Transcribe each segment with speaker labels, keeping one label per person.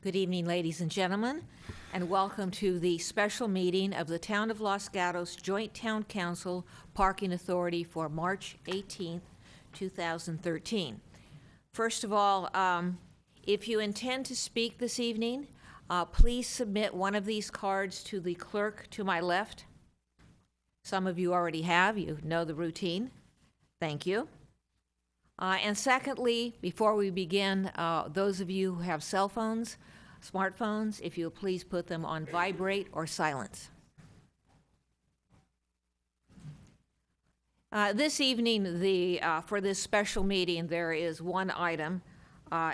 Speaker 1: Good evening, ladies and gentlemen, and welcome to the special meeting of the Town of Los Gatos Joint Town Council Parking Authority for March 18th, 2013. First of all, if you intend to speak this evening, please submit one of these cards to the clerk to my left. Some of you already have, you know the routine. Thank you. And secondly, before we begin, those of you who have cell phones, smartphones, if you'll please put them on vibrate or silence. This evening, for this special meeting, there is one item.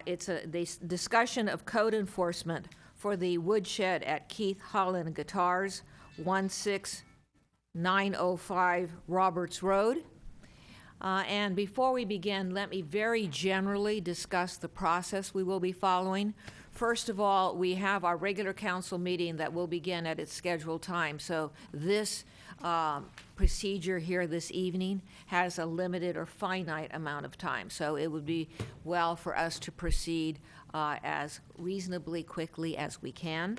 Speaker 1: It's a discussion of code enforcement for the woodshed at Keith Holland Guitars, 16905 Roberts Road. And before we begin, let me very generally discuss the process we will be following. First of all, we have our regular council meeting that will begin at its scheduled time. So this procedure here this evening has a limited or finite amount of time. So it would be well for us to proceed as reasonably quickly as we can.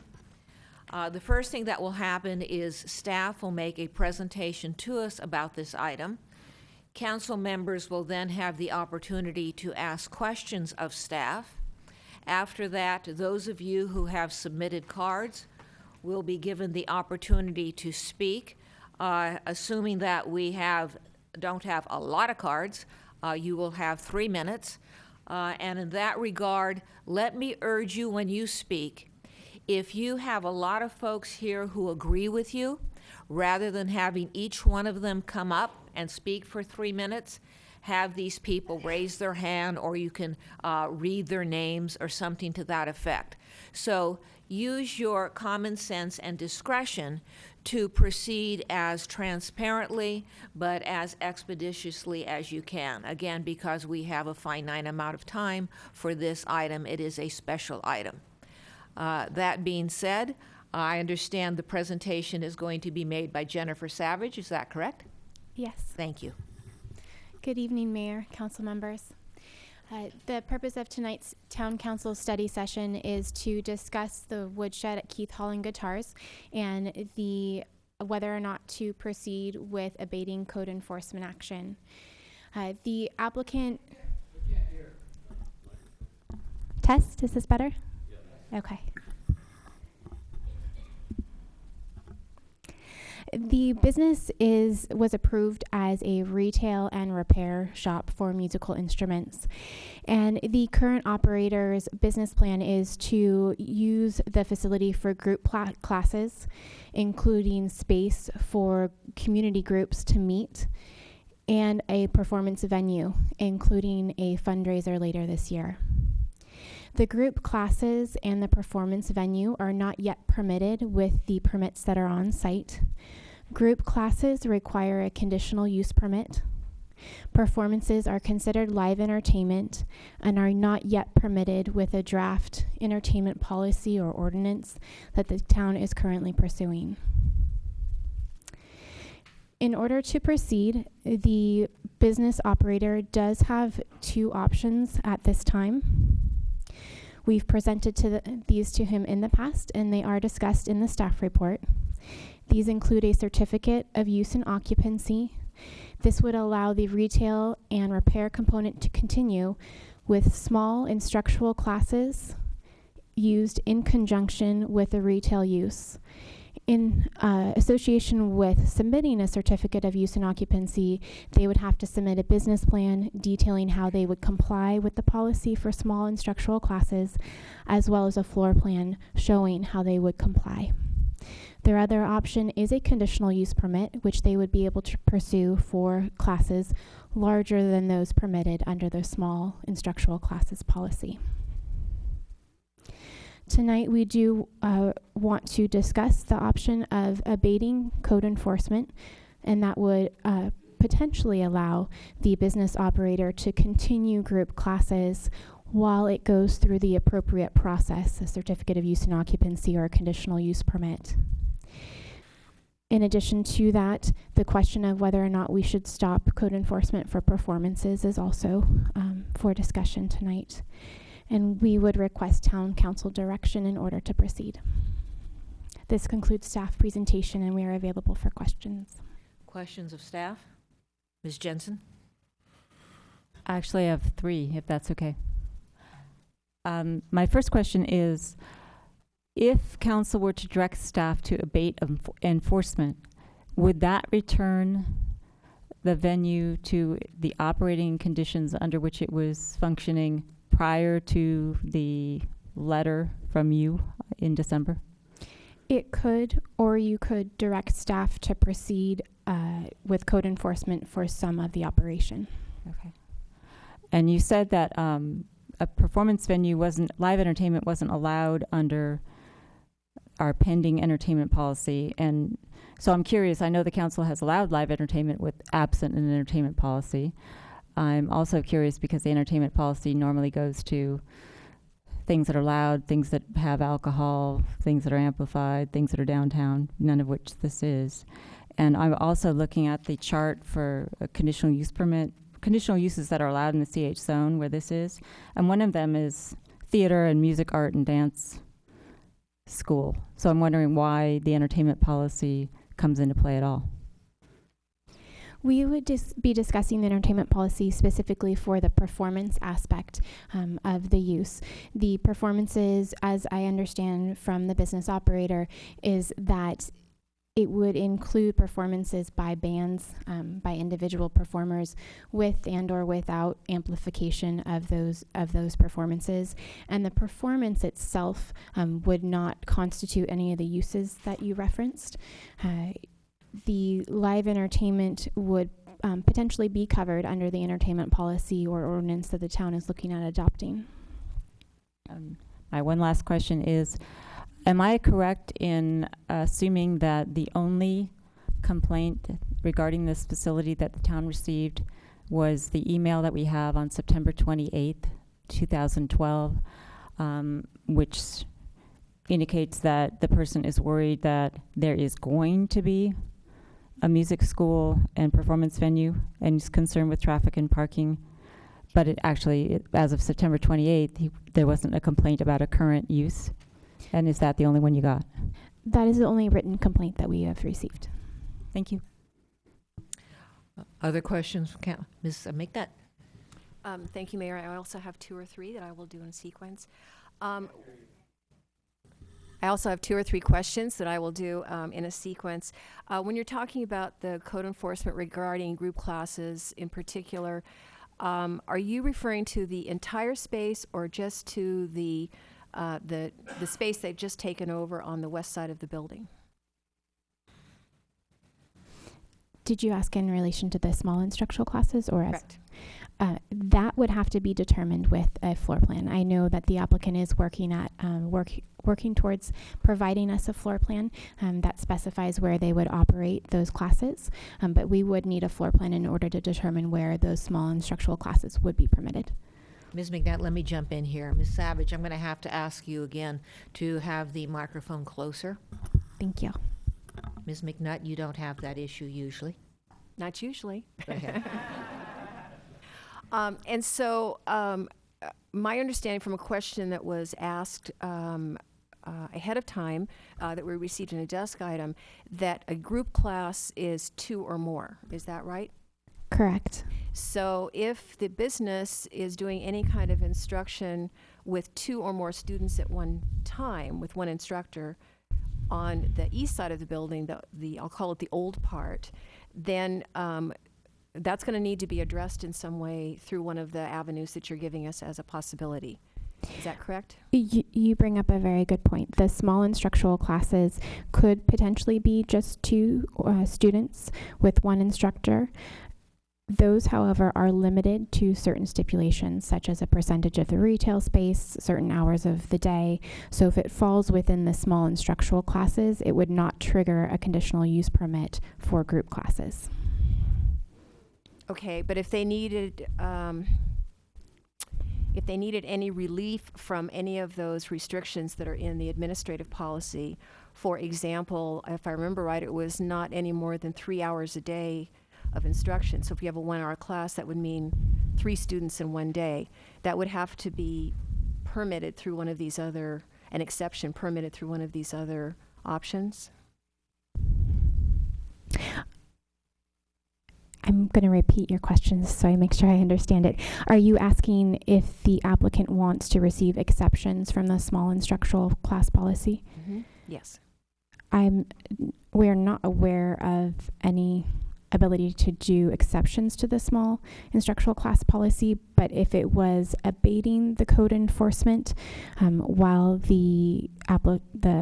Speaker 1: The first thing that will happen is staff will make a presentation to us about this item. Council members will then have the opportunity to ask questions of staff. After that, those of you who have submitted cards will be given the opportunity to speak. Assuming that we don't have a lot of cards, you will have 3 minutes. And in that regard, let me urge you when you speak, if you have a lot of folks here who agree with you, rather than having each one of them come up and speak for 3 minutes, have these people raise their hand, or you can read their names or something to that effect. So use your common sense and discretion to proceed as transparently but as expeditiously as you can. Again, because we have a finite amount of time for this item, it is a special item. That being said, I understand the presentation is going to be made by Jennifer Savage. Is that correct?
Speaker 2: Yes.
Speaker 1: Thank you.
Speaker 2: Good evening, Mayor, Council members. The purpose of tonight's Town Council study session is to discuss the woodshed at Keith Holland Guitars and whether or not to proceed with abating code enforcement action. The applicant... Test, is this better? Yeah. Okay. The business was approved as a retail and repair shop for musical instruments. And the current operator's business plan is to use the facility for group classes, including space for community groups to meet, and a performance venue, including a fundraiser later this year. The group classes and the performance venue are not yet permitted with the permits that are on site. Group classes require a conditional use permit. Performances are considered live entertainment and are not yet permitted with a draft entertainment policy or ordinance that the town is currently pursuing. In order to proceed, the business operator does have 2 options at this time. We've presented these to him in the past, and they are discussed in the staff report. These include a certificate of use and occupancy. This would allow the retail and repair component to continue with small instructional classes used in conjunction with the retail use. In association with submitting a certificate of use and occupancy, they would have to submit a business plan detailing how they would comply with the policy for small instructional classes, as well as a floor plan showing how they would comply. Their other option is a conditional use permit, which they would be able to pursue for classes larger than those permitted under the small instructional classes policy. Tonight we do want to discuss the option of abating code enforcement, and that would potentially allow the business operator to continue group classes while it goes through the appropriate process, a certificate of use and occupancy or a conditional use permit. In addition to that, the question of whether or not we should stop code enforcement for performances is also for discussion tonight. And we would request town council direction in order to proceed. This concludes staff presentation, and we are available for questions.
Speaker 1: Questions of staff? Ms. Jensen?
Speaker 3: Actually, I have 3, if that's okay. My first question is, if council were to direct staff to abate enforcement, would that return the venue to the operating conditions under which it was functioning prior to the letter from you in December?
Speaker 2: It could, or you could direct staff to proceed with code enforcement for some of the operation.
Speaker 3: Okay. And you said that a performance venue live entertainment wasn't allowed under our pending entertainment policy. And so I'm curious, I know the council has allowed live entertainment with absent an entertainment policy. I'm also curious because the entertainment policy normally goes to things that are loud, things that have alcohol, things that are amplified, things that are downtown, none of which this is. And I'm also looking at the chart for a conditional use permit, conditional uses that are allowed in the CH zone where this is. And one of them is theater and music, art and dance school. So I'm wondering why the entertainment policy comes into play at all.
Speaker 2: We would be discussing the entertainment policy specifically for the performance aspect of the use. The performances, as I understand from the business operator, is that it would include performances by bands, by individual performers, with and or without amplification of those performances. And the performance itself would not constitute any of the uses that you referenced. The live entertainment would potentially be covered under the entertainment policy or ordinance that the town is looking at adopting.
Speaker 3: My one last question is, am I correct in assuming that the only complaint regarding this facility that the town received was the email that we have on September 28th, 2012, which indicates that the person is worried that there is going to be a music school and performance venue and is concerned with traffic and parking. But it actually, as of September 28th, there wasn't a complaint about a current use. And is that the only one you got?
Speaker 2: That is the only written complaint that we have received.
Speaker 3: Thank you.
Speaker 1: Other questions? Ms. McNutt?
Speaker 4: Thank you, Mayor. I also have 2 or 3 that I will do in sequence. I also have 2 or 3 questions that I will do in a sequence. When you're talking about the code enforcement regarding group classes in particular, are you referring to the entire space or just to the space they've just taken over on the west side of the building?
Speaker 2: Did you ask in relation to the small instructional classes or
Speaker 4: Correct.
Speaker 2: That would have to be determined with a floor plan. I know that the applicant is working at working towards providing us a floor plan that specifies where they would operate those classes, but we would need a floor plan in order to determine where those small instructional classes would be permitted.
Speaker 1: Ms. McNutt, let me jump in here. Ms. Savage, I'm going to have to ask you again to have the microphone closer.
Speaker 2: Thank you.
Speaker 1: Ms. McNutt, you don't have that issue usually.
Speaker 4: Not usually.
Speaker 1: Go ahead.
Speaker 4: And so my understanding from a question that was asked ahead of time that we received in a desk item, that a group class is 2 or more. Is that right?
Speaker 2: Correct.
Speaker 4: So if the business is doing any kind of instruction with 2 or more students at one time, with one instructor, on the east side of the building, the I'll call it the old part, then that's going to need to be addressed in some way through one of the avenues that you're giving us as a possibility. Is that correct?
Speaker 2: You bring up a very good point. The small instructional classes could potentially be just 2 students with one instructor. Those, however, are limited to certain stipulations, such as a percentage of the retail space, certain hours of the day. So if it falls within the small instructional classes, it would not trigger a conditional use permit for group classes.
Speaker 4: Okay, but if they needed any relief from any of those restrictions that are in the administrative policy, for example, if I remember right, it was not any more than 3 hours a day of instruction. So if you have a 1-hour class, that would mean 3 students in 1 day. That would have to be permitted through one of these other, an exception permitted through one of these other options.
Speaker 2: I'm going to repeat your questions so I make sure I understand it. Are you asking if the applicant wants to receive exceptions from the small instructional class policy?
Speaker 4: Mm-hmm. Yes.
Speaker 2: We're not aware of any ability to do exceptions to the small instructional class policy, but if it was abating the code enforcement while the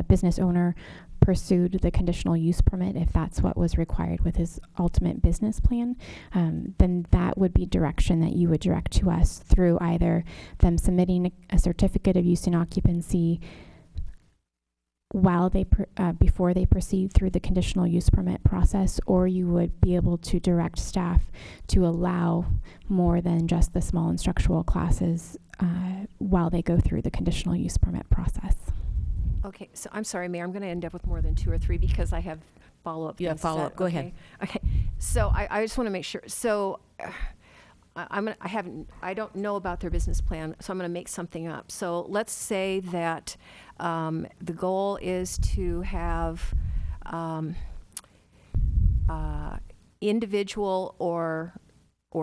Speaker 2: business owner pursued the conditional use permit, if that's what was required with his ultimate business plan, then that would be direction that you would direct to us through either them submitting a certificate of use and occupancy while they before they proceed through the conditional use permit process, or you would be able to direct staff to allow more than just the small instructional classes while they go through the conditional use permit process.
Speaker 4: Okay, so I'm sorry, Mayor, I'm going to end up with more than 2 or 3 because I have follow-up.
Speaker 1: You have
Speaker 4: things. Is that
Speaker 1: follow-up. Go ahead.
Speaker 4: Okay, so I just want to make sure. So I don't know about their business plan, so I'm going to make something up. So let's say that the goal is to have individual or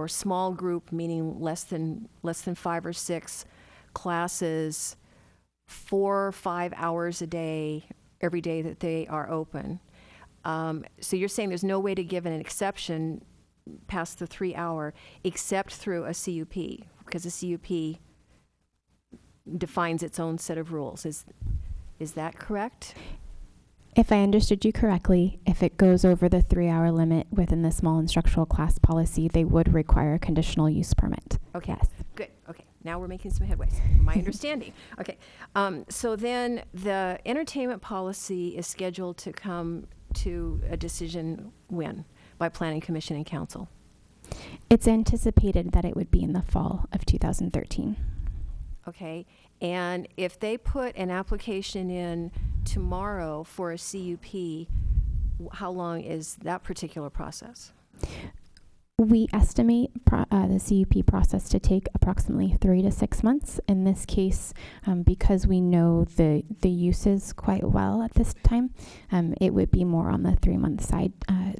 Speaker 4: small group, meaning less than 5 or 6 classes, 4 or 5 hours a day, every day that they are open. So you're saying there's no way to give an exception past the 3 hour except through a CUP, because a CUP defines its own set of rules. Is that correct?
Speaker 2: If I understood you correctly, if it goes over the 3-hour limit within the small instructional class policy, they would require a conditional use permit.
Speaker 4: Okay.
Speaker 2: Yes.
Speaker 4: Good. Okay. Now we're making some headways. My understanding. Okay. So then the entertainment policy is scheduled to come to a decision when? By Planning Commission and Council?
Speaker 2: It's anticipated that it would be in the fall of 2013.
Speaker 4: Okay. And if they put an application in tomorrow for a CUP, how long is that particular process?
Speaker 2: We estimate the CUP process to take approximately 3 to 6 months. In this case, because we know the uses quite well at this time, it would be more on the 3-month side,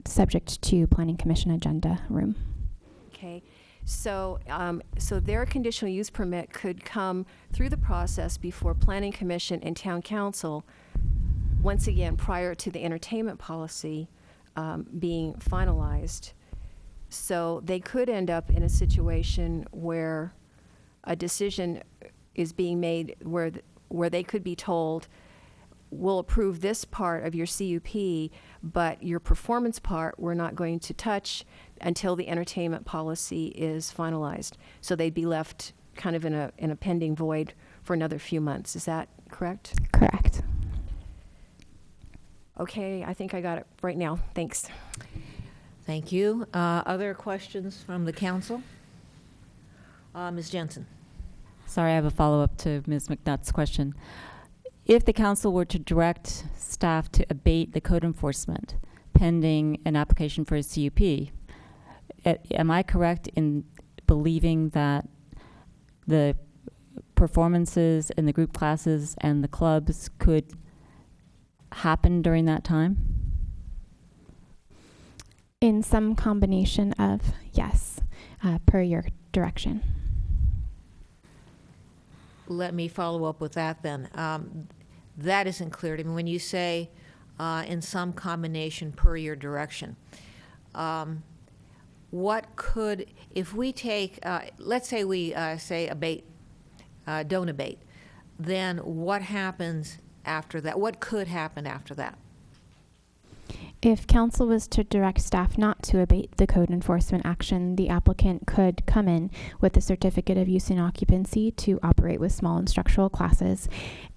Speaker 2: subject to Planning Commission agenda room.
Speaker 4: Okay. So their conditional use permit could come through the process before Planning Commission and Town Council, once again, prior to the entertainment policy being finalized. So they could end up in a situation where a decision is being made where they could be told, we'll approve this part of your CUP, but your performance part we're not going to touch until the entertainment policy is finalized. So they'd be left kind of in a pending void for another few months. Is that correct?
Speaker 2: Correct.
Speaker 4: Okay, I think I got it right now. Thanks.
Speaker 1: Thank you. Other questions from the council? Ms. Jensen.
Speaker 3: Sorry, I have a follow-up to Ms. McNutt's question. If the council were to direct staff to abate the code enforcement pending an application for a CUP, am I correct in believing that the performances in the group classes and the clubs could happen during that time?
Speaker 2: In some combination of, yes, per your direction.
Speaker 1: Let me follow up with that then. That isn't clear to me. When you say in some combination per your direction, what could, if we take, let's say we say abate, don't abate, then what happens after that? What could happen after that?
Speaker 2: If council was to direct staff not to abate the code enforcement action, the applicant could come in with a certificate of use and occupancy to operate with small instructional classes.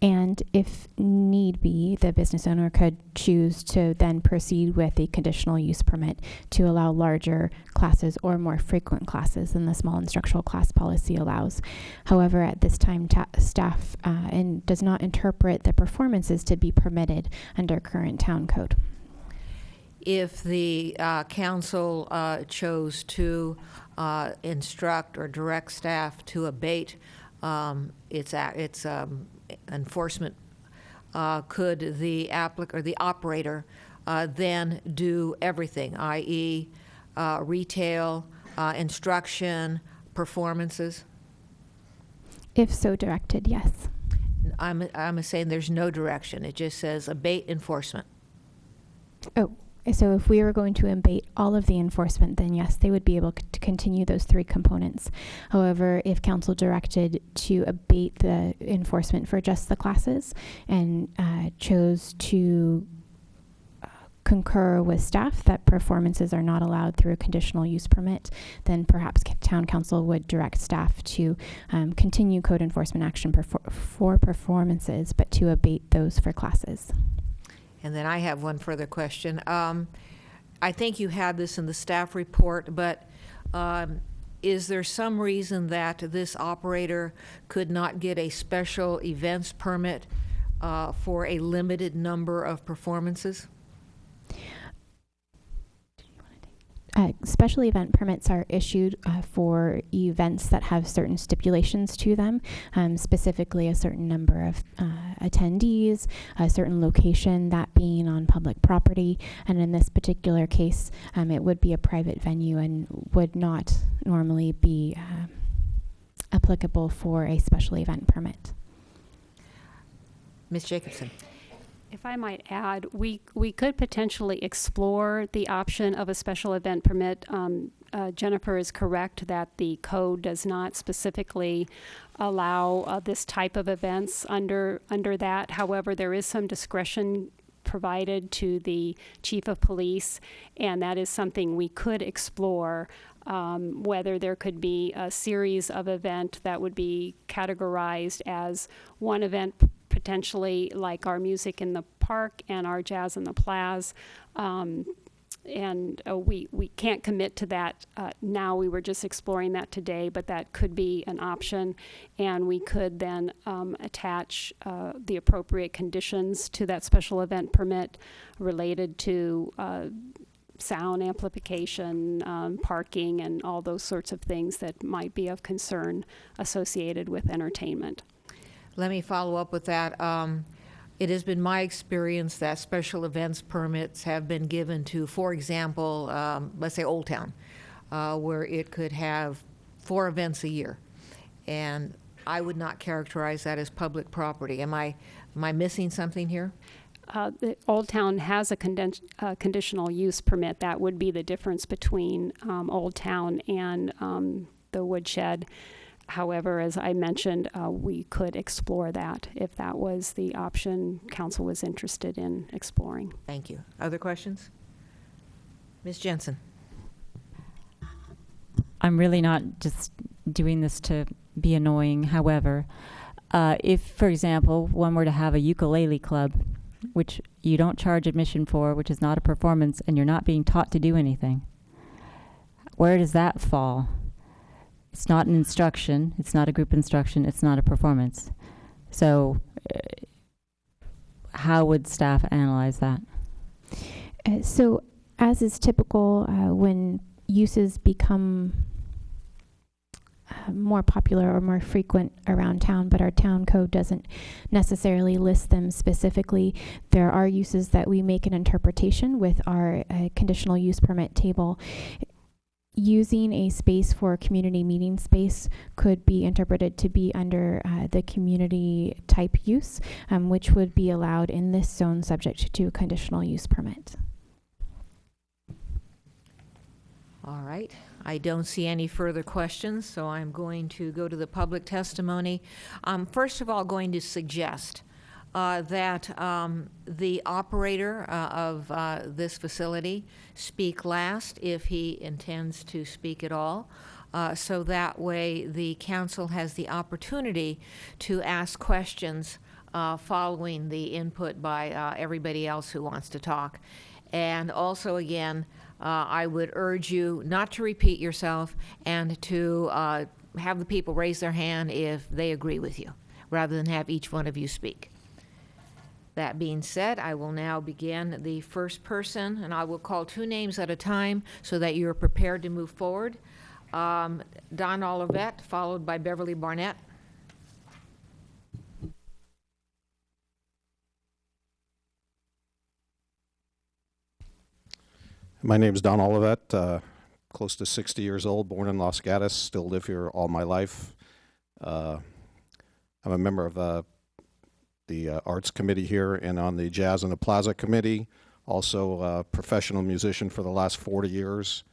Speaker 2: And if need be, the business owner could choose to then proceed with a conditional use permit to allow larger classes or more frequent classes than the small instructional class policy allows. However, at this time, staff does not interpret the performances to be permitted under current town code.
Speaker 1: If the council chose to instruct or direct staff to abate its enforcement, could the applicant or the operator then do everything, i.e., retail, instruction, performances?
Speaker 2: If so directed, yes.
Speaker 1: I'm saying there's no direction. It just says abate enforcement.
Speaker 2: Oh. So if we were going to abate all of the enforcement, then yes, they would be able to continue those three components. However, if council directed to abate the enforcement for just the classes and chose to concur with staff that performances are not allowed through a conditional use permit, then perhaps town council would direct staff to continue code enforcement action for performances, but to abate those for classes.
Speaker 1: And then I have one further question. I think you had this in the staff report, but is there some reason that this operator could not get a special events permit for a limited number of performances?
Speaker 2: Special event permits are issued for events that have certain stipulations to them, specifically a certain number of attendees, a certain location, that being on public property. And in this particular case, it would be a private venue and would not normally be applicable for a special event permit.
Speaker 1: Ms. Jacobson.
Speaker 5: If I might add, we could potentially explore the option of a special event permit. Jennifer is correct that the code does not specifically allow this type of events under that. However, there is some discretion provided to the chief of police, and that is something we could explore, whether there could be a series of event that would be categorized as one event, potentially like our music in the park and our jazz in the plaza. We can't commit to that now. We were just exploring that today, but that could be an option, and we could then attach the appropriate conditions to that special event permit related to sound amplification, parking, and all those sorts of things that might be of concern associated with entertainment.
Speaker 1: Let me follow up with that. It has been my experience that special events permits have been given to, for example, let's say Old Town, where it could have 4 events a year. And I would not characterize that as public property. Am I missing something here?
Speaker 5: The Old Town has a conditional use permit. That would be the difference between Old Town and the Woodshed. However, as I mentioned, we could explore that if that was the option council was interested in exploring.
Speaker 1: Thank you. Other questions? Ms. Jensen.
Speaker 3: I'm really not just doing this to be annoying. However, if, for example, one were to have a ukulele club, which you don't charge admission for, which is not a performance, and you're not being taught to do anything, where does that fall? It's not an instruction. It's not a group instruction. It's not a performance. So how would staff analyze that?
Speaker 2: So as is typical when uses become more popular or more frequent around town, but our town code doesn't necessarily list them specifically, there are uses that we make an interpretation with our conditional use permit table. Using a space for a community meeting space could be interpreted to be under the community type use, which would be allowed in this zone subject to a conditional use permit.
Speaker 1: All right. I don't see any further questions, so I'm going to go to the public testimony. First of all, going to suggest that the operator of this facility speak last if he intends to speak at all. So that way the council has the opportunity to ask questions following the input by everybody else who wants to talk. And also, again, I would urge you not to repeat yourself and to have the people raise their hand if they agree with you, rather than have each one of you speak. That being said, I will now begin the first person, and I will call 2 names at a time so that you're prepared to move forward. Don Olivet, followed by Beverly Barnett.
Speaker 6: My name is Don Olivet, close to 60 years old, born in Los Gatos, still live here all my life. I'm a member of the Arts Committee here and on the Jazz in the Plaza Committee, also a professional musician for the last 40 years,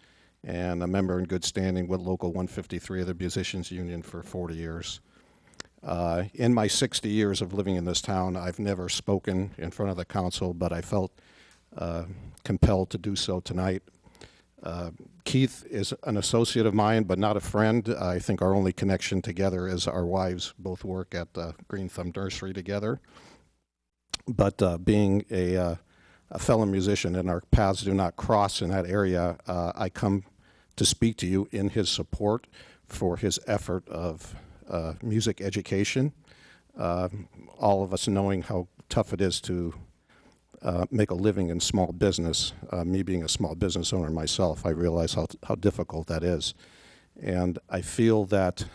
Speaker 6: and a member in good standing with Local 153 of the Musicians Union for 40 years. In my 60 years of living in this town, I've never spoken in front of the council, but I felt compelled to do so tonight. Keith is an associate of mine, but not a friend. I think our only connection together is our wives both work at Green Thumb Nursery together. But being a fellow musician and our paths do not cross in that area, I come to speak to you in his support for his effort of music education. All of us knowing how tough it is to make a living in small business. Me being a small business owner myself, I realize how difficult that is. And I feel that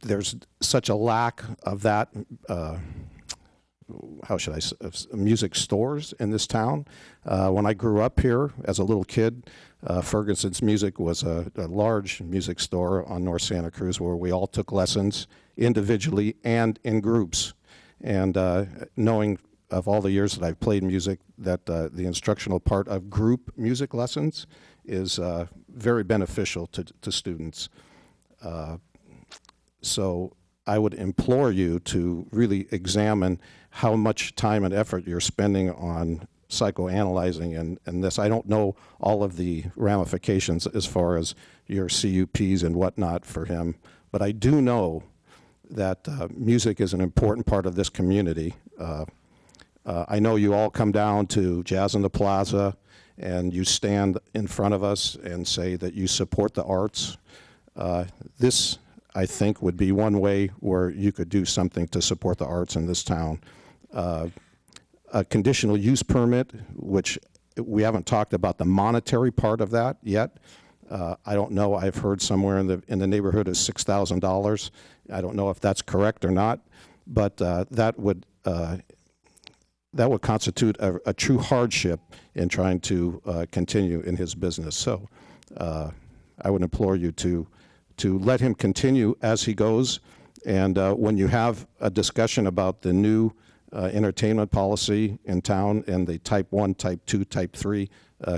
Speaker 6: there's such a lack of that, music stores in this town. When I grew up here as a little kid, Ferguson's Music was a large music store on North Santa Cruz where we all took lessons individually and in groups. And knowing of all the years that I've played music, that the instructional part of group music lessons is very beneficial to students. So I would implore you to really examine how much time and effort you're spending on psychoanalyzing and this. I don't know all of the ramifications as far as your CUPs and whatnot for him, but I do know that music is an important part of this community. I know you all come down to Jazz in the Plaza and you stand in front of us and say that you support the arts. This, I think, would be one way where you could do something to support the arts in this town. A conditional use permit, which we haven't talked about the monetary part of that yet. I don't know. I've heard somewhere in the neighborhood of $6,000. I don't know if that's correct or not, but that would constitute a true hardship in trying to continue in his business. So I would implore you to let him continue as he goes. And when you have a discussion about the new entertainment policy in town and the type 1, type 2, type 3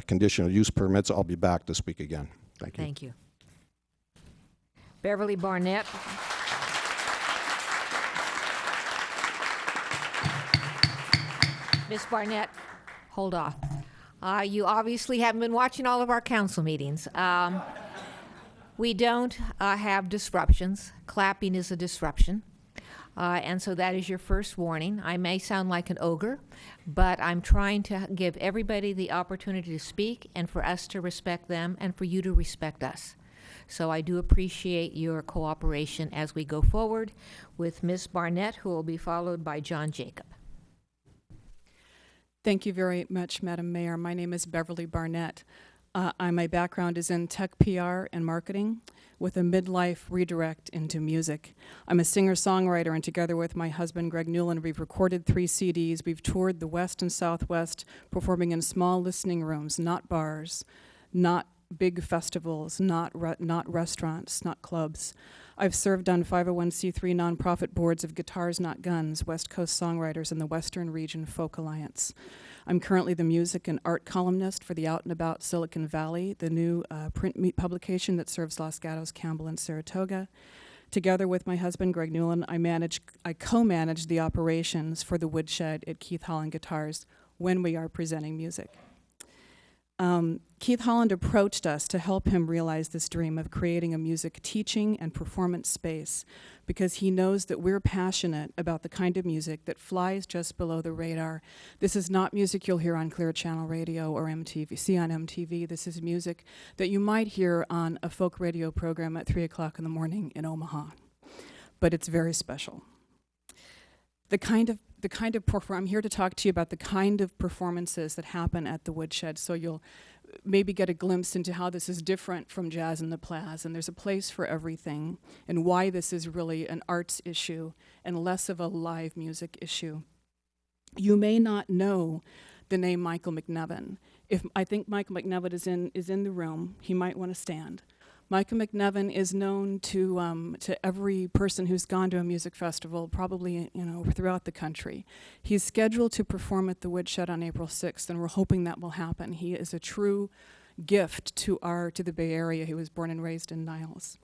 Speaker 6: conditional use permits, I'll be back to speak again. Thank you.
Speaker 1: Thank you. Beverly Barnett. Ms. Barnett, hold off. You obviously haven't been watching all of our council meetings. We don't have disruptions. Clapping is a disruption. And so that is your first warning. I may sound like an ogre, but I'm trying to give everybody the opportunity to speak and for us to respect them and for you to respect us. So I do appreciate your cooperation as we go forward with Ms. Barnett, who will be followed by John Jacob.
Speaker 7: Thank you very much, Madam Mayor. My name is Beverly Barnett. My background is in tech PR and marketing with a midlife redirect into music. I'm a singer-songwriter, and together with my husband, Greg Newland, we've recorded 3 CDs. We've toured the West and Southwest, performing in small listening rooms, not bars, not big festivals, not restaurants, not clubs. I've served on 501c3 nonprofit boards of Guitars Not Guns, West Coast Songwriters, and the Western Region Folk Alliance. I'm currently the music and art columnist for the Out and About Silicon Valley, the new print publication that serves Los Gatos, Campbell, and Saratoga. Together with my husband, Greg Newland, I co-manage the operations for the Woodshed at Keith Holland Guitars when we are presenting music. Keith Holland approached us to help him realize this dream of creating a music teaching and performance space because he knows that we're passionate about the kind of music that flies just below the radar. This is not music you'll hear on Clear Channel Radio or see on MTV. This is music that you might hear on a folk radio program at 3 o'clock in the morning in Omaha. But it's very special. I'm here to talk to you about the kind of performances that happen at the Woodshed, so you'll maybe get a glimpse into how this is different from Jazz in the Plaz, and there's a place for everything, and why this is really an arts issue and less of a live music issue. You may not know the name Michael McNevin. I think Michael McNevin is in the room, he might want to stand. Michael McNevin is known to every person who's gone to a music festival, probably throughout the country. He's scheduled to perform at the Woodshed on April 6th, and we're hoping that will happen. He is a true gift to the Bay Area. He was born and raised in Niles.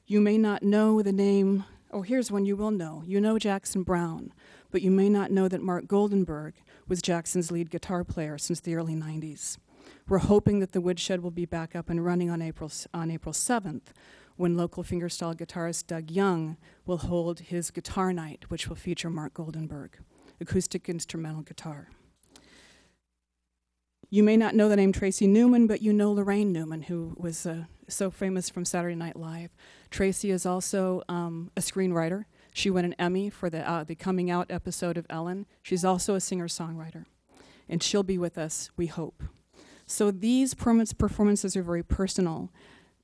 Speaker 7: You may not know the name. Oh, here's one you will know. You know Jackson Browne, but you may not know that Mark Goldenberg was Jackson's lead guitar player since the early 90s. We're hoping that the Woodshed will be back up and running on April 7th, when local fingerstyle guitarist Doug Young will hold his guitar night, which will feature Mark Goldenberg, acoustic instrumental guitar. You may not know the name Tracy Newman, but you know Lorraine Newman, who was so famous from Saturday Night Live. Tracy is also a screenwriter. She won an Emmy for the Coming Out episode of Ellen. She's also a singer-songwriter, and she'll be with us, we hope. So these performances are very personal.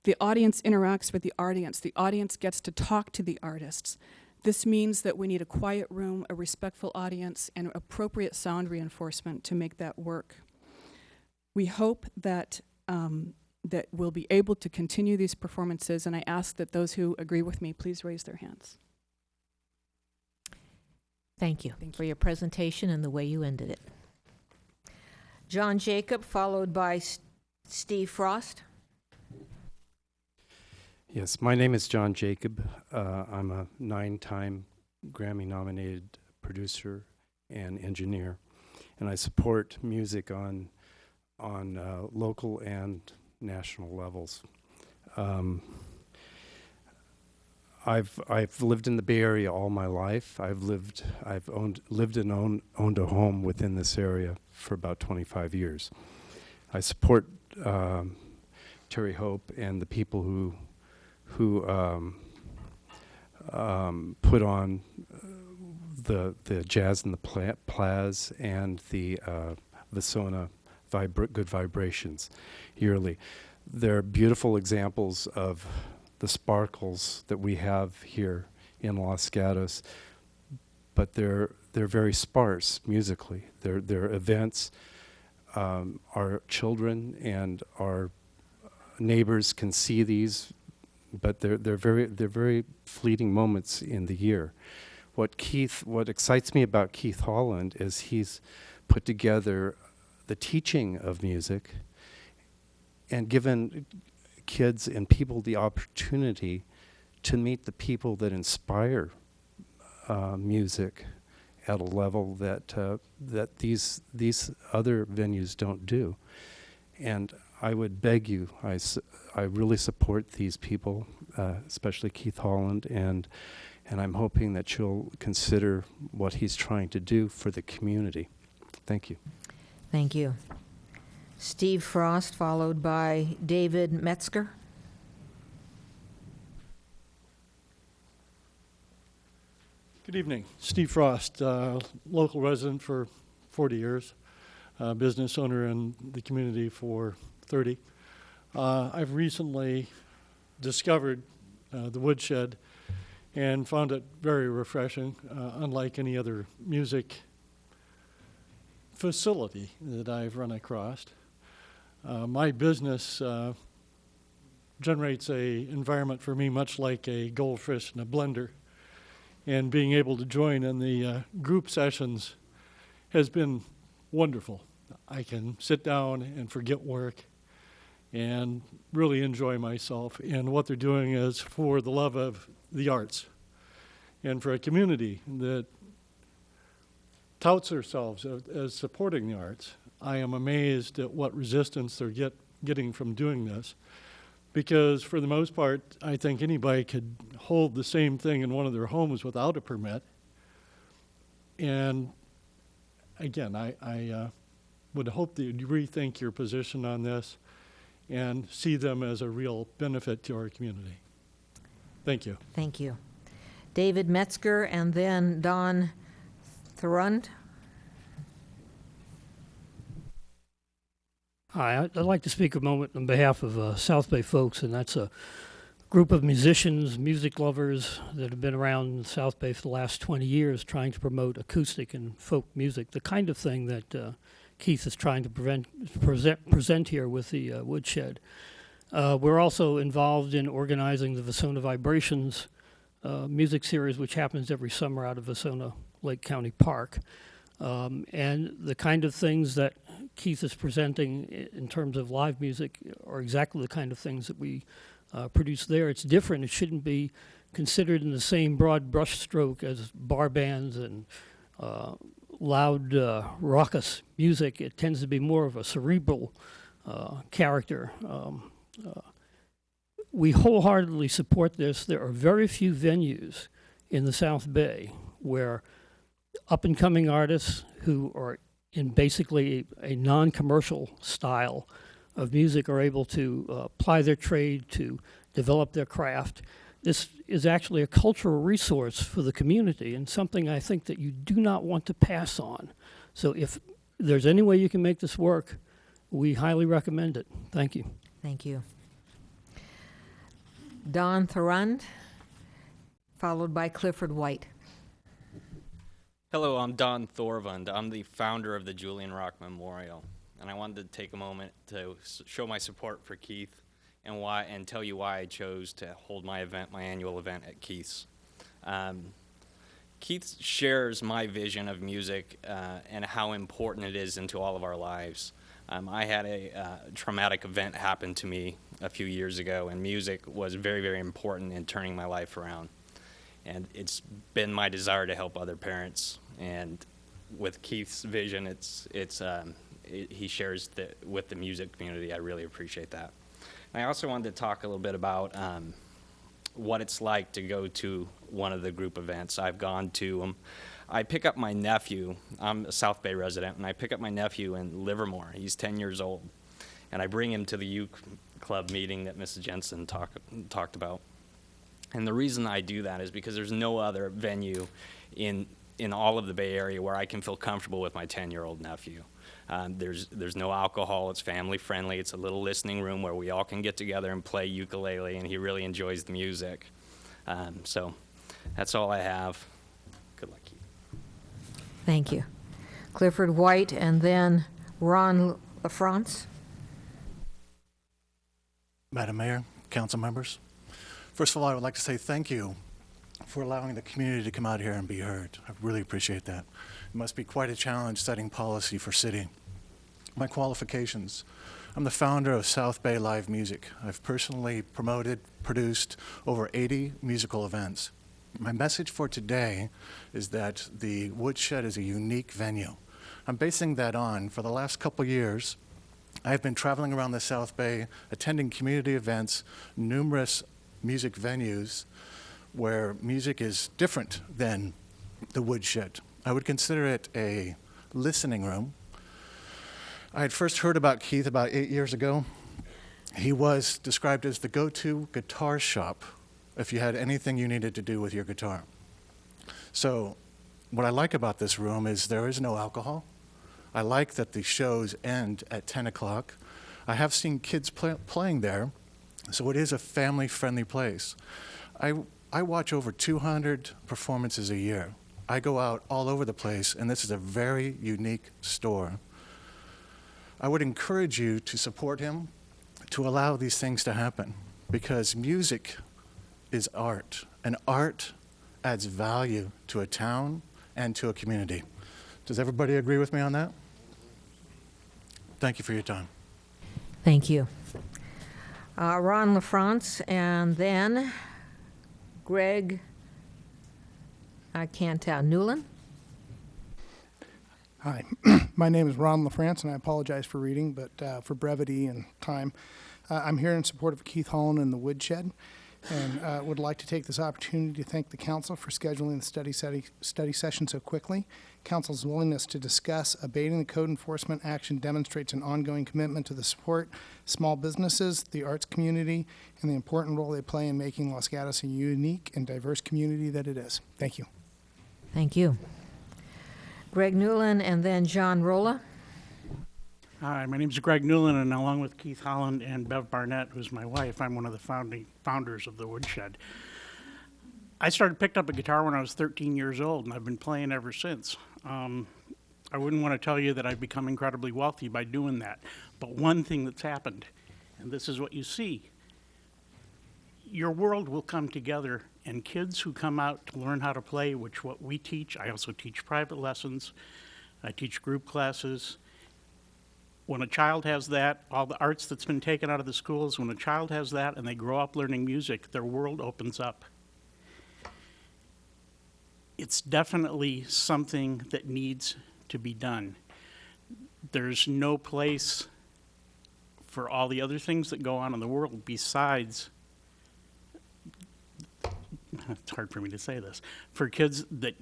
Speaker 7: The audience interacts with the audience gets to talk to the artists. This means that we need a quiet room, a respectful audience, and appropriate sound reinforcement to make that work. We hope that we'll be able to continue these performances, and I ask that those who agree with me please raise their hands.
Speaker 1: Thank you for your presentation and the way you ended it. John Jacob, followed by Steve Frost.
Speaker 8: Yes, my name is John Jacob. I'm a 9-time Grammy-nominated producer and engineer, and I support music on local and national levels. I've lived in the Bay Area all my life. I've lived and owned a home within this area for about 25 years. I support Terry Hope and the people who put on the Jazz in the Plaz and the Vasona Good Vibrations yearly. They're beautiful examples of the sparkles that we have here in Los Gatos, but they're very sparse musically. Their events, our children and our neighbors can see these, but they're very fleeting moments in the year. What excites me about Keith Holland is he's put together the teaching of music and given kids and people the opportunity to meet the people that inspire music at a level that these other venues don't do. And I would beg you, I really support these people, especially Keith Holland, and I'm hoping that you'll consider what he's trying to do for the community. Thank you.
Speaker 1: Thank you. Steve Frost, followed by David Metzger.
Speaker 9: Good evening. Steve Frost, local resident for 40 years, business owner in the community for 30. I've recently discovered the Woodshed and found it very refreshing, unlike any other music facility that I've run across. My business generates a environment for me much like a goldfish in a blender, and being able to join in the group sessions has been wonderful. I can sit down and forget work and really enjoy myself, and what they're doing is for the love of the arts. And for a community that touts themselves as supporting the arts, I am amazed at what resistance they're getting from doing this. Because for the most part, I think anybody could hold the same thing in one of their homes without a permit. And again, I would hope that you'd rethink your position on this and see them as a real benefit to our community. Thank you.
Speaker 1: Thank you. David Metzger and then Don Thurund.
Speaker 10: Hi, I'd like to speak a moment on behalf of South Bay folks, and that's a group of musicians, music lovers that have been around South Bay for the last 20 years trying to promote acoustic and folk music, the kind of thing that Keith is trying to present here with the Woodshed. We're also involved in organizing the Vasona Vibrations music series, which happens every summer out of Vasona Lake County Park. And the kind of things that Keith is presenting in terms of live music are exactly the kind of things that we produce there. It's different. It shouldn't be considered in the same broad brushstroke as bar bands and loud, raucous music. It tends to be more of a cerebral character. We wholeheartedly support this. There are very few venues in the South Bay where up-and-coming artists who are in basically a non-commercial style of music are able to ply their trade, to develop their craft. This is actually a cultural resource for the community and something I think that you do not want to pass on. So if there's any way you can make this work, we highly recommend it. Thank you.
Speaker 1: Thank you. Don Thurund, followed by Clifford White.
Speaker 11: Hello, I'm Don Thorvund. I'm the founder of the Julian Rock Memorial, and I wanted to take a moment to show my support for Keith and tell you why I chose to hold my annual event at Keith's. Keith shares my vision of music and how important it is into all of our lives. I had a traumatic event happen to me a few years ago, and music was very, very important in turning my life around. And it's been my desire to help other parents. And with Keith's vision, he shares with the music community. I really appreciate that. And I also wanted to talk a little bit about what it's like to go to one of the group events. I've gone to them. I pick up my nephew. I'm a South Bay resident, and I pick up my nephew in Livermore. He's 10 years old. And I bring him to the youth club meeting that Mrs. Jensen talked about. And the reason I do that is because there's no other venue in all of the Bay Area where I can feel comfortable with my 10-year-old nephew. There's no alcohol. It's family friendly. It's a little listening room where we all can get together and play ukulele, and he really enjoys the music. So that's all I have. Good luck, Keith.
Speaker 1: Thank you. Clifford White and then Ron LaFrance.
Speaker 12: Madam Mayor, council members, first of all, I would like to say thank you for allowing the community to come out here and be heard. I really appreciate that. It must be quite a challenge setting policy for city. My qualifications: I'm the founder of South Bay Live Music. I've personally promoted, produced over 80 musical events. My message for today is that the Woodshed is a unique venue. I'm basing that on, for the last couple years, I've been traveling around the South Bay, attending community events, numerous music venues where music is different than the Woodshed. I would consider it a listening room. I had first heard about Keith about 8 years ago. He was described as the go-to guitar shop if you had anything you needed to do with your guitar. So what I like about this room is there is no alcohol. I like that the shows end at 10 o'clock. I have seen kids playing there, so it is a family-friendly place. I watch over 200 performances a year. I go out all over the place, and this is a very unique store. I would encourage you to support him, to allow these things to happen, because music is art, and art adds value to a town and to a community. Does everybody agree with me on that? Thank you for your time.
Speaker 1: Thank you. Ron LaFrance and then Greg, I can't tell, Newland?
Speaker 13: Hi, my name is Ron LaFrance, and I apologize for reading, but for brevity and time, I'm here in support of Keith Holland and the Woodshed, and would like to take this opportunity to thank the council for scheduling the study session so quickly. Council's willingness to discuss abating the code enforcement action demonstrates an ongoing commitment to the support small businesses, the arts community, and the important role they play in making Los Gatos a unique and diverse community that it is. Thank you.
Speaker 1: Thank you. Greg Newland and then John Rolla.
Speaker 14: Hi, my name is Greg Newland, and along with Keith Holland and Bev Barnett, who's my wife, I'm one of the founders of the Woodshed. I picked up a guitar when I was 13 years old, and I've been playing ever since. I wouldn't want to tell you that I've become incredibly wealthy by doing that, but one thing that's happened, and this is what you see, your world will come together, and kids who come out to learn how to play, which what we teach, I also teach private lessons, I teach group classes. When a child has that, all the arts that's been taken out of the schools, when a child has that and they grow up learning music, their world opens up. It's definitely something that needs to be done. There's no place for all the other things that go on in the world besides, it's hard for me to say this, for kids that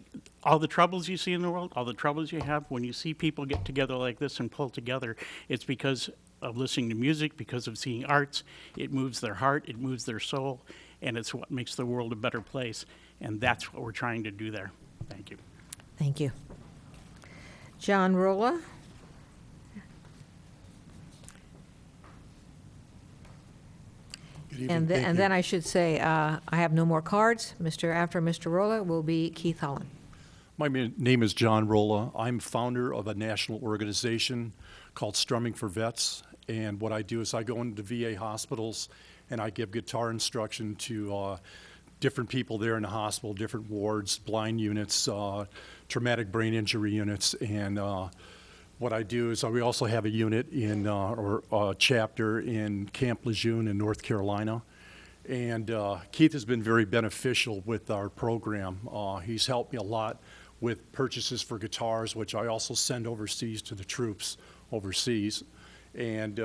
Speaker 14: all the troubles you see in the world, all the troubles you have, when you see people get together like this and pull together, it's because of listening to music, because of seeing arts. It moves their heart, it moves their soul, and it's what makes the world a better place. And that's what we're trying to do there. Thank you.
Speaker 1: Thank you. John Rolla.
Speaker 12: Good evening.
Speaker 1: And
Speaker 12: Thank you.
Speaker 1: then I should say, I have no more cards. After Mr. Rolla will be Keith Holland.
Speaker 8: My name is John Rolla. I'm founder of a national organization called Strumming for Vets. And what I do is I go into VA hospitals and I give guitar instruction to different people there in the hospital, different wards, blind units, traumatic brain injury units. And what I do is we also have a unit in, or a chapter in Camp Lejeune in North Carolina. And Keith has been very beneficial with our program. He's helped me a lot with purchases for guitars, which I also send overseas to the troops overseas. And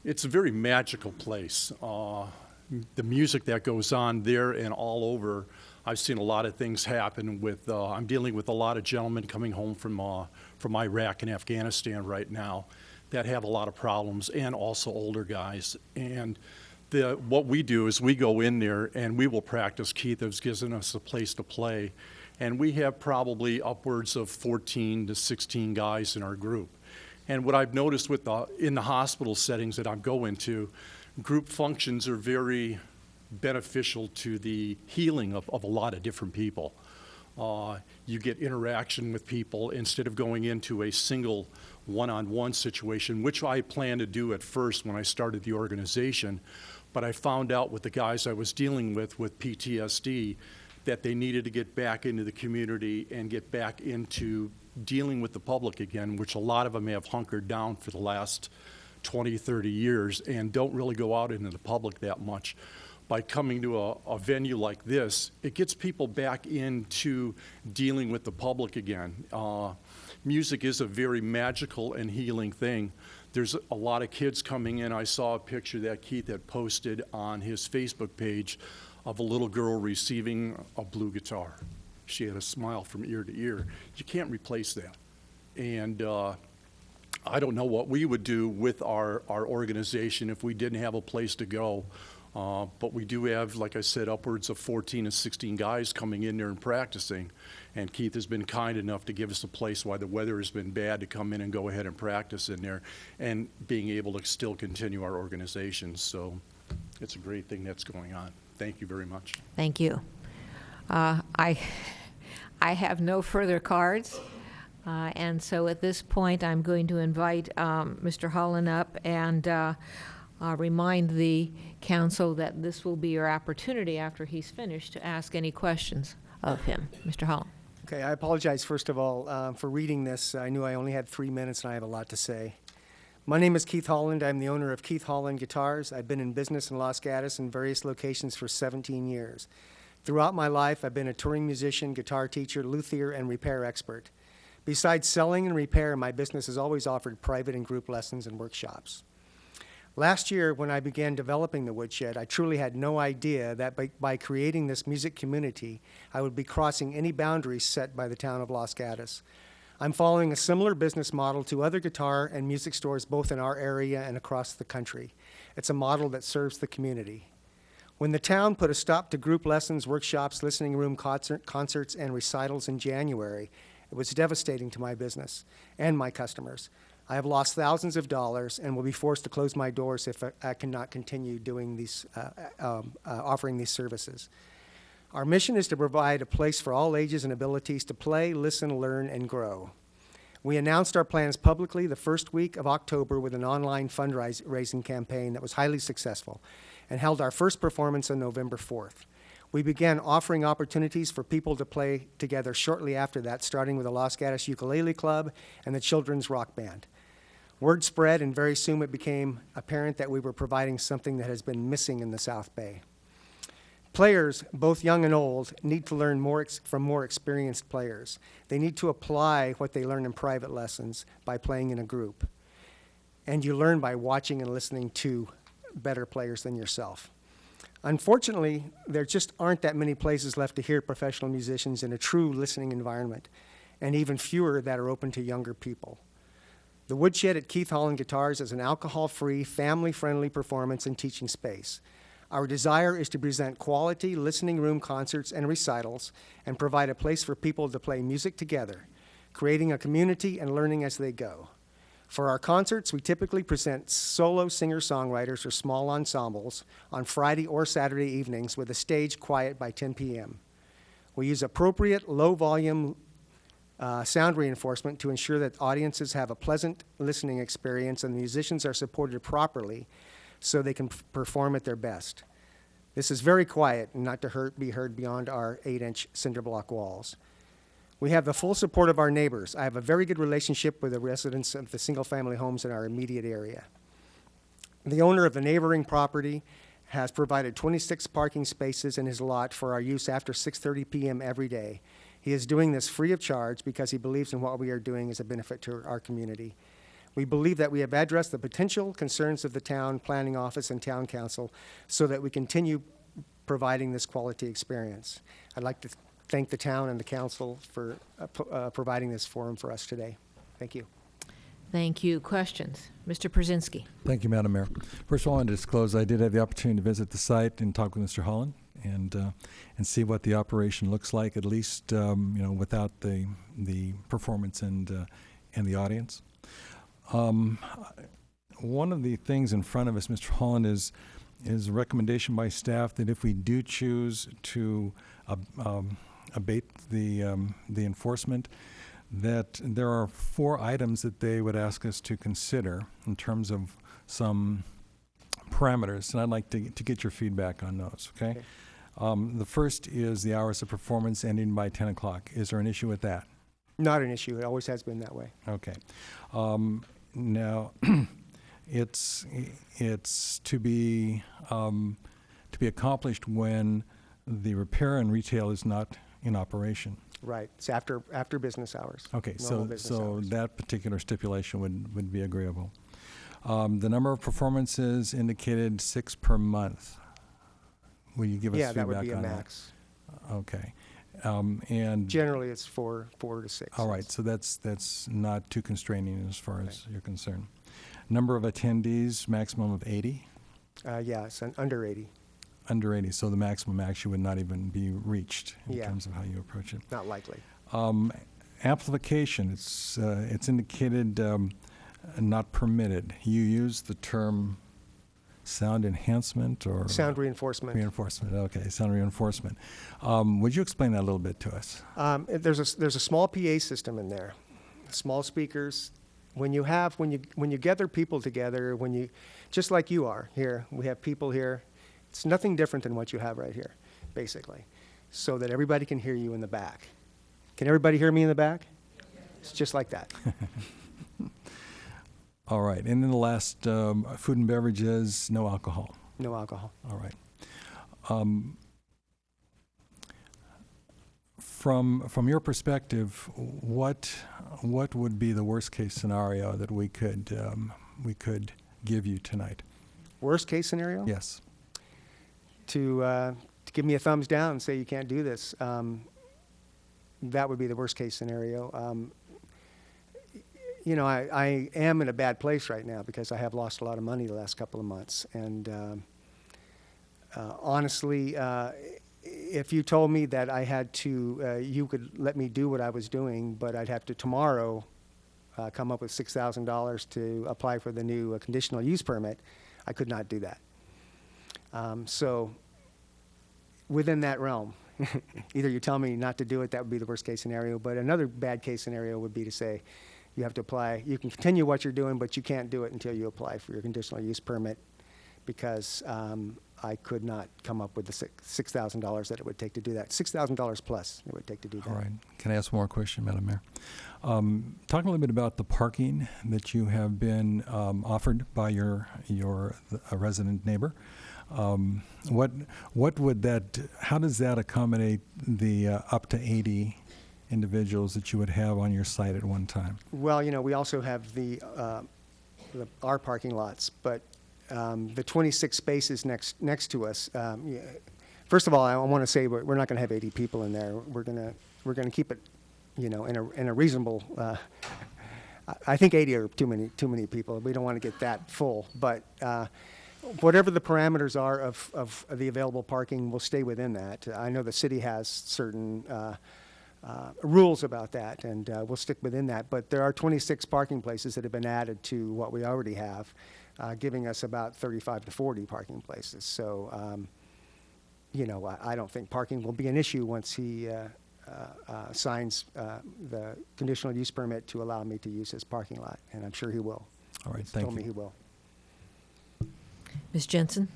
Speaker 8: it's a very magical place. The music that goes on there and all over, I've seen a lot of things happen with, I'm dealing with a lot of gentlemen coming home from Iraq and Afghanistan right now that have a lot of problems, and also older guys. And what we do is we go in there and we will practice. Keith has given us a place to play. And we have probably upwards of 14 to 16 guys in our group. And what I've noticed in the hospital settings that I'm going to, group functions are very beneficial to the healing of a lot of different people. You get interaction with people instead of going into a single one-on-one situation, which I planned to do at first when I started the organization. But I found out with the guys I was dealing with PTSD that they needed to get back into the community and get back into dealing with the public again, which a lot of them have hunkered down for the last 20, 30 years and don't really go out into the public that much. By coming to a venue like this, it gets people back into dealing with the public again. Music is a very magical and healing thing. There's a lot of kids coming in. I saw a picture that Keith had posted on his Facebook page of a little girl receiving a blue guitar. She had a smile from ear to ear. You can't replace that. And I don't know what we would do with our organization if we didn't have a place to go. But we do have, like I said, upwards of 14 to 16 guys coming in there and practicing. And Keith has been kind enough to give us a place while the weather has been bad to come in and go ahead and practice in there and being able to still continue our organization. So it's a great thing that's going on. Thank you very much.
Speaker 1: Thank you. I have no further cards. And so at this point, I'm going to invite Mr. Holland up and remind the council that this will be your opportunity after he's finished to ask any questions of him. Mr. Holland.
Speaker 15: Okay, I apologize, first of all, for reading this. I knew I only had 3 minutes and I have a lot to say. My name is Keith Holland. I'm the owner of Keith Holland Guitars. I've been in business in Los Gatos in various locations for 17 years. Throughout my life, I've been a touring musician, guitar teacher, luthier, and repair expert. Besides selling and repair, my business has always offered private and group lessons and workshops. Last year, when I began developing the Woodshed, I truly had no idea that by creating this music community, I would be crossing any boundaries set by the town of Los Gatos. I'm following a similar business model to other guitar and music stores both in our area and across the country. It's a model that serves the community. When the town put a stop to group lessons, workshops, listening room concerts, and recitals in January, it was devastating to my business and my customers. I have lost thousands of dollars and will be forced to close my doors if I cannot continue doing these, offering these services. Our mission is to provide a place for all ages and abilities to play, listen, learn, and grow. We announced our plans publicly the first week of October with an online fundraising campaign that was highly successful and held our first performance on November 4th. We began offering opportunities for people to play together shortly after that, starting with the Los Gatos Ukulele Club and the Children's Rock Band. Word spread, and very soon it became apparent that we were providing something that has been missing in the South Bay. Players, both young and old, need to learn more from more experienced players. They need to apply what they learn in private lessons by playing in a group. And you learn by watching and listening to better players than yourself. Unfortunately, there just aren't that many places left to hear professional musicians in a true listening environment, and even fewer that are open to younger people. The Woodshed at Keith Holland Guitars is an alcohol-free, family-friendly performance and teaching space. Our desire is to present quality listening room concerts and recitals and provide a place for people to play music together, creating a community and learning as they go. For our concerts, we typically present solo singer-songwriters or small ensembles on Friday or Saturday evenings with the stage quiet by 10 p.m. We use appropriate low-volume sound reinforcement to ensure that audiences have a pleasant listening experience and the musicians are supported properly so they can perform at their best. This is very quiet and not to be heard beyond our 8-inch cinder block walls. We have the full support of our neighbors. I have a very good relationship with the residents of the single-family homes in our immediate area. The owner of the neighboring property has provided 26 parking spaces in his lot for our use after 6:30 p.m. every day. He is doing this free of charge because he believes in what we are doing as a benefit to our community. We believe that we have addressed the potential concerns of the town planning office and town council so that we continue providing this quality experience. I'd like to thank the town and the council for providing this forum for us today. Thank you.
Speaker 1: Thank you. Questions? Mr. Przinski.
Speaker 16: Thank you, Madam Mayor. First of all, I want to disclose I did have the opportunity to visit the site and talk with Mr. Holland and see what the operation looks like, at least without the performance and the audience. One of the things in front of us, Mr. Holland, is a recommendation by staff that if we do choose to abate the enforcement, that there are 4 items that they would ask us to consider in terms of some parameters, and I'd like to get your feedback on those, okay? The first is the hours of performance ending by 10 o'clock. Is there an issue with that?
Speaker 15: Not an issue. It always has been that way.
Speaker 16: Okay. Now, it's to be accomplished when the repair and retail is not in operation.
Speaker 15: Right. It's after business hours.
Speaker 16: Okay,
Speaker 15: Normal
Speaker 16: so
Speaker 15: hours.
Speaker 16: that particular stipulation would be agreeable. The number of performances indicated 6 per month. Will you give us feedback on that?
Speaker 15: Yeah, that would be a max.
Speaker 16: Okay. And
Speaker 15: generally it's 4 to 6.
Speaker 16: All right, so that's not too constraining as far as you're concerned. Number of attendees, maximum of 80?
Speaker 15: Yes, under 80.
Speaker 16: Under 80, so the maximum actually would not even be reached in terms of how you approach it.
Speaker 15: Not likely.
Speaker 16: Amplification, it's indicated not permitted. You use the term sound enhancement or?
Speaker 15: Sound reinforcement.
Speaker 16: Reinforcement, okay, sound reinforcement. Would you explain that a little bit to us?
Speaker 15: There's a small PA system in there, small speakers. When you gather people together, just like you are here, we have people here. It's nothing different than what you have right here, basically, so that everybody can hear you in the back. Can everybody hear me in the back? It's just like that.
Speaker 16: All right, and then the last, food and beverages, no alcohol.
Speaker 15: No alcohol.
Speaker 16: All right. from your perspective, what would be the worst case scenario that we could give you tonight?
Speaker 15: Worst case scenario?
Speaker 16: Yes.
Speaker 15: To give me a thumbs down and say you can't do this. That would be the worst case scenario. You know, I am in a bad place right now because I have lost a lot of money the last couple of months. And honestly, if you told me that I had to, you could let me do what I was doing, but I'd have to tomorrow come up with $6,000 to apply for the new conditional use permit, I could not do that. So within that realm, either you tell me not to do it, that would be the worst case scenario, but another bad case scenario would be to say, you have to apply, you can continue what you're doing, but you can't do it until you apply for your conditional use permit because I could not come up with the $6,000 that it would take to do that. $6,000 plus it would take to do that.
Speaker 16: All right. Can I ask one more question, Madam Mayor? Talk a little bit about the parking that you have been offered by your resident neighbor. What would that? How does that accommodate the up to 80 individuals that you would have on your site at one time?
Speaker 15: Well, you know, we also have our parking lots, but the 26 spaces next to us. First of all, I want to say we're not going to have 80 people in there. We're going to keep it, you know, in a reasonable. I think 80 are too many people. We don't want to get that full, but whatever the parameters are of the available parking, we'll stay within that. I know the city has certain rules about that, and we'll stick within that. But there are 26 parking places that have been added to what we already have, giving us about 35 to 40 parking places. So, you know, I don't think parking will be an issue once he signs the conditional use permit to allow me to use his parking lot, and I'm sure he will.
Speaker 16: All right,
Speaker 15: He's
Speaker 16: thank
Speaker 15: told
Speaker 16: you.
Speaker 15: me he will.
Speaker 1: Ms. Jensen?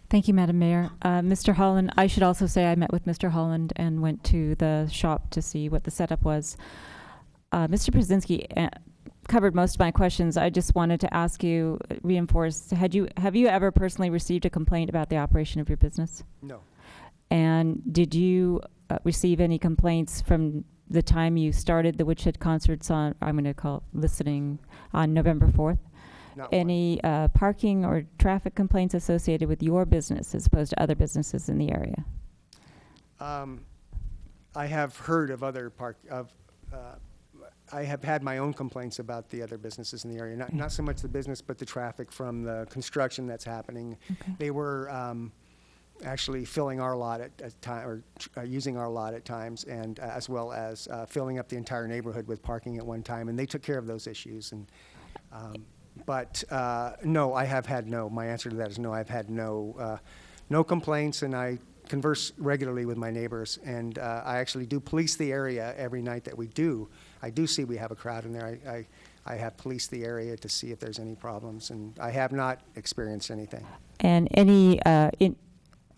Speaker 3: Thank you, Madam Mayor. Mr. Holland, I should also say I met with Mr. Holland and went to the shop to see what the setup was. Mr. Brzezinski covered most of my questions. I just wanted to ask you, reinforce, have you ever personally received a complaint about the operation of your business?
Speaker 15: No.
Speaker 3: And did you receive any complaints from the time you started the Woodshed concerts on, I'm going to call it listening, on November 4th?
Speaker 15: Not
Speaker 3: Any parking or traffic complaints associated with your business as opposed to other businesses in the area?
Speaker 15: I have heard of other I have had my own complaints about the other businesses in the area. Not so much the business, but the traffic from the construction that's happening.
Speaker 3: Okay.
Speaker 15: They were actually filling our lot at time, or using our lot at times, and as well as filling up the entire neighborhood with parking at one time. And they took care of those issues. And but no, I have had no. My answer to that is no. I've had no complaints, and I converse regularly with my neighbors, and I actually do police the area every night that we do. I do see we have a crowd in there. I have policed the area to see if there's any problems, and I have not experienced anything.
Speaker 3: And any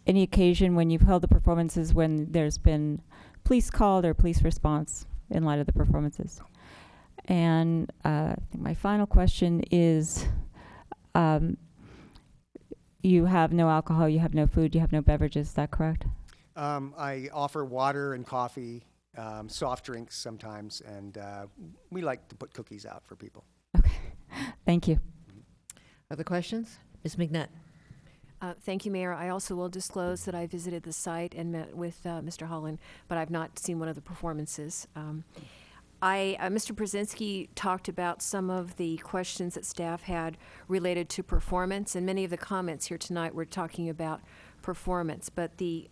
Speaker 3: occasion when you've held the performances when there's been police called or police response in light of the performances? And I think my final question is, you have no alcohol, you have no food, you have no beverages, is that correct?
Speaker 15: I offer water and coffee, soft drinks sometimes, and we like to put cookies out for people.
Speaker 3: Okay, thank you.
Speaker 1: Other questions? Ms. McNutt?
Speaker 4: Thank you, Mayor. I also will disclose that I visited the site and met with Mr. Holland, but I've not seen one of the performances. Mr. Brzezinski talked about some of the questions that staff had related to performance, and many of the comments here tonight were talking about performance, but the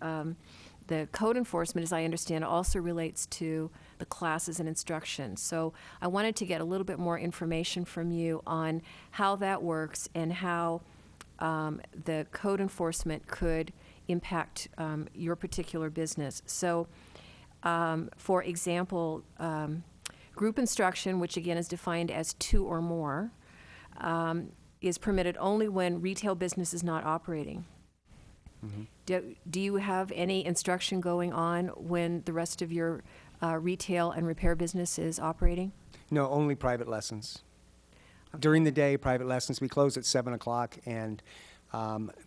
Speaker 4: code enforcement, as I understand, also relates to the classes and instruction. So I wanted to get a little bit more information from you on how that works and how the code enforcement could impact your particular business. So, for example, group instruction, which again is defined as 2 or more, is permitted only when retail business is not operating. Mm-hmm. Do you have any instruction going on when the rest of your retail and repair business is operating?
Speaker 15: No, only private lessons. Okay. During the day, private lessons. We close at 7 o'clock, and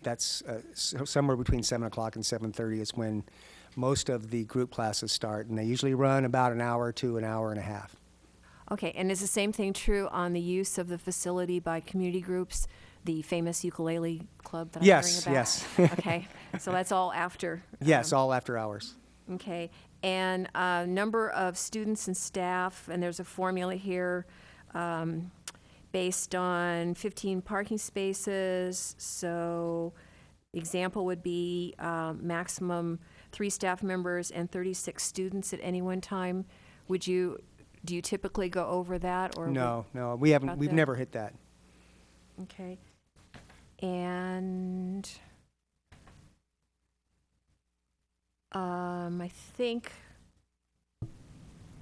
Speaker 15: that's somewhere between 7 o'clock and 7:30 is when most of the group classes start, and they usually run about an hour to an hour and a half.
Speaker 4: Okay, and is the same thing true on the use of the facility by community groups, the famous ukulele club that I'm hearing about?
Speaker 15: Yes.
Speaker 4: Okay, so that's all after?
Speaker 15: Yes, all after hours.
Speaker 4: Okay, and number of students and staff, and there's a formula here based on 15 parking spaces. So example would be maximum 3 staff members and 36 students at any one time. Do you typically go over that, or?
Speaker 15: No, we haven't. We've never hit that.
Speaker 4: Okay, and I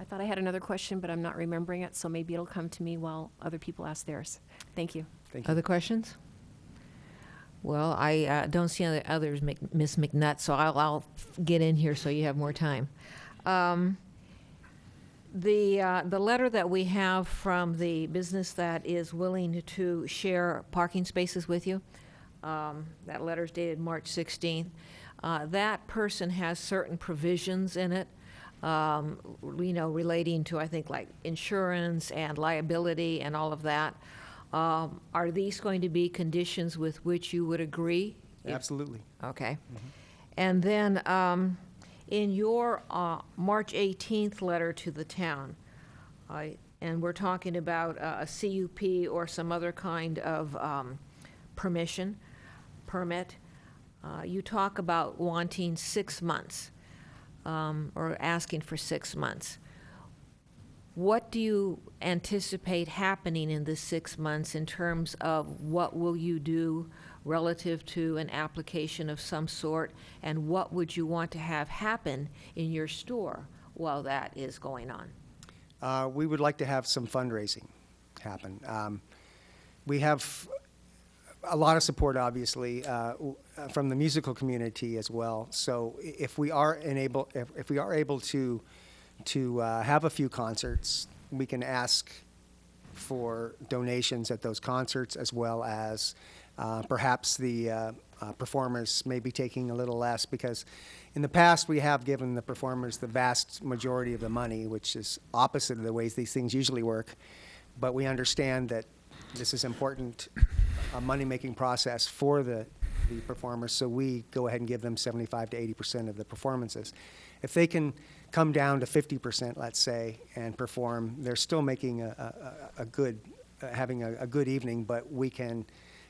Speaker 4: thought I had another question, but I'm not remembering it, so maybe it'll come to me while other people ask theirs. Thank you.
Speaker 15: Thank you.
Speaker 1: Other questions? Well, I don't see any others, Ms. McNutt, so I'll get in here so you have more time. The letter that we have from the business that is willing to share parking spaces with you, that letter's dated March 16th. That person has certain provisions in it, relating to, I think, like insurance and liability and all of that. Are these going to be conditions with which you would agree?
Speaker 15: Absolutely.
Speaker 1: Okay. Mm-hmm. And then in your March 18th letter to the town, and we're talking about a CUP or some other kind of permit, you talk about wanting 6 months or asking for 6 months. What do you anticipate happening in this 6 months in terms of what will you do relative to an application of some sort, and what would you want to have happen in your store while that is going on?
Speaker 15: We would like to have some fundraising happen. We have a lot of support, obviously, from the musical community as well. So if we are able to have a few concerts, we can ask for donations at those concerts, as well as perhaps the performers may be taking a little less, because in the past we have given the performers the vast majority of the money, which is opposite of the ways these things usually work. But we understand that this is important, a money-making process for the performers, so we go ahead and give them 75 to 80% of the performances. If they can come down to 50%, let's say, and perform, they're still making having a good evening, but we can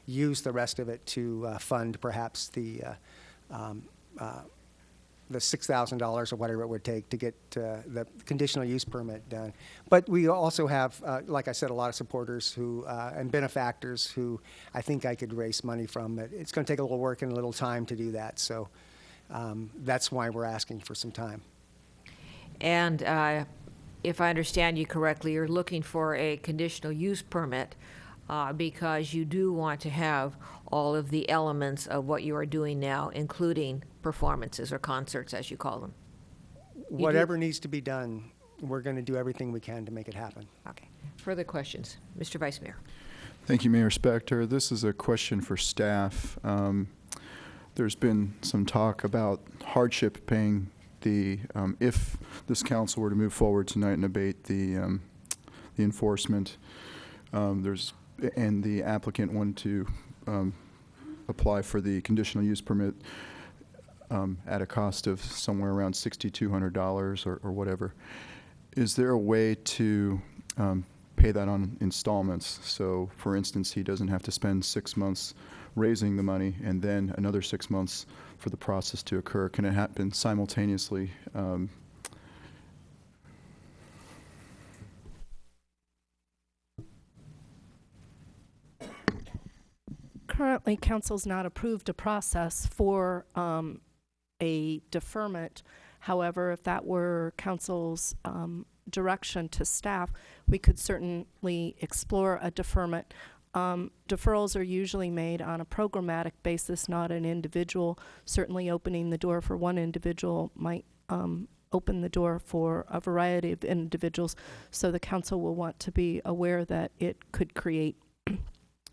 Speaker 15: use the rest of it to fund perhaps the $6,000 or whatever it would take to get the conditional use permit done. But we also have, like I said, a lot of supporters who and benefactors who I think I could raise money from. It's going to take a little work and a little time to do that, so that's why we're asking for some time.
Speaker 1: And if I understand you correctly, you're looking for a conditional use permit because you do want to have all of the elements of what you are doing now, including performances or concerts, as you call them.
Speaker 15: Whatever needs to be done, we're going to do everything we can to make it happen.
Speaker 1: Okay. Further questions? Mr. Vice Mayor.
Speaker 17: Thank you, Mayor Spector. This is a question for staff. There's been some talk about hardship paying if this council were to move forward tonight and abate the enforcement. And the applicant wanted to apply for the conditional use permit at a cost of somewhere around $6,200 or whatever. Is there a way to pay that on installments? So, for instance, he doesn't have to spend 6 months raising the money and then another 6 months for the process to occur. Can it happen simultaneously?
Speaker 18: Currently, council's not approved a process for a deferment. However, if that were council's direction to staff, we could certainly explore a deferment. Deferrals are usually made on a programmatic basis, not an individual. Certainly opening the door for one individual might open the door for a variety of individuals. So the council will want to be aware that it could create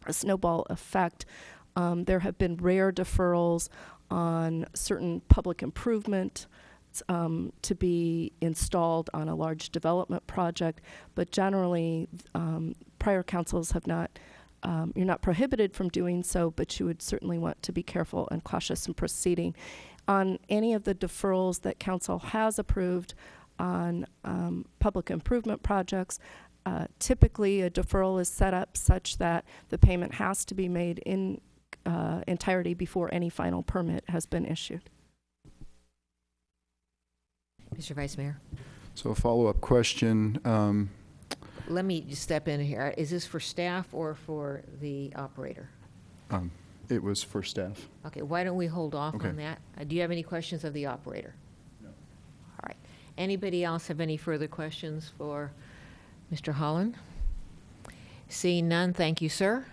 Speaker 18: a snowball effect. There have been rare deferrals on certain public improvement to be installed on a large development project, but generally prior councils have not, you're not prohibited from doing so, but you would certainly want to be careful and cautious in proceeding. On any of the deferrals that council has approved on public improvement projects, typically a deferral is set up such that the payment has to be made in entirety before any final permit has been issued.
Speaker 1: Mr. Vice Mayor.
Speaker 17: So a follow-up question.
Speaker 1: Let me just step in here. Is this for staff or for the operator?
Speaker 17: It was for staff.
Speaker 1: Okay, why don't we hold off
Speaker 17: Okay.
Speaker 1: on that? Do you have any questions of the operator? No. All right. Anybody else have any further questions for Mr. Holland? Seeing none, thank you, sir.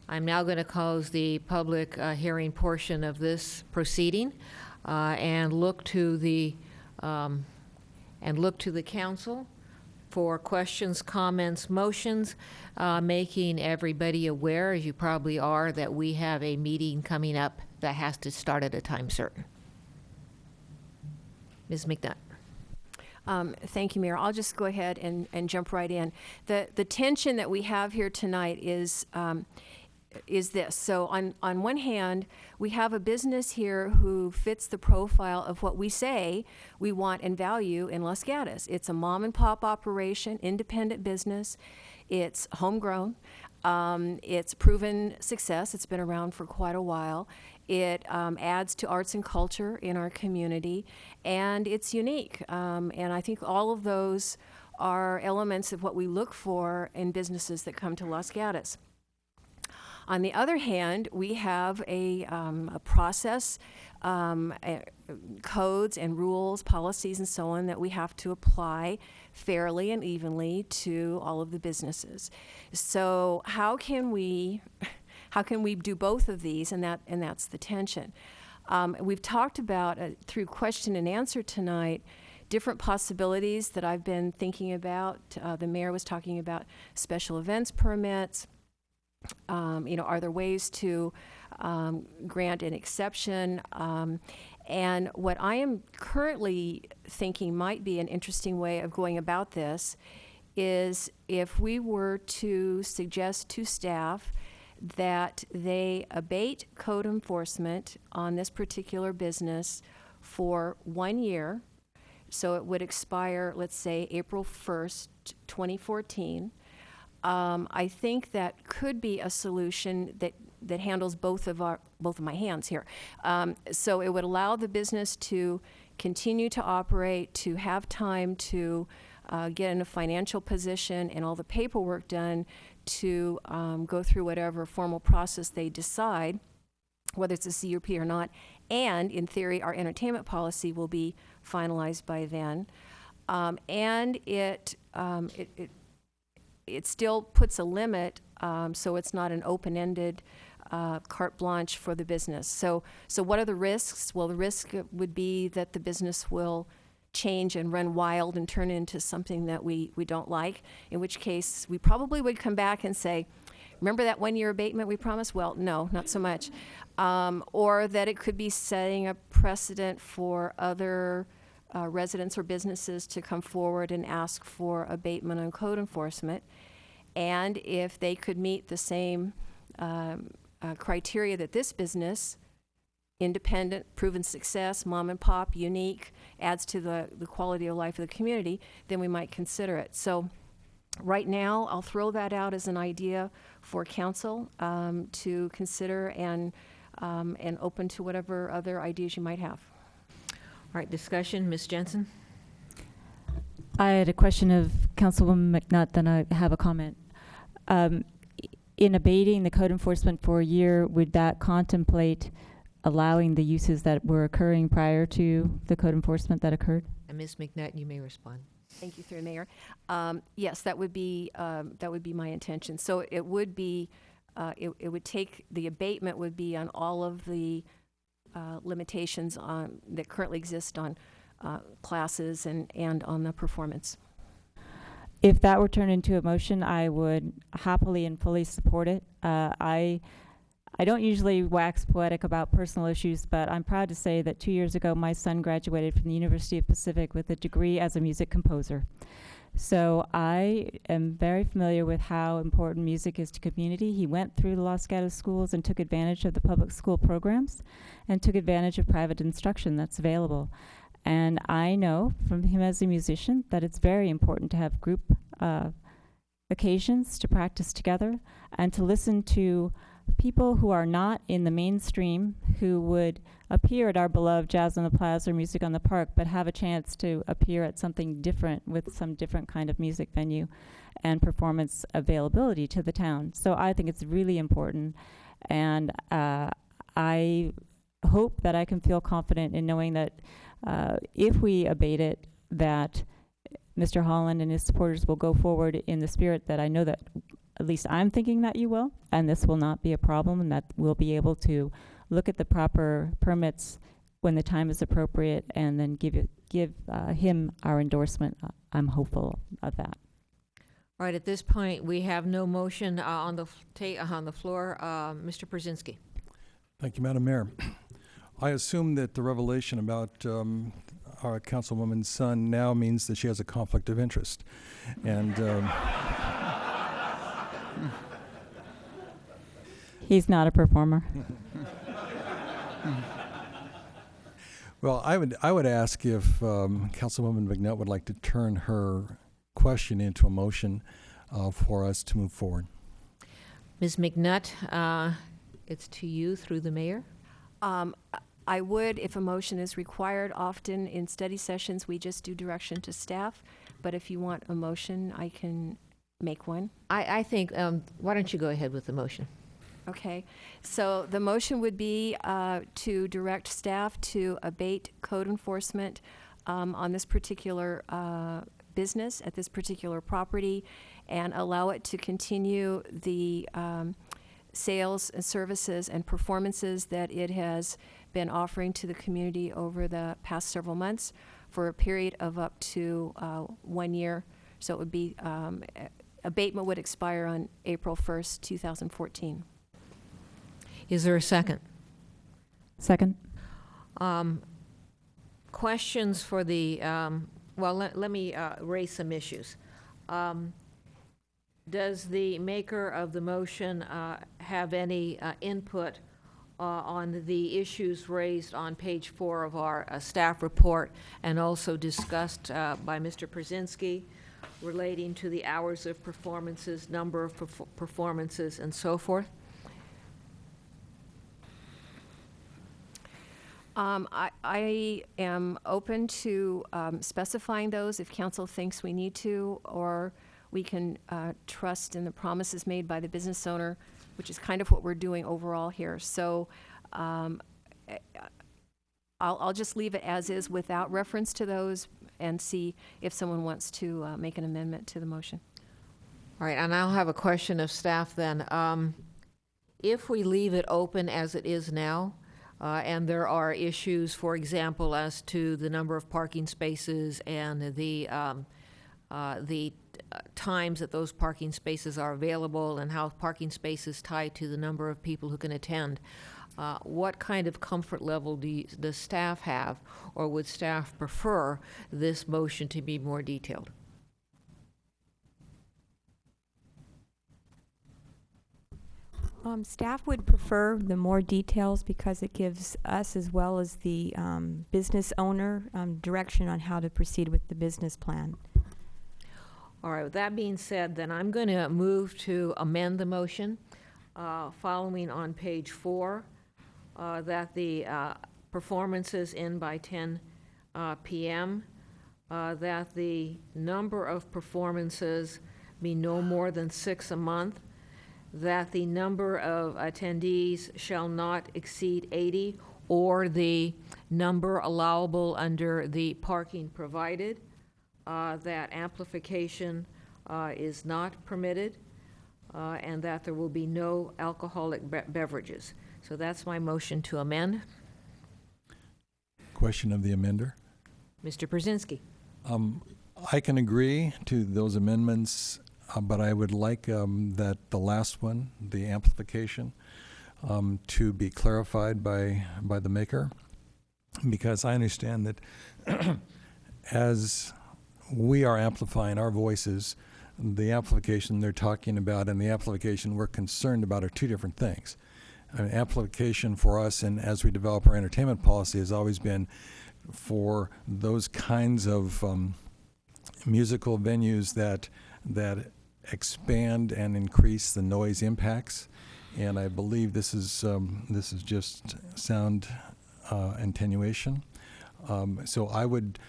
Speaker 1: I'm now going to close the public hearing portion of this proceeding and look to the council for questions, comments, motions, making everybody aware, as you probably are, that we have a meeting coming up that has to start at a time certain. Ms. McNutt.
Speaker 4: Thank you, Mayor. I'll just go ahead and jump right in. The tension that we have here tonight is this. So on one hand, we have a business here who fits the profile of what we say we want and value in Los Gatos. It's a mom and pop operation, independent business. It's homegrown. It's proven success. It's been around for quite a while. It adds to arts and culture in our community, and it's unique. And I think all of those are elements of what we look for in businesses that come to Los Gatos. On the other hand, we have a process, codes and rules, policies, and so on that we have to apply fairly and evenly to all of the businesses. So how can we do both of these? And that's the tension. We've talked about through question and answer tonight different possibilities that I've been thinking about. The mayor was talking about special events permits. Are there ways to grant an exception? And what I am currently thinking might be an interesting way of going about this is if we were to suggest to staff that they abate code enforcement on this particular business for 1 year. So it would expire, let's say, April 1st, 2014. I think that could be a solution that handles both of my hands here. So it would allow the business to continue to operate, to have time to get in a financial position and all the paperwork done to go through whatever formal process they decide, whether it's a CUP or not. And in theory, our entertainment policy will be finalized by then. And it still puts a limit, so it's not an open-ended carte blanche for the business. So what are the risks? Well, the risk would be that the business will change and run wild and turn into something that we don't like, in which case we probably would come back and say, remember that 1 year abatement we promised? Well, no, not so much. Or that it could be setting a precedent for other residents or businesses to come forward and ask for abatement on code enforcement. And if they could meet the same criteria that this business, independent, proven success, mom and pop, unique, adds to the quality of life of the community, then we might consider it. So right now, I'll throw that out as an idea for council to consider and open to whatever other ideas you might have.
Speaker 1: All right, discussion, Ms. Jensen.
Speaker 3: I had a question of Councilwoman McNutt, then I have a comment. In abating the code enforcement for a year, would that contemplate allowing the uses that were occurring prior to the code enforcement that occurred?
Speaker 1: And Ms. McNutt, you may respond.
Speaker 4: Thank you, through the mayor. Yes, that would be my intention. So it would be, it would take, the abatement would be on all of the limitations on that currently exist on classes and on the performance.
Speaker 3: If that were turned into a motion, I would happily and fully support it. I I don't usually wax poetic about personal issues, but I'm proud to say that 2 years ago, my son graduated from the University of Pacific with a degree as a music composer. So I am very familiar with how important music is to community. He went through the Los Gatos schools and took advantage of the public school programs and took advantage of private instruction that's available. And I know from him as a musician that it's very important to have group occasions to practice together and to listen to people who are not in the mainstream, who would appear at our beloved Jazz on the Plaza or Music on the Park, but have a chance to appear at something different with some different kind of music venue and performance availability to the town. So I think it's really important, and I hope that I can feel confident in knowing that if we abate it, that Mr. Holland and his supporters will go forward in the spirit that I know that at least I'm thinking that you will, and this will not be a problem, and that we'll be able to look at the proper permits when the time is appropriate and then give him our endorsement. I'm hopeful of that.
Speaker 1: All right, at this point, we have no motion on the floor. Mr. Brzezinski.
Speaker 16: Thank you, Madam Mayor. I assume that the revelation about our councilwoman's son now means that she has a conflict of interest. And
Speaker 3: he's not a performer.
Speaker 16: Well, I would ask if Councilwoman McNutt would like to turn her question into a motion for us to move forward.
Speaker 1: Ms. McNutt, it's to you through the mayor.
Speaker 4: I would, if a motion is required. Often in study sessions, we just do direction to staff. But if you want a motion, I can make one.
Speaker 1: I think, why don't you go ahead with the motion?
Speaker 4: Okay. So the motion would be to direct staff to abate code enforcement on this particular business at this particular property and allow it to continue the sales and services and performances that it has been offering to the community over the past several months for a period of up to 1 year. So it would be, abatement would expire on April 1st, 2014.
Speaker 1: Is there a second?
Speaker 3: Second.
Speaker 1: Questions for the, well, let me raise some issues. Does the maker of the motion have any input on the issues raised on page 4 of our staff report and also discussed by Mr. Brzezinski relating to the hours of performances, number of performances, and so forth?
Speaker 4: I am open to specifying those if council thinks we need to, or we can trust in the promises made by the business owner, which is kind of what we're doing overall here. So I'll just leave it as is without reference to those and see if someone wants to make an amendment to the motion.
Speaker 1: All right, and I'll have a question of staff then. If we leave it open as it is now, and there are issues, for example, as to the number of parking spaces and the times that those parking spaces are available and how parking spaces tie to the number of people who can attend, what kind of comfort level does staff have, or would staff prefer this motion to be more detailed?
Speaker 19: Staff would prefer the more details because it gives us, as well as the business owner, direction on how to proceed with the business plan.
Speaker 1: All right, with that being said, then I'm going to move to amend the motion following on page 4, that the performances end by 10 p.m., that the number of performances be no more than 6 a month, that the number of attendees shall not exceed 80, or the number allowable under the parking provided, that amplification is not permitted, and that there will be no alcoholic beverages. So that's my motion to amend.
Speaker 16: Question of the amender.
Speaker 1: Mr. Brzezinski.
Speaker 16: I can agree to those amendments, but I would like that the last one, the amplification, to be clarified by the maker, because I understand that as we are amplifying our voices, the amplification they're talking about and the amplification we're concerned about are two different things. Amplification for us, and as we develop our entertainment policy, has always been for those kinds of musical venues that expand and increase the noise impacts. And I believe this is just sound attenuation. So I would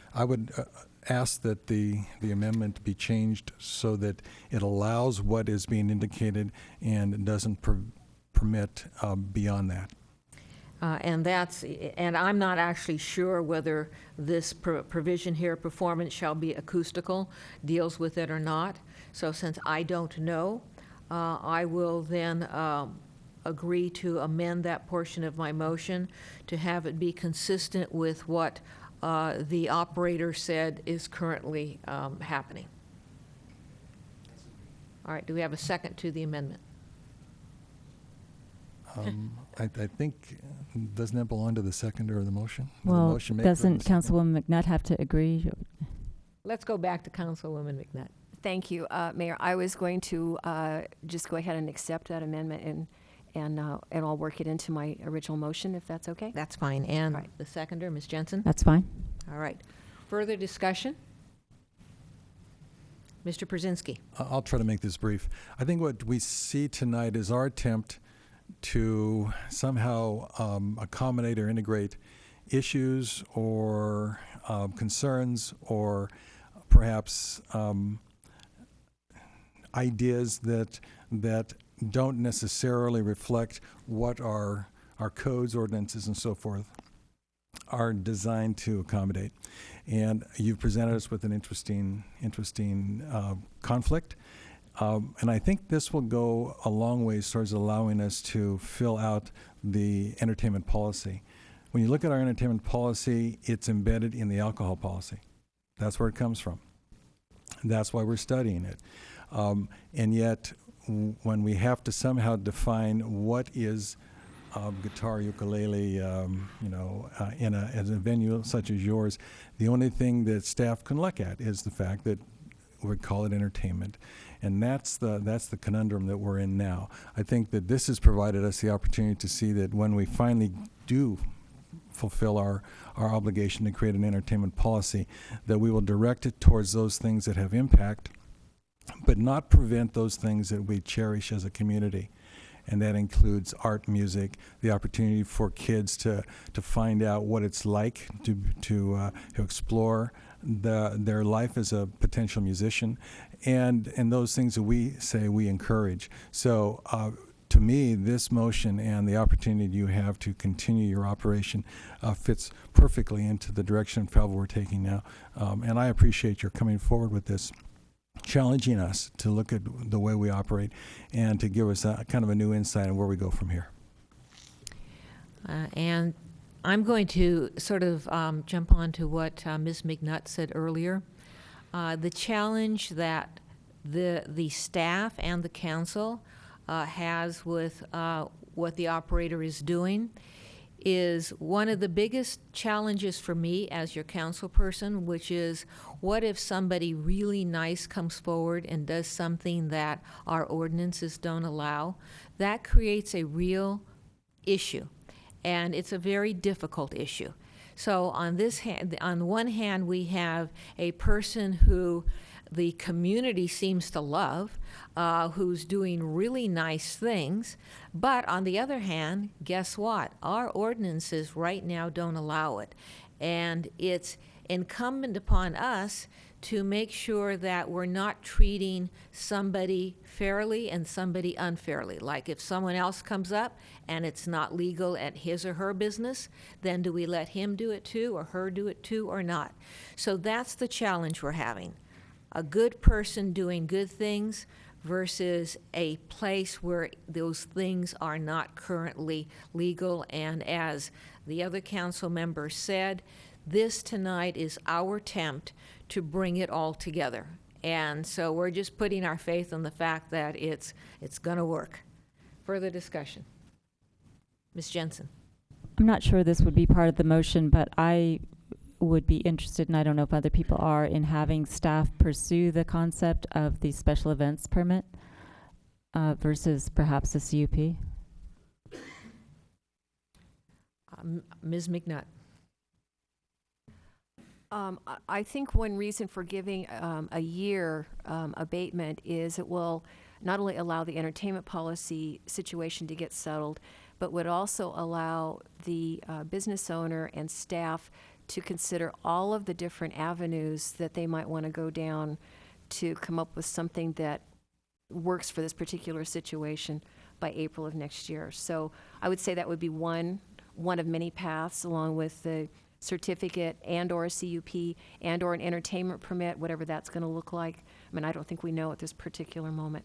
Speaker 16: ask that the amendment be changed so that it allows what is being indicated and doesn't permit beyond that.
Speaker 1: And I'm not actually sure whether this provision here, performance shall be acoustical, deals with it or not. So since I don't know, I will then agree to amend that portion of my motion to have it be consistent with what the operator said is currently happening. All right, do we have a second to the amendment?
Speaker 16: I think, doesn't that belong to the seconder of the motion?
Speaker 3: Well,
Speaker 16: The motion maker
Speaker 3: doesn't
Speaker 16: of the seconder?
Speaker 3: Councilwoman McNutt have to agree?
Speaker 1: Let's go back to Councilwoman McNutt.
Speaker 4: Thank you, Mayor. I was going to just go ahead and accept that amendment, and I'll work it into my original motion, if that's okay.
Speaker 1: That's fine. And
Speaker 4: All right.
Speaker 1: the seconder, Ms. Jensen?
Speaker 3: That's fine.
Speaker 1: All right. Further discussion? Mr. Przinski.
Speaker 16: I'll try to make this brief. I think what we see tonight is our attempt to somehow accommodate or integrate issues or concerns or perhaps ideas that don't necessarily reflect what our codes, ordinances, and so forth are designed to accommodate. And you've presented us with an interesting conflict. And I think this will go a long ways towards allowing us to fill out the entertainment policy. When you look at our entertainment policy, it's embedded in the alcohol policy. That's where it comes from. That's why we're studying it. And yet, when we have to somehow define what is guitar, ukulele, in a venue such as yours, the only thing that staff can look at is the fact that we call it entertainment. And that's the conundrum that we're in now. I think that this has provided us the opportunity to see that when we finally do fulfill our obligation to create an entertainment policy, that we will direct it towards those things that have impact, but not prevent those things that we cherish as a community. And that includes art, music, the opportunity for kids to find out what it's like to explore their life as a potential musician, and those things that we say we encourage. So to me, this motion and the opportunity you have to continue your operation fits perfectly into the direction of travel we're taking now. And I appreciate your coming forward with this, challenging us to look at the way we operate and to give us a kind of a new insight on where we go from here.
Speaker 1: And I'm going to sort of jump on to what Ms. McNutt said earlier. The challenge that the staff and the council has with what the operator is doing is one of the biggest challenges for me as your council person, which is what if somebody really nice comes forward and does something that our ordinances don't allow? That creates a real issue, and it's a very difficult issue. So on one hand, we have a person who the community seems to love, who's doing really nice things. But on the other hand, guess what? Our ordinances right now don't allow it. And it's incumbent upon us to make sure that we're not treating somebody fairly and somebody unfairly. Like if someone else comes up and it's not legal at his or her business, then do we let him do it too or her do it too or not? So that's the challenge we're having. A good person doing good things versus a place where those things are not currently legal. And as the other council member said, this tonight is our attempt to bring it all together. And so we're just putting our faith in the fact that it's going to work. Further discussion? Ms. Jensen?
Speaker 3: I'm not sure this would be part of the motion, but I would be interested, and I don't know if other people are, in having staff pursue the concept of the special events permit versus perhaps a CUP.
Speaker 1: Ms. McNutt?
Speaker 4: I think one reason for giving a year abatement is it will not only allow the entertainment policy situation to get settled, but would also allow the business owner and staff to consider all of the different avenues that they might want to go down to come up with something that works for this particular situation by April of next year. So I would say that would be one of many paths, along with the certificate and or a CUP and or an entertainment permit, whatever that's going to look like. I mean, I don't think we know at this particular moment.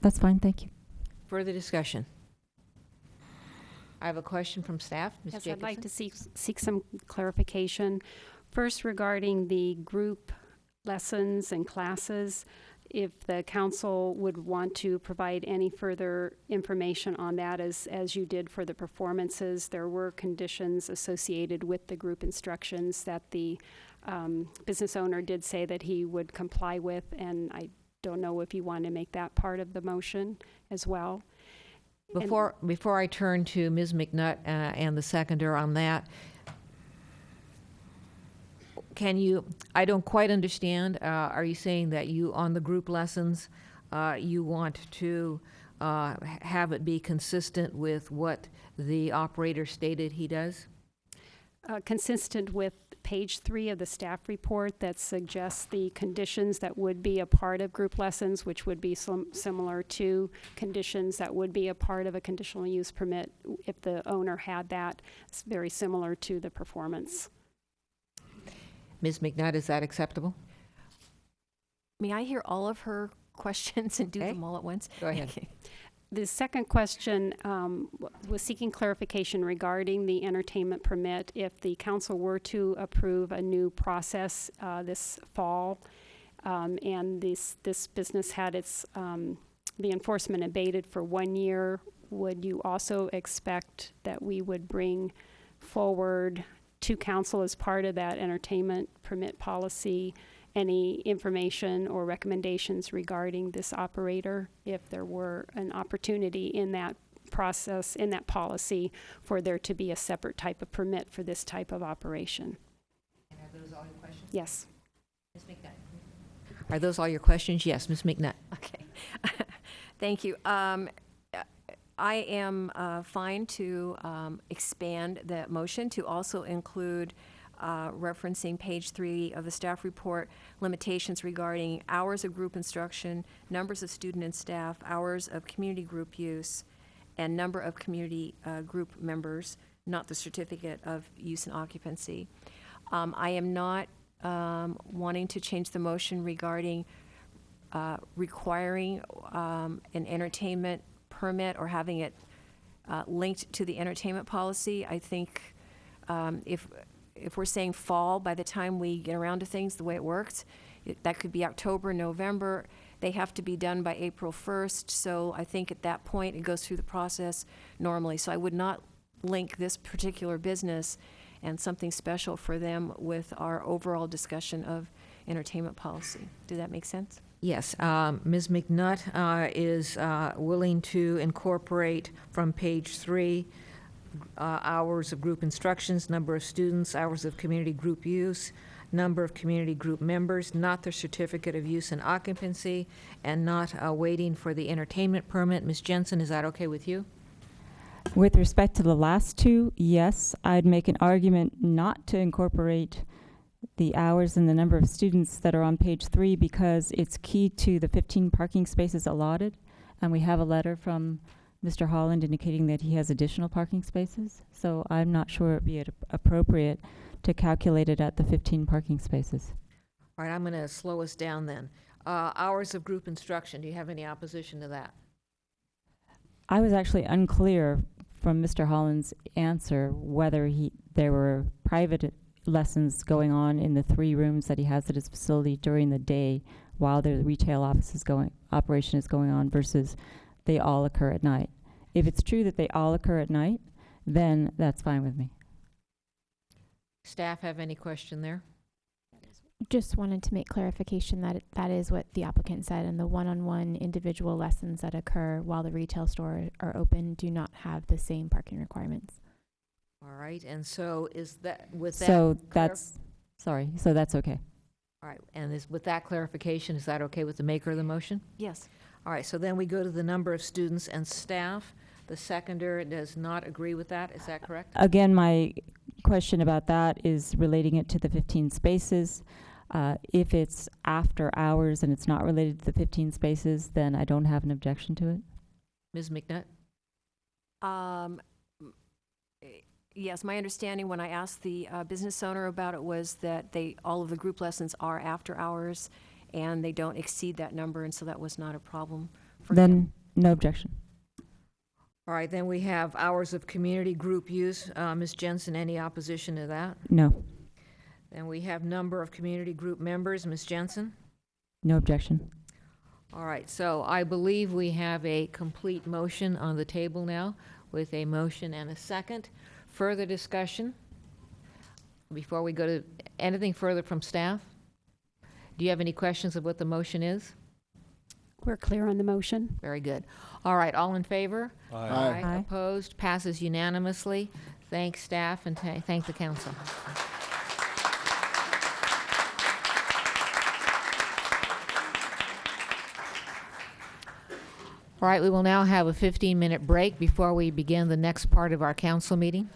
Speaker 3: That's fine, thank you.
Speaker 1: Further discussion? I have a question from staff. Ms.
Speaker 5: Yes,
Speaker 1: Jacobson?
Speaker 5: I'd like to seek some clarification. First, regarding the group lessons and classes, if the council would want to provide any further information on that, as you did for the performances, there were conditions associated with the group instructions that the business owner did say that he would comply with, and I don't know if you want to make that part of the motion as well.
Speaker 1: Before I turn to Ms. McNutt and the seconder on that, can you, I don't quite understand, are you saying that you, on the group lessons, you want to have it be consistent with what the operator stated he does?
Speaker 5: Consistent with page 3 of the staff report that suggests the conditions that would be a part of group lessons, which would be similar to conditions that would be a part of a conditional use permit if the owner had that. It's very similar to the performance.
Speaker 1: Ms. McNutt, is that acceptable?
Speaker 4: May I hear all of her questions and do them all at once?
Speaker 1: Go ahead.
Speaker 4: Okay.
Speaker 5: The second question was seeking clarification regarding the entertainment permit. If the council were to approve a new process this fall, and this business had its the enforcement abated for 1 year, would you also expect that we would bring forward to council as part of that entertainment permit policy any information or recommendations regarding this operator if there were an opportunity in that process, in that policy, for there to be a separate type of permit for this type of operation?
Speaker 1: And are those all your questions?
Speaker 5: Yes.
Speaker 1: Ms. McNutt. Are those all your questions? Yes, Ms. McNutt.
Speaker 4: Okay. Thank you. I am fine to expand the motion to also include referencing page 3 of the staff report, limitations regarding hours of group instruction, numbers of student and staff, hours of community group use, and number of community group members, not the certificate of use and occupancy. I am not wanting to change the motion regarding requiring an entertainment permit or having it linked to the entertainment policy. I think if we're saying fall, by the time we get around to things the way it works, that could be October, November. They have to be done by April 1st. So I think at that point it goes through the process normally. So I would not link this particular business and something special for them with our overall discussion of entertainment policy. Does that make sense?
Speaker 1: Yes, Ms. McNutt is willing to incorporate from page 3 hours of group instructions, number of students, hours of community group use, number of community group members, not the certificate of use and occupancy, and not waiting for the entertainment permit. Ms. Jensen, is that okay with you?
Speaker 3: With respect to the last two, yes, I'd make an argument not to incorporate the hours and the number of students that are on page 3 because it's key to the 15 parking spaces allotted, and we have a letter from Mr. Holland indicating that he has additional parking spaces. So I'm not sure it would be appropriate to calculate it at the 15 parking spaces.
Speaker 1: All right, I'm going to slow us down then. Hours of group instruction, do you have any opposition to that?
Speaker 3: I was actually unclear from Mr. Holland's answer whether there were private lessons going on in the 3 rooms that he has at his facility during the day while the retail operation is going on versus they all occur at night. If it's true that they all occur at night, then that's fine with me.
Speaker 1: Staff have any question there?
Speaker 2: Just wanted to make clarification that that is what the applicant said, and the one-on-one individual lessons that occur while the retail stores are open do not have the same parking requirements.
Speaker 1: All right, and so is that, with that...
Speaker 3: So that's, sorry, so that's okay.
Speaker 1: All right, and with that clarification, is that okay with the maker of the motion?
Speaker 4: Yes.
Speaker 1: All right, so then we go to the number of students and staff. The seconder does not agree with that, is that correct?
Speaker 3: Again, my question about that is relating it to the 15 spaces. If it's after hours and it's not related to the 15 spaces, then I don't have an objection to it.
Speaker 1: Ms. McNutt?
Speaker 4: Yes, my understanding when I asked the business owner about it was that all of the group lessons are after hours and they don't exceed that number, and so that was not a problem for
Speaker 3: Then
Speaker 4: him.
Speaker 3: no objection.
Speaker 1: All right, then we have hours of community group use. Ms. Jensen, any opposition to that?
Speaker 3: No.
Speaker 1: Then we have number of community group members. Ms. Jensen?
Speaker 3: No objection.
Speaker 1: All right, so I believe we have a complete motion on the table now with a motion and a second. Further discussion before we go to anything further from staff? Do you have any questions of what the motion is?
Speaker 5: We're clear on the motion.
Speaker 1: Very good. All right, all in favor?
Speaker 17: Aye.
Speaker 3: Aye.
Speaker 1: Opposed? Passes unanimously. Thank staff and thank the council. All right, we will now have a 15-minute break before we begin the next part of our council meeting.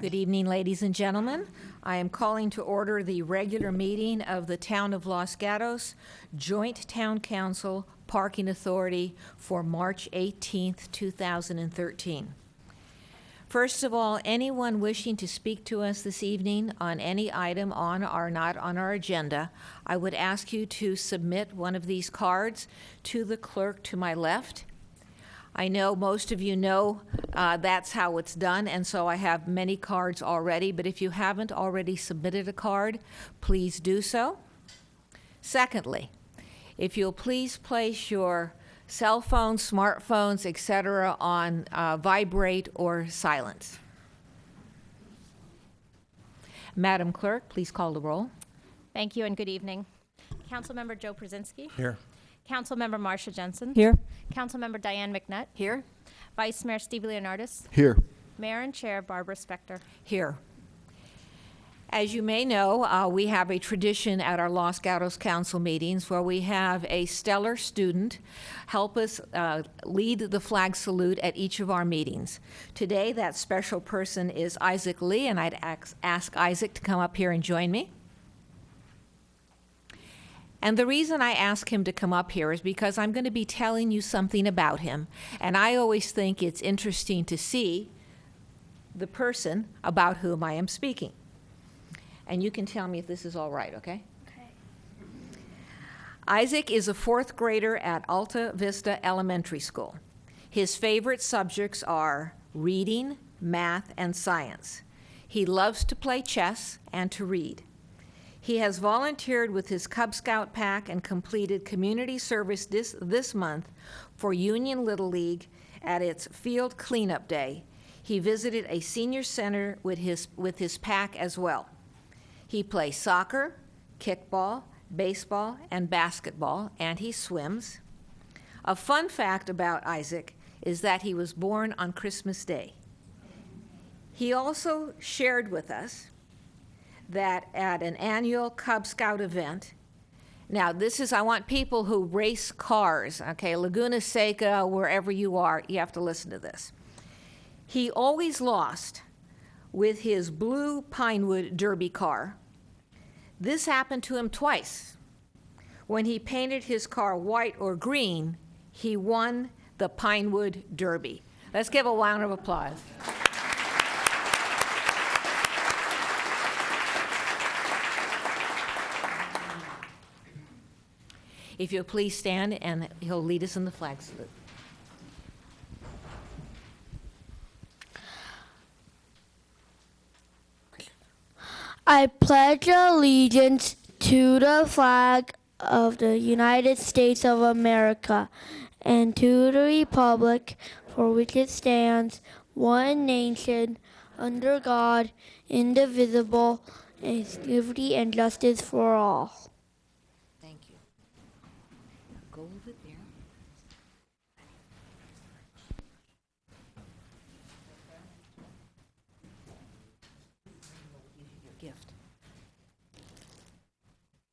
Speaker 1: Good evening, ladies and gentlemen. I am calling to order the regular meeting of the Town of Los Gatos Joint Town Council Parking Authority for March 18th, 2013. First of all, anyone wishing to speak to us this evening on any item on or not on our agenda, I would ask you to submit one of these cards to the clerk to my left. I know most of you know that's how it's done, and so I have many cards already, but if you haven't already submitted a card, please do so. Secondly, if you'll please place your cell phones, smartphones, etc. on vibrate or silence. Madam Clerk, please call the roll.
Speaker 20: Thank you and good evening. Councilmember Joe Przinski.
Speaker 16: Here.
Speaker 20: Councilmember Marcia Jensen.
Speaker 3: Here.
Speaker 20: Councilmember Diane McNutt.
Speaker 1: Here.
Speaker 20: Vice Mayor Steve Leonardis.
Speaker 17: Here.
Speaker 20: Mayor and Chair Barbara Spector.
Speaker 1: Here. As you may know, we have a tradition at our Los Gatos Council meetings where we have a stellar student help us lead the flag salute at each of our meetings. Today, that special person is Isaac Lee, and I'd ask Isaac to come up here and join me. And the reason I ask him to come up here is because I'm going to be telling you something about him. And I always think it's interesting to see the person about whom I am speaking. And you can tell me if this is all right, okay?
Speaker 20: Okay.
Speaker 1: Isaac is a fourth grader at Alta Vista Elementary School. His favorite subjects are reading, math, and science. He loves to play chess and to read. He has volunteered with his Cub Scout pack and completed community service this month for Union Little League at its field cleanup day. He visited a senior center with his pack as well. He plays soccer, kickball, baseball, and basketball, and he swims. A fun fact about Isaac is that he was born on Christmas Day. He also shared with us that at an annual Cub Scout event, now this is, I want people who race cars, okay, Laguna Seca, wherever you are, you have to listen to this. He always lost with his blue Pinewood Derby car. This happened to him twice. When he painted his car white or green, he won the Pinewood Derby. Let's give a round of applause. If you'll please stand, and he'll lead us in the flag salute.
Speaker 21: I pledge allegiance to the flag of the United States of America and to the republic for which it stands, one nation, under God, indivisible, with liberty and justice for all.
Speaker 1: Go over there. Your gift.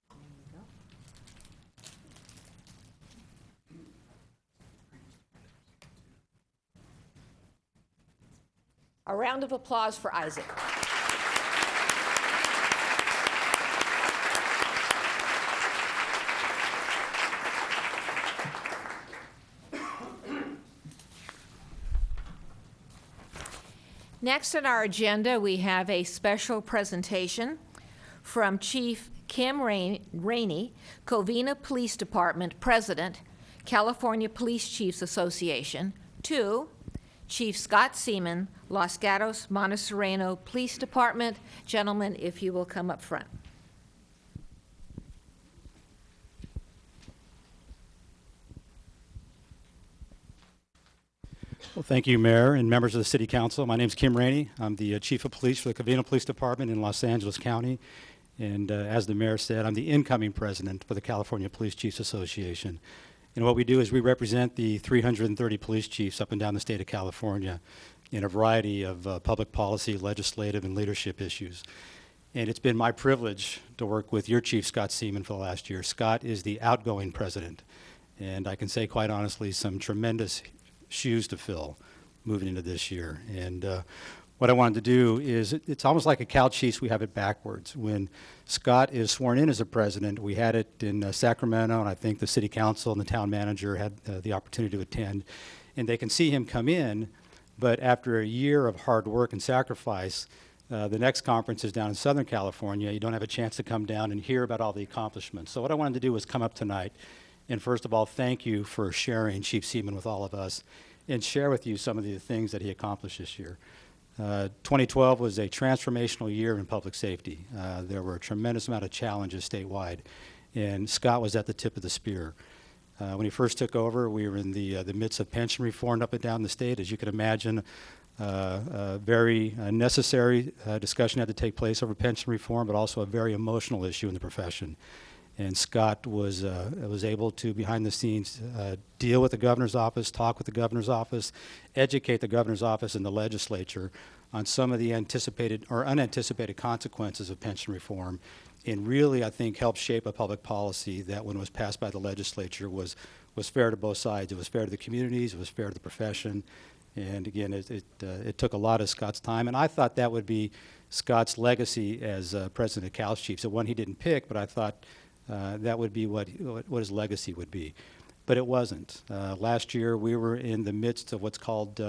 Speaker 1: There you go. A round of applause for Isaac. Next on our agenda, we have a special presentation from Chief Kim Rainey, Covina Police Department President, California Police Chiefs Association, to Chief Scott Seaman, Los Gatos Montserrano Police Department. Gentlemen, if you will come up front.
Speaker 22: Well, thank you, Mayor and members of the City Council. My name is Kim Rainey. I'm the Chief of Police for the Covina Police Department in Los Angeles County. And as the Mayor said, I'm the incoming president for the California Police Chiefs Association. And what we do is we represent the 330 police chiefs up and down the state of California in a variety of public policy, legislative, and leadership issues. And it's been my privilege to work with your Chief, Scott Seaman, for the last year. Scott is the outgoing president. And I can say quite honestly, some tremendous shoes to fill moving into this year. And what I wanted to do is, it's almost like a Cal Chiefs, we have it backwards. When Scott is sworn in as a president, we had it in Sacramento, and I think the city council and the town manager had the opportunity to attend. And they can see him come in, but after a year of hard work and sacrifice, the next conference is down in Southern California. You don't have a chance to come down and hear about all the accomplishments. So what I wanted to do was come up tonight and first of all, thank you for sharing Chief Seaman with all of us and share with you some of the things that he accomplished this year. 2012 was a transformational year in public safety. There were a tremendous amount of challenges statewide, and Scott was at the tip of the spear. When he first took over, we were in the midst of pension reform up and down the state. As you can imagine, a very necessary discussion had to take place over pension reform, but also a very emotional issue in the profession. And Scott was able to, behind the scenes, deal with the governor's office, talk with the governor's office, educate the governor's office and the legislature on some of the anticipated or unanticipated consequences of pension reform, and really, I think, helped shape a public policy that, when it was passed by the legislature, was fair to both sides. It was fair to the communities, it was fair to the profession, and again, it took a lot of Scott's time, and I thought that would be Scott's legacy as president of Cal Chiefs. The one he didn't pick, but I thought that would be what his legacy would be. But it wasn't. Last year, we were in the midst of what's called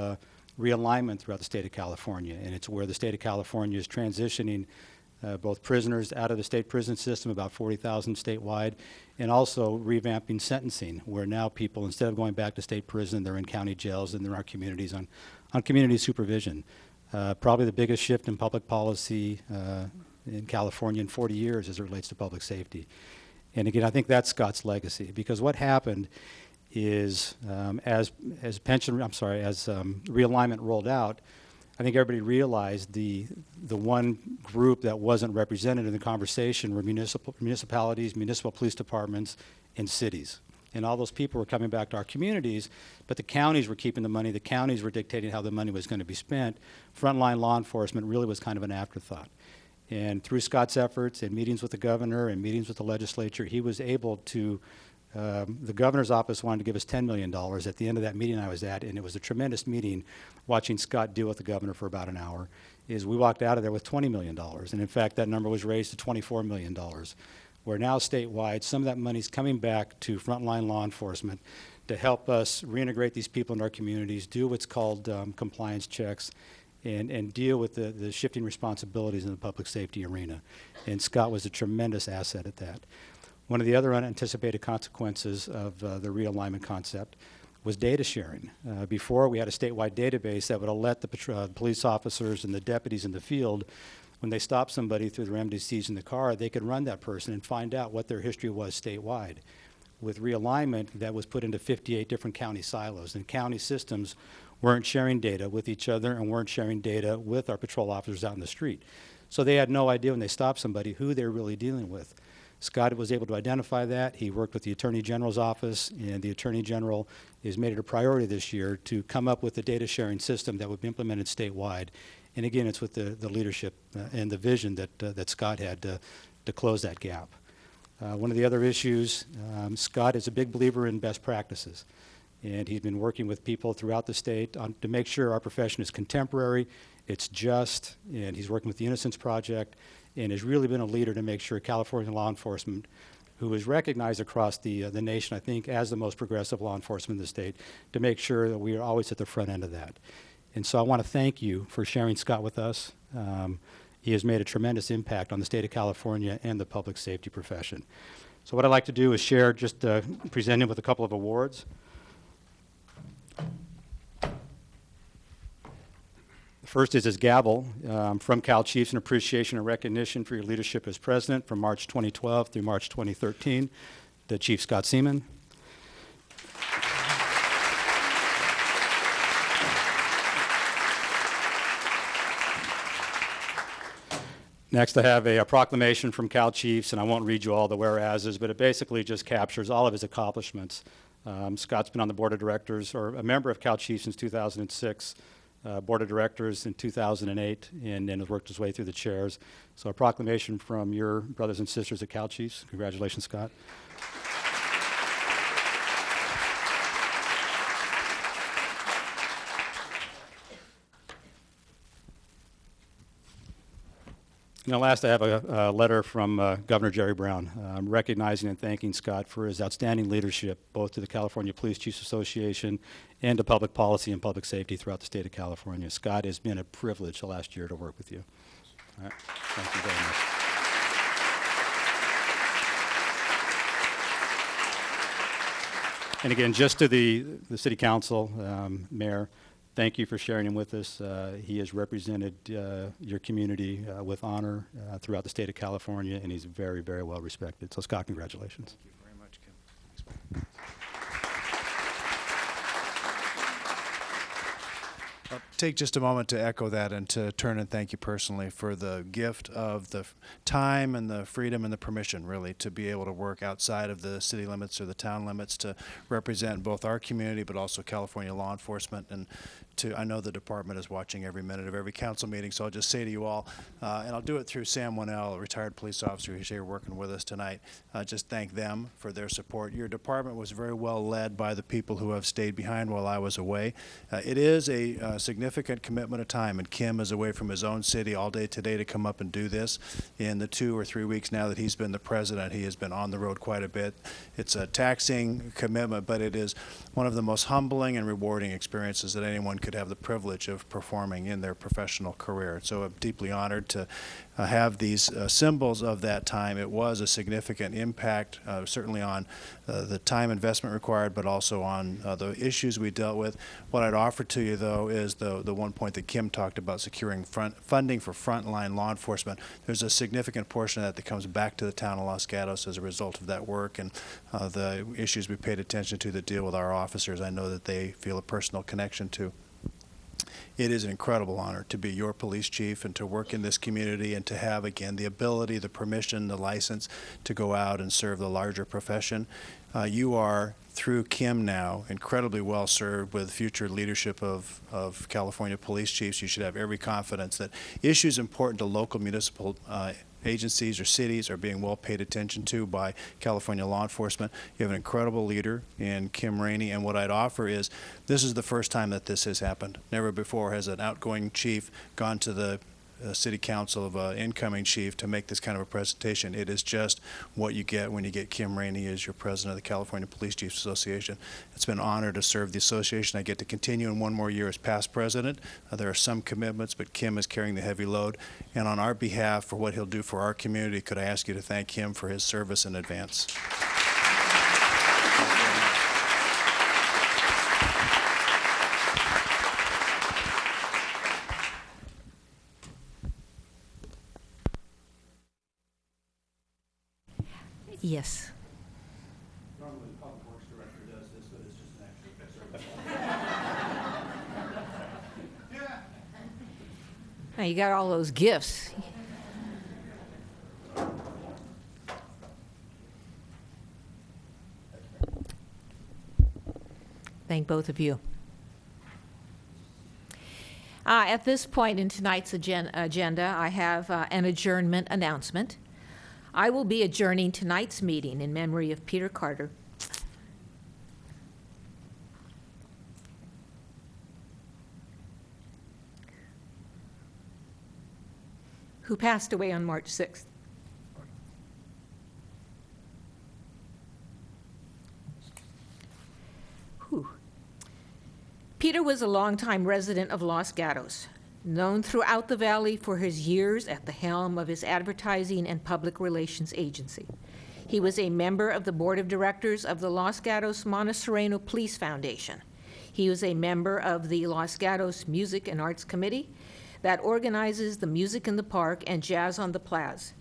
Speaker 22: realignment throughout the state of California, and it's where the state of California is transitioning both prisoners out of the state prison system, about 40,000 statewide, and also revamping sentencing, where now people, instead of going back to state prison, they're in county jails and they're in our communities on community supervision. Probably the biggest shift in public policy in California in 40 years as it relates to public safety. And again, I think that's Scott's legacy, because what happened is as realignment rolled out, I think everybody realized the one group that wasn't represented in the conversation were municipalities, municipal police departments, and cities. And all those people were coming back to our communities, but the counties were keeping the money. The counties were dictating how the money was going to be spent. Frontline law enforcement really was kind of an afterthought. And through Scott's efforts and meetings with the governor and meetings with the legislature, he was able to, the governor's office wanted to give us $10 million at the end of that meeting I was at, and it was a tremendous meeting watching Scott deal with the governor for about an hour, is we walked out of there with $20 million. And in fact, that number was raised to $24 million, where now statewide, some of that money is coming back to frontline law enforcement to help us reintegrate these people in our communities, do what's called compliance checks, and deal with the shifting responsibilities in the public safety arena. And Scott was a tremendous asset at that. One of the other unanticipated consequences of the realignment concept was data sharing. Before, we had a statewide database that would let the police officers and the deputies in the field, when they stopped somebody through their MDCs in the car, they could run that person and find out what their history was statewide. With realignment, that was put into 58 different county silos, and county systems weren't sharing data with each other and weren't sharing data with our patrol officers out in the street. So they had no idea when they stopped somebody who they were really dealing with. Scott was able to identify that. He worked with the Attorney General's office, and the Attorney General has made it a priority this year to come up with a data sharing system that would be implemented statewide. And again, it's with the leadership and the vision that Scott had to close that gap. One of the other issues, Scott is a big believer in best practices. And he's been working with people throughout the state to make sure our profession is contemporary, it's just, and he's working with the Innocence Project, and has really been a leader to make sure California law enforcement, who is recognized across the nation, I think, as the most progressive law enforcement in the state, to make sure that we are always at the front end of that. And so I want to thank you for sharing Scott with us. He has made a tremendous impact on the state of California and the public safety profession. So what I'd like to do is share, just present him with a couple of awards. First is his gavel from Cal Chiefs in appreciation and recognition for your leadership as president from March 2012 through March 2013 to Chief Scott Seaman. Next, I have a proclamation from Cal Chiefs, and I won't read you all the whereases, but it basically just captures all of his accomplishments. Scott's been on the board of directors, or a member of Cal Chiefs since 2006. Board of Directors in 2008, and has worked his way through the chairs. So a proclamation from your brothers and sisters at Cal Chiefs. Congratulations, Scott. Now, last, I have a letter from Governor Jerry Brown recognizing and thanking Scott for his outstanding leadership, both to the California Police Chiefs Association and to public policy and public safety throughout the state of California. Scott, it's been a privilege the last year to work with you. All right. Thank you very much. And again, just to the City Council, Mayor, thank you for sharing him with us. He has represented your community with honor throughout the state of California, and he's very, very well respected. So, Scott, congratulations.
Speaker 8: Thank you very much, Kim. Thanks, I'll take just a moment to echo that and to turn and thank you personally for the gift of the time and the freedom and the permission, really, to be able to work outside of the city limits or the town limits to represent both our community but also California law enforcement. And I know the department is watching every minute of every council meeting, so I'll just say to you all, and I'll do it through Sam Winnell, a retired police officer who's here working with us tonight, just thank them for their support. Your department was very well led by the people who have stayed behind while I was away. It is a significant commitment of time, and Kim is away from his own city all day today to come up and do this. In the 2 or 3 weeks now that he's been the president, he has been on the road quite a bit. It's a taxing commitment, but it is one of the most humbling and rewarding experiences that anyone could have the privilege of performing in their professional career. So I'm deeply honored to have these symbols of that time. It was a significant impact, certainly on the time investment required, but also on the issues we dealt with. What I'd offer to you, though, is the one point that Kim talked about, securing funding for frontline law enforcement. There's a significant portion of that comes back to the town of Los Gatos as a result of that work and the issues we paid attention to that deal with our officers. I know that they feel a personal connection to. It is an incredible honor to be your police chief and to work in this community and to have, again, the ability, the permission, the license to go out and serve the larger profession. You are, through Kim now, incredibly well served with future leadership of California police chiefs. You should have every confidence that issues important to local municipal agencies or cities are being well paid attention to by California law enforcement. You have an incredible leader in Kim Rainey, and what I'd offer is this is the first time that this has happened. Never before has an outgoing chief gone to the city council of an incoming chief to make this kind of a presentation. It is just what you get when you get Kim Rainey as your president of the California Police Chiefs Association. It's been an honor to serve the association. I get to continue in one more year as past president. There are some commitments, but Kim is carrying the heavy load. And on our behalf, for what he'll do for our community, could I ask you to thank him for his service in advance?
Speaker 1: Yes.
Speaker 22: Normally, the Public Works Director does this, but it's just an extra.
Speaker 1: Now, you got all those gifts. Thank both of you. At this point in tonight's agenda, I have an adjournment announcement. I will be adjourning tonight's meeting in memory of Peter Carter, who passed away on March 6th. Peter was a longtime resident of Los Gatos, known throughout the valley for his years at the helm of his advertising and public relations agency. He was a member of the board of directors of the Los Gatos Monte Sereno Police Foundation. He was a member of the Los Gatos Music and Arts Committee that organizes the Music in the Park and Jazz on the Plaza.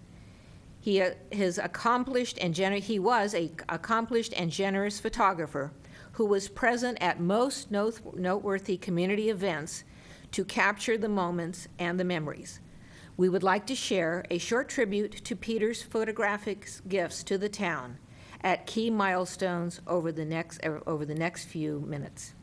Speaker 1: He was an accomplished and generous photographer who was present at most noteworthy community events to capture the moments and the memories. We would like to share a short tribute to Peter's photographic gifts to the town at key milestones over the next few minutes.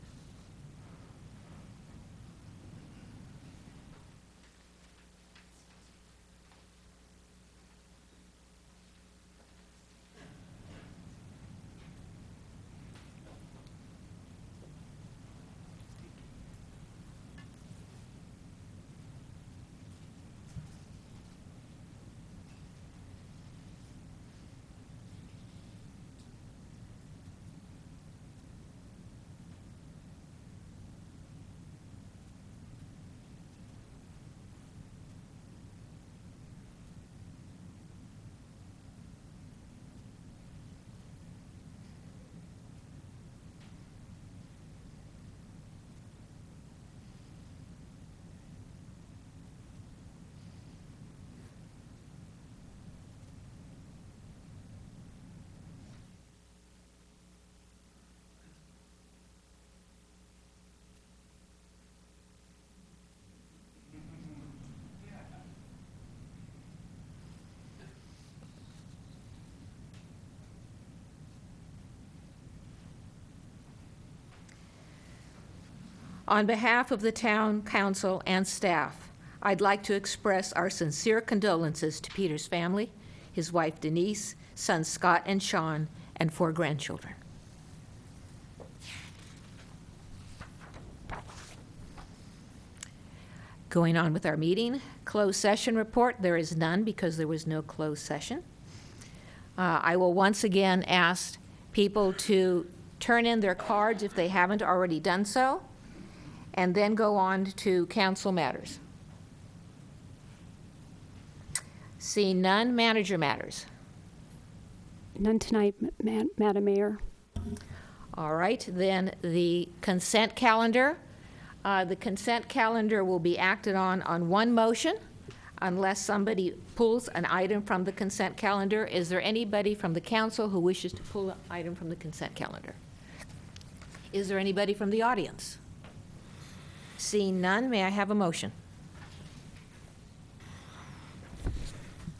Speaker 1: On behalf of the town council and staff, I'd like to express our sincere condolences to Peter's family, his wife Denise, sons Scott and Sean, and 4 grandchildren. Going on with our meeting, closed session report. There is none because there was no closed session. I will once again ask people to turn in their cards if they haven't already done so, and then go on to council matters. Seeing none, manager matters.
Speaker 5: None tonight, Madam Mayor.
Speaker 1: All right, then the consent calendar. The consent calendar will be acted on one motion unless somebody pulls an item from the consent calendar. Is there anybody from the council who wishes to pull an item from the consent calendar? Is there anybody from the audience? Seeing none, may I have a motion?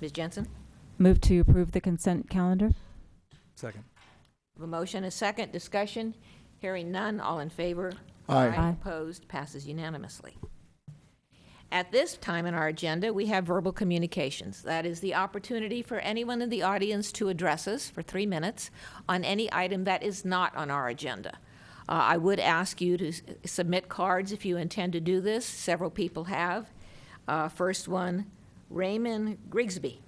Speaker 1: Ms. Jensen?
Speaker 3: Move to approve the consent calendar.
Speaker 16: Second.
Speaker 1: A motion, a second, discussion. Hearing none, all in favor?
Speaker 16: Aye.
Speaker 3: Aye.
Speaker 1: Opposed, passes unanimously. At this time in our agenda, we have verbal communications. That is the opportunity for anyone in the audience to address us for 3 minutes on any item that is not on our agenda. I would ask you to submit cards if you intend to do this. Several people have. First one, Raymond Grigsby.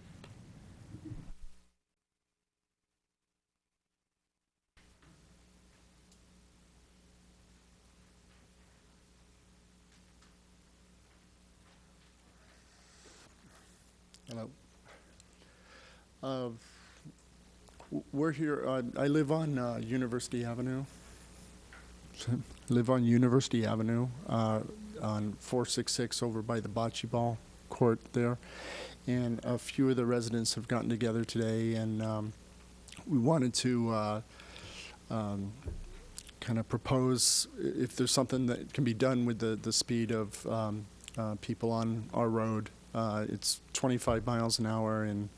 Speaker 17: Hello. We're here, I live on University Avenue. Live on University Avenue, on 466 over by the bocce ball court there. And a few of the residents have gotten together today, and we wanted to kind of propose if there's something that can be done with the speed of people on our road. It's 25 miles an hour, and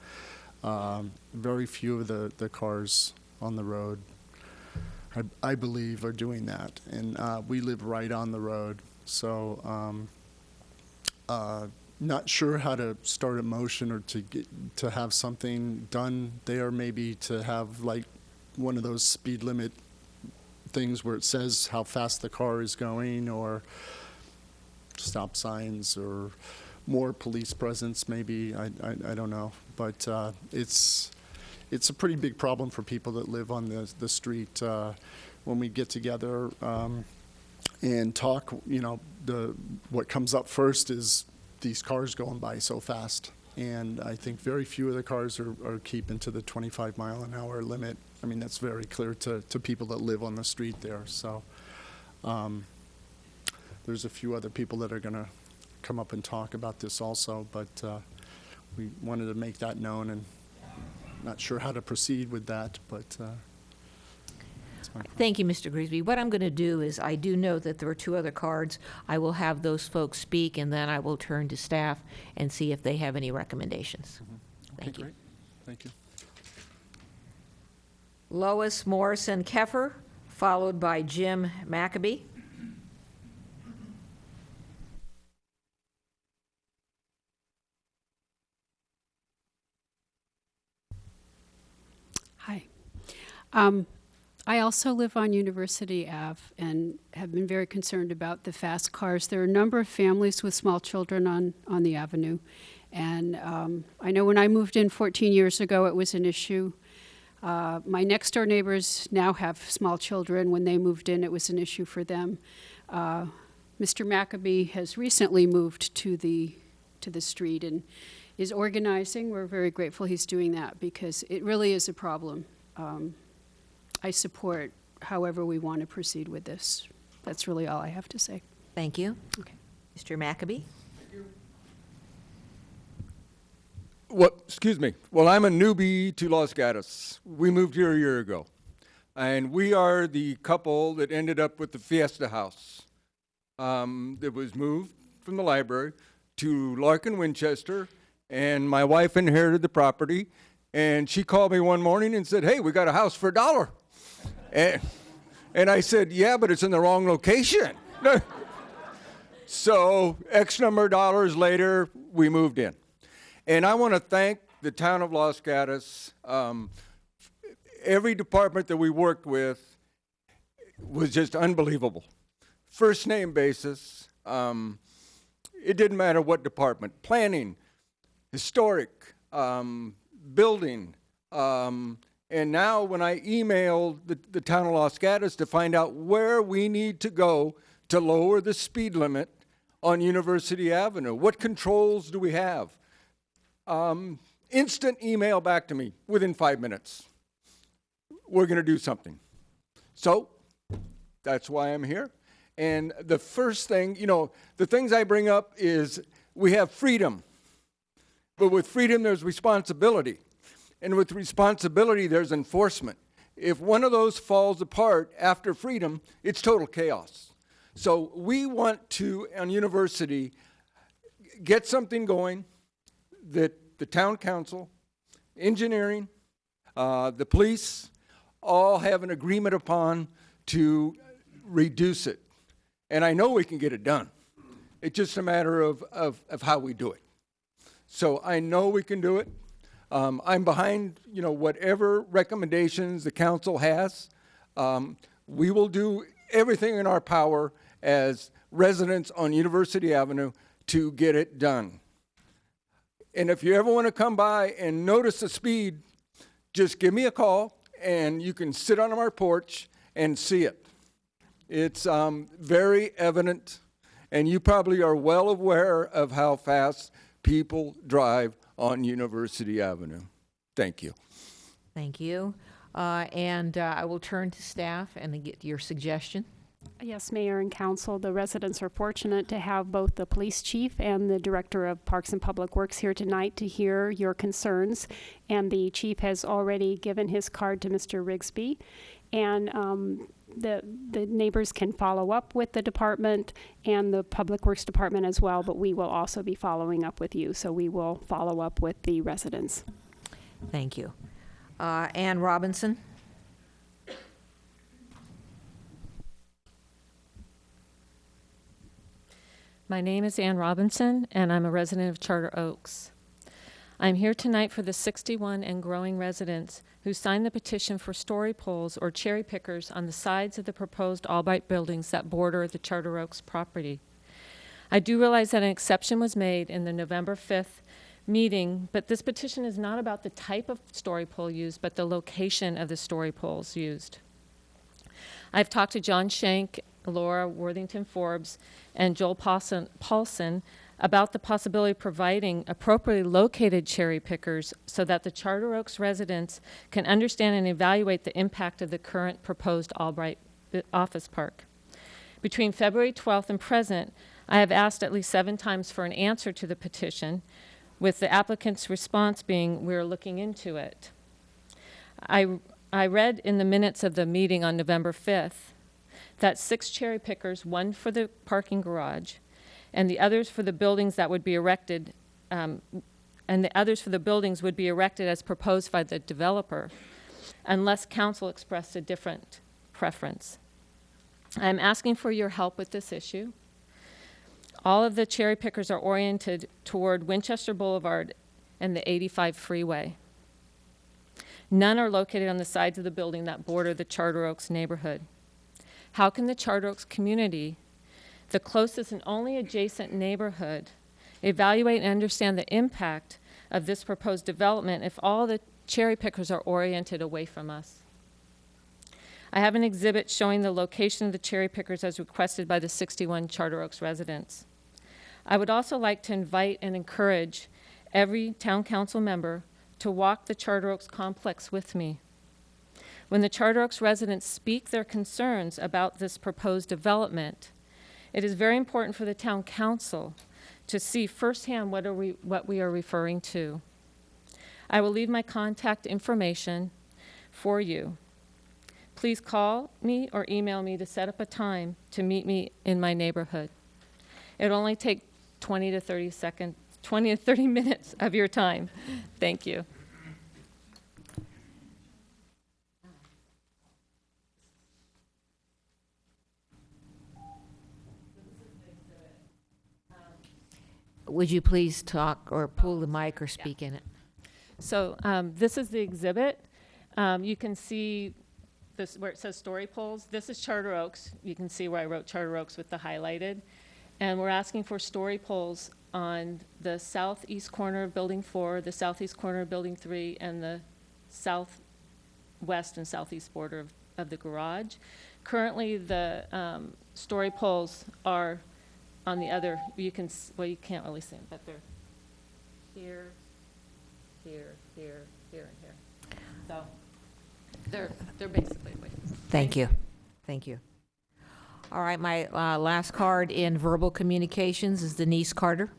Speaker 17: very few of the cars on the road, I believe, are doing that. And we live right on the road, so not sure how to start a motion or to have something done there, maybe to have like one of those speed limit things where it says how fast the car is going, or stop signs, or more police presence, maybe. I don't know, but it's a pretty big problem for people that live on the street. When we get together and talk, what comes up first is these cars going by so fast, and I think very few of the cars are keeping to the 25 mile an hour limit. I mean, that's very clear to people that live on the street there. So there's a few other people that are going to come up and talk about this also, but we wanted to make that known, and not sure how to proceed with that, but
Speaker 1: Thank you, Mr. Grigsby. What I'm going to do is, I do know that there are 2 other cards. I will have those folks speak, and then I will turn to staff and see if they have any recommendations.
Speaker 17: okay,
Speaker 1: Thank you.
Speaker 17: great. Thank you.
Speaker 1: Lois Morrison Keffer, followed by Jim Maccabee.
Speaker 5: Hi. I also live on University Ave and have been very concerned about the fast cars. There are a number of families with small children on the avenue. And I know when I moved in 14 years ago, it was an issue. My next door neighbors now have small children. When they moved in, it was an issue for them. Mr. Maccabee has recently moved to the street and is organizing. We're very grateful he's doing that because it really is a problem. I support however we want to proceed with this. That's really all I have to say.
Speaker 1: Thank you.
Speaker 5: Okay.
Speaker 1: Mr. Maccabee.
Speaker 6: Excuse me. Well, I'm a newbie to Los Gatos. We moved here a year ago. And we are the couple that ended up with the Fiesta house. That was moved from the library to Larkin Winchester, and my wife inherited the property. And she called me one morning and said, "Hey, we got a house for $1. And I said, "Yeah, but it's in the wrong location." So X number of dollars later, we moved in. And I want to thank the town of Los Gatos. Every department that we worked with was just unbelievable. First name basis. It didn't matter what department. Planning, historic, building. And now when I email the town of Los Gatos to find out where we need to go to lower the speed limit on University Avenue, what controls do we have? Instant email back to me within 5 minutes. We're going to do something. So that's why I'm here. And the first thing, the things I bring up is we have freedom. But with freedom, there's responsibility. And with responsibility, there's enforcement. If one of those falls apart after freedom, it's total chaos. So we want to, on University, get something going that the town council, engineering, the police, all have an agreement upon to reduce it. And I know we can get it done. It's just a matter of how we do it. So I know we can do it. I'm behind, whatever recommendations the council has. We will do everything in our power as residents on University Avenue to get it done. And if you ever want to come by and notice the speed, just give me a call and you can sit on our porch and see it. It's very evident, and you probably are well aware of how fast people drive on University Avenue. Thank you.
Speaker 1: Thank you. And I will turn to staff and get your suggestion.
Speaker 5: Yes, Mayor and Council, the residents are fortunate to have both the police chief and the director of Parks and Public Works here tonight to hear your concerns. And the chief has already given his card to Mr. Rigsby. And the neighbors can follow up with the department and the Public Works Department as well, but we will also be following up with you. So we will follow up with the residents.
Speaker 1: Thank you. Ann Robinson.
Speaker 7: My name is Ann Robinson, and I'm a resident of Charter Oaks. I'm here tonight for the 61 and growing residents who signed the petition for story poles or cherry pickers on the sides of the proposed Albright buildings that border the Charter Oaks property. I do realize that an exception was made in the November 5th meeting, but this petition is not about the type of story pole used, but the location of the story poles used. I've talked to John Shank, Laura Worthington Forbes, and Joel Paulson about the possibility of providing appropriately located cherry pickers so that the Charter Oaks residents can understand and evaluate the impact of the current proposed Albright office park. Between February 12th and present, I have asked at least 7 times for an answer to the petition, with the applicant's response being, "We're looking into it." I read in the minutes of the meeting on November 5th that 6 cherry pickers, 1 for the parking garage, and the others for the buildings that would be erected, and the others for the buildings would be erected as proposed by the developer, unless council expressed a different preference. I'm asking for your help with this issue. All of the cherry pickers are oriented toward Winchester Boulevard and the 85 freeway. None are located on the sides of the building that border the Charter Oaks neighborhood. How can the Charter Oaks community, the closest and only adjacent neighborhood, evaluate and understand the impact of this proposed development if all the cherry pickers are oriented away from us? I have an exhibit showing the location of the cherry pickers as requested by the 61 Charter Oaks residents. I would also like to invite and encourage every town council member to walk the Charter Oaks complex with me. When the Charter Oaks residents speak their concerns about this proposed development, it is very important for the town council to see firsthand what we are referring to. I will leave my contact information for you. Please call me or email me to set up a time to meet me in my neighborhood. It'll only take 20 to 30 minutes of your time. Thank you.
Speaker 1: would you please talk or pull the mic or speak in it?
Speaker 7: So this is the exhibit. You can see this where it says story poles. This is Charter Oaks. You can see where I wrote Charter Oaks with the highlighted. And we're asking for story poles on the southeast corner of Building 4, the southeast corner of Building 3, and the southwest and southeast border of the garage. Currently, the story poles are on the other, you can't really see them, but they're here, here, here, here, and here. So they're basically.
Speaker 1: Thank you. Thank you. All right, my last card in verbal communications is Denise Carter.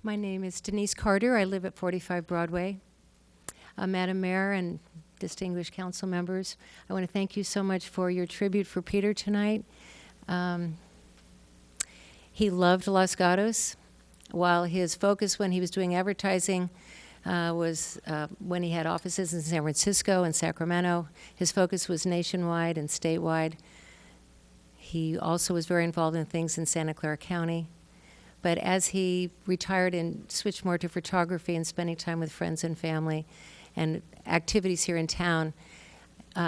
Speaker 9: My name is Denise Carter. I live at 45 Broadway. Madam Mayor and distinguished council members, I want to thank you so much for your tribute for Peter tonight. He loved Los Gatos, while his focus when he was doing advertising was when he had offices in San Francisco and Sacramento. His focus was nationwide and statewide. He also was very involved in things in Santa Clara County. But as he retired and switched more to photography and spending time with friends and family and activities here in town,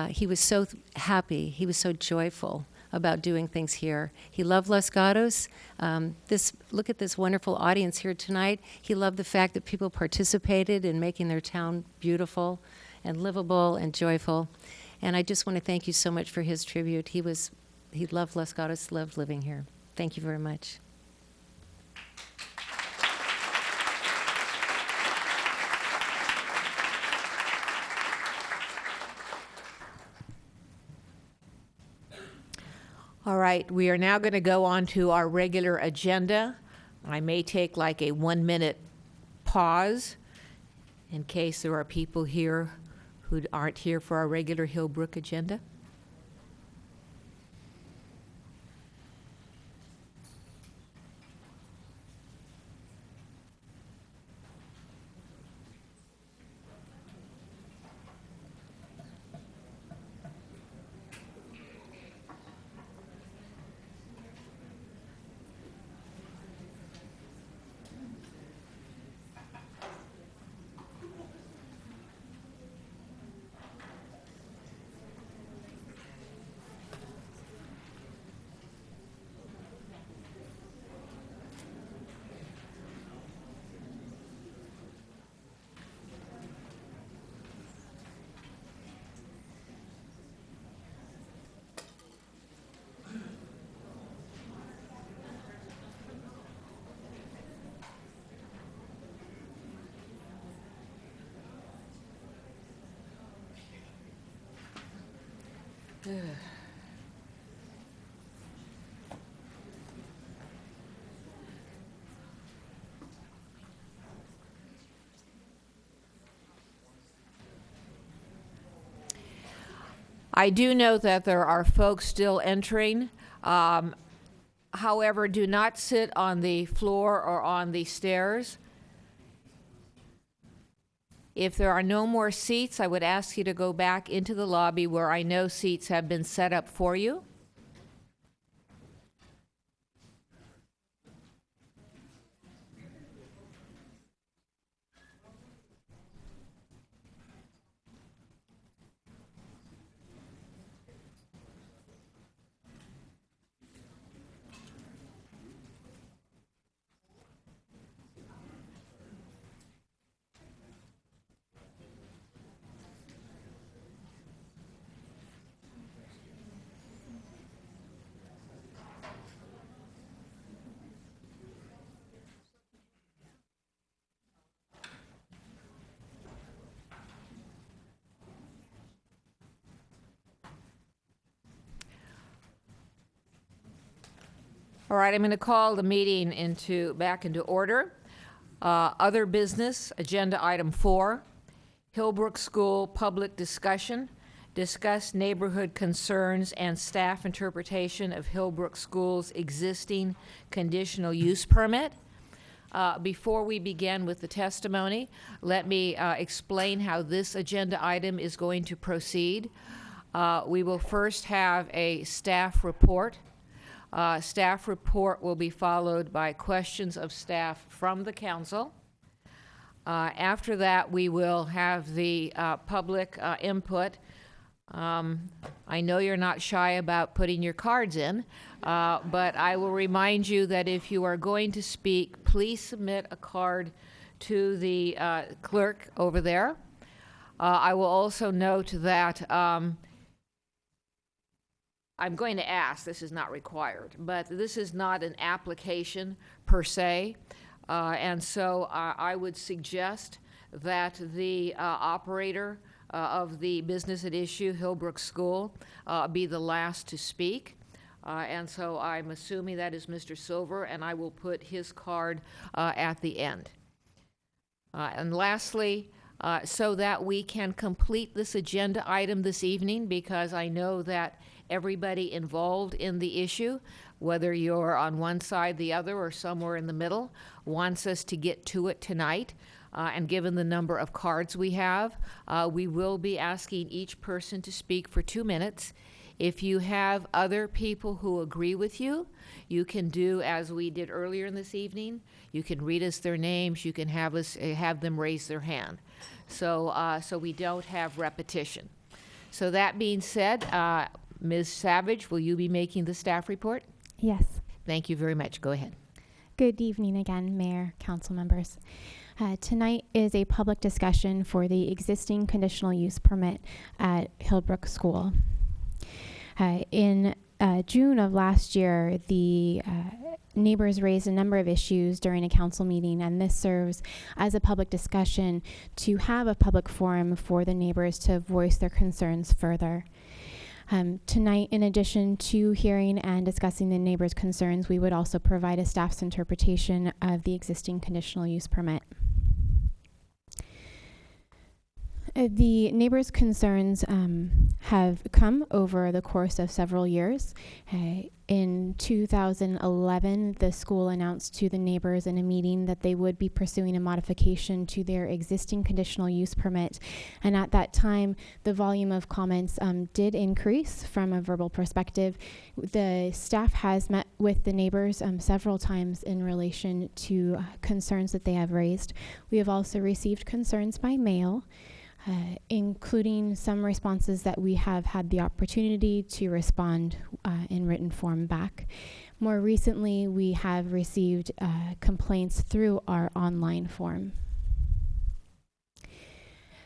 Speaker 9: he was so happy, he was so joyful about doing things here. He loved Los Gatos. Look at this wonderful audience here tonight. He loved the fact that people participated in making their town beautiful and livable and joyful. And I just want to thank you so much for his tribute. He loved Los Gatos, loved living here. Thank you very much.
Speaker 1: All right, we are now going to go on to our regular agenda. I may take like a 1-minute pause in case there are people here who aren't here for our regular Hillbrook agenda. I do know that there are folks still entering. However, do not sit on the floor or on the stairs. If there are no more seats, I would ask you to go back into the lobby where I know seats have been set up for you. All right, I'm going to call the meeting back into order. Other business, agenda item 4, Hillbrook School public discussion. Discuss neighborhood concerns and staff interpretation of Hillbrook School's existing conditional use permit. Before we begin with the testimony, let me explain how this agenda item is going to proceed. We will first have a staff report. Staff report will be followed by questions of staff from the council. After that, we will have the public input. I know you're not shy about putting your cards in, but I will remind you that if you are going to speak, please submit a card to the clerk over there. I will also note that I'm going to ask, this is not required, but this is not an application per se, and so I would suggest that the operator of the business at issue, Hillbrook School, be the last to speak. And so I'm assuming that is Mr. Silver, and I will put his card at the end. And lastly, so that we can complete this agenda item this evening, because I know that everybody involved in the issue, whether you're on one side, the other, or somewhere in the middle, wants us to get to it tonight. And given the number of cards we have, we will be asking each person to speak for 2 minutes. If you have other people who agree with you, you can do as we did earlier in this evening. You can read us their names. You can have them raise their hand, so we don't have repetition. So that being said, Ms. Savage, will you be making the staff report?
Speaker 2: Yes.
Speaker 1: Thank you very much. Go ahead.
Speaker 2: Good evening again, Mayor, council members. Tonight is a public discussion for the existing conditional use permit at Hillbrook School. In June of last year, the neighbors raised a number of issues during a council meeting, and this serves as a public discussion to have a public forum for the neighbors to voice their concerns further. Tonight, in addition to hearing and discussing the neighbors' concerns, we would also provide a staff's interpretation of the existing conditional use permit. The neighbors' concerns have come over the course of several years. In 2011, the school announced to the neighbors in a meeting that they would be pursuing a modification to their existing conditional use permit. And at that time, the volume of comments did increase from a verbal perspective. The staff has met with the neighbors several times in relation to concerns that they have raised. We have also received concerns by mail, including some responses that we have had the opportunity to respond in written form back. More recently, we have received complaints through our online form.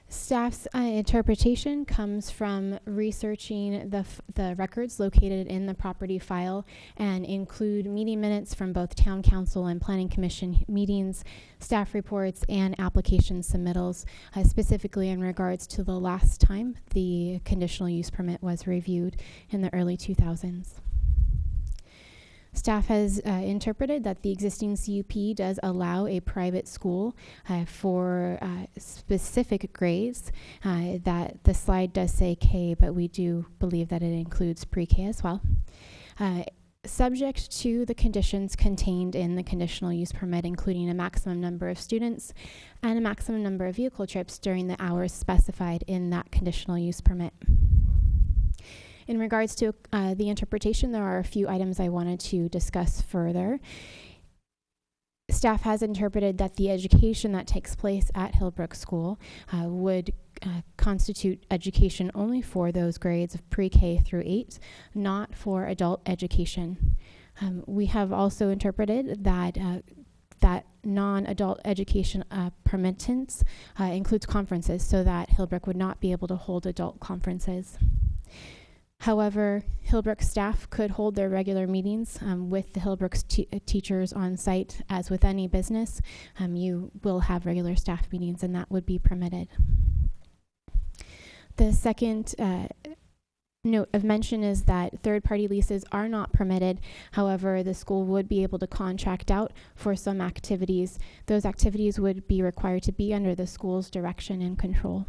Speaker 2: Staff's interpretation comes from researching the records located in the property file and include meeting minutes from both Town Council and Planning Commission meetings, staff reports, and application submittals, specifically in regards to the last time the conditional use permit was reviewed in the early 2000s. Staff has interpreted that the existing CUP does allow a private school for specific grades. That the slide does say K, but we do believe that it includes pre-K as well. Subject to the conditions contained in the conditional use permit, including a maximum number of students and a maximum number of vehicle trips during the hours specified in that conditional use permit. In regards to the interpretation, there are a few items I wanted to discuss further. Staff has interpreted that the education that takes place at Hillbrook School would constitute education only for those grades of pre-K through 8, not for adult education. We have also interpreted that that non-adult education permittance includes conferences, so that Hillbrook would not be able to hold adult conferences. However, Hillbrook staff could hold their regular meetings with the Hillbrook teachers on site. As with any business, you will have regular staff meetings, and that would be permitted. The second note of mention is that third-party leases are not permitted. However, the school would be able to contract out for some activities. Those activities would be required to be under the school's direction and control.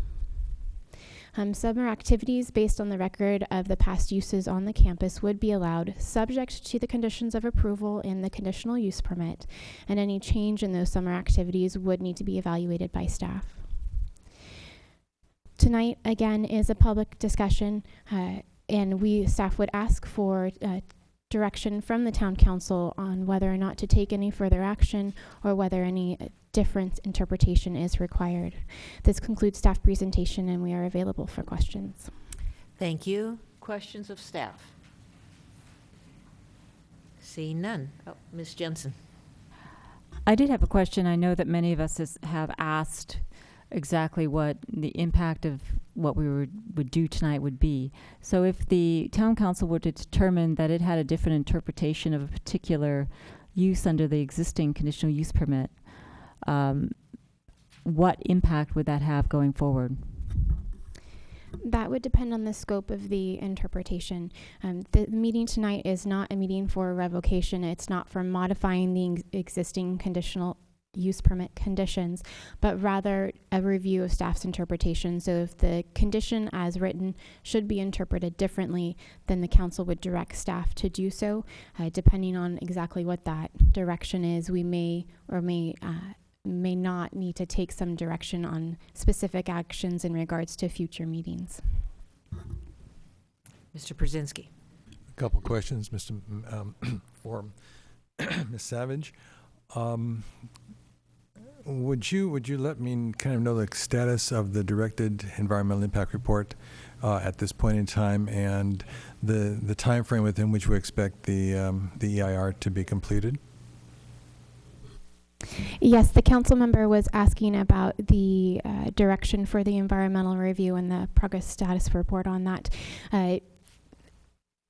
Speaker 2: Summer activities based on the record of the past uses on the campus would be allowed, subject to the conditions of approval in the conditional use permit, and any change in those summer activities would need to be evaluated by staff. Tonight, again, is a public discussion, and staff would ask for direction from the town council on whether or not to take any further action or whether any different interpretation is required. This concludes staff presentation, and we are available for questions.
Speaker 1: Thank you. Questions of staff? Seeing none. Oh, Ms. Jensen.
Speaker 3: I did have a question. I know that many of us have asked exactly what the impact of what we would do tonight would be. So if the town council were to determine that it had a different interpretation of a particular use under the existing conditional use permit, what impact would that have going forward?
Speaker 2: That would depend on the scope of the interpretation. The meeting tonight is not a meeting for revocation. It's not for modifying the existing conditional use permit conditions, but rather a review of staff's interpretation. So if the condition as written should be interpreted differently, then the council would direct staff to do so. Depending on exactly what that direction is, we may or may not need to take some direction on specific actions in regards to future meetings.
Speaker 1: Mr. Brzezinski.
Speaker 16: A couple questions, for Ms. Savage. Would you let me kind of know the status of the directed environmental impact report at this point in time, and the time frame within which we expect the EIR to be completed?
Speaker 2: Yes, the council member was asking about the direction for the environmental review and the progress status report on that.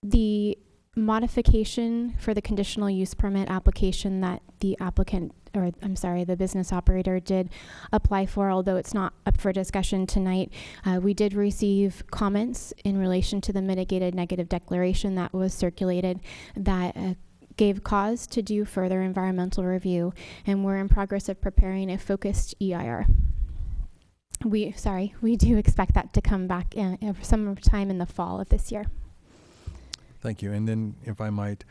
Speaker 2: The modification for the conditional use permit application that the business operator did apply for, although it's not up for discussion tonight, we did receive comments in relation to the mitigated negative declaration that was circulated that gave cause to do further environmental review, and we're in progress of preparing a focused EIR. We do expect that to come back sometime in the fall of this year.
Speaker 16: Thank you. And then, if I might,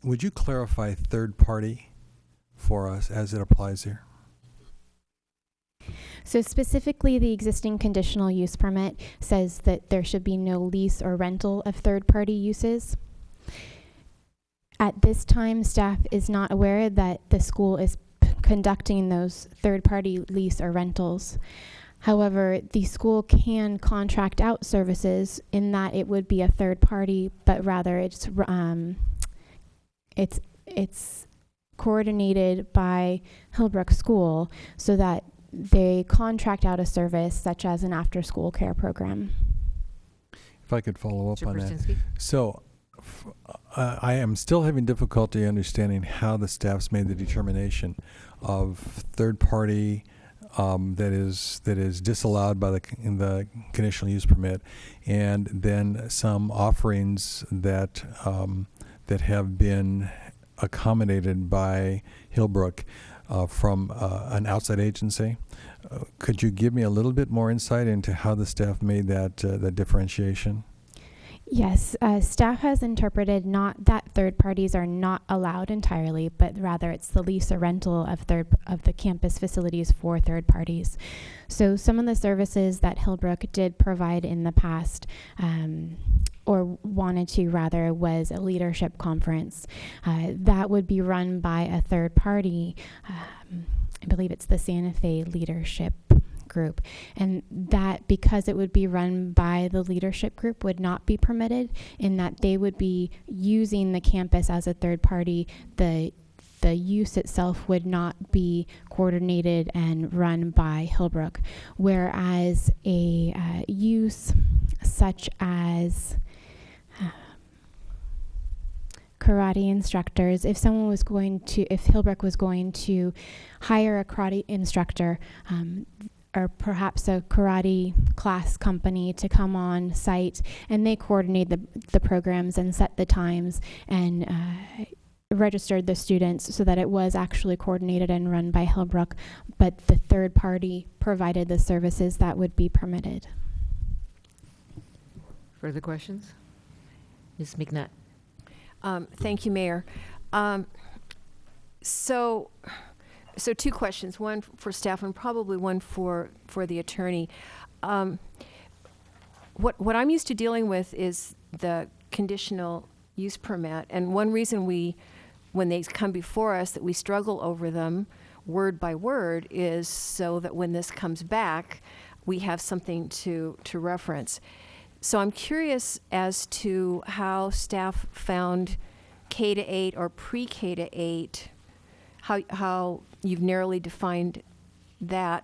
Speaker 16: would you clarify third party for us as it applies here?
Speaker 2: So specifically, the existing conditional use permit says that there should be no lease or rental of third-party uses. At this time, staff is not aware that the school is conducting those third-party lease or rentals. However, the school can contract out services in that it would be a third party, but rather it's coordinated by Hillbrook School so that they contract out a service such as an after-school care program.
Speaker 16: If I could follow up
Speaker 1: Mr.
Speaker 16: on that.
Speaker 1: Brzezinski.
Speaker 16: So I am still having difficulty understanding how the staff's made the determination of third party that is disallowed by the conditional use permit, and then some offerings that have been accommodated by Hillbrook from an outside agency. Could you give me a little bit more insight into how the staff made that differentiation?
Speaker 2: Yes, staff has interpreted not that third parties are not allowed entirely, but rather it's the lease or rental of the campus facilities for third parties. So some of the services that Hillbrook did provide in the past, or wanted to rather, was a leadership conference. That would be run by a third party. I believe it's the Santa Fe Leadership Group, and that, because it would be run by the leadership group, would not be permitted, in that they would be using the campus as a third party. The use itself would not be coordinated and run by Hillbrook, whereas a use such as karate instructors, if Hillbrook was going to hire a karate instructor, or perhaps a karate class company to come on site, and they coordinate the programs and set the times and registered the students so that it was actually coordinated and run by Hillbrook, but the third party provided the services that would be permitted.
Speaker 1: Further questions? Ms. McNutt.
Speaker 4: Thank you, Mayor. So two questions, one for staff and probably one for the attorney. What I'm used to dealing with is the conditional use permit, and one reason when they come before us, that we struggle over them word by word is so that when this comes back, we have something to reference. So I'm curious as to how staff found K-8 or pre-K-8, how you've narrowly defined that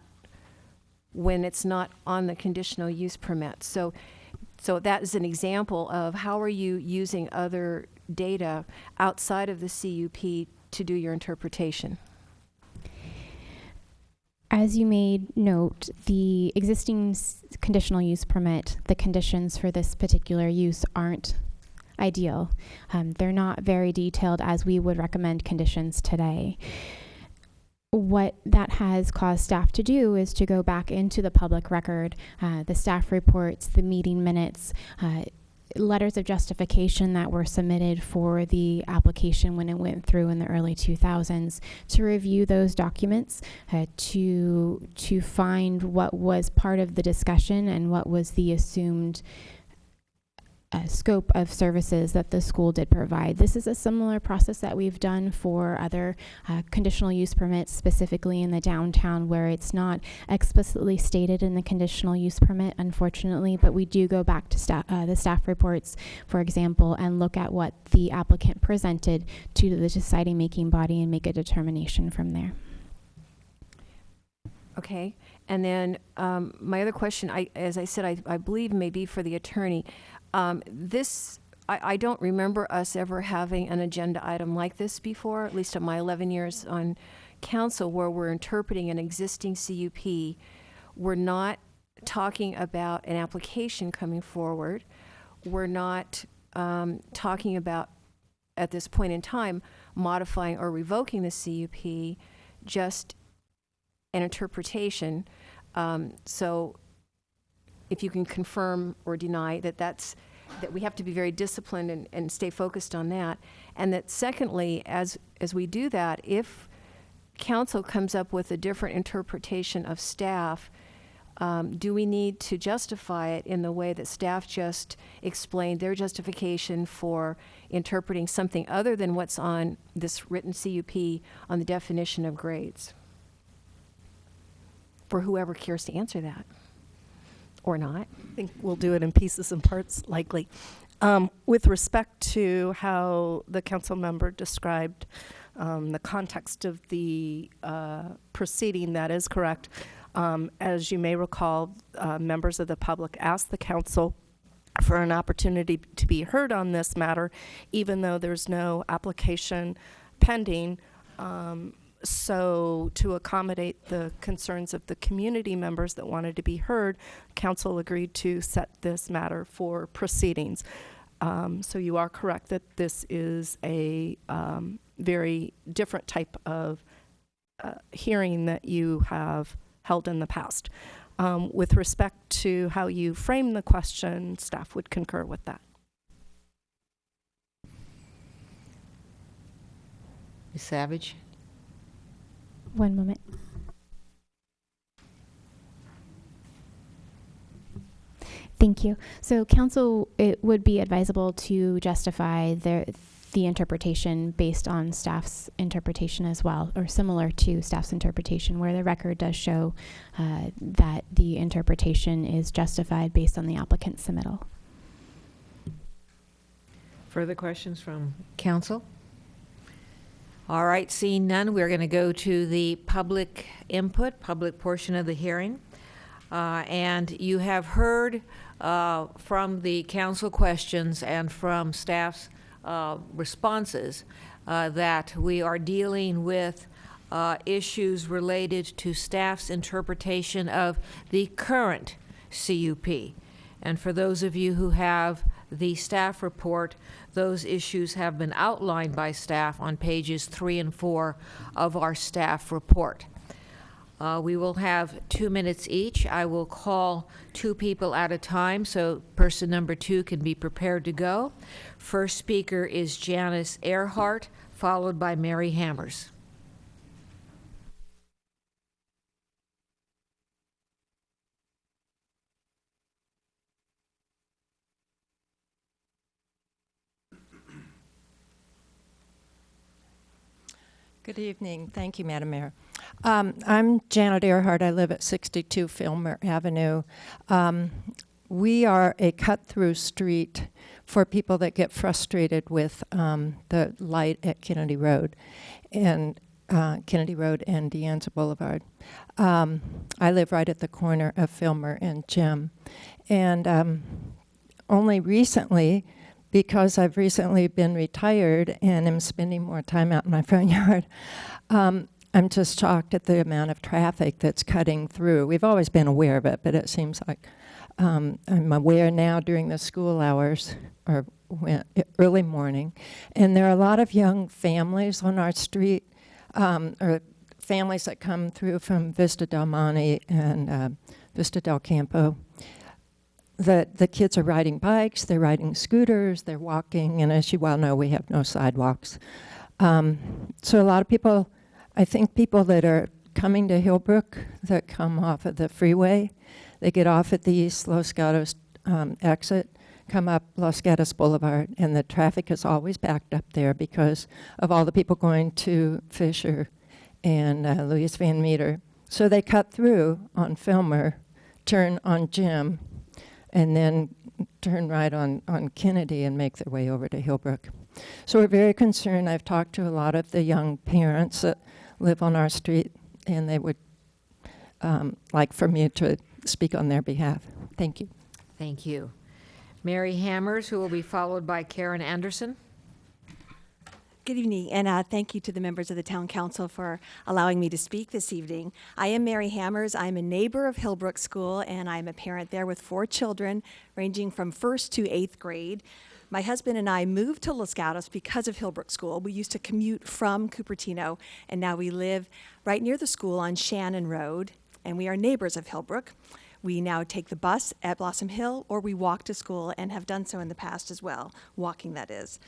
Speaker 4: when it's not on the conditional use permit. So that is an example of how are you using other data outside of the CUP to do your interpretation?
Speaker 2: As you made note, the existing conditional use permit, the conditions for this particular use aren't ideal. They're not very detailed as we would recommend conditions today. What that has caused staff to do is to go back into the public record, the staff reports, the meeting minutes, letters of justification that were submitted for the application when it went through in the early 2000s, to review those documents, to find what was part of the discussion and what was the assumed scope of services that the school did provide. This is a similar process that we've done for other conditional use permits, specifically in the downtown, where it's not explicitly stated in the conditional use permit, unfortunately, but we do go back to the staff reports, for example, and look at what the applicant presented to the deciding making body and make a determination from there.
Speaker 4: Okay. And then my other question, as I said, I believe may be for the attorney. I don't remember us ever having an agenda item like this before, at least in my 11 years on council, where we're interpreting an existing CUP. We're not talking about an application coming forward. We're not talking about, at this point in time, modifying or revoking the CUP, just an interpretation. So if you can confirm or deny that we have to be very disciplined and stay focused on that. And that secondly, as we do that, if council comes up with a different interpretation of staff, do we need to justify it in the way that staff just explained their justification for interpreting something other than what's on this written CUP on the definition of grades? For whoever cares to answer that. Or not.
Speaker 18: I think we'll do it in pieces and parts, likely. With respect to how the council member described the context of the proceeding, that is correct. As you may recall, members of the public asked the council for an opportunity to be heard on this matter, even though there's no application pending. So to accommodate the concerns of the community members that wanted to be heard, council agreed to set this matter for proceedings. So you are correct that this is a very different type of hearing that you have held in the past. With respect to how you frame the question, staff would concur with that.
Speaker 1: Ms. Savage?
Speaker 2: One moment. Thank you. So council, it would be advisable to justify the interpretation based on staff's interpretation as well, or similar to staff's interpretation, where the record does show that the interpretation is justified based on the applicant's submittal.
Speaker 1: Further questions from council? All right, seeing none, we're going to go to the public input, public portion of the hearing. And you have heard from the council questions and from staff's responses that we are dealing with issues related to staff's interpretation of the current CUP. And for those of you who have the staff report. Those issues have been outlined by staff on pages 3 and 4 of our staff report. We will have 2 minutes each. I will call 2 people at a time, so person number 2 can be prepared to go. First speaker is Janice Earhart, followed by Mary Hammers.
Speaker 10: Good evening. Thank you, Madam Mayor. I'm Janet Earhart. I live at 62 Filmer Avenue. We are a cut-through street for people that get frustrated with the light at Kennedy Road and De Anza Boulevard. I live right at the corner of Filmer and Gem. And only recently, because I've recently been retired and am spending more time out in my front yard, I'm just shocked at the amount of traffic that's cutting through. We've always been aware of it, but it seems like I'm aware now during the school hours or early morning. And there are a lot of young families on our street, or families that come through from Vista Del Monte and Vista del Campo. The kids are riding bikes, they're riding scooters, they're walking, and as you well know, we have no sidewalks. So a lot of people, I think people that are coming to Hillbrook that come off of the freeway, they get off at the East Los Gatos exit, come up Los Gatos Boulevard, and the traffic is always backed up there because of all the people going to Fisher and Luis Van Meter. So they cut through on Filmer, turn on Jim, and then turn right on Kennedy and make their way over to Hillbrook. So we're very concerned. I've talked to a lot of the young parents that live on our street, and they would like for me to speak on their behalf. Thank you.
Speaker 1: Thank you. Mary Hammers, who will be followed by Karen Anderson.
Speaker 11: Good evening, and thank you to the members of the Town Council for allowing me to speak this evening. I am Mary Hammers. I'm a neighbor of Hillbrook School, and I'm a parent there with 4 children, ranging from 1st to 8th grade. My husband and I moved to Los Gatos because of Hillbrook School. We used to commute from Cupertino, and now we live right near the school on Shannon Road, and we are neighbors of Hillbrook. We now take the bus at Blossom Hill, or we walk to school and have done so in the past as well, walking that is.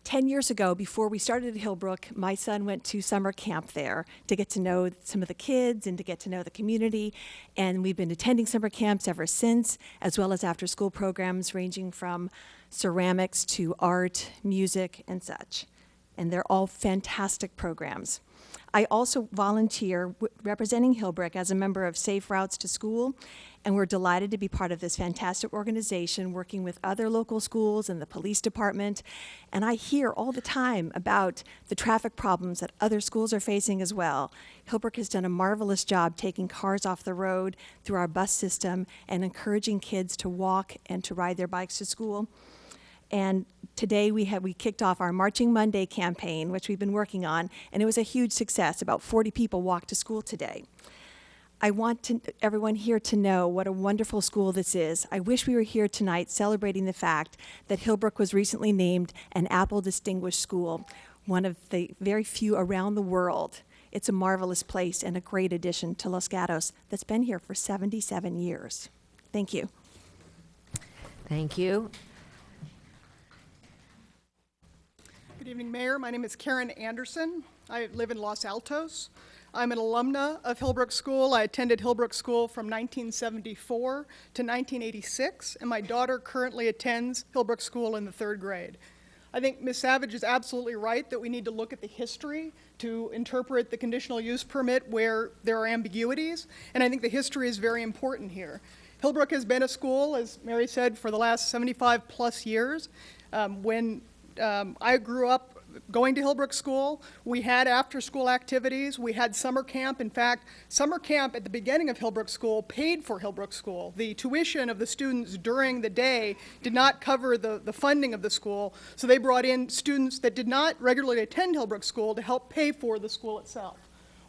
Speaker 11: 10 years ago, before we started at Hillbrook, my son went to summer camp there to get to know some of the kids and to get to know the community. And we've been attending summer camps ever since, as well as after-school programs ranging from ceramics to art, music, and such. And they're all fantastic programs. I also volunteer representing Hillbrook as a member of Safe Routes to School, and we're delighted to be part of this fantastic organization working with other local schools and the police department. And I hear all the time about the traffic problems that other schools are facing as well. Hillbrook has done a marvelous job taking cars off the road through our bus system and encouraging kids to walk and to ride their bikes to school. And today we kicked off our Marching Monday campaign, which we've been working on, and it was a huge success. About 40 people walked to school today. I want everyone here to know what a wonderful school this is. I wish we were here tonight celebrating the fact that Hillbrook was recently named an Apple Distinguished School, one of the very few around the world. It's a marvelous place and a great addition to Los Gatos that's been here for 77 years. Thank you.
Speaker 1: Thank you.
Speaker 23: Good evening, Mayor. My name is Karen Anderson. I live in Los Altos. I'm an alumna of Hillbrook School. I attended Hillbrook School from 1974 to 1986, and my daughter currently attends Hillbrook School in the 3rd grade. I think Ms. Savage is absolutely right that we need to look at the history to interpret the conditional use permit where there are ambiguities, and I think the history is very important here. Hillbrook has been a school, as Mary said, for the last 75 plus years. When I grew up going to Hillbrook School, we had after-school activities, we had summer camp. In fact, summer camp at the beginning of Hillbrook School paid for Hillbrook School. The tuition of the students during the day did not cover the funding of the school, so they brought in students that did not regularly attend Hillbrook School to help pay for the school itself.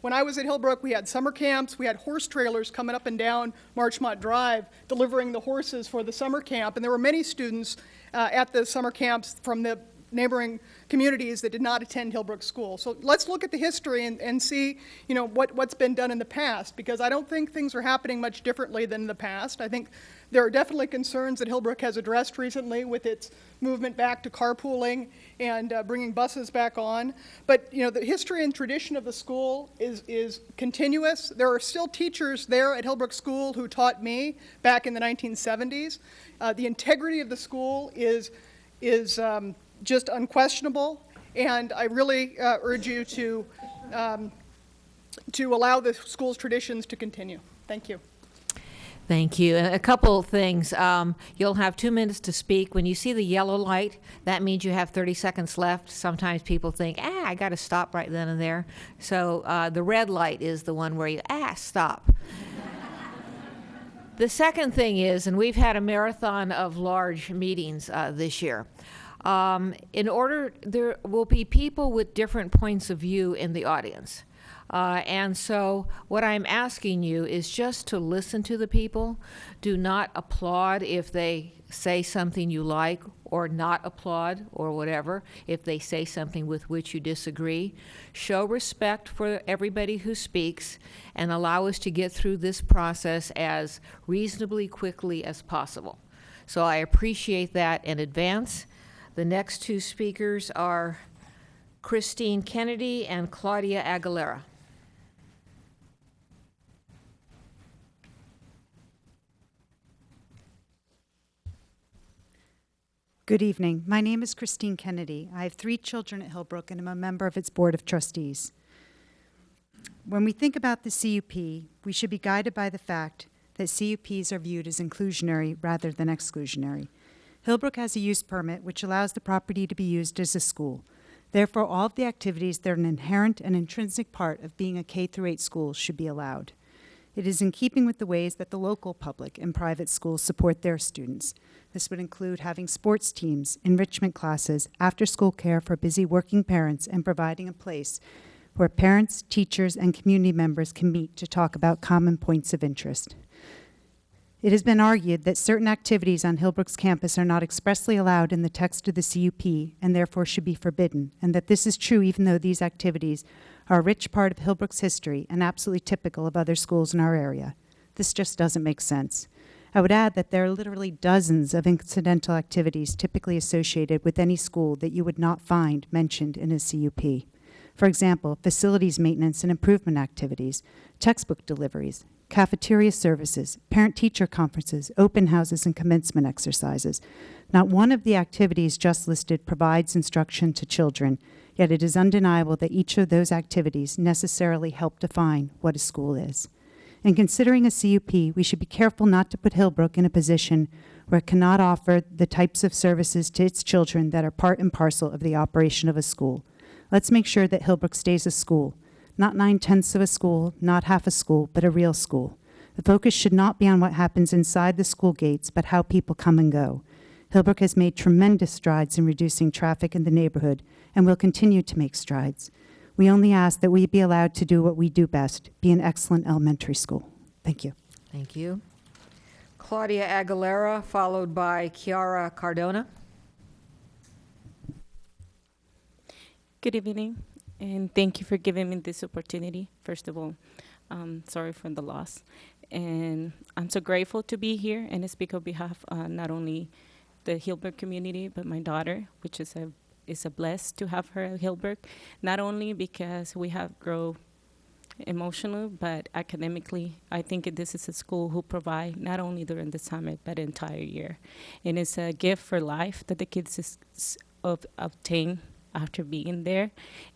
Speaker 23: When I was at Hillbrook, we had summer camps, we had horse trailers coming up and down Marchmont Drive, delivering the horses for the summer camp, and there were many students at the summer camps from the neighboring communities that did not attend Hillbrook School. So let's look at the history and see, what's been done in the past, because I don't think things are happening much differently than in the past. I think there are definitely concerns that Hillbrook has addressed recently with its movement back to carpooling and bringing buses back on. But, the history and tradition of the school is continuous. There are still teachers there at Hillbrook School who taught me back in the 1970s. The integrity of the school is just unquestionable, and I really urge you to allow the school's traditions to continue. Thank you.
Speaker 1: Thank you. And a couple of things. You'll have 2 minutes to speak. When you see the yellow light, that means you have 30 seconds left. Sometimes people think, I got to stop right then and there. So the red light is the one where you, stop. The second thing is, and we've had a marathon of large meetings this year. There will be people with different points of view in the audience. And so what I'm asking you is just to listen to the people. Do not applaud if they say something you like, or not applaud, or whatever, if they say something with which you disagree. Show respect for everybody who speaks and allow us to get through this process as reasonably quickly as possible. So I appreciate that in advance. The next two speakers are Christine Kennedy and Claudia Aguilera.
Speaker 12: Good evening. My name is Christine Kennedy. I have 3 children at Hillbrook, and I'm a member of its Board of Trustees. When we think about the CUP, we should be guided by the fact that CUPs are viewed as inclusionary rather than exclusionary. Hillbrook has a use permit which allows the property to be used as a school. Therefore, all of the activities that are an inherent and intrinsic part of being a K-8 school should be allowed. It is in keeping with the ways that the local public and private schools support their students. This would include having sports teams, enrichment classes, after-school care for busy working parents, and providing a place where parents, teachers, and community members can meet to talk about common points of interest. It has been argued that certain activities on Hillbrook's campus are not expressly allowed in the text of the CUP and therefore should be forbidden, and that this is true even though these activities are a rich part of Hillbrook's history and absolutely typical of other schools in our area. This just doesn't make sense. I would add that there are literally dozens of incidental activities typically associated with any school that you would not find mentioned in a CUP. For example, facilities maintenance and improvement activities, textbook deliveries, cafeteria services, parent-teacher conferences, open houses, and commencement exercises. Not one of the activities just listed provides instruction to children, yet it is undeniable that each of those activities necessarily help define what a school is. In considering a CUP, we should be careful not to put Hillbrook in a position where it cannot offer the types of services to its children that are part and parcel of the operation of a school. Let's make sure that Hillbrook stays a school, not 9/10 of a school, not half a school, but a real school. The focus should not be on what happens inside the school gates, but how people come and go. Hillbrook has made tremendous strides in reducing traffic in the neighborhood and will continue to make strides. We only ask that we be allowed to do what we do best, be an excellent elementary school. Thank you.
Speaker 1: Thank you. Claudia Aguilera, followed by Chiara Cardona.
Speaker 13: Good evening, and thank you for giving me this opportunity. First of all, sorry for the loss. And I'm so grateful to be here and to speak on behalf not only the Hillbrook community, but my daughter, which is a blessed to have her at Hillbrook, not only because we have grown emotional, but academically. I think this is a school who provide not only during the summer, but the entire year. And it's a gift for life that the kids obtain after being there.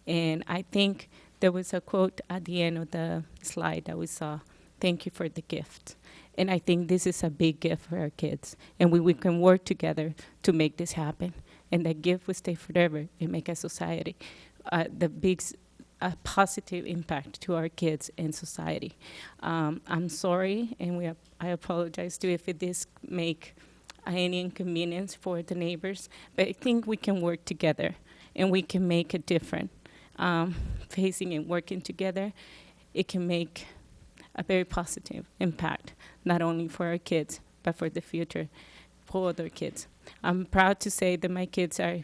Speaker 13: And I think there was a quote at the end of the slide that we saw, "Thank you for the gift." And I think this is a big gift for our kids. And we can work together to make this happen. And that gift will stay forever and make a society, a positive impact to our kids and society. I'm sorry, and I apologize too if it does make any inconvenience for the neighbors, but I think we can work together and we can make a difference, facing and working together. it can make a very positive impact, not only for our kids, but for the future, for other kids. I'm proud to say that my kids are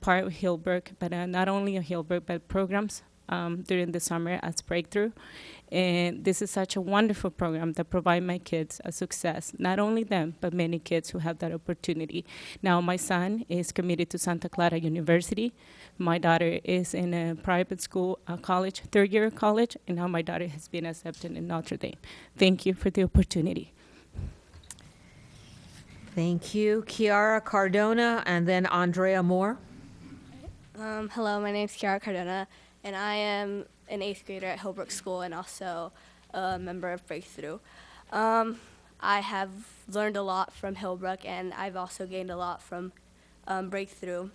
Speaker 13: part of Hillbrook, but not only of Hillbrook, but programs during the summer as Breakthrough. And this is such a wonderful program that provides my kids a success, not only them, but many kids who have that opportunity. Now, my son is committed to Santa Clara University. My daughter is in a private school, college, third year of college, and now my daughter has been accepted in Notre Dame. Thank you for the opportunity.
Speaker 1: Thank you. Kiara Cardona, and then Andrea Moore.
Speaker 14: Hello, my name is Kiara Cardona, and I am an 8th grader at Hillbrook School and also a member of Breakthrough. I have learned a lot from Hillbrook, and I've also gained a lot from Breakthrough.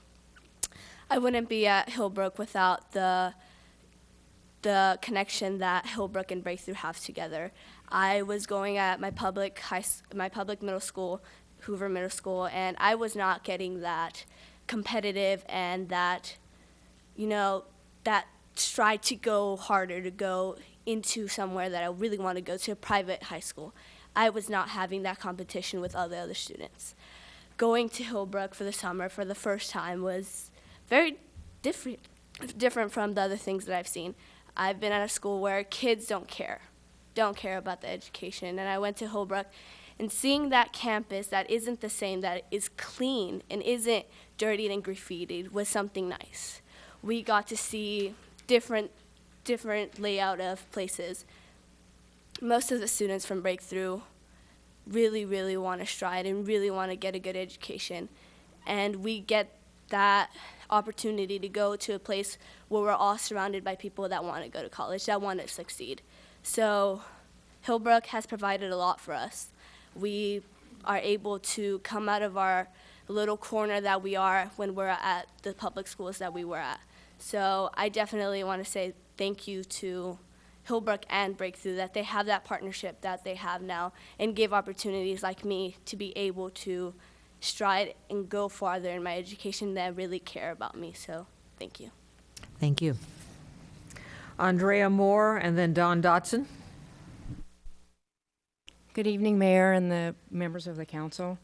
Speaker 14: I wouldn't be at Hillbrook without the connection that Hillbrook and Breakthrough have together. I was going at my public middle school, Hoover Middle School, and I was not getting that competitive and that, that stride to go harder, to go into somewhere that I really want to go to, a private high school. I was not having that competition with all the other students. Going to Hillbrook for the summer for the first time was very different from the other things that I've seen. I've been at a school where kids don't care about the education, and I went to Hillbrook, and seeing that campus that isn't the same, that is clean and isn't dirtied and graffitied was something nice. We got to see different layout of places. Most of the students from Breakthrough really, really want to stride and really want to get a good education. And we get that opportunity to go to a place where we're all surrounded by people that want to go to college, that want to succeed. So Hillbrook has provided a lot for us. We are able to come out of our little corner that we are when we're at the public schools that we were at. So I definitely want to say thank you to Hillbrook and Breakthrough that they have that partnership that they have now and give opportunities like me to be able to stride and go farther in my education that really care about me. So thank you.
Speaker 1: Thank you. Andrea Moore, and then Don Dotson.
Speaker 15: Good evening, Mayor and the members of the council.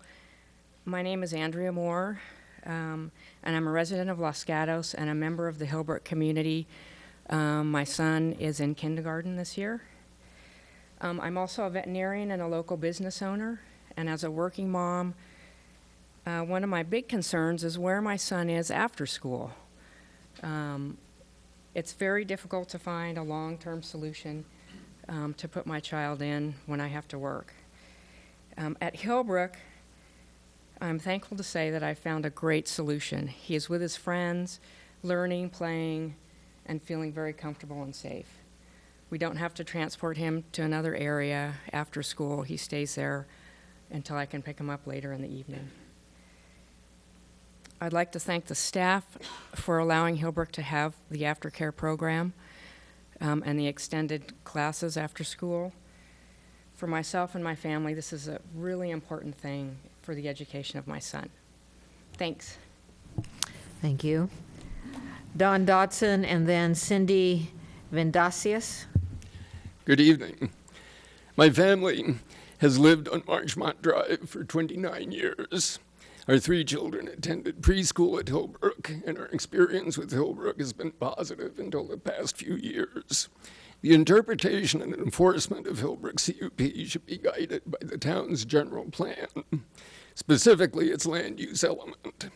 Speaker 15: My name is Andrea Moore, and I'm a resident of Los Gatos and a member of the Hillbrook community. My son is in kindergarten this year. I'm also a veterinarian and a local business owner, and as a working mom, one of my big concerns is where my son is after school. It's very difficult to find a long-term solution to put my child in when I have to work. At Hillbrook, I'm thankful to say that I found a great solution. He is with his friends, learning, playing, and feeling very comfortable and safe. We don't have to transport him to another area after school. He stays there until I can pick him up later in the evening. I'd like to thank the staff for allowing Hillbrook to have the aftercare program and the extended classes after school. For myself and my family, this is a really important thing for the education of my son. Thanks.
Speaker 1: Thank you. Don Dotson, and then Cindy Vendasius.
Speaker 19: Good evening. My family has lived on Marchmont Drive for 29 years. Our 3 children attended preschool at Hillbrook, and our experience with Hillbrook has been positive until the past few years. The interpretation and enforcement of Hillbrook CUP should be guided by the town's general plan, specifically its land use element.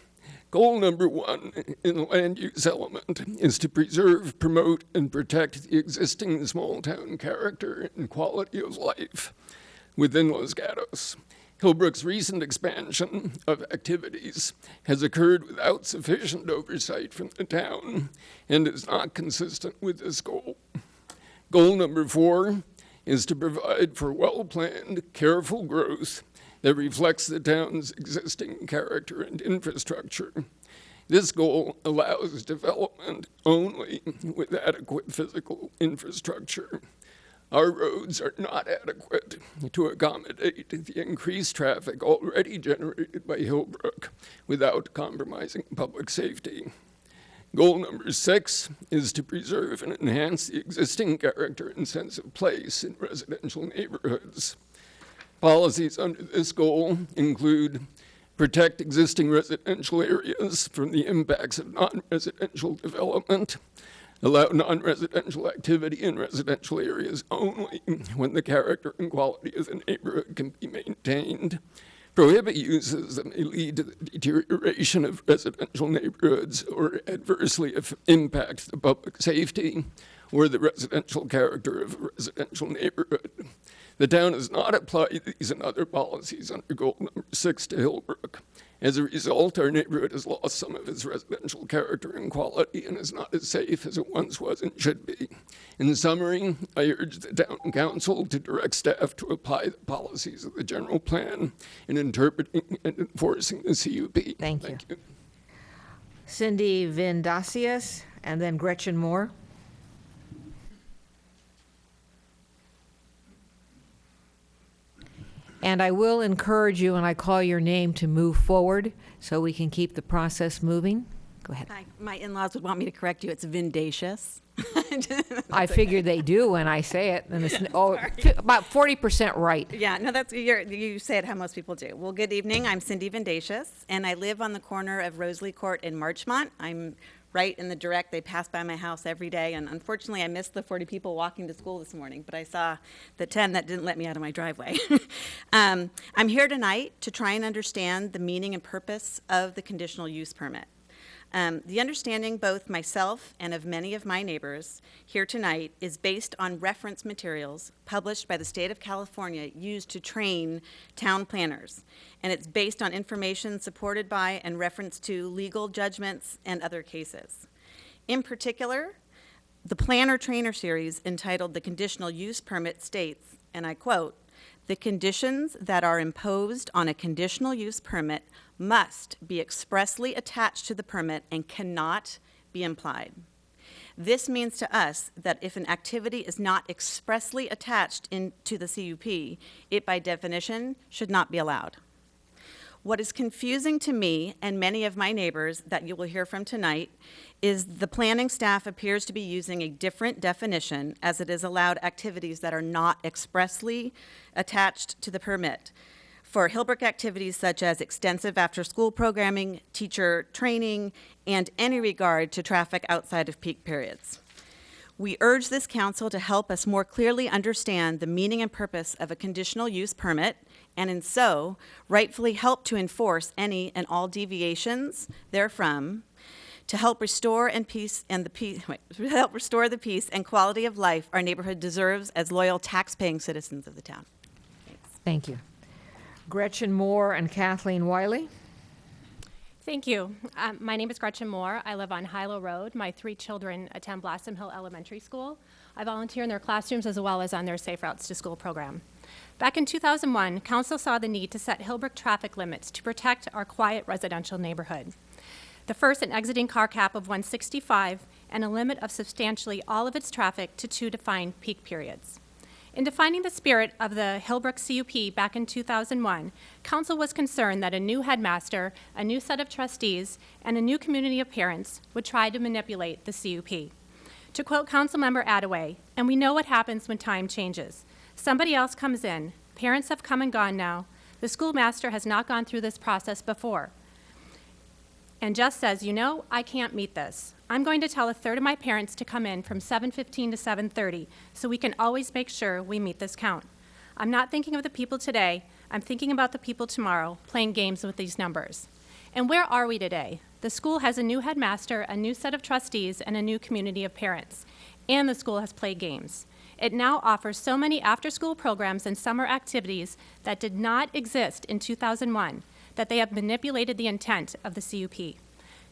Speaker 19: Goal number 1 in the land use element is to preserve, promote, and protect the existing small town character and quality of life within Los Gatos. Hillbrook's recent expansion of activities has occurred without sufficient oversight from the town and is not consistent with this goal. Goal number 4 is to provide for well-planned, careful growth that reflects the town's existing character and infrastructure. This goal allows development only with adequate physical infrastructure. Our roads are not adequate to accommodate the increased traffic already generated by Hillbrook without compromising public safety. Goal number 6 is to preserve and enhance the existing character and sense of place in residential neighborhoods. Policies under this goal include protect existing residential areas from the impacts of non-residential development, allow non-residential activity in residential areas only when the character and quality of the neighborhood can be maintained, prohibit uses that may lead to the deterioration of residential neighborhoods or adversely impact the public safety or the residential character of a residential neighborhood. The town has not applied these and other policies under goal number 6 to Hillbrook. As a result, our neighborhood has lost some of its residential character and quality and is not as safe as it once was and should be. In summary, I urge the town council to direct staff to apply the policies of the general plan in interpreting and enforcing the CUP.
Speaker 1: Thank you. Cindy Vindasius, and then Gretchen Moore. And I will encourage you, and I call your name, to move forward so we can keep the process moving. Go ahead.
Speaker 8: Hi, my in-laws would want me to correct you. It's vindacious.
Speaker 1: I figure they do when I say it, and it's about 40% right.
Speaker 8: Yeah, no, you say it how most people do. Well, good evening. I'm Cindy Vindacious, and I live on the corner of Rosalie Court in Marchmont. I'm right in the direct. They pass by my house every day, and unfortunately, I missed the 40 people walking to school this morning, but I saw the 10 that didn't let me out of my driveway. I'm here tonight to try and understand the meaning and purpose of the conditional use permit. The understanding both myself and of many of my neighbors here tonight is based on reference materials published by the state of California used to train town planners. And it's based on information supported by and reference to legal judgments and other cases. In particular, the Planner Trainer series entitled The Conditional Use Permit states, and I quote, "The conditions that are imposed on a conditional use permit must be expressly attached to the permit and cannot be implied. This means to us that if an activity is not expressly attached to the CUP, it by definition should not be allowed." What is confusing to me and many of my neighbors that you will hear from tonight is the planning staff appears to be using a different definition as it is allowed activities that are not expressly attached to the permit. For Hillbrook activities such as extensive after-school programming, teacher training, and any regard to traffic outside of peak periods. We urge this council to help us more clearly understand the meaning and purpose of a conditional use permit, and in so, rightfully help to enforce any and all deviations therefrom, to help restore the peace and quality of life our neighborhood deserves as loyal tax-paying citizens of the town.
Speaker 1: Thank you. Gretchen Moore and Kathleen Wiley.
Speaker 20: Thank you. My name is Gretchen Moore. I live on Hilo Road. My 3 children attend Blossom Hill Elementary School. I volunteer in their classrooms as well as on their Safe Routes to School program. Back in 2001, Council saw the need to set Hillbrook traffic limits to protect our quiet residential neighborhood. The first, an exiting car cap of 165 and a limit of substantially all of its traffic to 2 defined peak periods. In defining the spirit of the Hillbrook CUP back in 2001, Council was concerned that a new headmaster, a new set of trustees, and a new community of parents would try to manipulate the CUP. To quote Councilmember Attaway, and we know what happens when time changes. Somebody else comes in. Parents have come and gone now. The schoolmaster has not gone through this process before. And just says, you know, I can't meet this. I'm going to tell a third of my parents to come in from 7:15 to 7:30 so we can always make sure we meet this count. I'm not thinking of the people today. I'm thinking about the people tomorrow, playing games with these numbers. And where are we today? The school has a new headmaster, a new set of trustees, and a new community of parents. And the school has played games. It now offers so many after-school programs and summer activities that did not exist in 2001 that they have manipulated the intent of the CUP.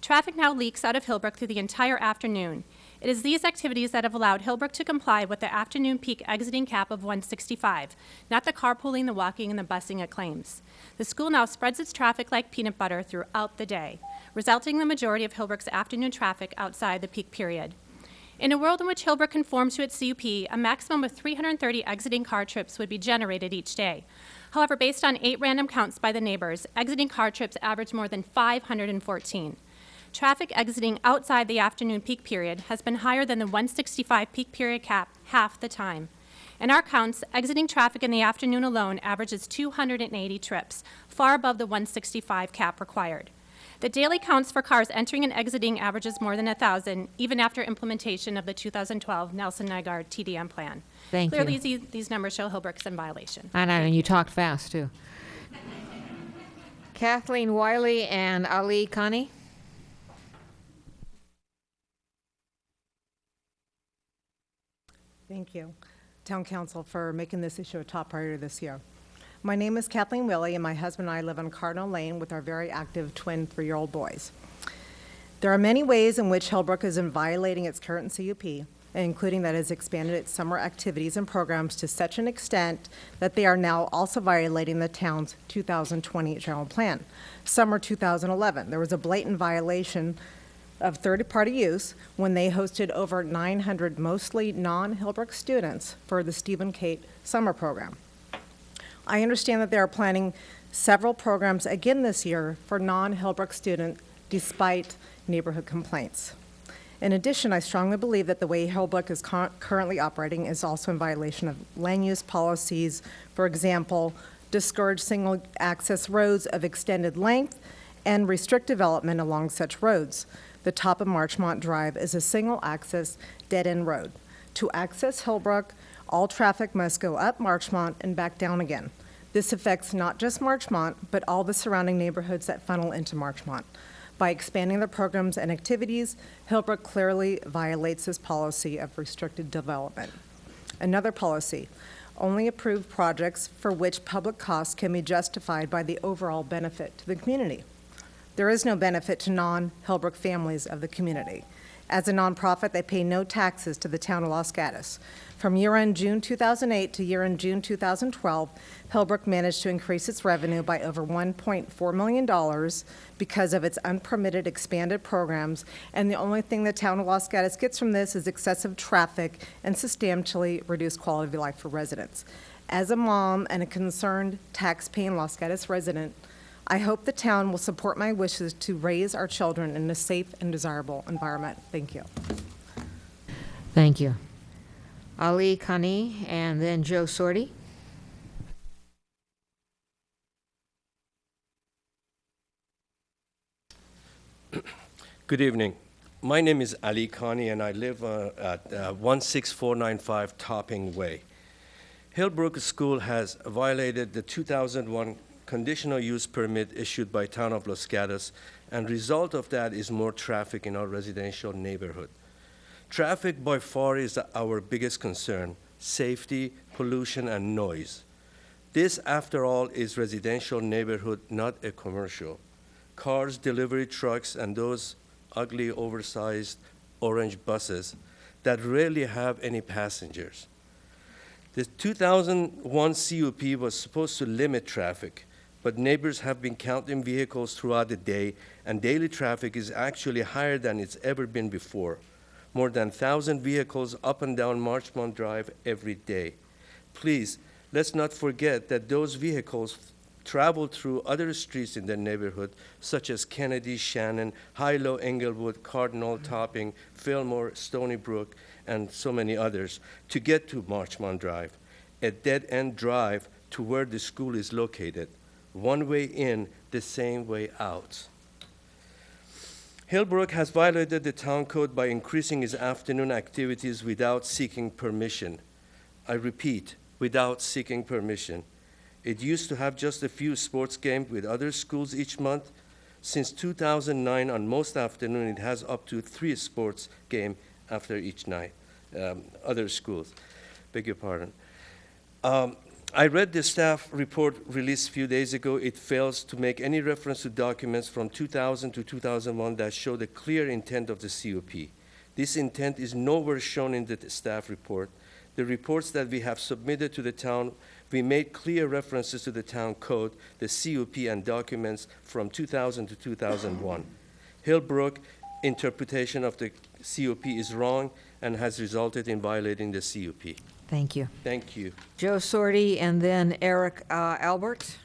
Speaker 20: Traffic now leaks out of Hillbrook through the entire afternoon. It is these activities that have allowed Hillbrook to comply with the afternoon peak exiting cap of 165, not the carpooling, the walking, and the busing it claims. The school now spreads its traffic like peanut butter throughout the day, resulting in the majority of Hillbrook's afternoon traffic outside the peak period. In a world in which Hillbrook conforms to its CUP, a maximum of 330 exiting car trips would be generated each day. However, based on 8 random counts by the neighbors, exiting car trips average more than 514. traffic exiting outside the afternoon peak period has been higher than the 165 peak period cap half the time. In our counts, exiting traffic in the afternoon alone averages 280 trips, far above the 165 cap required. The daily counts for cars entering and exiting averages more than 1,000, even after implementation of the 2012 Nelson-Nygaard TDM plan.
Speaker 1: Thank you.
Speaker 20: Clearly, these numbers show Hillbrook's in violation.
Speaker 1: I know, and you talked fast, too. Kathleen Wiley and Ali Khani.
Speaker 17: Thank you, Town Council, for making this issue a top priority this year. My name is Kathleen Willie, and my husband and I live on Cardinal Lane with our very active twin 3-year-old boys. There are many ways in which Hillbrook is violating its current CUP, including that it has expanded its summer activities and programs to such an extent that they are now also violating the town's 2020 general plan. Summer 2011, there was a blatant violation of third-party use when they hosted over 900 mostly non-Hillbrook students for the Stephen Kate summer program. I understand that they are planning several programs again this year for non-Hillbrook students despite neighborhood complaints. In addition, I strongly believe that the way Hillbrook is currently operating is also in violation of land use policies. For example, discourage single access roads of extended length and restrict development along such roads. The top of Marchmont Drive is a single access dead-end road. To access Hillbrook, all traffic must go up Marchmont and back down again. This affects not just Marchmont, but all the surrounding neighborhoods that funnel into Marchmont. By expanding the programs and activities, Hillbrook clearly violates this policy of restricted development. Another policy, only approve projects for which public costs can be justified by the overall benefit to the community. There is no benefit to non-Hillbrook families of the community. As a nonprofit, they pay no taxes to the town of Los Gatos. From year-end June 2008 to year-end June 2012, Hillbrook managed to increase its revenue by over $1.4 million because of its unpermitted expanded programs, and the only thing the town of Los Gatos gets from this is excessive traffic and substantially reduced quality of life for residents. As a mom and a concerned tax-paying Los Gatos resident, I hope the town will support my wishes to raise our children in a safe and desirable environment. Thank you.
Speaker 1: Thank you. Ali Khani and then Joe Sorty.
Speaker 21: Good evening. My name is Ali Khani, and I live at 16495 Topping Way. Hillbrook School has violated the 2001 conditional use permit issued by Town of Los Gatos, and result of that is more traffic in our residential neighborhood. Traffic by far is our biggest concern: safety, pollution, and noise. This, after all, is residential neighborhood, not a commercial. Cars, delivery trucks, and those ugly, oversized orange buses that rarely have any passengers. The 2001 CUP was supposed to limit traffic, but neighbors have been counting vehicles throughout the day, and daily traffic is actually higher than it's ever been before. More than 1,000 vehicles up and down Marchmont Drive every day. Please, let's not forget that those vehicles travel through other streets in the neighborhood, such as Kennedy, Shannon, High-Low, Englewood, Cardinal, Topping, Fillmore, Stony Brook, and so many others, to get to Marchmont Drive, a dead-end drive to where the school is located. One way in, the same way out. Hillbrook has violated the town code by increasing its afternoon activities without seeking permission. I repeat, without seeking permission. It used to have just a few sports games with other schools each month. Since 2009, on most afternoons, it has up to 3 sports games after each night, other schools. Beg your pardon. I read the staff report released a few days ago. It fails to make any reference to documents from 2000 to 2001 that show the clear intent of the CUP. This intent is nowhere shown in the staff report. The reports that we have submitted to the town, we made clear references to the town code, the CUP, and documents from 2000 to 2001. Hillbrook interpretation of the CUP is wrong and has resulted in violating the CUP.
Speaker 1: Thank you.
Speaker 21: Thank you.
Speaker 1: Joe Sorty and then Eric Albert.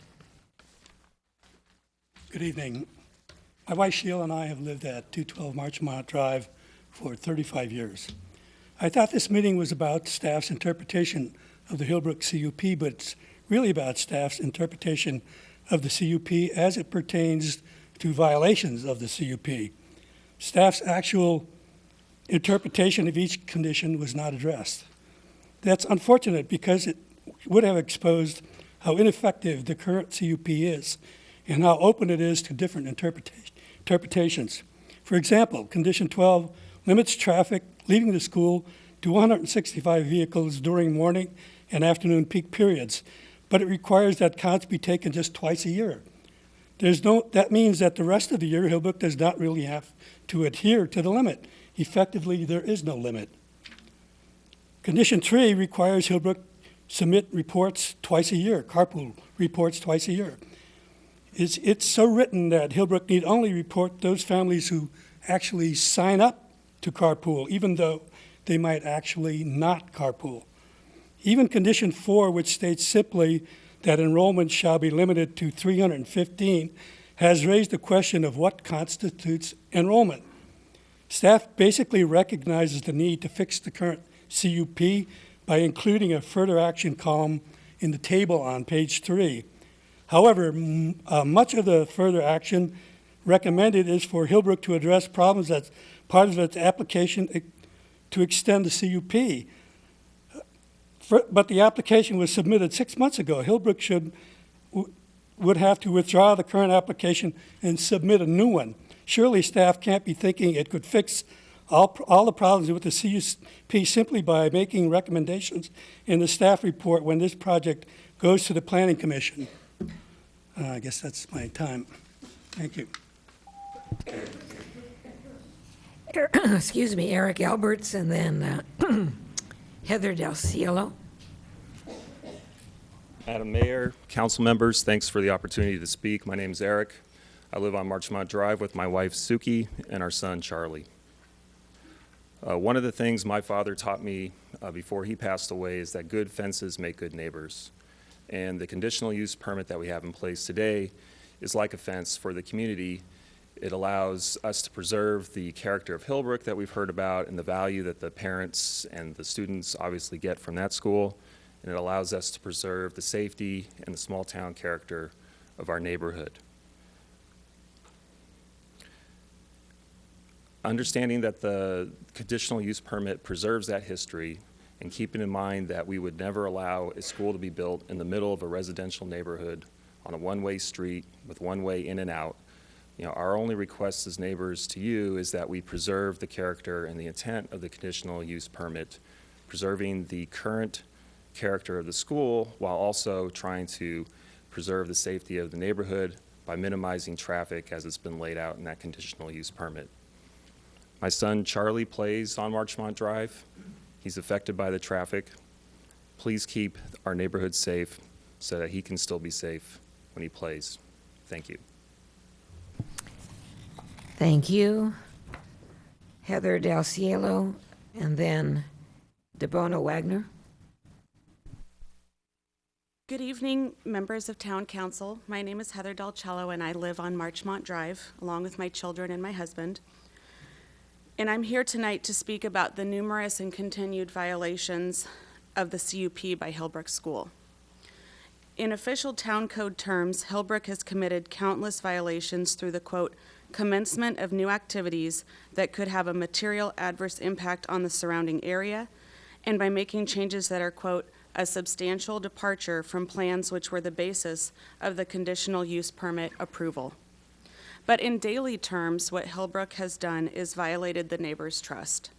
Speaker 22: Good evening.
Speaker 5: My wife Sheila and I have lived at 212 Marchmont Drive for 35 years. I thought this meeting was about staff's interpretation of the Hillbrook CUP, but it's really about staff's interpretation of the CUP as it pertains to violations of the CUP. Staff's actual interpretation of each condition was not addressed. That's unfortunate because it would have exposed how ineffective the current CUP is and how open it is to different interpretations. For example, Condition 12 limits traffic leaving the school to 165 vehicles during morning and afternoon peak periods, but it requires that counts be taken just twice a year. That means that the rest of the year, Hillbrook does not really have to adhere to the limit. Effectively, there is no limit. Condition 3 requires Hillbrook submit reports twice a year, carpool reports twice a year. It's so written that Hillbrook need only report those families who actually sign up to carpool, even though they might actually not carpool. Even Condition 4, which states simply that enrollment shall be limited to 315, has raised the question of what constitutes enrollment. Staff basically recognizes the need to fix the current CUP by including a further action column in the table on page 3. However, much of the further action recommended is for Hillbrook to address problems that's part of its application to extend the CUP. But the application was submitted 6 months ago. Hillbrook would have to withdraw the current application and submit a new one. Surely staff can't be thinking it could fix all the problems with the CUP simply by making recommendations in the staff report when this project goes to the Planning Commission. I guess that's my time. Thank you.
Speaker 6: Excuse me, Eric Alberts, and then Heather Del Cielo.
Speaker 22: Madam Mayor, council members, thanks for the opportunity to speak. My name is Eric. I live on Marchmont Drive with my wife Suki and our son Charlie. One of the things my father taught me before he passed away is that good fences make good neighbors. And the conditional use permit that we have in place today is like a fence for the community. It allows us to preserve the character of Hillbrook that we've heard about and the value that the parents and the students obviously get from that school. And it allows us to preserve the safety and the small town character of our neighborhood. Understanding that the conditional use permit preserves that history and keeping in mind that we would never allow a school to be built in the middle of a residential neighborhood on a one-way street with one-way in and out, our only request as neighbors to you is that we preserve the character and the intent of the conditional use permit, preserving the current character of the school while also trying to preserve the safety of the neighborhood by minimizing traffic as it's been laid out in that conditional use permit. My son Charlie plays on Marchmont Drive. He's affected by the traffic. Please keep our neighborhood safe so that he can still be safe when he plays. Thank you.
Speaker 6: Thank you. Heather Del Cielo, and then DeBono Wagner.
Speaker 24: Good evening, members of Town Council. My name is Heather Del Cielo, and I live on Marchmont Drive, along with my children and my husband. And I'm here tonight to speak about the numerous and continued violations of the CUP by Hillbrook School. In official town code terms, Hillbrook has committed countless violations through the, quote, commencement of new activities that could have a material adverse impact on the surrounding area, and by making changes that are, quote, a substantial departure from plans which were the basis of the conditional use permit approval. But in daily terms, what Hillbrook has done is violated the neighbor's trust.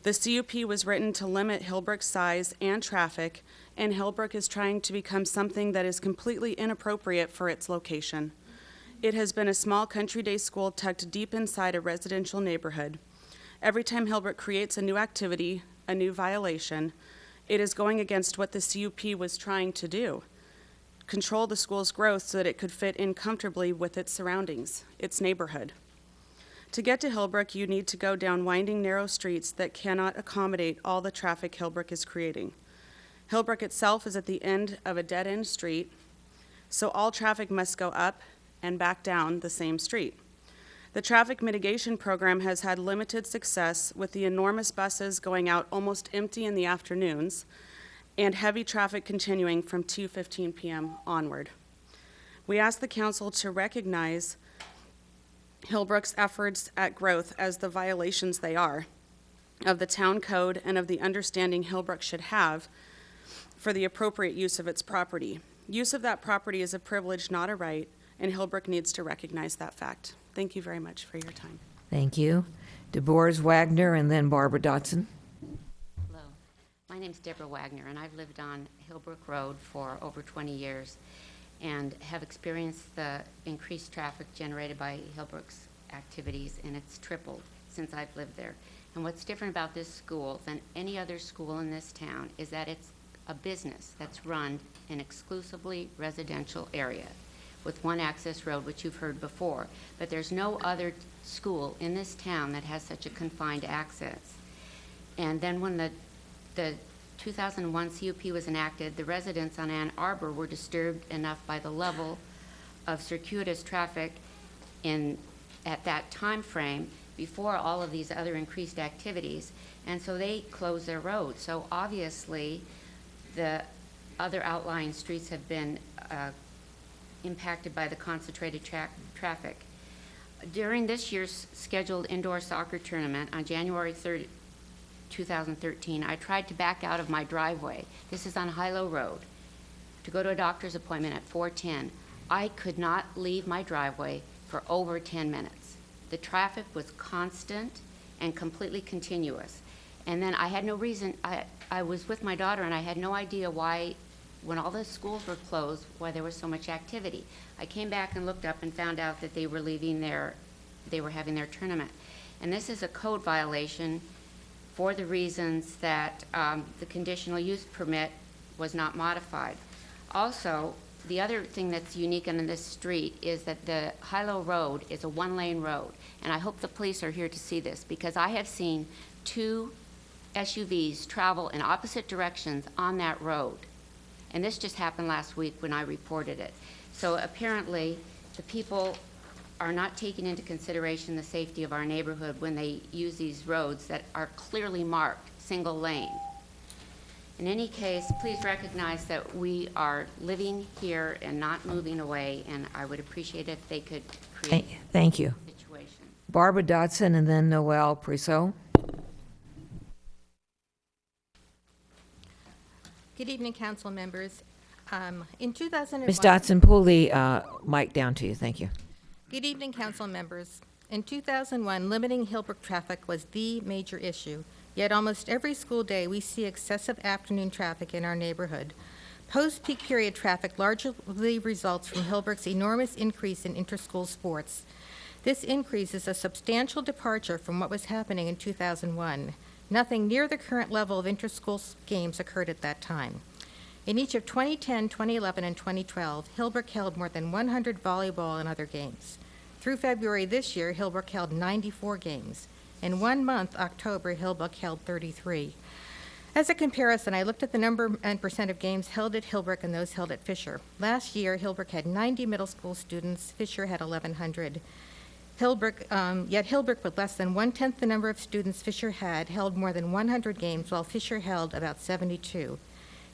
Speaker 24: The CUP was written to limit Hillbrook's size and traffic, and Hillbrook is trying to become something that is completely inappropriate for its location. It has been a small country day school tucked deep inside a residential neighborhood. Every time Hillbrook creates a new activity, a new violation, it is going against what the CUP was trying to do. Control the school's growth so that it could fit in comfortably with its surroundings, its neighborhood. To get to Hillbrook, you need to go down winding, narrow streets that cannot accommodate all the traffic Hillbrook is creating. Hillbrook itself is at the end of a dead-end street, so all traffic must go up and back down the same street. The traffic mitigation program has had limited success with the enormous buses going out almost empty in the afternoons and heavy traffic continuing from 2:15 p.m. onward. We ask the council to recognize Hillbrook's efforts at growth as the violations they are of the town code and of the understanding Hillbrook should have for the appropriate use of its property. Use of that property is a privilege, not a right, and Hillbrook needs to recognize that fact. Thank you very much for your time.
Speaker 1: Thank you. DeBoers Wagner and then Barbara Dotson.
Speaker 3: Hello. My name's Deborah Wagner, and I've lived on Hillbrook Road for over 20 years and have experienced the increased traffic generated by Hillbrook's activities, and it's tripled since I've lived there. And what's different about this school than any other school in this town is that it's a business that's run in exclusively residential area with one access road, which you've heard before. But there's no other school in this town that has such a confined access. And then when the 2001 CUP was enacted, the residents on Ann Arbor were disturbed enough by the level of circuitous traffic at that time frame before all of these other increased activities, and so they closed their roads. So obviously, the other outlying streets have been impacted by the concentrated traffic. During this year's scheduled indoor soccer tournament on January 3rd, 2013, I tried to back out of my driveway. This is on Hilo Road, to go to a doctor's appointment at 4:10. I could not leave my driveway for over 10 minutes. The traffic was constant and completely continuous. And then I had no reason, I was with my daughter and I had no idea why, when all the schools were closed, why there was so much activity. I came back and looked up and found out that they were having their tournament. And this is a code violation for the reasons that the conditional use permit was not modified. Also, the other thing that's unique on this street is that the Hilo Road is a one-lane road. And I hope the police are here to see this, because I have seen 2 SUVs travel in opposite directions on that road. And this just happened last week when I reported it. So apparently, the people are not taking into consideration the safety of our neighborhood when they use these roads that are clearly marked single lane. In any case, please recognize that we are living here and not moving away, and I would appreciate if they could create
Speaker 1: Thank you.
Speaker 3: a situation.
Speaker 1: Barbara Dotson and then Noel Priso.
Speaker 7: Good evening, council members. In 2001,
Speaker 1: Ms. Dotson, pull the mic down to you. Thank you.
Speaker 7: Good evening, council members. In 2001, limiting Hillbrook traffic was the major issue. Yet almost every school day, we see excessive afternoon traffic in our neighborhood. Post-peak period traffic largely results from Hillbrook's enormous increase in inter-school sports. This increase is a substantial departure from what was happening in 2001. Nothing near the current level of inter-school games occurred at that time. In each of 2010, 2011, and 2012, Hillbrook held more than 100 volleyball and other games. Through February this year, Hillbrook held 94 games. In 1 month, October, Hillbrook held 33. As a comparison, I looked at the number and percent of games held at Hillbrook and those held at Fisher. Last year, Hillbrook had 90 middle school students. Fisher had 1,100. Yet Hillbrook, with less than 1/10 the number of students Fisher had, held more than 100 games, while Fisher held about 72.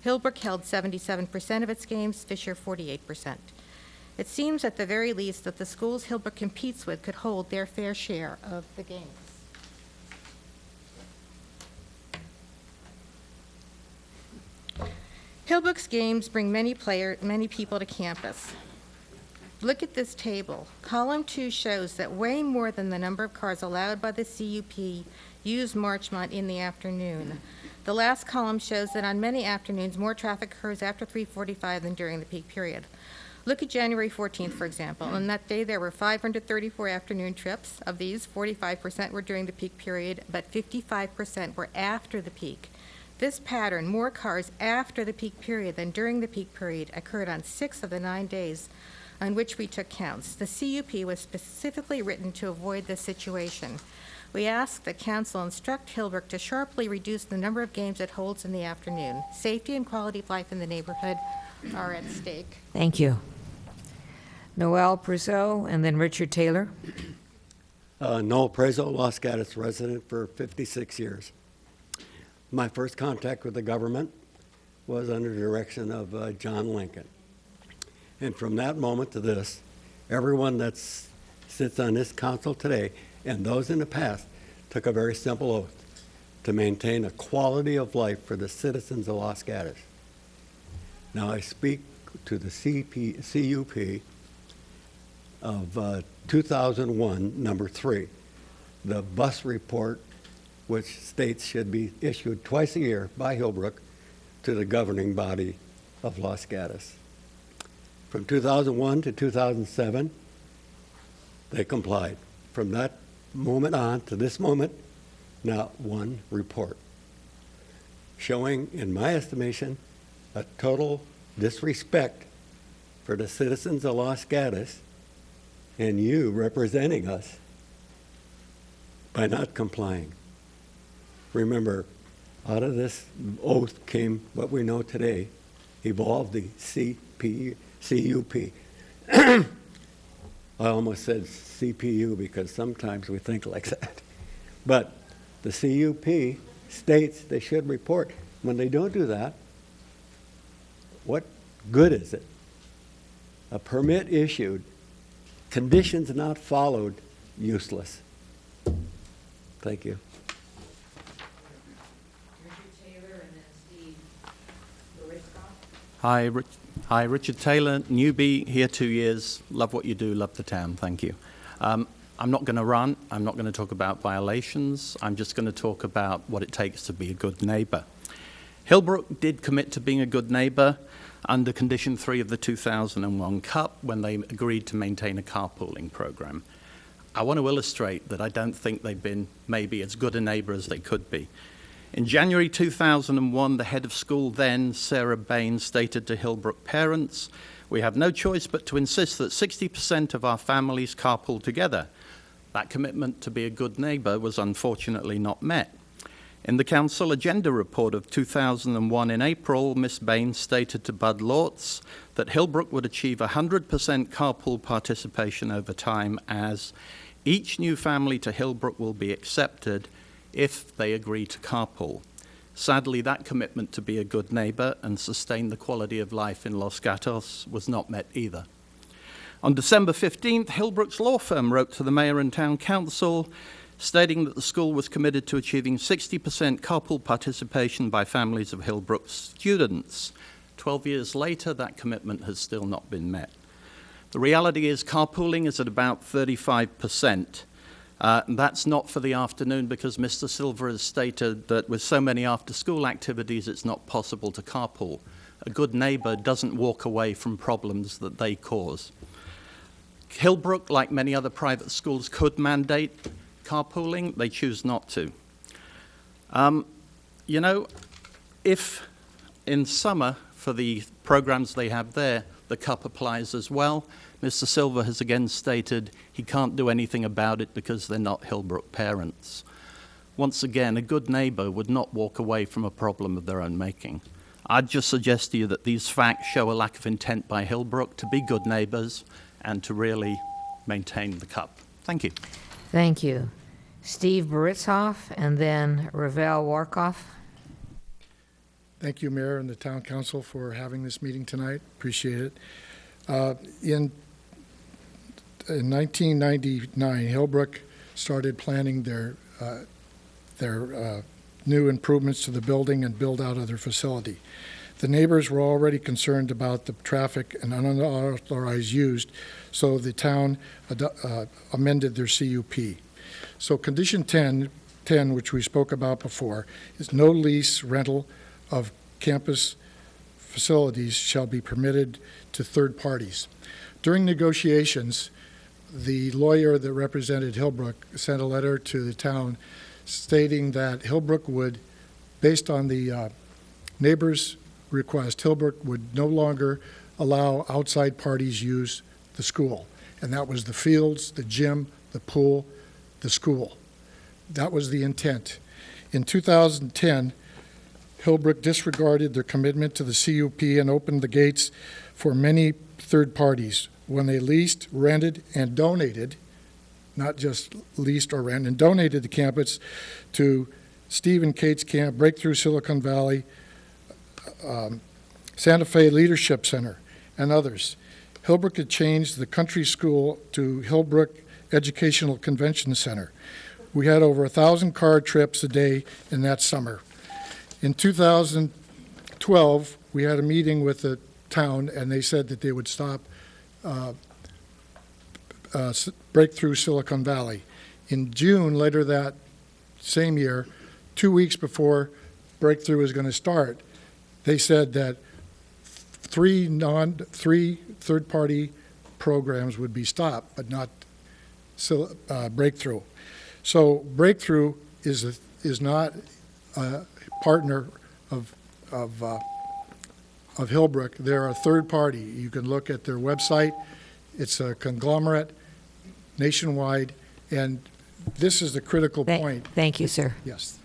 Speaker 7: Hillbrook held 77% of its games, Fisher 48%. It seems at the very least that the schools Hillbrook competes with could hold their fair share of the games. Hillbrook's games bring many people to campus. Look at this table. Column 2 shows that way more than the number of cars allowed by the CUP use Marchmont in the afternoon. The last column shows that on many afternoons, more traffic occurs after 3:45 than during the peak period. Look at January 14th, for example. On that day, there were 534 afternoon trips. Of these, 45% were during the peak period, but 55% were after the peak. This pattern, more cars after the peak period than during the peak period, occurred on 6 of the 9 days on which we took counts. The CUP was specifically written to avoid this situation. We ask that council instruct Hillbrook to sharply reduce the number of games it holds in the afternoon. Safety and quality of life in the neighborhood are at stake.
Speaker 1: Thank you. Noel Priso and then Richard Taylor.
Speaker 4: Noel Prezo, Los Gatos resident for 56 years. My first contact with the government was under the direction of John Lincoln. And from that moment to this, everyone that sits on this council today and those in the past took a very simple oath to maintain a quality of life for the citizens of Los Gatos. Now I speak to the CUP of 2001, number 3, the bus report, which states should be issued twice a year by Hillbrook to the governing body of Los Gatos. From 2001 to 2007, they complied. From that moment on to this moment, not one report, showing, in my estimation, a total disrespect for the citizens of Los Gatos and you representing us by not complying. Remember, out of this oath came what we know today, evolved the CUP. I almost said CPU because sometimes we think like that. But the CUP states they should report. When they don't do that, what good is it? A permit issued, conditions not followed, useless. Thank you.
Speaker 9: Hi, Richard Taylor, newbie, here 2 years. Love what you do, love the town. Thank you. I'm not going to run. I'm not going to talk about violations. I'm just going to talk about what it takes to be a good neighbor. Hillbrook did commit to being a good neighbor under Condition 3 of the 2001 CUP when they agreed to maintain a carpooling program. I want to illustrate that I don't think they've been maybe as good a neighbor as they could be. In January 2001, the head of school then, Sarah Bain, stated to Hillbrook parents, "We have no choice but to insist that 60% of our families carpool together." That commitment to be a good neighbor was unfortunately not met. In the council agenda report of 2001 in April, Ms. Bain stated to Bud Lortz that Hillbrook would achieve 100% carpool participation over time, as each new family to Hillbrook will be accepted if they agree to carpool. Sadly, that commitment to be a good neighbor and sustain the quality of life in Los Gatos was not met either. On December 15th, Hillbrook's law firm wrote to the mayor and town council stating that the school was committed to achieving 60% carpool participation by families of Hillbrook students. 12 years later, that commitment has still not been met. The reality is carpooling is at about 35%. That's not for the afternoon because Mr. Silver has stated that with so many after-school activities, it's not possible to carpool. A good neighbor doesn't walk away from problems that they cause. Hillbrook, like many other private schools, could mandate carpooling. They choose not to. If in summer, for the programs they have there, the CUP applies as well, Mr. Silver has again stated he can't do anything about it because they're not Hillbrook parents. Once again, a good neighbor would not walk away from a problem of their own making. I'd just suggest to you that these facts show a lack of intent by Hillbrook to be good neighbors and to really maintain the CUP. Thank you.
Speaker 6: Thank you. Steve Baritzhoff and then Ravel Warkoff.
Speaker 16: Thank you, Mayor and the Town Council, for having this meeting tonight. Appreciate it. In 1999, Hillbrook started planning their new improvements to the building and build out of their facility. The neighbors were already concerned about the traffic and unauthorized use, so the town amended their CUP. So Condition 10, which we spoke about before, is no lease rental of campus facilities shall be permitted to third parties. During negotiations, the lawyer that represented Hillbrook sent a letter to the town stating that Hillbrook would, based on the neighbor's request, Hillbrook would no longer allow outside parties use the school. And that was the fields, the gym, the pool, the school. That was the intent. In 2010, Hillbrook disregarded their commitment to the CUP and opened the gates for many third parties when they leased, rented, and donated not just leased or rent, and donated the campus to Steve and Kate's Camp, Breakthrough Silicon Valley, Santa Fe Leadership Center, and others. Hillbrook had changed the country school to Hillbrook Educational Convention Center. We had over 1,000 car trips a day in that summer. In 2012, we had a meeting with the town, and they said that they would stop Breakthrough Silicon Valley. In June, later that same year, 2 weeks before Breakthrough was going to start, they said that three third-party programs would be stopped, but not Breakthrough. So Breakthrough is not a partner of Hillbrook. They're a third party. You can look at their website. It's a conglomerate nationwide, and this is the critical point.
Speaker 1: Thank you, sir.
Speaker 16: Yes.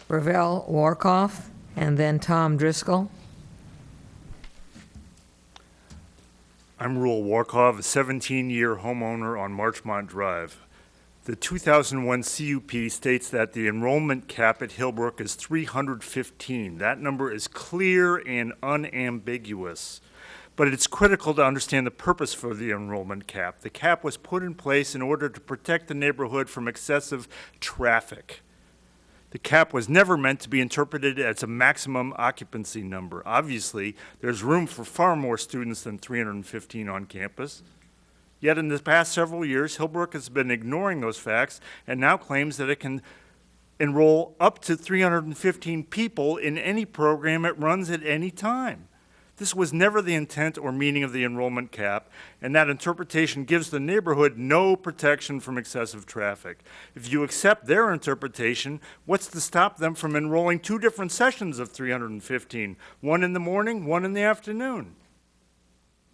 Speaker 1: Ravel Warkoff, and then Tom Driscoll.
Speaker 2: I'm Rule Warkov, a 17-year homeowner on Marchmont Drive. The 2001 CUP states that the enrollment cap at Hillbrook is 315. That number is clear and unambiguous. But it's critical to understand the purpose for the enrollment cap. The cap was put in place in order to protect the neighborhood from excessive traffic. The cap was never meant to be interpreted as a maximum occupancy number. Obviously, there's room for far more students than 315 on campus. Yet in the past several years, Hillbrook has been ignoring those facts and now claims that it can enroll up to 315 people in any program it runs at any time. This was never the intent or meaning of the enrollment cap, and that interpretation gives the neighborhood no protection from excessive traffic. If you accept their interpretation, what's to stop them from enrolling 2 different sessions of 315, one in the morning, one in the afternoon?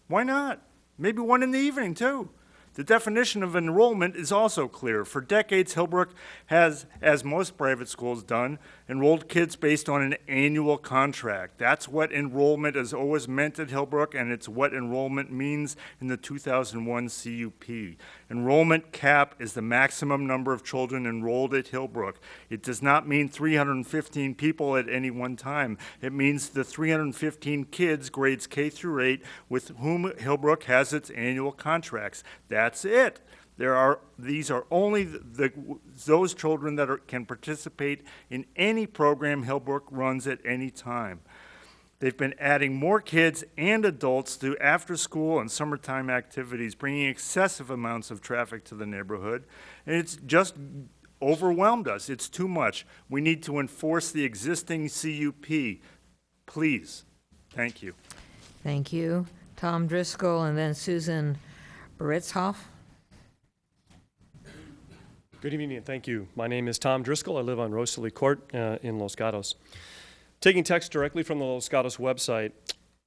Speaker 2: Why not? Maybe one in the evening, too. The definition of enrollment is also clear. For decades, Hillbrook has, as most private schools done, enrolled kids based on an annual contract. That's what enrollment has always meant at Hillbrook, and it's what enrollment means in the 2001 CUP. Enrollment cap is the maximum number of children enrolled at Hillbrook. It does not mean 315 people at any one time. It means the 315 kids, grades K through 8, with whom Hillbrook has its annual contracts. That's it. These are only those children that can participate in any program Hillbrook runs at any time. They've been adding more kids and adults to after-school and summertime activities, bringing excessive amounts of traffic to the neighborhood, and it's just overwhelmed us. It's too much. We need to enforce the existing CUP. Please. Thank you.
Speaker 1: Thank you. Tom Driscoll, and then Susan Ritzhoff.
Speaker 10: Good evening, and thank you. My name is Tom Driscoll. I live on Rosalie Court in Los Gatos. Taking text directly from the Los Gatos website,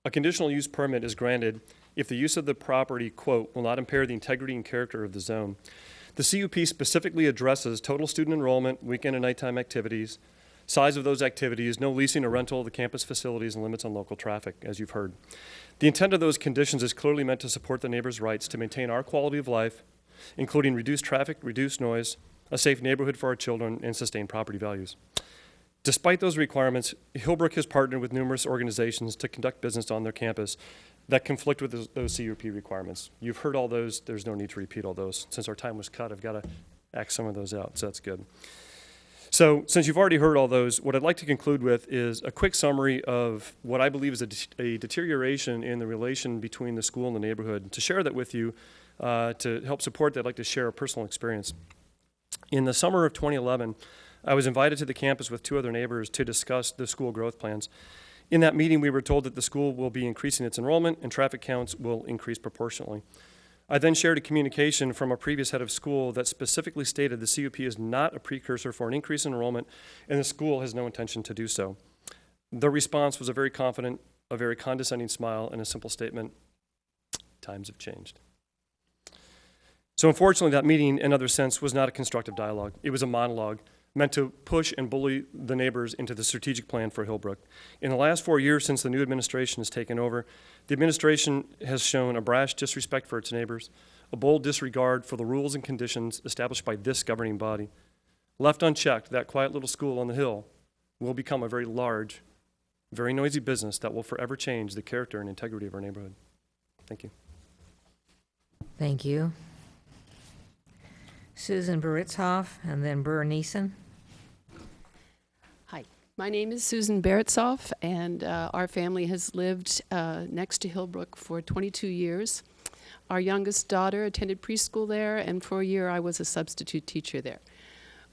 Speaker 10: a conditional use permit is granted if the use of the property, quote, will not impair the integrity and character of the zone. The CUP specifically addresses total student enrollment, weekend and nighttime activities, size of those activities, no leasing or rental of the campus facilities, and limits on local traffic, as you've heard. The intent of those conditions is clearly meant to support the neighbors' rights to maintain our quality of life, including reduced traffic, reduced noise, a safe neighborhood for our children, and sustained property values. Despite those requirements, Hillbrook has partnered with numerous organizations to conduct business on their campus that conflict with those CUP requirements. You've heard all those. There's no need to repeat all those. Since our time was cut, I've got to act some of those out, so that's good. So since you've already heard all those, what I'd like to conclude with is a quick summary of what I believe is a deterioration in the relation between the school and the neighborhood. To share that with you, to help support that, I'd like to share a personal experience. In the summer of 2011, I was invited to the campus with 2 other neighbors to discuss the school growth plans. In that meeting, we were told that the school will be increasing its enrollment and traffic counts will increase proportionally. I then shared a communication from a previous head of school that specifically stated the CUP is not a precursor for an increase in enrollment, and the school has no intention to do so. The response was a very confident, a very condescending smile, and a simple statement: times have changed. So unfortunately, that meeting, in other sense, was not a constructive dialogue. It was a monologue meant to push and bully the neighbors into the strategic plan for Hillbrook. In the last 4 years since the new administration has taken over, the administration has shown a brash disrespect for its neighbors, a bold disregard for the rules and conditions established by this governing body. Left unchecked, that quiet little school on the hill will become a very large, very noisy business that will forever change the character and integrity of our neighborhood. Thank you.
Speaker 1: Thank you. Susan Beritzhoff, and then Burr Neeson.
Speaker 11: Hi, my name is Susan Beretzoff, and our family has lived next to Hillbrook for 22 years. Our youngest daughter attended preschool there, and for a year I was a substitute teacher there.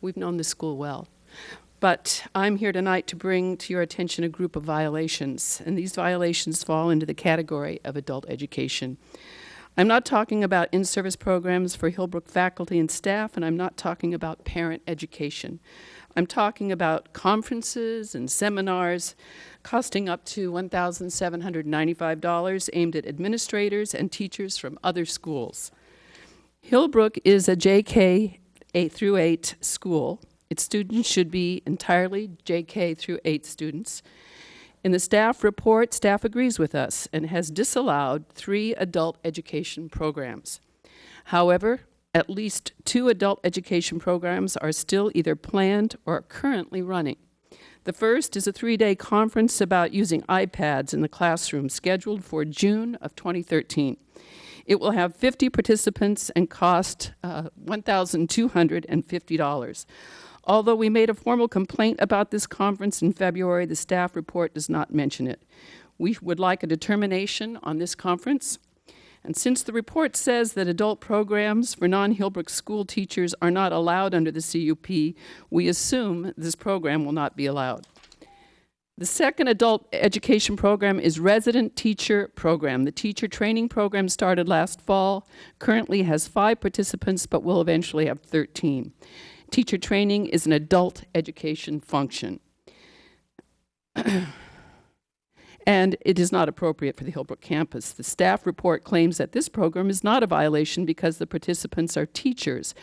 Speaker 11: We've known the school well. But I'm here tonight to bring to your attention a group of violations, and these violations fall into the category of adult education. I'm not talking about in-service programs for Hillbrook faculty and staff, and I'm not talking about parent education. I'm talking about conferences and seminars costing up to $1,795 aimed at administrators and teachers from other schools. Hillbrook is a JK 8 through 8 school. Its students should be entirely JK through 8 students. In the staff report, staff agrees with us and has disallowed 3 adult education programs. However, at least 2 adult education programs are still either planned or are currently running. The first is a 3-day conference about using iPads in the classroom scheduled for June of 2013. It will have 50 participants and cost $1,250. Although we made a formal complaint about this conference in February, the staff report does not mention it. We would like a determination on this conference. And since the report says that adult programs for non-Hillbrook school teachers are not allowed under the CUP, we assume this program will not be allowed. The second adult education program is Resident Teacher Program. The teacher training program started last fall, currently has 5 participants, but will eventually have 13. Teacher training is an adult education function. And it is not appropriate for the Hillbrook campus. The staff report claims that this program is not a violation because the participants are teachers.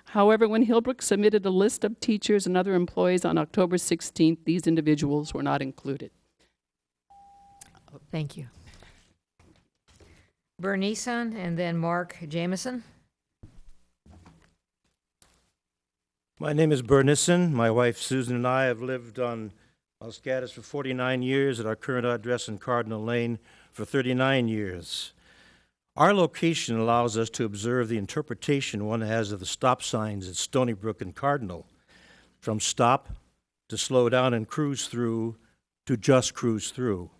Speaker 11: However, when Hillbrook submitted a list of teachers and other employees on October 16th, these individuals were not included.
Speaker 1: Thank you. Burr Neeson, and then Mark Jameson.
Speaker 12: My name is Burr Neeson. My wife Susan and I have lived on Los Gatos for 49 years, at our current address in Cardinal Lane for 39 years. Our location allows us to observe the interpretation one has of the stop signs at Stony Brook and Cardinal, from stop to slow down and cruise through to just cruise through.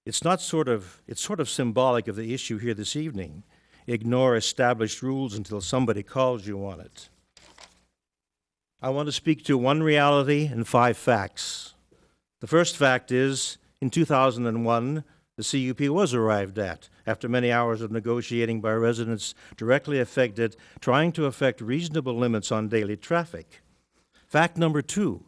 Speaker 12: It's sort of symbolic of the issue here this evening. Ignore established rules until somebody calls you on it. I want to speak to 1 reality and 5 facts. The first fact is, in 2001, the CUP was arrived at, after many hours of negotiating by residents directly affected, trying to effect reasonable limits on daily traffic. Fact number 2,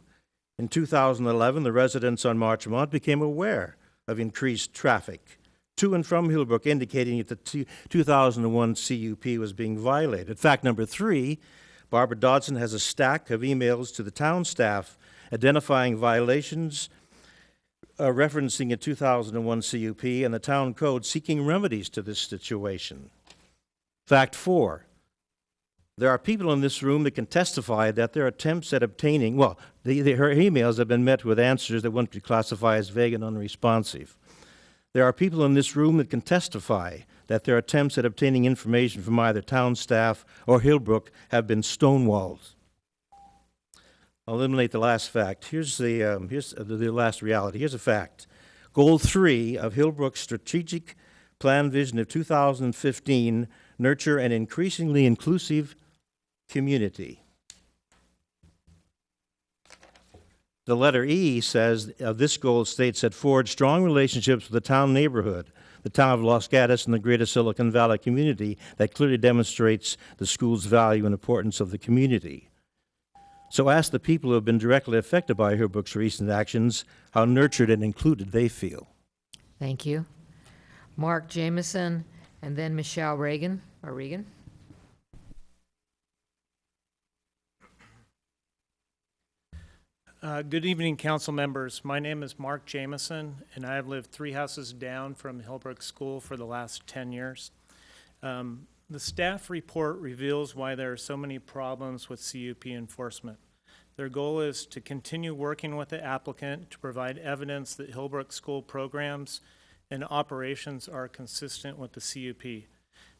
Speaker 12: in 2011, the residents on Marchmont became aware of increased traffic to and from Hillbrook, indicating that the 2001 CUP was being violated. Fact number 3, Barbara Dodson has a stack of emails to the town staff identifying violations referencing a 2001 CUP and the town code seeking remedies to this situation. Fact 4, there are people in this room that can testify that their attempts at obtaining, her emails have been met with answers that one could classify as vague and unresponsive. There are people in this room that can testify that their attempts at obtaining information from either town staff or Hillbrook have been stonewalled. I'll eliminate the last fact. Here's the last reality. Here's a fact. Goal 3 of Hillbrook's strategic plan vision of 2015, nurture an increasingly inclusive community. The letter E says of this goal states that forge strong relationships with the town neighborhood, the town of Los Gatos and the greater Silicon Valley community that clearly demonstrates the school's value and importance of the community. So ask the people who have been directly affected by Hillbrook's recent actions how nurtured and included they feel.
Speaker 1: Thank you. Mark Jameson, and then Michelle Reagan.
Speaker 18: Good evening, council members. My name is Mark Jameson, and I have lived 3 houses down from Hillbrook School for the last 10 years. The staff report reveals why there are so many problems with CUP enforcement. Their goal is to continue working with the applicant to provide evidence that Hillbrook school programs and operations are consistent with the CUP.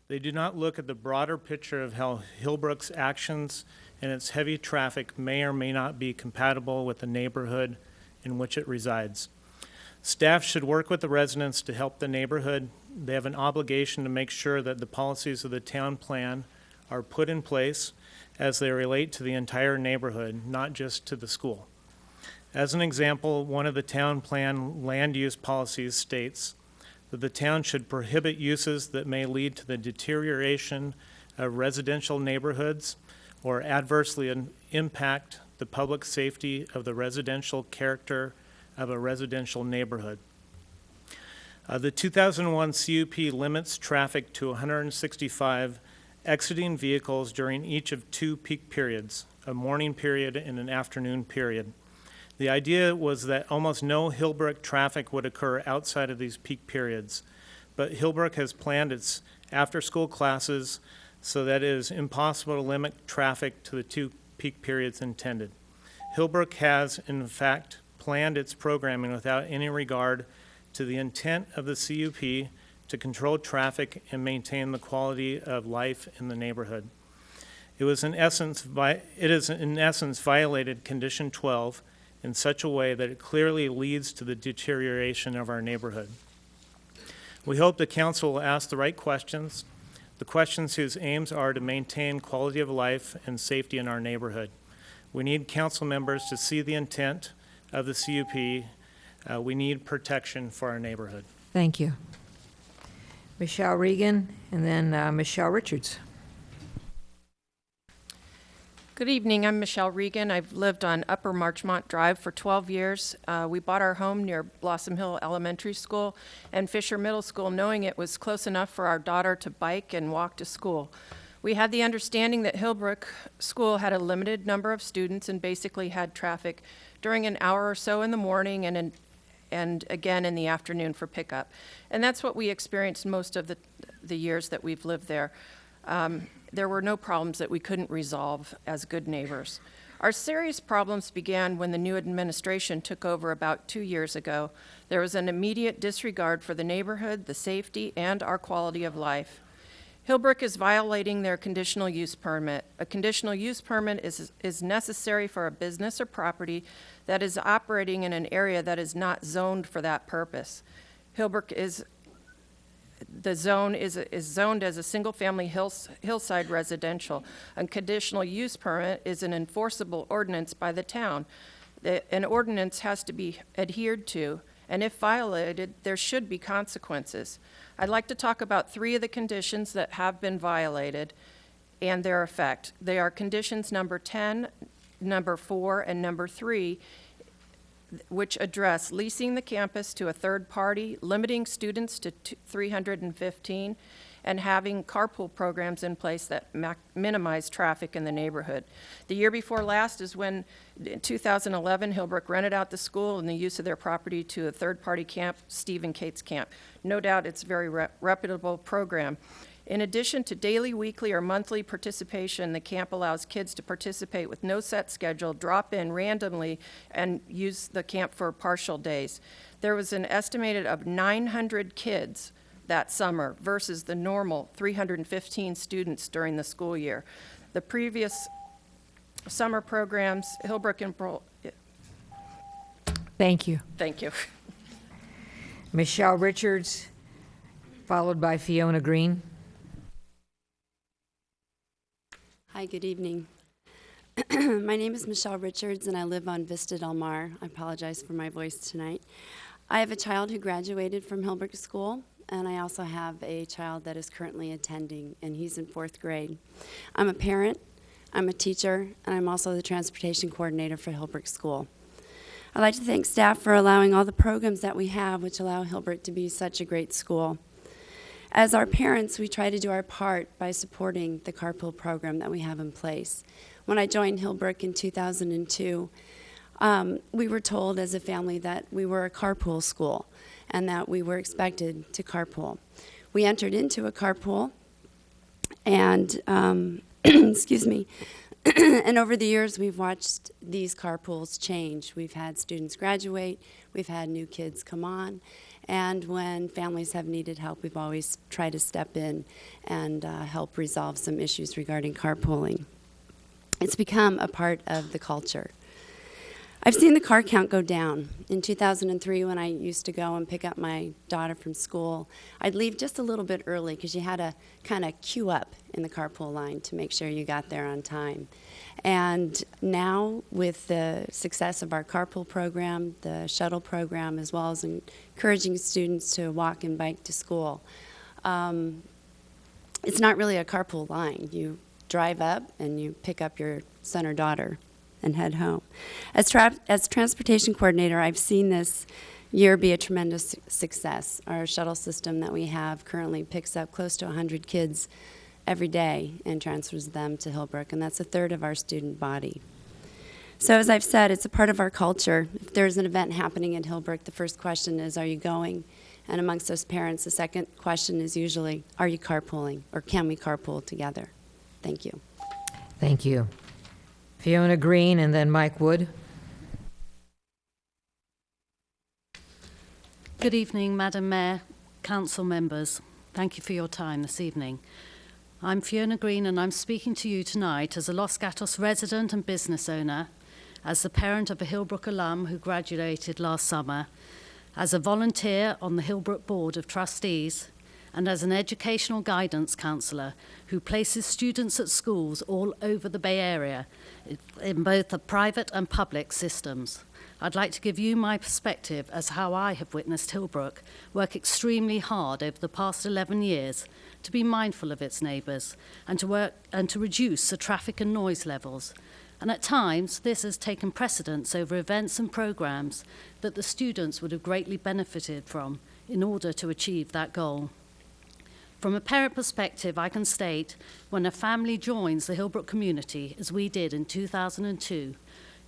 Speaker 18: They do not look at the broader picture of how Hillbrook's actions and its heavy traffic may or may not be compatible with the neighborhood in which it resides. Staff should work with the residents to help the neighborhood. They have an obligation to make sure that the policies of the town plan are put in place as they relate to the entire neighborhood, not just to the school. As an example, one of the town plan land use policies states that the town should prohibit uses that may lead to the deterioration of residential neighborhoods or adversely impact the public safety of the residential character of a residential neighborhood. The 2001 CUP limits traffic to 165 exiting vehicles during each of two peak periods, a morning period and an afternoon period. The idea was that almost no Hillbrook traffic would occur outside of these peak periods, but Hillbrook has planned its after-school classes so that it is impossible to limit traffic to the two peak periods intended. Hillbrook has, in fact, planned its programming without any regard to the intent of the CUP to control traffic and maintain the quality of life in the neighborhood. It is in essence violated Condition 12 in such a way that it clearly leads to the deterioration of our neighborhood. We hope the council will ask the right questions, the questions whose aims are to maintain quality of life and safety in our neighborhood. We need council members to see the intent of the CUP. We need protection for our neighborhood.
Speaker 1: Thank you. Michelle Regan, and then Michelle Richards.
Speaker 13: Good evening, I'm Michelle Regan. I've lived on Upper Marchmont Drive for 12 years. We bought our home near Blossom Hill Elementary School and Fisher Middle School, knowing it was close enough for our daughter to bike and walk to school. We had the understanding that Hillbrook School had a limited number of students and basically had traffic during an hour or so in the morning and again in the afternoon for pickup. And that's what we experienced most of the years that we've lived there. There were no problems that we couldn't resolve as good neighbors. Our serious problems began when the new administration took over about 2 years ago. There was an immediate disregard for the neighborhood, the safety, and our quality of life. Hillbrook is violating their conditional use permit. A conditional use permit is necessary for a business or property that is operating in an area that is not zoned for that purpose. Hillbrook is zoned as a single-family hillside residential. A conditional use permit is an enforceable ordinance by the town. An ordinance has to be adhered to, and if violated, there should be consequences. I'd like to talk about 3 of the conditions that have been violated and their effect. They are conditions number 10, number 4, and number 3, which address leasing the campus to a third party, limiting students to 315, and having carpool programs in place that minimize traffic in the neighborhood. The year before last is when, in 2011, Hillbrook rented out the school and the use of their property to a third-party camp, Steve and Kate's Camp. No doubt it's a very reputable program. In addition to daily, weekly, or monthly participation, the camp allows kids to participate with no set schedule, drop in randomly, and use the camp for partial days. There was an estimated of 900 kids that summer versus the normal 315 students during the school year. The previous summer programs, Hillbrook and
Speaker 1: Thank you.
Speaker 13: Thank you.
Speaker 1: Michelle Richards, followed by Fiona Green.
Speaker 14: Hi, good evening. My name is Michelle Richards, and I live on Vista Del Mar. I apologize for my voice tonight. I have a child who graduated from Hillbrook School, and I also have a child that is currently attending, and he's in 4th grade. I'm a parent, I'm a teacher, and I'm also the transportation coordinator for Hillbrook School. I'd like to thank staff for allowing all the programs that we have, which allow Hillbrook to be such a great school. As our parents, we try to do our part by supporting the carpool program that we have in place. When I joined Hillbrook in 2002, we were told as a family that we were a carpool school and that we were expected to carpool. We entered into a carpool, And, excuse me, and over the years, we've watched these carpools change. We've had students graduate, we've had new kids come on, and when families have needed help, we've always tried to step in and help resolve some issues regarding carpooling. It's become a part of the culture. I've seen the car count go down. In 2003, when I used to go and pick up my daughter from school, I'd leave just a little bit early because you had to kind of queue up in the carpool line to make sure you got there on time. And now, with the success of our carpool program, the shuttle program, as well as encouraging students to walk and bike to school, it's not really a carpool line. You drive up and you pick up your son or daughter and head home. As transportation coordinator, I've seen this year be a tremendous success. Our shuttle system that we have currently picks up close to 100 kids every day and transfers them to Hillbrook, and that's a third of our student body. So as I've said, it's a part of our culture. If there's an event happening at Hillbrook, the first question is, are you going? And amongst those parents, the second question is usually, are you carpooling, or can we carpool together? Thank you.
Speaker 1: Thank you. Fiona Green and then Mike Wood.
Speaker 8: Good evening, Madam Mayor, council members. Thank you for your time this evening. I'm Fiona Green and I'm speaking to you tonight as a Los Gatos resident and business owner, as the parent of a Hillbrook alum who graduated last summer, as a volunteer on the Hillbrook Board of Trustees, and as an educational guidance counsellor who places students at schools all over the Bay Area in both the private and public systems. I'd like to give you my perspective as how I have witnessed Hillbrook work extremely hard over the past 11 years to be mindful of its neighbours and to reduce the traffic and noise levels. And at times, this has taken precedence over events and programmes that the students would have greatly benefited from in order to achieve that goal. From a parent perspective, I can state when a family joins the Hillbrook community, as we did in 2002,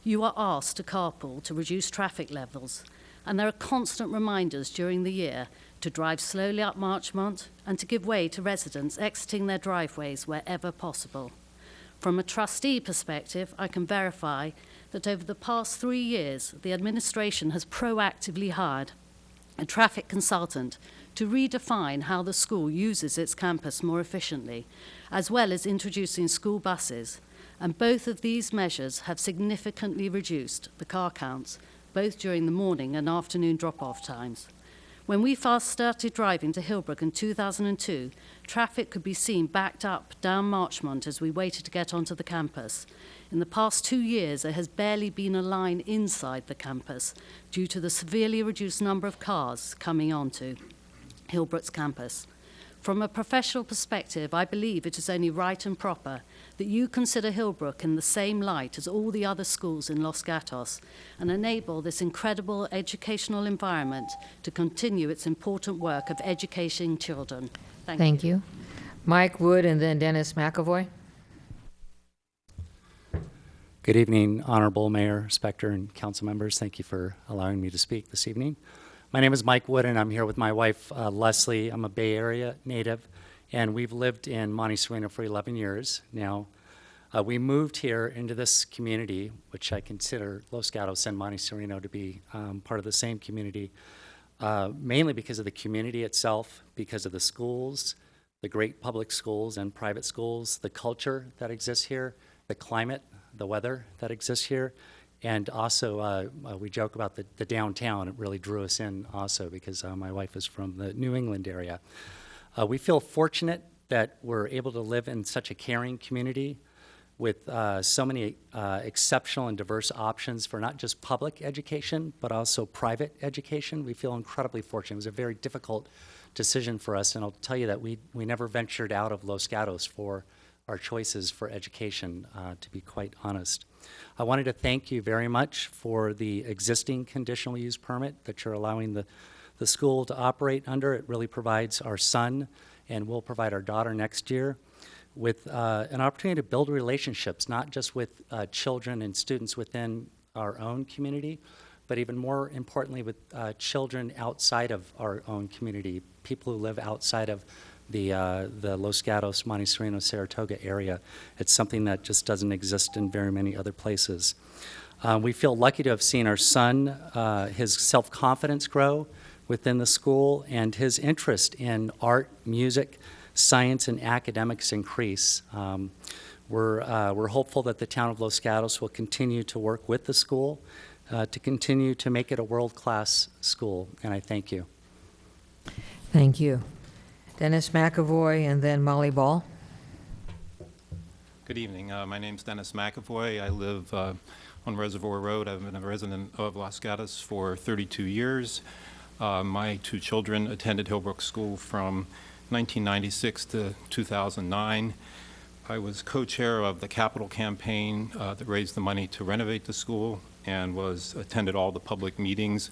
Speaker 8: you are asked to carpool to reduce traffic levels, and there are constant reminders during the year to drive slowly up Marchmont and to give way to residents exiting their driveways wherever possible. From a trustee perspective, I can verify that over the past 3 years, the administration has proactively hired a traffic consultant to redefine how the school uses its campus more efficiently, as well as introducing school buses. And both of these measures have significantly reduced the car counts, both during the morning and afternoon drop-off times. When we first started driving to Hillbrook in 2002, traffic could be seen backed up down Marchmont as we waited to get onto the campus. In the past 2 years, there has barely been a line inside the campus due to the severely reduced number of cars coming onto Hillbrook's campus. From a professional perspective, I believe it is only right and proper that you consider Hillbrook in the same light as all the other schools in Los Gatos and enable this incredible educational environment to continue its important work of educating children.
Speaker 1: Thank you. Mike Wood and then Dennis McAvoy.
Speaker 15: Good evening, Honorable Mayor, Spector, and council members. Thank you for allowing me to speak this evening. My name is Mike Wood, and I'm here with my wife, Leslie. I'm a Bay Area native, and we've lived in Monte Sereno for 11 years now. We moved here into this community, which I consider Los Gatos and Monte Sereno to be part of the same community, mainly because of the community itself, because of the schools, the great public schools and private schools, the culture that exists here, the climate, the weather that exists here. And also, we joke about the downtown. It really drew us in also because my wife is from the New England area. We feel fortunate that we're able to live in such a caring community with so many exceptional and diverse options for not just public education, but also private education. We feel incredibly fortunate. It was a very difficult decision for us, and I'll tell you that we never ventured out of Los Gatos for our choices for education, to be quite honest. I wanted to thank you very much for the existing conditional use permit that you're allowing the school to operate under. It really provides our son, and will provide our daughter next year, with an opportunity to build relationships, not just with children and students within our own community, but even more importantly with children outside of our own community, people who live outside of the Los Gatos, Monte Sereno, Saratoga area. It's something that just doesn't exist in very many other places. We feel lucky to have seen our son, his self-confidence grow within the school, and his interest in art, music, science, and academics increase. We're hopeful that the town of Los Gatos will continue to work with the school to continue to make it a world-class school, and I thank you.
Speaker 1: Thank you. Dennis McAvoy and then Molly Ball.
Speaker 17: Good evening. My name's Dennis McAvoy. I live on Reservoir Road. I've been a resident of Los Gatos for 32 years. My two children attended Hillbrook School from 1996 to 2009. I was co-chair of the capital campaign that raised the money to renovate the school and attended all the public meetings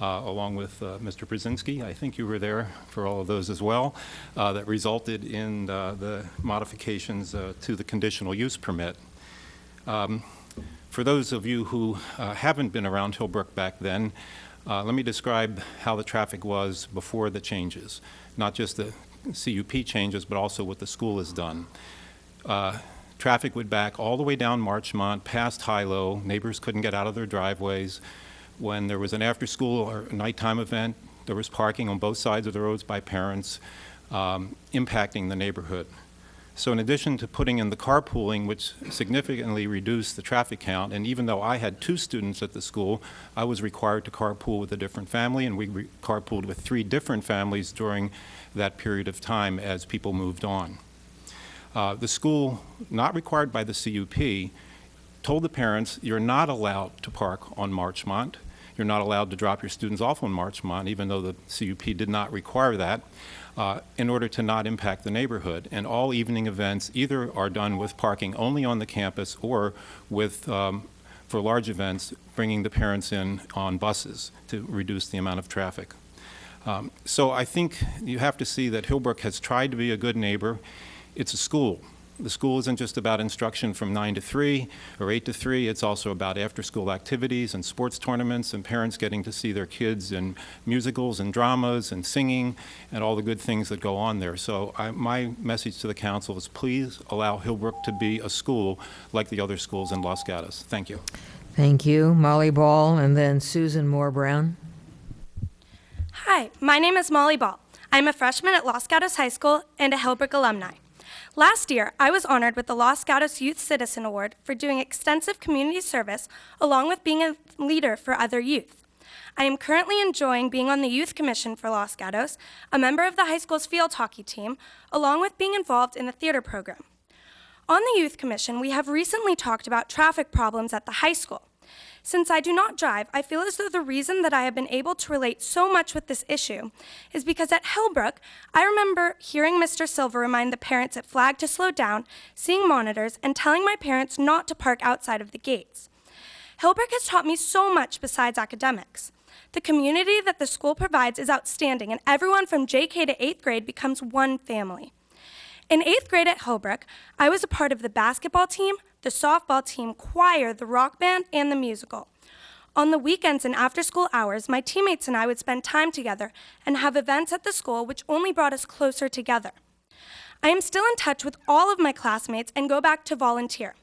Speaker 17: along with Mr. Brzezinski. I think you were there for all of those as well, that resulted in the modifications to the conditional use permit. For those of you who haven't been around Hillbrook back then, let me describe how the traffic was before the changes, not just the CUP changes, but also what the school has done. Traffic would back all the way down Marchmont, past Hilo. Neighbors couldn't get out of their driveways. When there was an after-school or nighttime event, there was parking on both sides of the roads by parents, impacting the neighborhood. So in addition to putting in the carpooling, which significantly reduced the traffic count, and even though I had 2 students at the school, I was required to carpool with a different family, and we carpooled with 3 different families during that period of time as people moved on. The school, not required by the CUP, told the parents, you're not allowed to park on Marchmont. You're not allowed to drop your students off on Marchmont, even though the CUP did not require that, in order to not impact the neighborhood. And all evening events either are done with parking only on the campus or with, for large events, bringing the parents in on buses to reduce the amount of traffic. So I think you have to see that Hillbrook has tried to be a good neighbor. It's a school. The school isn't just about instruction from 9 to 3 or 8 to 3. It's also about after-school activities and sports tournaments and parents getting to see their kids in musicals and dramas and singing and all the good things that go on there. So my message to the council is please allow Hillbrook to be a school like the other schools in Los Gatos. Thank you.
Speaker 1: Thank you. Molly Ball and then Susan Moore Brown.
Speaker 19: Hi, my name is Molly Ball. I'm a freshman at Los Gatos High School and a Hillbrook alumni. Last year, I was honored with the Los Gatos Youth Citizen Award for doing extensive community service along with being a leader for other youth. I am currently enjoying being on the Youth Commission for Los Gatos, a member of the high school's field hockey team, along with being involved in the theater program. On the Youth Commission, we have recently talked about traffic problems at the high school. Since I do not drive, I feel as though the reason that I have been able to relate so much with this issue is because at Hillbrook, I remember hearing Mr. Silver remind the parents at Flag to slow down, seeing monitors, and telling my parents not to park outside of the gates. Hillbrook has taught me so much besides academics. The community that the school provides is outstanding, and everyone from JK to 8th grade becomes one family. In 8th grade at Hillbrook, I was a part of the basketball team, the softball team, choir, the rock band, and the musical. On the weekends and after-school hours, my teammates and I would spend time together and have events at the school which only brought us closer together. I am still in touch with all of my classmates and go back to volunteer.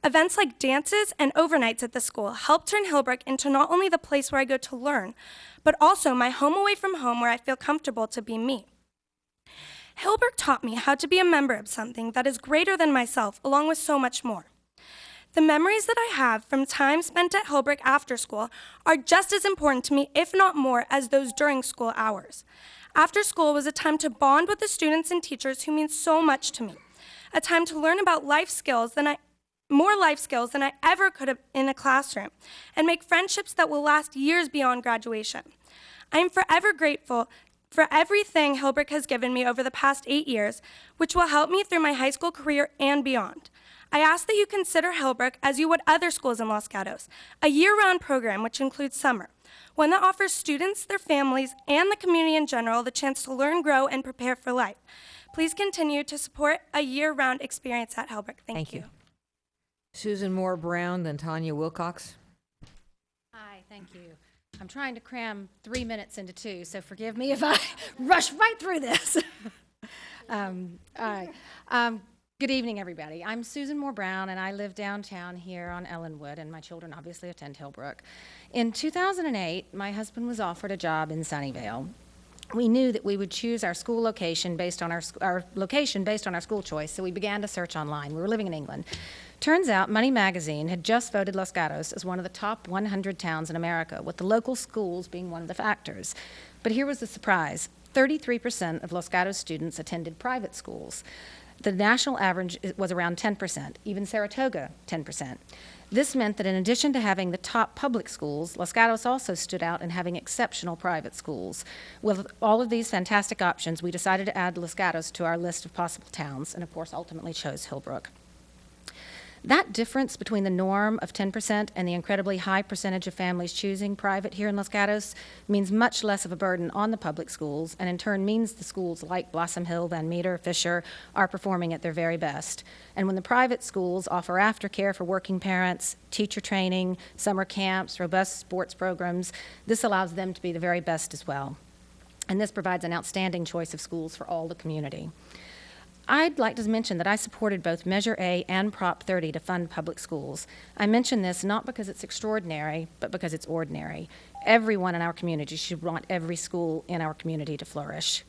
Speaker 19: Events like dances and overnights at the school help turn Hillbrook into not only the place where I go to learn, but also my home away from home where I feel comfortable to be me. Hillbrook taught me how to be a member of something that is greater than myself, along with so much more. The memories that I have from time spent at Hillbrook after school are just as important to me, if not more, as those during school hours. After school was a time to bond with the students and teachers who mean so much to me, a time to learn about more life skills than I ever could have in a classroom, and make friendships that will last years beyond graduation. I am forever grateful for everything Hillbrook has given me over the past 8 years, which will help me through my high school career and beyond. I ask that you consider Hillbrook as you would other schools in Los Gatos, a year-round program which includes summer, one that offers students, their families, and the community in general the chance to learn, grow, and prepare for life. Please continue to support a year-round experience at Hillbrook. Thank you.
Speaker 1: Susan Moore Brown, then Tanya Wilcox.
Speaker 20: Hi, thank you. I'm trying to cram 3 minutes into 2, so forgive me if I rush right through this. All right. Good evening, everybody. I'm Susan Moore Brown, and I live downtown here on Ellenwood, and my children obviously attend Hillbrook. In 2008, my husband was offered a job in Sunnyvale. We knew that we would choose our school location based on our location based on our school choice, so we began to search online. We were living in England. Turns out Money Magazine had just voted Los Gatos as one of the top 100 towns in America, with the local schools being one of the factors. But here was the surprise. 33% of Los Gatos students attended private schools. The national average was around 10%, even Saratoga 10%. This meant that in addition to having the top public schools, Los Gatos also stood out in having exceptional private schools. With all of these fantastic options, we decided to add Los Gatos to our list of possible towns, and of course ultimately chose Hillbrook. That difference between the norm of 10% and the incredibly high percentage of families choosing private here in Los Gatos means much less of a burden on the public schools, and in turn means the schools like Blossom Hill, Van Meter, Fisher are performing at their very best. And when the private schools offer aftercare for working parents, teacher training, summer camps, robust sports programs, this allows them to be the very best as well. And this provides an outstanding choice of schools for all the community. I'd like to mention that I supported both Measure A and Prop 30 to fund public schools. I mention this not because it's extraordinary, but because it's ordinary. Everyone in our community should want every school in our community to flourish.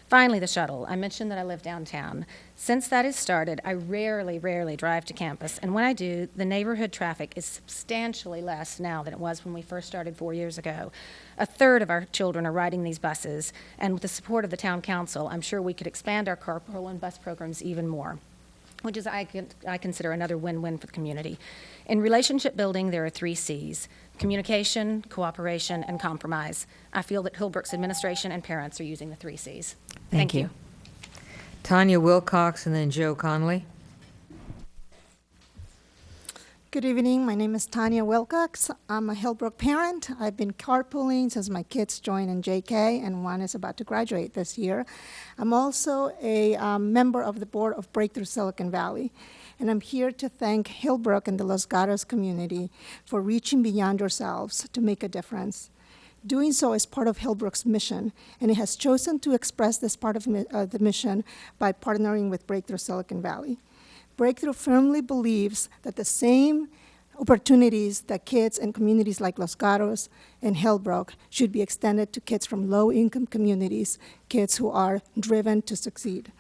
Speaker 20: Finally, the shuttle. I mentioned that I live downtown. Since that has started, I rarely drive to campus, and when I do, the neighborhood traffic is substantially less now than it was when we first started 4 years ago. A third of our children are riding these buses, and with the support of the town council, I'm sure we could expand our carpool and bus programs even more, which is, I consider, another win-win for the community. In relationship building, there are 3 C's: communication, cooperation, and compromise. I feel that Hillbrook's administration and parents are using the 3 C's.
Speaker 1: Thank you. Tanya Wilcox and then Joe Conley.
Speaker 5: Good evening. My name is Tanya Wilcox. I'm a Hillbrook parent. I've been carpooling since my kids joined in JK, and one is about to graduate this year. I'm also a member of the board of Breakthrough Silicon Valley, and I'm here to thank Hillbrook and the Los Gatos community for reaching beyond yourselves to make a difference. Doing so is part of Hillbrook's mission, and it has chosen to express this part of the mission by partnering with Breakthrough Silicon Valley. Breakthrough firmly believes that the same opportunities that kids in communities like Los Gatos and Hillbrook should be extended to kids from low-income communities, kids who are driven to succeed.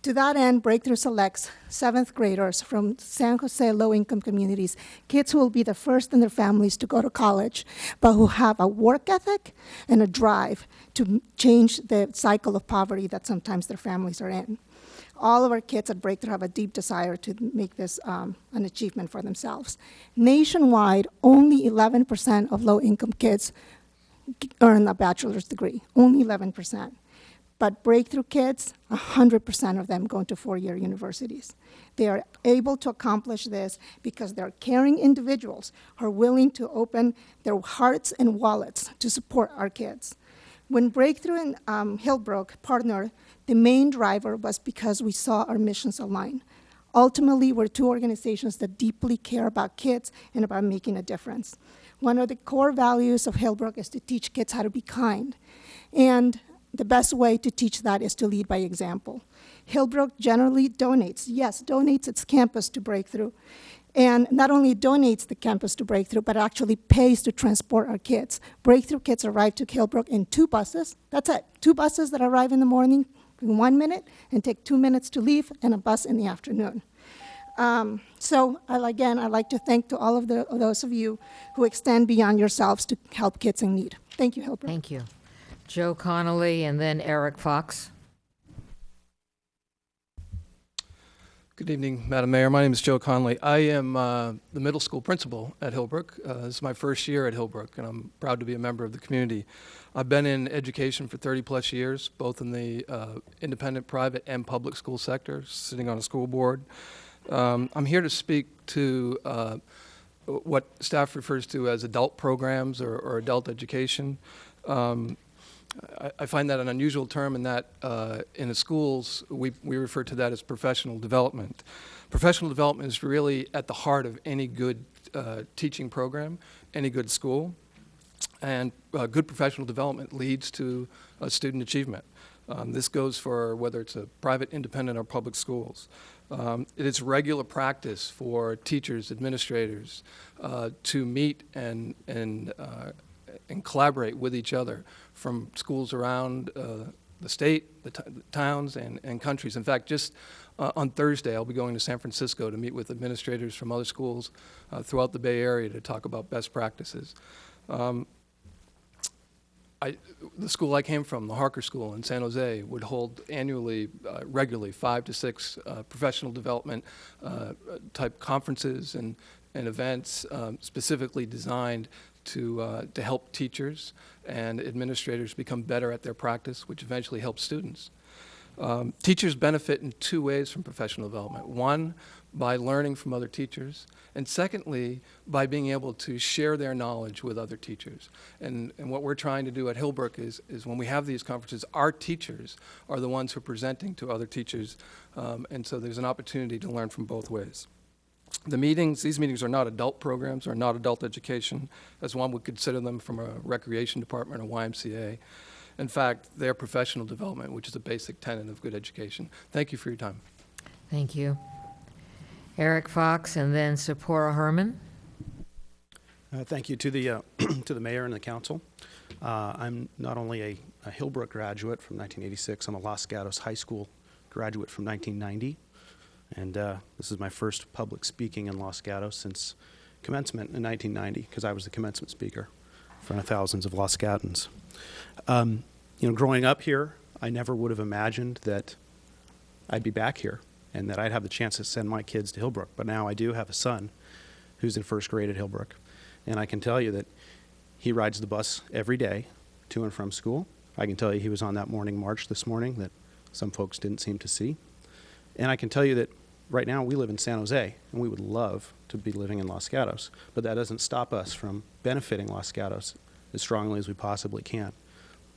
Speaker 5: To that end, Breakthrough selects 7th graders from San Jose low-income communities, kids who will be the first in their families to go to college, but who have a work ethic and a drive to change the cycle of poverty that sometimes their families are in. All of our kids at Breakthrough have a deep desire to make this an achievement for themselves. Nationwide, only 11% of low-income kids earn a bachelor's degree, only 11%. But Breakthrough kids, 100% of them go into 4-year universities. They are able to accomplish this because they're caring individuals who are willing to open their hearts and wallets to support our kids. When Breakthrough and Hillbrook partnered, the main driver was because we saw our missions align. Ultimately, we're 2 organizations that deeply care about kids and about making a difference. One of the core values of Hillbrook is to teach kids how to be kind. And the best way to teach that is to lead by example. Hillbrook generally donates its campus to Breakthrough. And not only donates the campus to Breakthrough, but actually pays to transport our kids. Breakthrough kids arrive to Hillbrook in 2 buses. That's it, 2 buses that arrive in the morning in 1 minute and take 2 minutes to leave, and a bus in the afternoon. So I'd like to thank to all of those of you who extend beyond yourselves to help kids in need. Thank you, Hillbrook.
Speaker 1: Thank you. Joe Connolly and then Eric Fox.
Speaker 21: Good evening, Madam Mayor. My name is Joe Conley. I am the middle school principal at Hillbrook. This is my first year at Hillbrook, and I'm proud to be a member of the community. I've been in education for 30-plus years, both in the independent, private, and public school sector, sitting on a school board. I'm here to speak to what staff refers to as adult programs or adult education. I find that an unusual term in that in the schools, we refer to that as professional development. Professional development is really at the heart of any good teaching program, any good school. And good professional development leads to student achievement. This goes for whether it's a private, independent, or public schools. It is regular practice for teachers, administrators, to meet and collaborate with each other from schools around the state, the towns, and countries. In fact, just on Thursday, I'll be going to San Francisco to meet with administrators from other schools throughout the Bay Area to talk about best practices. The school I came from, the Harker School in San Jose, would hold annually, regularly, 5 to 6 professional development type conferences and events specifically designed to help teachers and administrators become better at their practice, which eventually helps students. Teachers benefit in 2 ways from professional development. One, by learning from other teachers, and secondly, by being able to share their knowledge with other teachers. And what we're trying to do at Hillbrook is when we have these conferences, our teachers are the ones who are presenting to other teachers, and so there's an opportunity to learn from both ways. These meetings are not adult programs, are not adult education, as one would consider them from a recreation department or YMCA. In fact, they're professional development, which is a basic tenet of good education. Thank you for your time.
Speaker 1: Thank you. Eric Fox and then Sephora Herman.
Speaker 3: Thank you to the to the mayor and the council. I'm not only a Hillbrook graduate from 1986, I'm a Los Gatos High School graduate from 1990. And this is my first public speaking in Los Gatos since commencement in 1990, because I was the commencement speaker in front of thousands of Los Gatans. Growing up here, I never would have imagined that I'd be back here and that I'd have the chance to send my kids to Hillbrook. But now I do have a son who's in first grade at Hillbrook, and I can tell you that he rides the bus every day to and from school. I can tell you he was on that morning march this morning that some folks didn't seem to see. And I can tell you that right now we live in San Jose, and we would love to be living in Los Gatos, but that doesn't stop us from benefiting Los Gatos as strongly as we possibly can.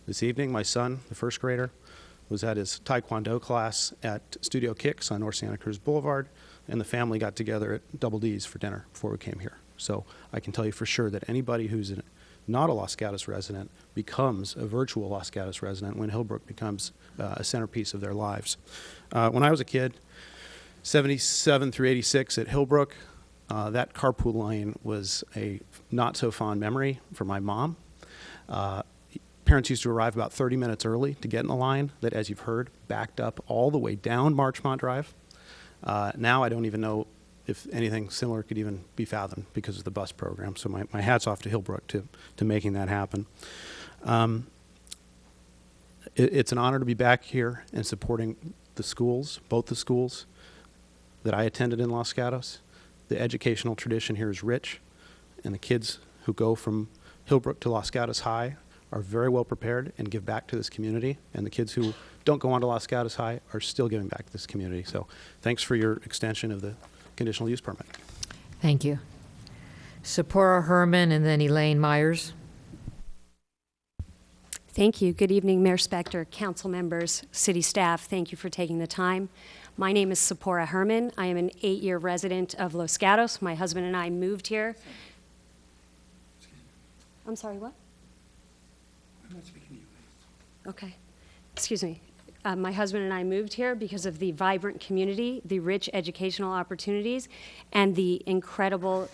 Speaker 3: This evening, my son, the first grader, was at his Taekwondo class at Studio Kicks on North Santa Cruz Boulevard, and the family got together at Double D's for dinner before we came here. So I can tell you for sure that anybody who's not a Los Gatos resident becomes a virtual Los Gatos resident when Hillbrook becomes a centerpiece of their lives. When I was a kid, 77 through 86 at Hillbrook, that carpool lane was a not-so-fond memory for my mom. Parents used to arrive about 30 minutes early to get in the line that, as you've heard, backed up all the way down Marchmont Drive. Now I don't even know if anything similar could even be fathomed because of the bus program. So my hat's off to Hillbrook to making that happen. It's an honor to be back here and supporting the schools, both the schools that I attended in Los Gatos. The educational tradition here is rich, and the kids who go from Hillbrook to Los Gatos High are very well prepared and give back to this community, and the kids who don't go on to Los Gatos High are still giving back to this community. So thanks for your extension of the conditional use permit.
Speaker 1: Thank you. Sephora Herman and then Elaine Myers.
Speaker 22: Thank you. Good evening, Mayor Spector, council members, city staff. Thank you for taking the time. My name is Sephora Herman. I am an 8-year resident of Los Gatos. My husband and I moved here. I'm sorry, what?
Speaker 3: I'm not speaking to you.
Speaker 22: Okay. Excuse me. My husband and I moved here because of the vibrant community, the rich educational opportunities, and the incredible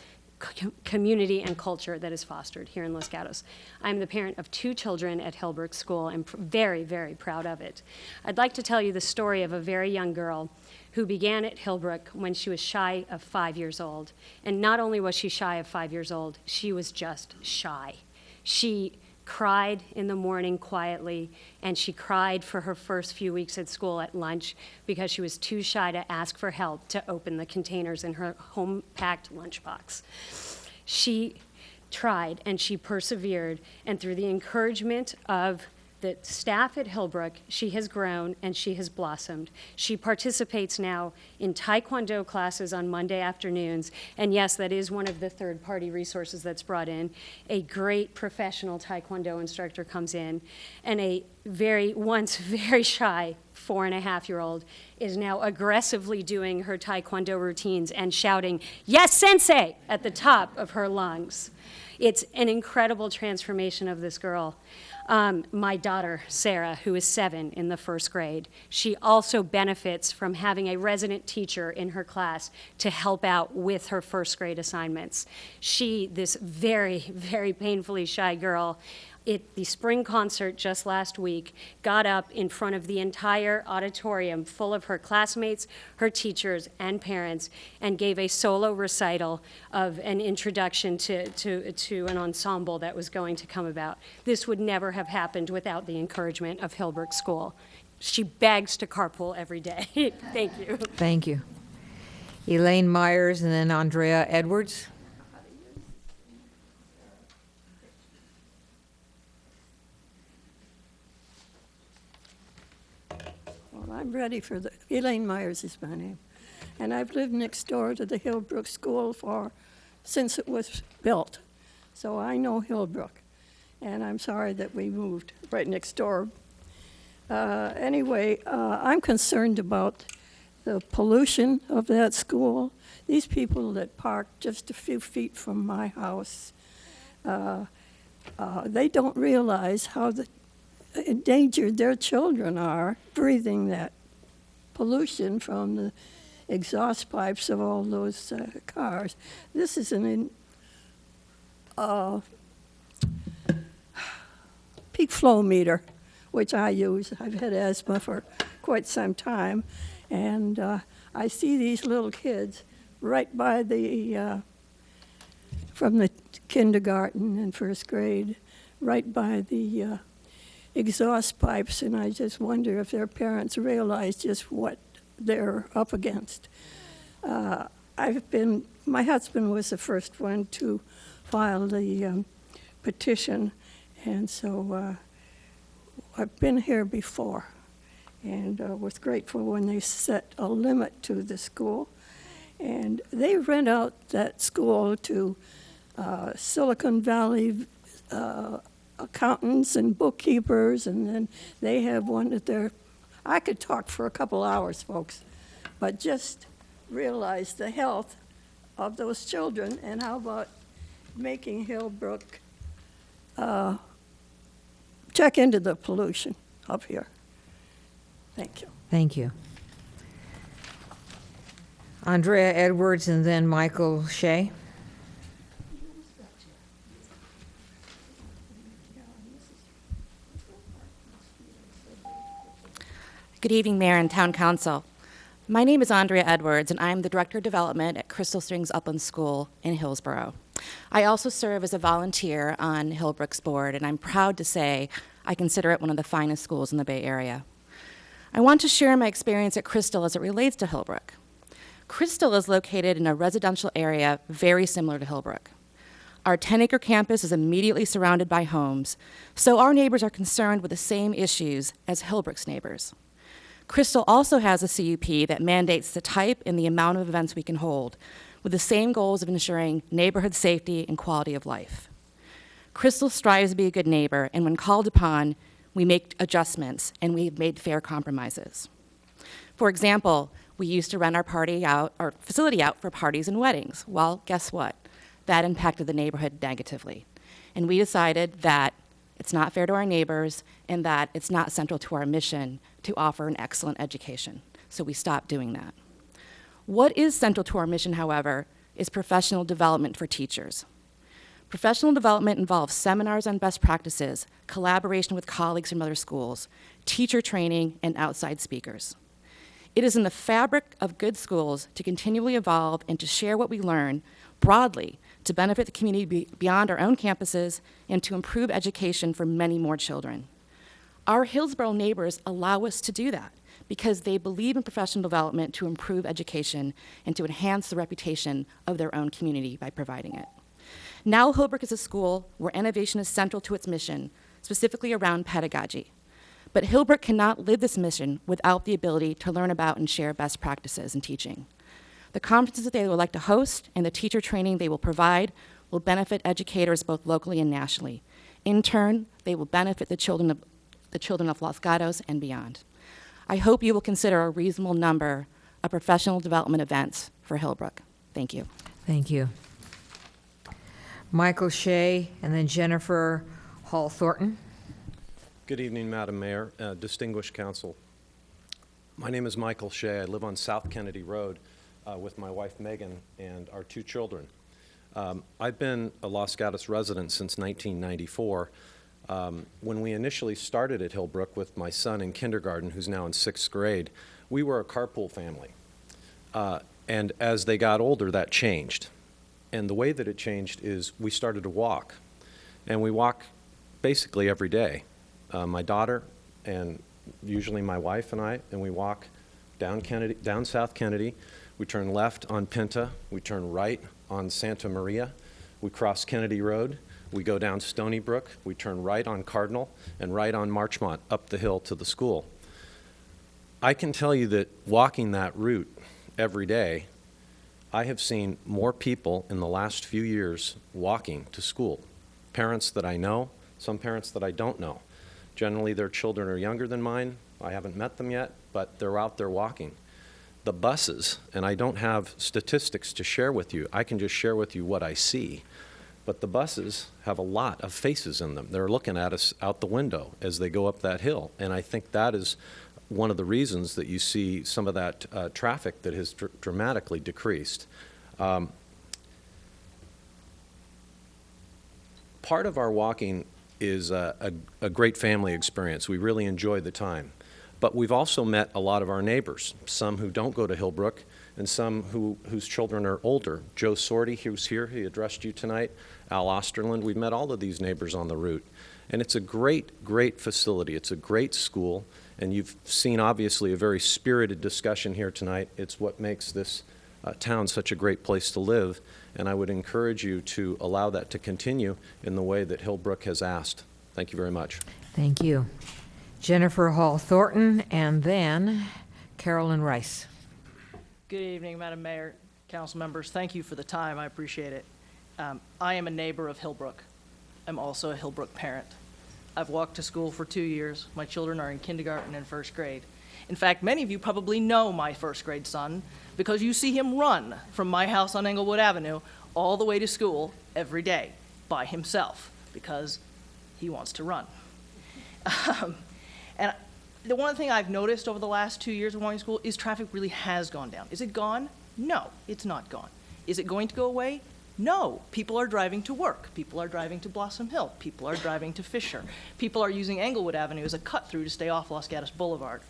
Speaker 22: community and culture that is fostered here in Los Gatos. I'm the parent of 2 children at Hillbrook School and very, very proud of it. I'd like to tell you the story of a very young girl who began at Hillbrook when she was shy of 5 years old. And not only was she shy of 5 years old, she was just shy. She cried in the morning quietly, and she cried for her first few weeks at school at lunch because she was too shy to ask for help to open the containers in her home-packed lunchbox. She tried and she persevered, and through the encouragement of the staff at Hillbrook, she has grown and she has blossomed. She participates now in Taekwondo classes on Monday afternoons, and yes, that is one of the third-party resources that's brought in. A great professional Taekwondo instructor comes in, and a once very shy 4.5-year-old is now aggressively doing her Taekwondo routines and shouting, "Yes, sensei," at the top of her lungs. It's an incredible transformation of this girl. My daughter, Sarah, who is 7 in the first grade, she also benefits from having a resident teacher in her class to help out with her first grade assignments. She, this very, very painfully shy girl, at the spring concert just last week, got up in front of the entire auditorium full of her classmates, her teachers, and parents, and gave a solo recital of an introduction to an ensemble that was going to come about. This would never have happened without the encouragement of Hillbrook School. She begs to carpool every day. Thank you.
Speaker 1: Thank you. Elaine Myers and then Andrea Edwards.
Speaker 4: Well, I'm ready for the, Elaine Myers is my name. And I've lived next door to the Hillbrook School since it was built. So I know Hillbrook. And I'm sorry that we moved right next door. Anyway, I'm concerned about the pollution of that school. These people that park just a few feet from my house, they don't realize how endangered their children are breathing that pollution from the exhaust pipes of all those cars. This is an peak flow meter, which I use. I've had asthma for quite some time, and I see these little kids right by from the kindergarten and first grade, right by the exhaust pipes, and I just wonder if their parents realize just what they're up against. My husband was the first one to file the petition, and so I've been here before, and was grateful when they set a limit to the school. And they rent out that school to Silicon Valley accountants and bookkeepers, and then they have one that I could talk for a couple hours, folks, but just realize the health of those children, and how about making Hillbrook check into the pollution up here. Thank you.
Speaker 1: Thank you. Andrea Edwards and then Michael Shea.
Speaker 7: Good evening, Mayor and Town Council. My name is Andrea Edwards, and I'm the Director of Development at Crystal Springs Upland School in Hillsborough. I also serve as a volunteer on Hillbrook's board, and I'm proud to say I consider it one of the finest schools in the Bay Area. I want to share my experience at Crystal as it relates to Hillbrook. Crystal is located in a residential area very similar to Hillbrook. Our 10-acre campus is immediately surrounded by homes, so our neighbors are concerned with the same issues as Hillbrook's neighbors. Crystal also has a CUP that mandates the type and the amount of events we can hold, with the same goals of ensuring neighborhood safety and quality of life. Crystal strives to be a good neighbor, and when called upon, we make adjustments, and we've made fair compromises. For example, we used to rent our facility out for parties and weddings. Well, guess what? That impacted the neighborhood negatively. And we decided that it's not fair to our neighbors and that it's not central to our mission to offer an excellent education. So we stopped doing that. What is central to our mission, however, is professional development for teachers. Professional development involves seminars on best practices, collaboration with colleagues from other schools, teacher training, and outside speakers. It is in the fabric of good schools to continually evolve and to share what we learn broadly to benefit the community beyond our own campuses and to improve education for many more children. Our Hillsborough neighbors allow us to do that because they believe in professional development to improve education and to enhance the reputation of their own community by providing it. Now Hillbrook is a school where innovation is central to its mission, specifically around pedagogy. But Hillbrook cannot live this mission without the ability to learn about and share best practices in teaching. The conferences that they would like to host and the teacher training they will provide will benefit educators both locally and nationally. In turn, they will benefit the children of Los Gatos and beyond. I hope you will consider a reasonable number of professional development events for Hillbrook. Thank you.
Speaker 1: Thank you. Michael Shea and then Jennifer Hall Thornton.
Speaker 6: Good evening, Madam Mayor, distinguished council. My name is Michael Shea. I live on South Kennedy Road with my wife Megan and our 2 children. I've been a Los Gatos resident since 1994. When we initially started at Hillbrook with my son in kindergarten, who's now in 6th grade, we were a carpool family. And as they got older, that changed. And the way that it changed is we started to walk. And we walk basically every day. My daughter and usually my wife and I, and we walk down South Kennedy. We turn left on Pinta. We turn right on Santa Maria. We cross Kennedy Road. We go down Stony Brook. We turn right on Cardinal and right on Marchmont up the hill to the school. I can tell you that walking that route every day, I have seen more people in the last few years walking to school. Parents that I know, some parents that I don't know. Generally, their children are younger than mine. I haven't met them yet, but they're out there walking. The buses, and I don't have statistics to share with you. I can just share with you what I see. But the buses have a lot of faces in them. They're looking at us out the window as they go up that hill. And I think that is one of the reasons that you see some of that traffic that has dramatically decreased. Part of our walking is a great family experience. We really enjoy the time. But we've also met a lot of our neighbors, some who don't go to Hillbrook and some whose children are older. Joe Sorty, who's here, he addressed you tonight. Al Osterland, we've met all of these neighbors on the route. And it's a great, great facility. It's a great school. And you've seen, obviously, a very spirited discussion here tonight. It's what makes this town such a great place to live. And I would encourage you to allow that to continue in the way that Hillbrook has asked. Thank you very much.
Speaker 1: Thank you. Jennifer Hall Thornton, and then Carolyn Rice.
Speaker 9: Good evening, Madam Mayor, council members. Thank you for the time. I appreciate it. I am a neighbor of Hillbrook. I'm also a Hillbrook parent. I've walked to school for 2 years. My children are in kindergarten and 1st grade. In fact, many of you probably know my 1st grade son because you see him run from my house on Englewood Avenue all the way to school every day by himself because he wants to run. And the one thing I've noticed over the last 2 years of walking to school is traffic really has gone down. Is it gone? No, it's not gone. Is it going to go away? No. People are driving to work. People are driving to Blossom Hill. People are driving to Fisher. People are using Englewood Avenue as a cut-through to stay off Los Gatos Boulevard.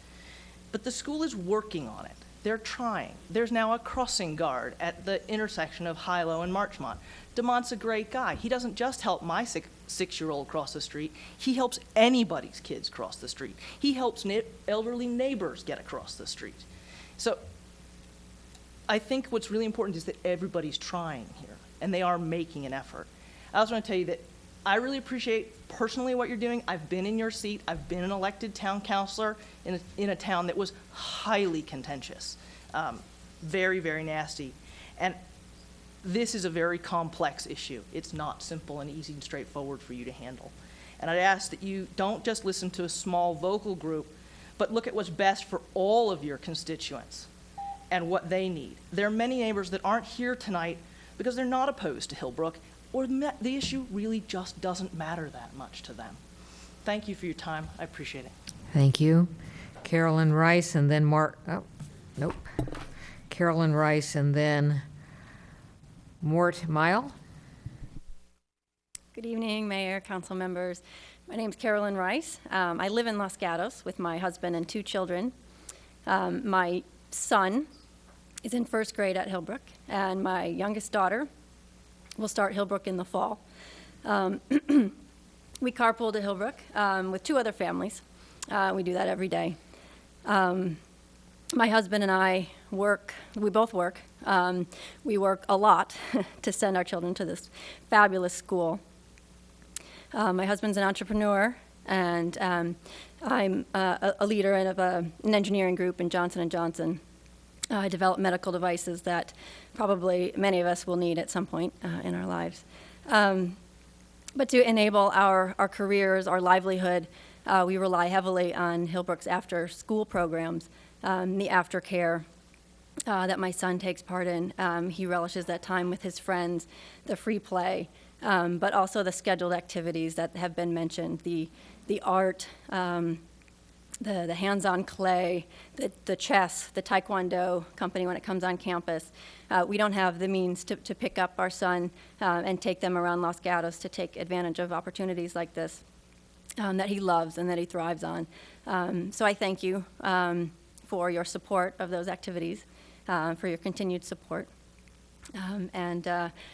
Speaker 9: But the school is working on it. They're trying. There's now a crossing guard at the intersection of Hilo and Marchmont. DeMont's a great guy. He doesn't just help my six-year-old cross the street. He helps anybody's kids cross the street. He helps elderly neighbors get across the street. So I think what's really important is that everybody's trying here, and they are making an effort. I also want to tell you that I really appreciate personally what you're doing. I've been in your seat. I've been an elected town councilor in a town that was highly contentious, very, very nasty. And this is a very complex issue. It's not simple and easy and straightforward for you to handle. And I'd ask that you don't just listen to a small vocal group, but look at what's best for all of your constituents and what they need. There are many neighbors that aren't here tonight because they're not opposed to Hillbrook, or the issue really just doesn't matter that much to them. Thank you for your time. I appreciate it.
Speaker 1: Thank you. Carolyn Rice, and then Carolyn Rice, and then Mort Mile.
Speaker 23: Good evening, Mayor, council members. My name is Carolyn Rice. I live in Los Gatos with my husband and 2 children. My son is in 1st grade at Hillbrook, and my youngest daughter will start Hillbrook in the fall. We carpool to Hillbrook with 2 other families. We do that every day. My husband and I we both work. We work a lot to send our children to this fabulous school. My husband's an entrepreneur, and I'm a leader of an engineering group in Johnson & Johnson. I develop medical devices that probably many of us will need at some point in our lives. But to enable our careers, our livelihood, we rely heavily on Hillbrook's after-school programs, the aftercare that my son takes part in. He relishes that time with his friends, the free play, but also the scheduled activities that have been mentioned, the the art, the hands-on clay, the chess, the taekwondo company when it comes on campus. We don't have the means to pick up our son and take them around Los Gatos to take advantage of opportunities like this that he loves and that he thrives on. So I thank you for your support of those activities, for your continued support.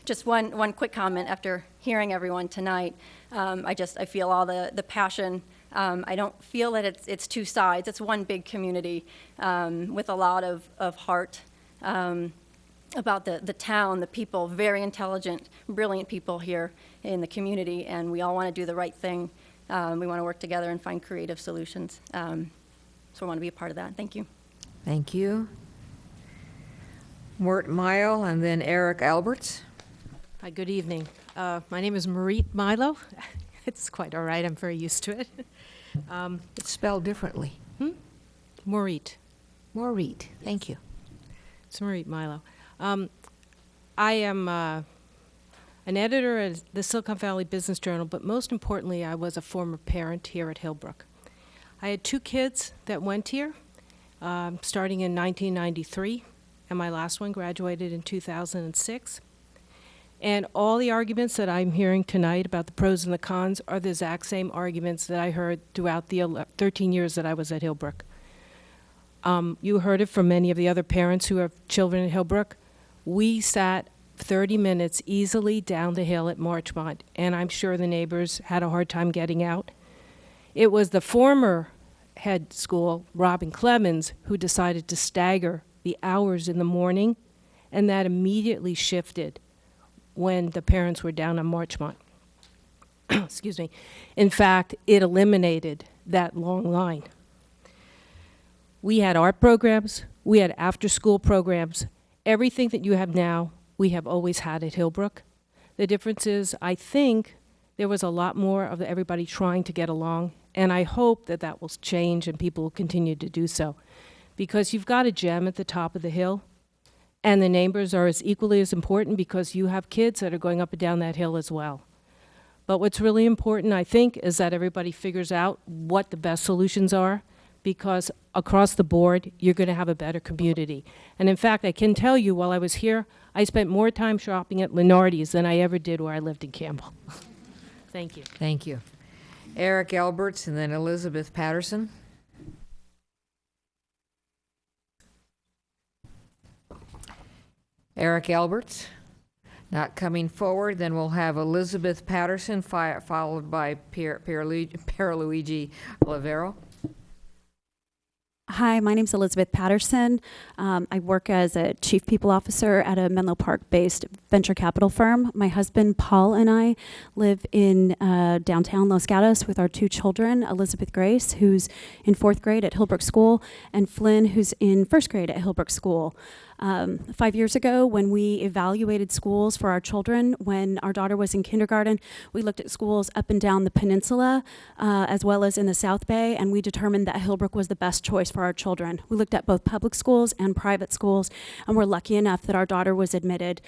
Speaker 23: Just one quick comment after hearing everyone tonight. I feel all the passion. I don't feel that it's two sides. It's one big community with a lot of heart about the town, the people, very intelligent, brilliant people here in the community, and we all want to do the right thing. We want to work together and find creative solutions. So I want to be a part of that. Thank you.
Speaker 1: Thank you. Mort Mile and then Eric Alberts.
Speaker 2: Hi, good evening. My name is Marit Milo. It's quite all right. I'm very used to it.
Speaker 1: It's spelled differently.
Speaker 2: Marit.
Speaker 1: Marit. Thank you.
Speaker 2: It's Marit Milo. I am an editor at the Silicon Valley Business Journal, but most importantly, I was a former parent here at Hillbrook. I had 2 kids that went here, starting in 1993, and my last one graduated in 2006. And all the arguments that I'm hearing tonight about the pros and the cons are the exact same arguments that I heard throughout the 13 years that I was at Hillbrook. You heard it from many of the other parents who have children at Hillbrook. We sat 30 minutes easily down the hill at Marchmont, and I'm sure the neighbors had a hard time getting out. It was the former head school, Robin Clemens, who decided to stagger the hours in the morning, and that immediately shifted when the parents were down on Marchmont. Excuse me. In fact, it eliminated that long line. We had art programs, we had after-school programs. Everything that you have now, we have always had at Hillbrook. The difference is, I think there was a lot more of everybody trying to get along, and I hope that that will change and people will continue to do so. Because you've got a gem at the top of the hill, and the neighbors are as equally as important because you have kids that are going up and down that hill as well. But what's really important, I think, is that everybody figures out what the best solutions are, because across the board, you're going to have a better community. And in fact, I can tell you, while I was here, I spent more time shopping at Lenardi's than I ever did where I lived in Campbell. Thank you.
Speaker 1: Thank you. Eric Alberts and then Elizabeth Patterson. Eric Alberts, not coming forward. Then we'll have Elizabeth Patterson, followed by Pierluigi Olivero.
Speaker 10: Hi, my name is Elizabeth Patterson. I work as a chief people officer at a Menlo Park-based venture capital firm. My husband, Paul, and I live in downtown Los Gatos with our 2 children, Elizabeth Grace, who's in 4th grade at Hillbrook School, and Flynn, who's in 1st grade at Hillbrook School. 5 years ago, when we evaluated schools for our children, when our daughter was in kindergarten, we looked at schools up and down the peninsula, as well as in the South Bay, and we determined that Hillbrook was the best choice for our children. We looked at both public schools and private schools, and we're lucky enough that our daughter was admitted.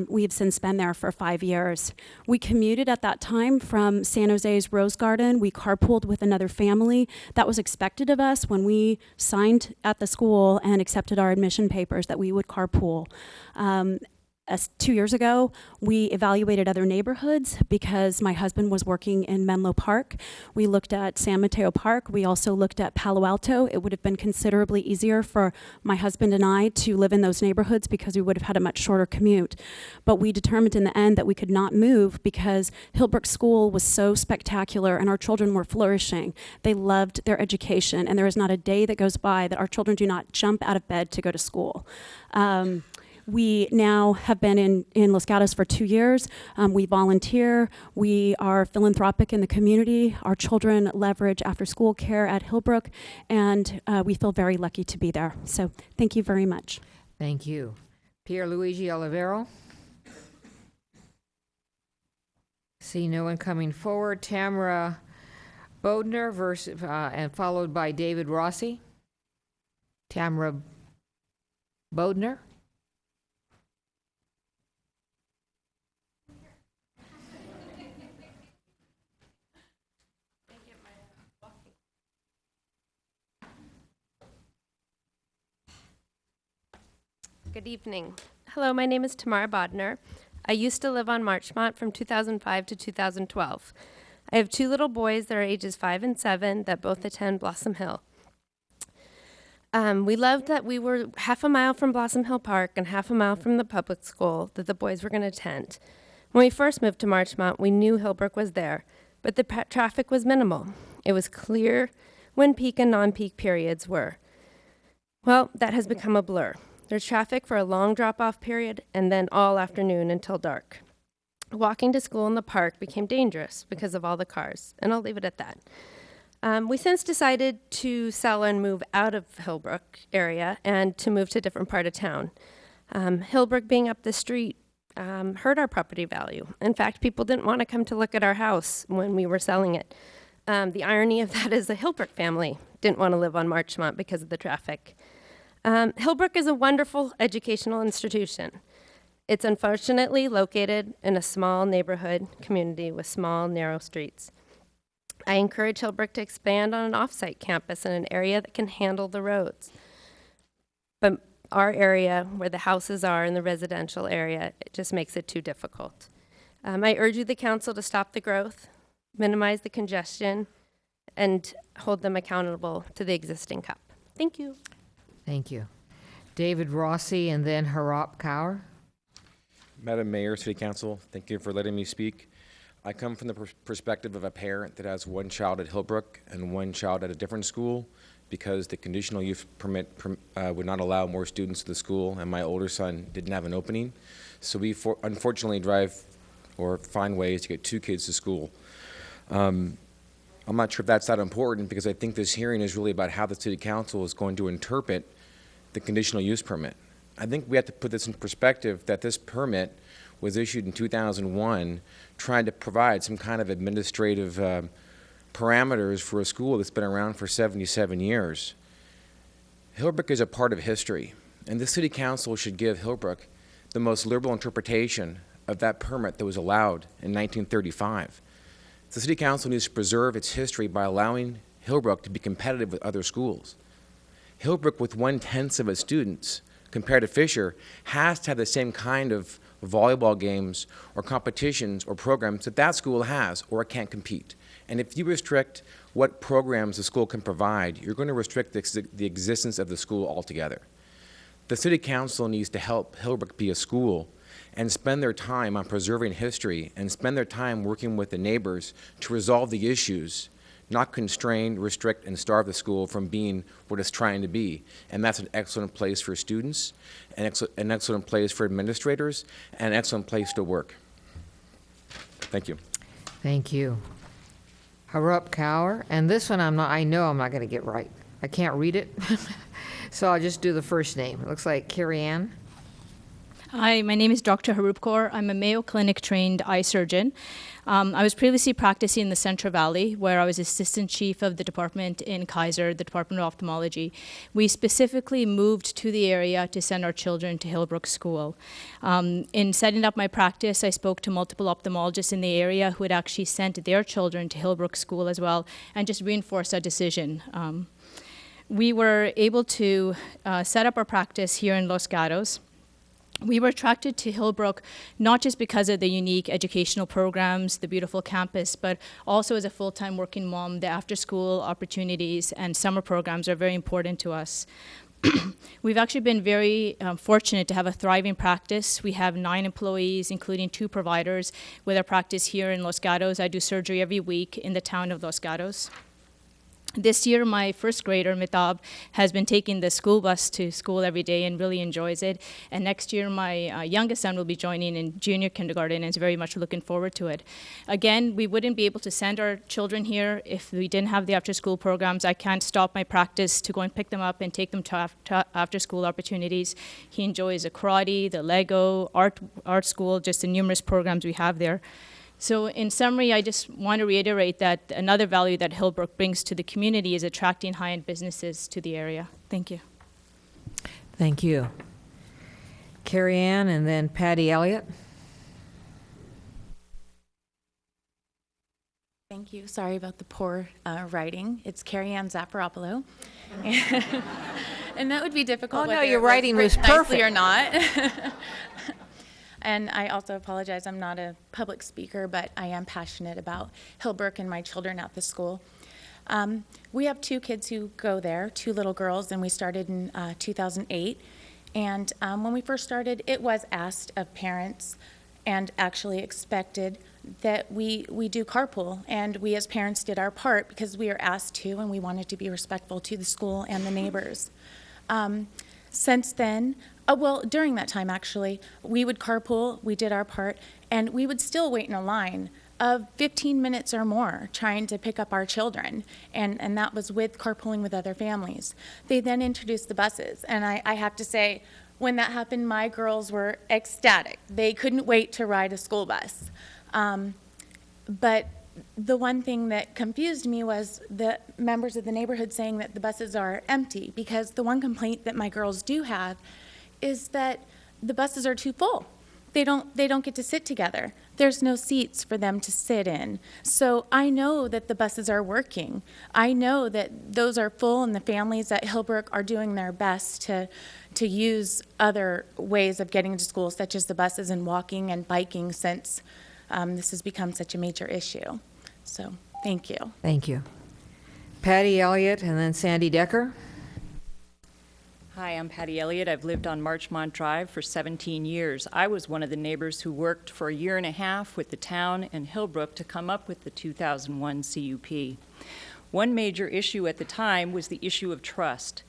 Speaker 10: We have since been there for 5 years. We commuted at that time from San Jose's Rose Garden. We carpooled with another family. That was expected of us when we signed at the school and accepted our admission papers, that we would carpool. 2 years ago, we evaluated other neighborhoods because my husband was working in Menlo Park. We looked at San Mateo Park. We also looked at Palo Alto. It would have been considerably easier for my husband and I to live in those neighborhoods because we would have had a much shorter commute. But we determined in the end that we could not move because Hillbrook School was so spectacular and our children were flourishing. They loved their education, and there is not a day that goes by that our children do not jump out of bed to go to school. We now have been in Los Gatos for 2 years. We volunteer. We are philanthropic in the community. Our children leverage after-school care at Hillbrook, and we feel very lucky to be there. So thank you very much.
Speaker 1: Thank you. Pierluigi Olivero. See no one coming forward. Tamara Bodner versus, and followed by David Rossi. Tamara Bodner.
Speaker 11: Good evening. Hello, my name is Tamara Bodner. I used to live on Marchmont from 2005 to 2012. I have two little boys that are ages 5 and 7 that both attend Blossom Hill. We loved that we were half a mile from Blossom Hill Park and half a mile from the public school that the boys were going to attend. When we first moved to Marchmont, we knew Hillbrook was there, but the traffic was minimal. It was clear when peak and non-peak periods were. Well, that has become a blur. There's traffic for a long drop-off period and then all afternoon until dark. Walking to school in the park became dangerous because of all the cars, and I'll leave it at that. We since decided to sell and move out of Hillbrook area and to move to a different part of town. Hillbrook being up the street hurt our property value. In fact, people didn't want to come to look at our house when we were selling it. The irony of that is the Hillbrook family didn't want to live on Marchmont because of the traffic. Hillbrook is a wonderful educational institution. It's unfortunately located in a small neighborhood community with small, narrow streets. I encourage Hillbrook to expand on an off-site campus in an area that can handle the roads. But our area, where the houses are in the residential area, it just makes it too difficult. I urge you, the council, to stop the growth, minimize the congestion, and hold them accountable to the existing cup. Thank you.
Speaker 1: Thank you. David Rossi and then Harap Kaur.
Speaker 12: Madam Mayor, City Council, thank you for letting me speak. I come from the perspective of a parent that has one child at Hillbrook and one child at a different school because the conditional use permit would not allow more students to the school, and my older son didn't have an opening. So we unfortunately drive or find ways to get two kids to school. I'm not sure if that's that important because I think this hearing is really about how the City Council is going to interpret the conditional use permit. I think we have to put this in perspective that this permit was issued in 2001 trying to provide some kind of administrative parameters for a school that's been around for 77 years. Hillbrook is a part of history, and the City Council should give Hillbrook the most liberal interpretation of that permit that was allowed in 1935. The City Council needs to preserve its history by allowing Hillbrook to be competitive with other schools. Hillbrook, with 1/10 of its students, compared to Fisher, has to have the same kind of volleyball games or competitions or programs that that school has, or it can't compete. And if you restrict what programs the school can provide, you're going to restrict the existence of the school altogether. The City Council needs to help Hillbrook be a school and spend their time on preserving history and spend their time working with the neighbors to resolve the issues, not constrain, restrict, and starve the school from being what it's trying to be. And that's an excellent place for students, an excellent place for administrators, and an excellent place to work. Thank you.
Speaker 1: Thank you. Harap Kaur, and this one I know I'm not going to get right. I can't read it, so I'll just do the first name. It looks like Carrie Ann.
Speaker 16: Hi, my name is Dr. Haroop Kaur. I'm a Mayo Clinic trained eye surgeon. I was previously practicing in the Central Valley, where I was assistant chief of the department in Kaiser, the Department of Ophthalmology. We specifically moved to the area to send our children to Hillbrook School. In setting up my practice, I spoke to multiple ophthalmologists in the area who had actually sent their children to Hillbrook School as well, and just reinforced our decision. We were able to set up our practice here in Los Gatos. We were attracted to Hillbrook not just because of the unique educational programs, the beautiful campus, but also as a full-time working mom, the after-school opportunities and summer programs are very important to us. We've actually been very fortunate to have a thriving practice. We have 9 employees, including 2 providers, with our practice here in Los Gatos. I do surgery every week in the town of Los Gatos. This year, my first grader, Mitab, has been taking the school bus to school every day and really enjoys it. And next year, my youngest son will be joining in junior kindergarten and is very much looking forward to it. Again, we wouldn't be able to send our children here if we didn't have the after-school programs. I can't stop my practice to go and pick them up and take them to after-school opportunities. He enjoys the karate, the Lego, art school, just the numerous programs we have there. So in summary, I just want to reiterate that another value that Hillbrook brings to the community is attracting high-end businesses to the area. Thank you.
Speaker 1: Thank you. Carrie Ann and then Patty Elliott.
Speaker 24: Thank you. Sorry about the poor writing. It's Carrie Ann Zapparopoulos.
Speaker 13: And that would be difficult.
Speaker 1: Oh, no,
Speaker 13: whether
Speaker 1: your
Speaker 13: it was
Speaker 1: writing was
Speaker 13: written nicely
Speaker 1: perfect.
Speaker 13: or not. And I also apologize, I'm not a public speaker, but I am passionate about Hillbrook and my children at the school. We have 2 kids who go there, 2 little girls, and we started in 2008. And when we first started, it was asked of parents and actually expected that we do carpool. And we as parents did our part because we were asked to, and we wanted to be respectful to the school and the neighbors. Since then, well, during that time actually, we would carpool, we did our part, and we would still wait in a line of 15 minutes or more trying to pick up our children, and that was with carpooling with other families. They then introduced the buses, and I have to say, when that happened, my girls were ecstatic. They couldn't wait to ride a school bus. But the one thing that confused me was the members of the neighborhood saying that the buses are empty, because the one complaint that my girls do have is that the buses are too full. They don't get to sit together. There's no seats for them to sit in. So I know that the buses are working. I know that those are full, and the families at Hillbrook are doing their best to use other ways of getting to school, such as the buses and walking and biking, since this has become such a major issue. So thank you.
Speaker 1: Thank you. Patty Elliott and then Sandy Decker.
Speaker 14: Hi, I'm Patty Elliott. I've lived on Marchmont Drive for 17 years. I was one of the neighbors who worked for a year and a half with the town and Hillbrook to come up with the 2001 CUP. One major issue at the time was the issue of trust.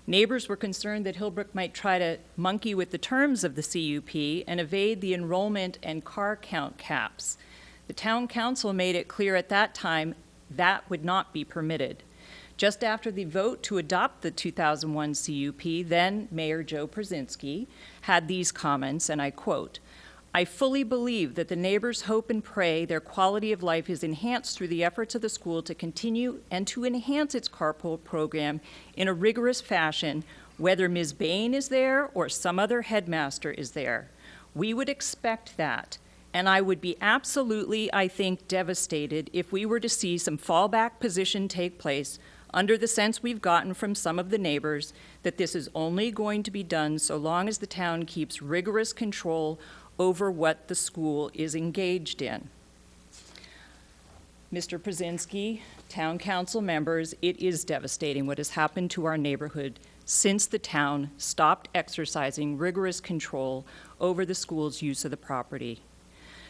Speaker 14: Neighbors were concerned that Hillbrook might try to monkey with the terms of the CUP and evade the enrollment and car count caps. The town council made it clear at that time that would not be permitted. Just after the vote to adopt the 2001 CUP, then Mayor Joe Przinski had these comments, and I quote, "I fully believe that the neighbors hope and pray their quality of life is enhanced through the efforts of the school to continue and to enhance its carpool program in a rigorous fashion, whether Ms. Bain is there or some other headmaster is there. We would expect that. And I would be absolutely, I think, devastated if we were to see some fallback position take place under the sense we've gotten from some of the neighbors that this is only going to be done so long as the town keeps rigorous control over what the school is engaged in." Mr. Przinski, town council members, it is devastating what has happened to our neighborhood since the town stopped exercising rigorous control over the school's use of the property.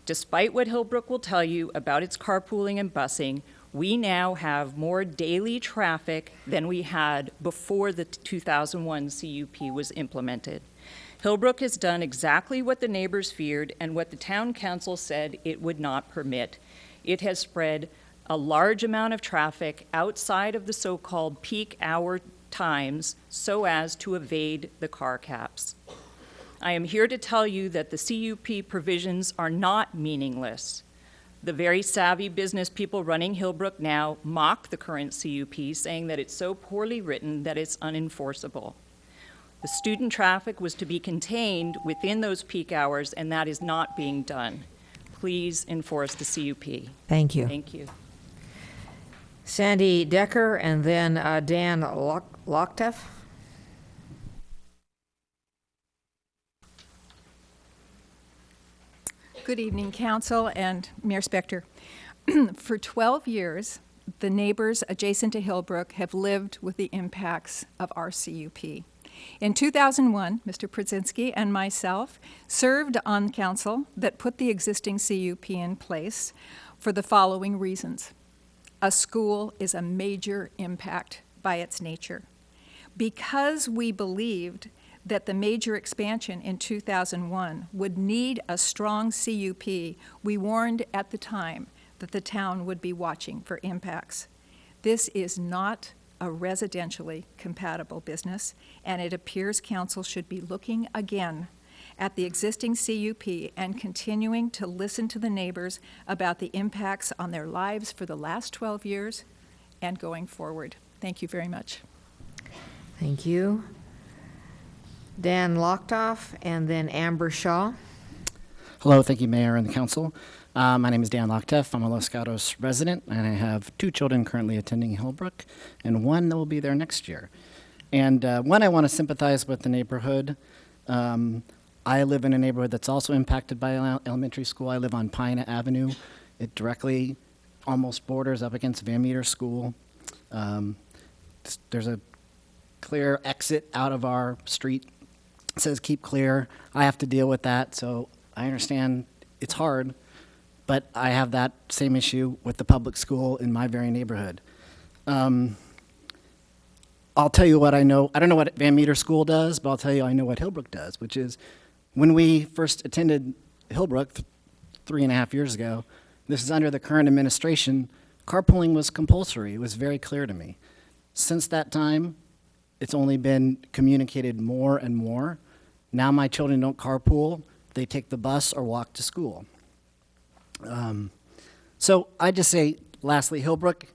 Speaker 14: Despite what Hillbrook will tell you about its carpooling and busing, we now have more daily traffic than we had before the 2001 CUP was implemented. Hillbrook has done exactly what the neighbors feared and what the town council said it would not permit. It has spread a large amount of traffic outside of the so-called peak hour times so as to evade the car caps. I am here to tell you that the CUP provisions are not meaningless. The very savvy business people running Hillbrook now mock the current CUP, saying that it's so poorly written that it's unenforceable. The student traffic was to be contained within those peak hours, and that is not being done. Please enforce the CUP.
Speaker 1: Thank you.
Speaker 14: Thank you.
Speaker 1: Sandy Decker and then Dan Lockteff.
Speaker 18: Good evening, Council and Mayor Spector. For 12 years, the neighbors adjacent to Hillbrook have lived with the impacts of our CUP. In 2001, Mr. Przinski and myself served on council that put the existing CUP in place for the following reasons. A school is a major impact by its nature. Because we believed that the major expansion in 2001 would need a strong CUP, we warned at the time that the town would be watching for impacts. This is not a residentially compatible business, and it appears council should be looking again at the existing CUP and continuing to listen to the neighbors about the impacts on their lives for the last 12 years and going forward. Thank you very much.
Speaker 1: Thank you. Dan Locktoff and then Amber Shaw.
Speaker 24: Hello, thank you, Mayor and the Council. My name is Dan Lockteff. I'm a Los Gatos resident, and I have 2 children currently attending Hillbrook, and 1 that will be there next year. And one, I want to sympathize with the neighborhood. I live in a neighborhood that's also impacted by elementary school. I live on Pine Avenue. It directly almost borders up against Van Meter School. There's a clear exit out of our street. It says keep clear. I have to deal with that, so I understand it's hard, but I have that same issue with the public school in my very neighborhood. I'll tell you what I know. I don't know what Van Meter School does, but I'll tell you I know what Hillbrook does, which is when we first attended Hillbrook 3.5 years ago, this is under the current administration, carpooling was compulsory. It was very clear to me. Since that time, it's only been communicated more and more. Now my children don't carpool. They take the bus or walk to school. So I just say, lastly, Hillbrook,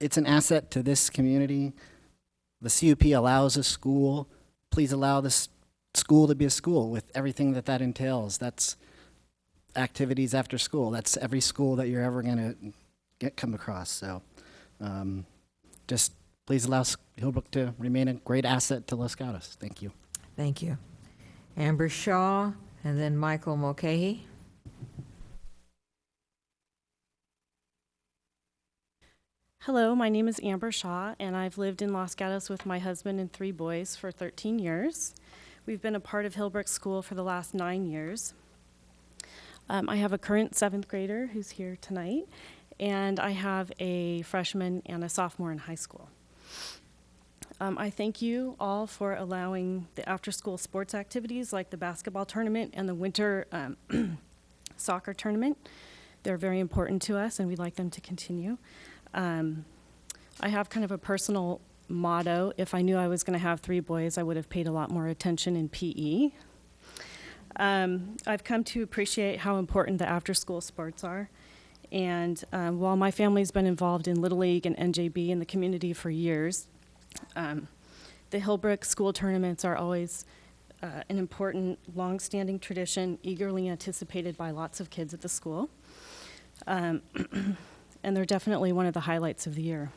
Speaker 24: it's an asset to this community. The CUP allows a school. Please allow this school to be a school with everything that that entails. That's activities after school. That's every school that you're ever going to come across. So just please allow Hillbrook to remain a great asset to Los Gatos. Thank you.
Speaker 1: Thank you. Amber Shaw, and then Michael Mulcahy.
Speaker 8: Hello, my name is Amber Shaw, and I've lived in Los Gatos with my husband and 3 boys for 13 years. We've been a part of Hillbrook School for the last 9 years. I have a current 7th grader who's here tonight, and I have a freshman and a sophomore in high school. I thank you all for allowing the after-school sports activities like the basketball tournament and the winter soccer tournament. They're very important to us, and we'd like them to continue. I have kind of a personal motto. If I knew I was going to have 3 boys, I would have paid a lot more attention in PE. I've come to appreciate how important the after-school sports are. And while my family's been involved in Little League and NJB in the community for years, the Hillbrook school tournaments are always an important, long-standing tradition, eagerly anticipated by lots of kids at the school. And they're definitely one of the highlights of the year.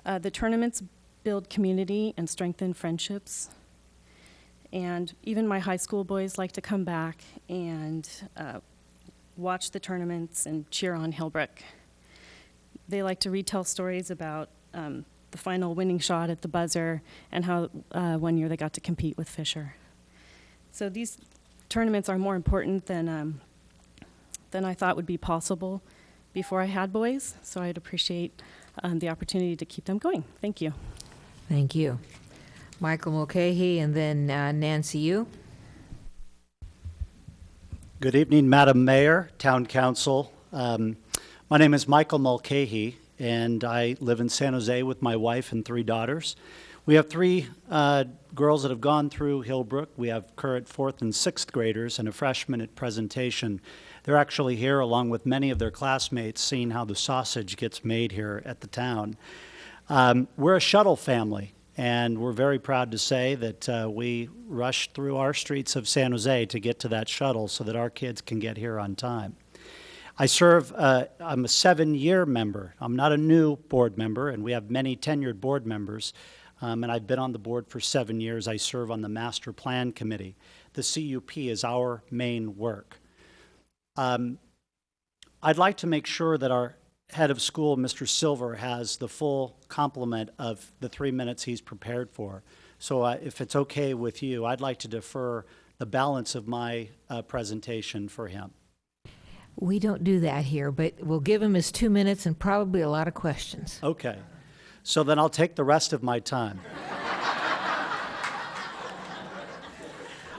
Speaker 8: The tournaments build community and strengthen friendships. And even my high school boys like to come back and watch the tournaments and cheer on Hillbrook. They like to retell stories about the final winning shot at the buzzer and how one year they got to compete with Fisher. So these tournaments are more important than I thought would be possible before I had boys, so I'd appreciate the opportunity to keep them going. Thank you.
Speaker 1: Thank you. Michael Mulcahy, and then Nancy Yu.
Speaker 15: Good evening, Madam Mayor, Town Council. My name is Michael Mulcahy, and I live in San Jose with my wife and 3 daughters. We have 3 girls that have gone through Hillbrook. We have current 4th and 6th graders and a freshman at presentation. They're actually here along with many of their classmates seeing how the sausage gets made here at the town. We're a shuttle family, and we're very proud to say that we rush through our streets of San Jose to get to that shuttle so that our kids can get here on time. I serve, I'm a 7-year member. I'm not a new board member, and we have many tenured board members, and I've been on the board for 7 years. I serve on the Master Plan Committee. The CUP is our main work. I'd like to make sure that our head of school, Mr. Silver, has the full complement of the 3 minutes he's prepared for. So if it's okay with you, I'd like to defer the balance of my presentation for him.
Speaker 1: We don't do that here, but we'll give him his 2 minutes and probably a lot of questions.
Speaker 15: Okay. So then I'll take the rest of my time.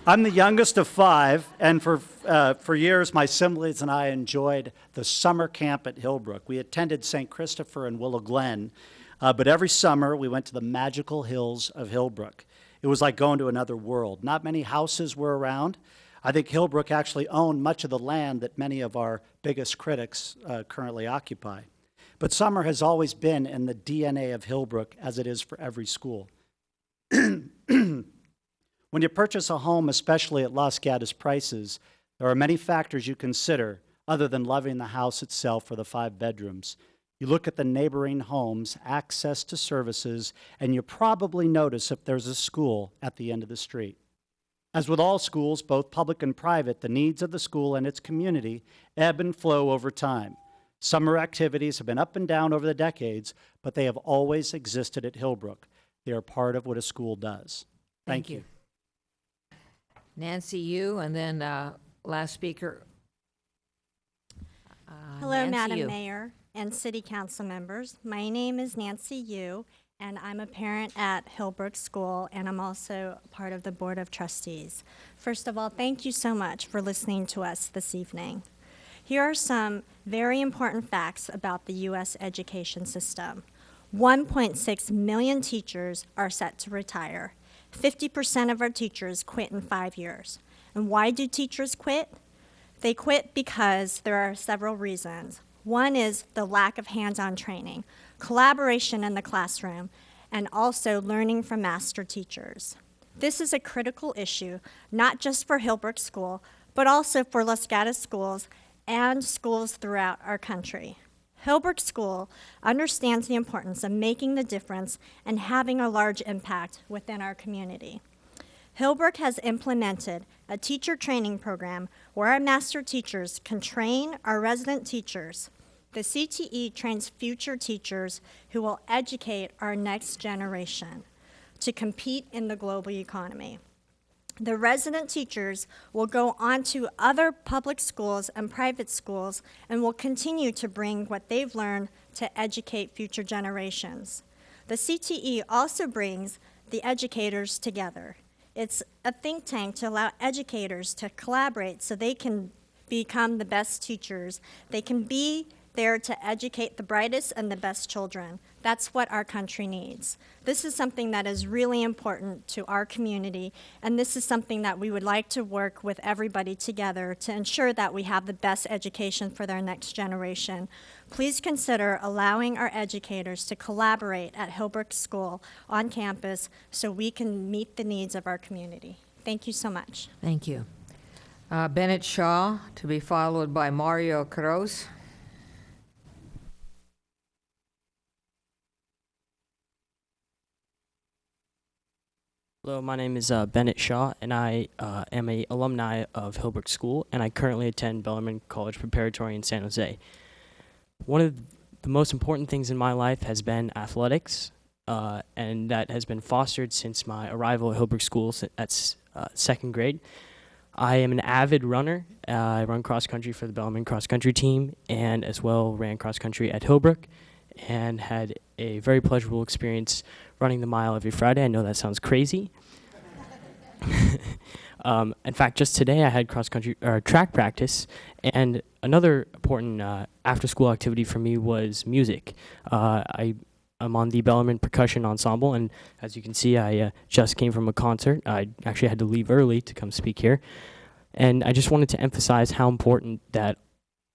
Speaker 15: I'm the youngest of 5, and for years, my siblings and I enjoyed the summer camp at Hillbrook. We attended St. Christopher and Willow Glen, but every summer we went to the magical hills of Hillbrook. It was like going to another world. Not many houses were around. I think Hillbrook actually owned much of the land that many of our biggest critics currently occupy. But summer has always been in the DNA of Hillbrook, as it is for every school. When you purchase a home, especially at Los Gatos prices, there are many factors you consider other than loving the house itself or the 5 bedrooms. You You look at the neighboring homes, access to services, and you probably notice if there's a school at the end of the street. As with all schools, both public and private, the needs of the school and its community ebb and flow over time. Summer activities have been up and down over the decades, but they have always existed at Hillbrook. They are part of what a school does. Thank you.
Speaker 1: Nancy, you, and then last speaker.
Speaker 5: Hello,
Speaker 1: Nancy
Speaker 5: Madam
Speaker 1: Yu.
Speaker 5: Mayor and City Council members. My name is Nancy Yu, and I'm a parent at Hillbrook School, and I'm also part of the Board of Trustees. First of all, thank you so much for listening to us this evening. Here are some very important facts about the U.S. education system. 1.6 million teachers are set to retire. 50% of our teachers quit in 5 years. And why do teachers quit? They quit because there are several reasons. One is the lack of hands-on training, collaboration in the classroom, and also learning from master teachers. This is a critical issue, not just for Hillbrook School, but also for Los Gatos schools and schools throughout our country. Hillbrook School understands the importance of making the difference and having a large impact within our community. Hillbrook has implemented a teacher training program where our master teachers can train our resident teachers. The CTE trains future teachers who will educate our next generation to compete in the global economy. The resident teachers will go on to other public schools and private schools and will continue to bring what they've learned to educate future generations. The CTE also brings the educators together. It's a think tank to allow educators to collaborate so they can become the best teachers. They can be there to educate the brightest and the best children. That's what our country needs. This is something that is really important to our community, and this is something that we would like to work with everybody together to ensure that we have the best education for their next generation. Please consider allowing our educators to collaborate at Hillbrook School on campus so we can meet the needs of our community. Thank you so much.
Speaker 1: Thank you. Bennett Shaw, to be followed by Mario Quiroz.
Speaker 17: Hello, my name is Bennett Shaw, and I am an alumni of Hillbrook School, and I currently attend Bellarmine College Preparatory in San Jose. One of the most important things in my life has been athletics, and that has been fostered since my arrival at Hillbrook School at second grade. I am an avid runner. I run cross country for the Bellarmine cross country team, and as well ran cross country at Hillbrook, and had a very pleasurable experience running the mile every Friday. I know that sounds crazy. In fact, just today I had cross-country track practice, and another important after-school activity for me was music. I'm on the Bellarmine Percussion Ensemble, and as you can see, I just came from a concert. I actually had to leave early to come speak here, and I just wanted to emphasize how important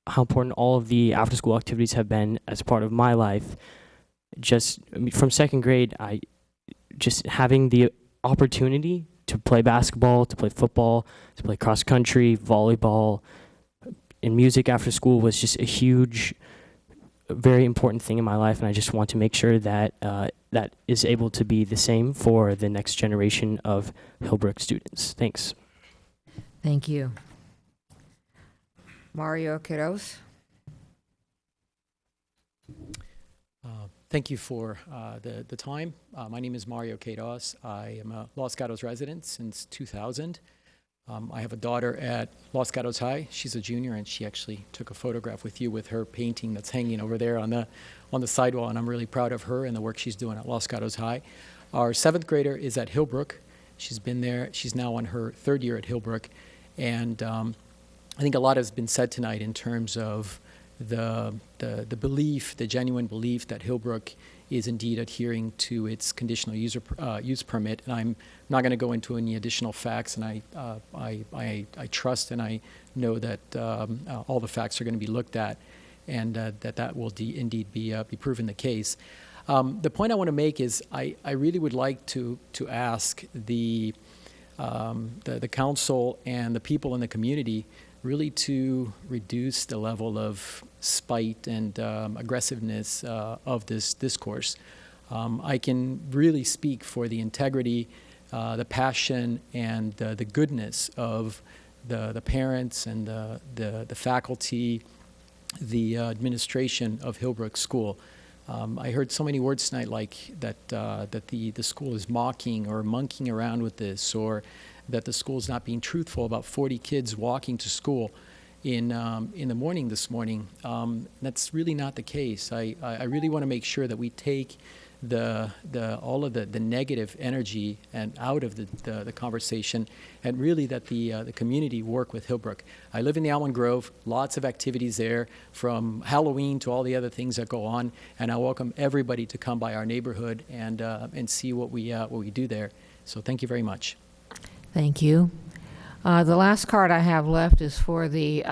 Speaker 17: all of the after-school activities have been as part of my life. From second grade, I just having the opportunity to play basketball, to play football, to play cross country, volleyball, and music after school was just a huge, very important thing in my life, and I just want to make sure that that is able to be the same for the next generation of Hillbrook students. Thanks.
Speaker 1: Thank you. Mario Quiroz.
Speaker 19: Thank you for the time. My name is Mario Gatos. I am a Los Gatos resident since 2000. I have a daughter at Los Gatos High. She's a junior, and she actually took a photograph with you with her painting that's hanging over there on the sidewall, and I'm really proud of her and the work she's doing at Los Gatos High. Our 7th grader is at Hillbrook. She's been there. She's now on her 3rd year at Hillbrook, and I think a lot has been said tonight in terms of the belief, the genuine belief that Hillbrook is indeed adhering to its conditional use permit. And I'm not going to go into any additional facts, and I trust and I know that all the facts are going to be looked at, and that will indeed be proven the case. The point I want to make is I really would like to ask the council and the people in the community really to reduce the level of spite and aggressiveness of this discourse. I can really speak for the integrity, the passion, and the goodness of the parents and the faculty, the administration of Hillbrook School. I heard so many words tonight like that the school is mocking or monkeying around with this, or that the school is not being truthful about 40 kids walking to school in the morning this morning. That's really not the case. I really want to make sure that we take all of the negative energy and out of the conversation, and really that the community work with Hillbrook. I live in the Almond Grove, lots of activities there, from Halloween to all the other things that go on, and I welcome everybody to come by our neighborhood and see what we do there. So thank you very much.
Speaker 1: Thank you. The last card I have left is for the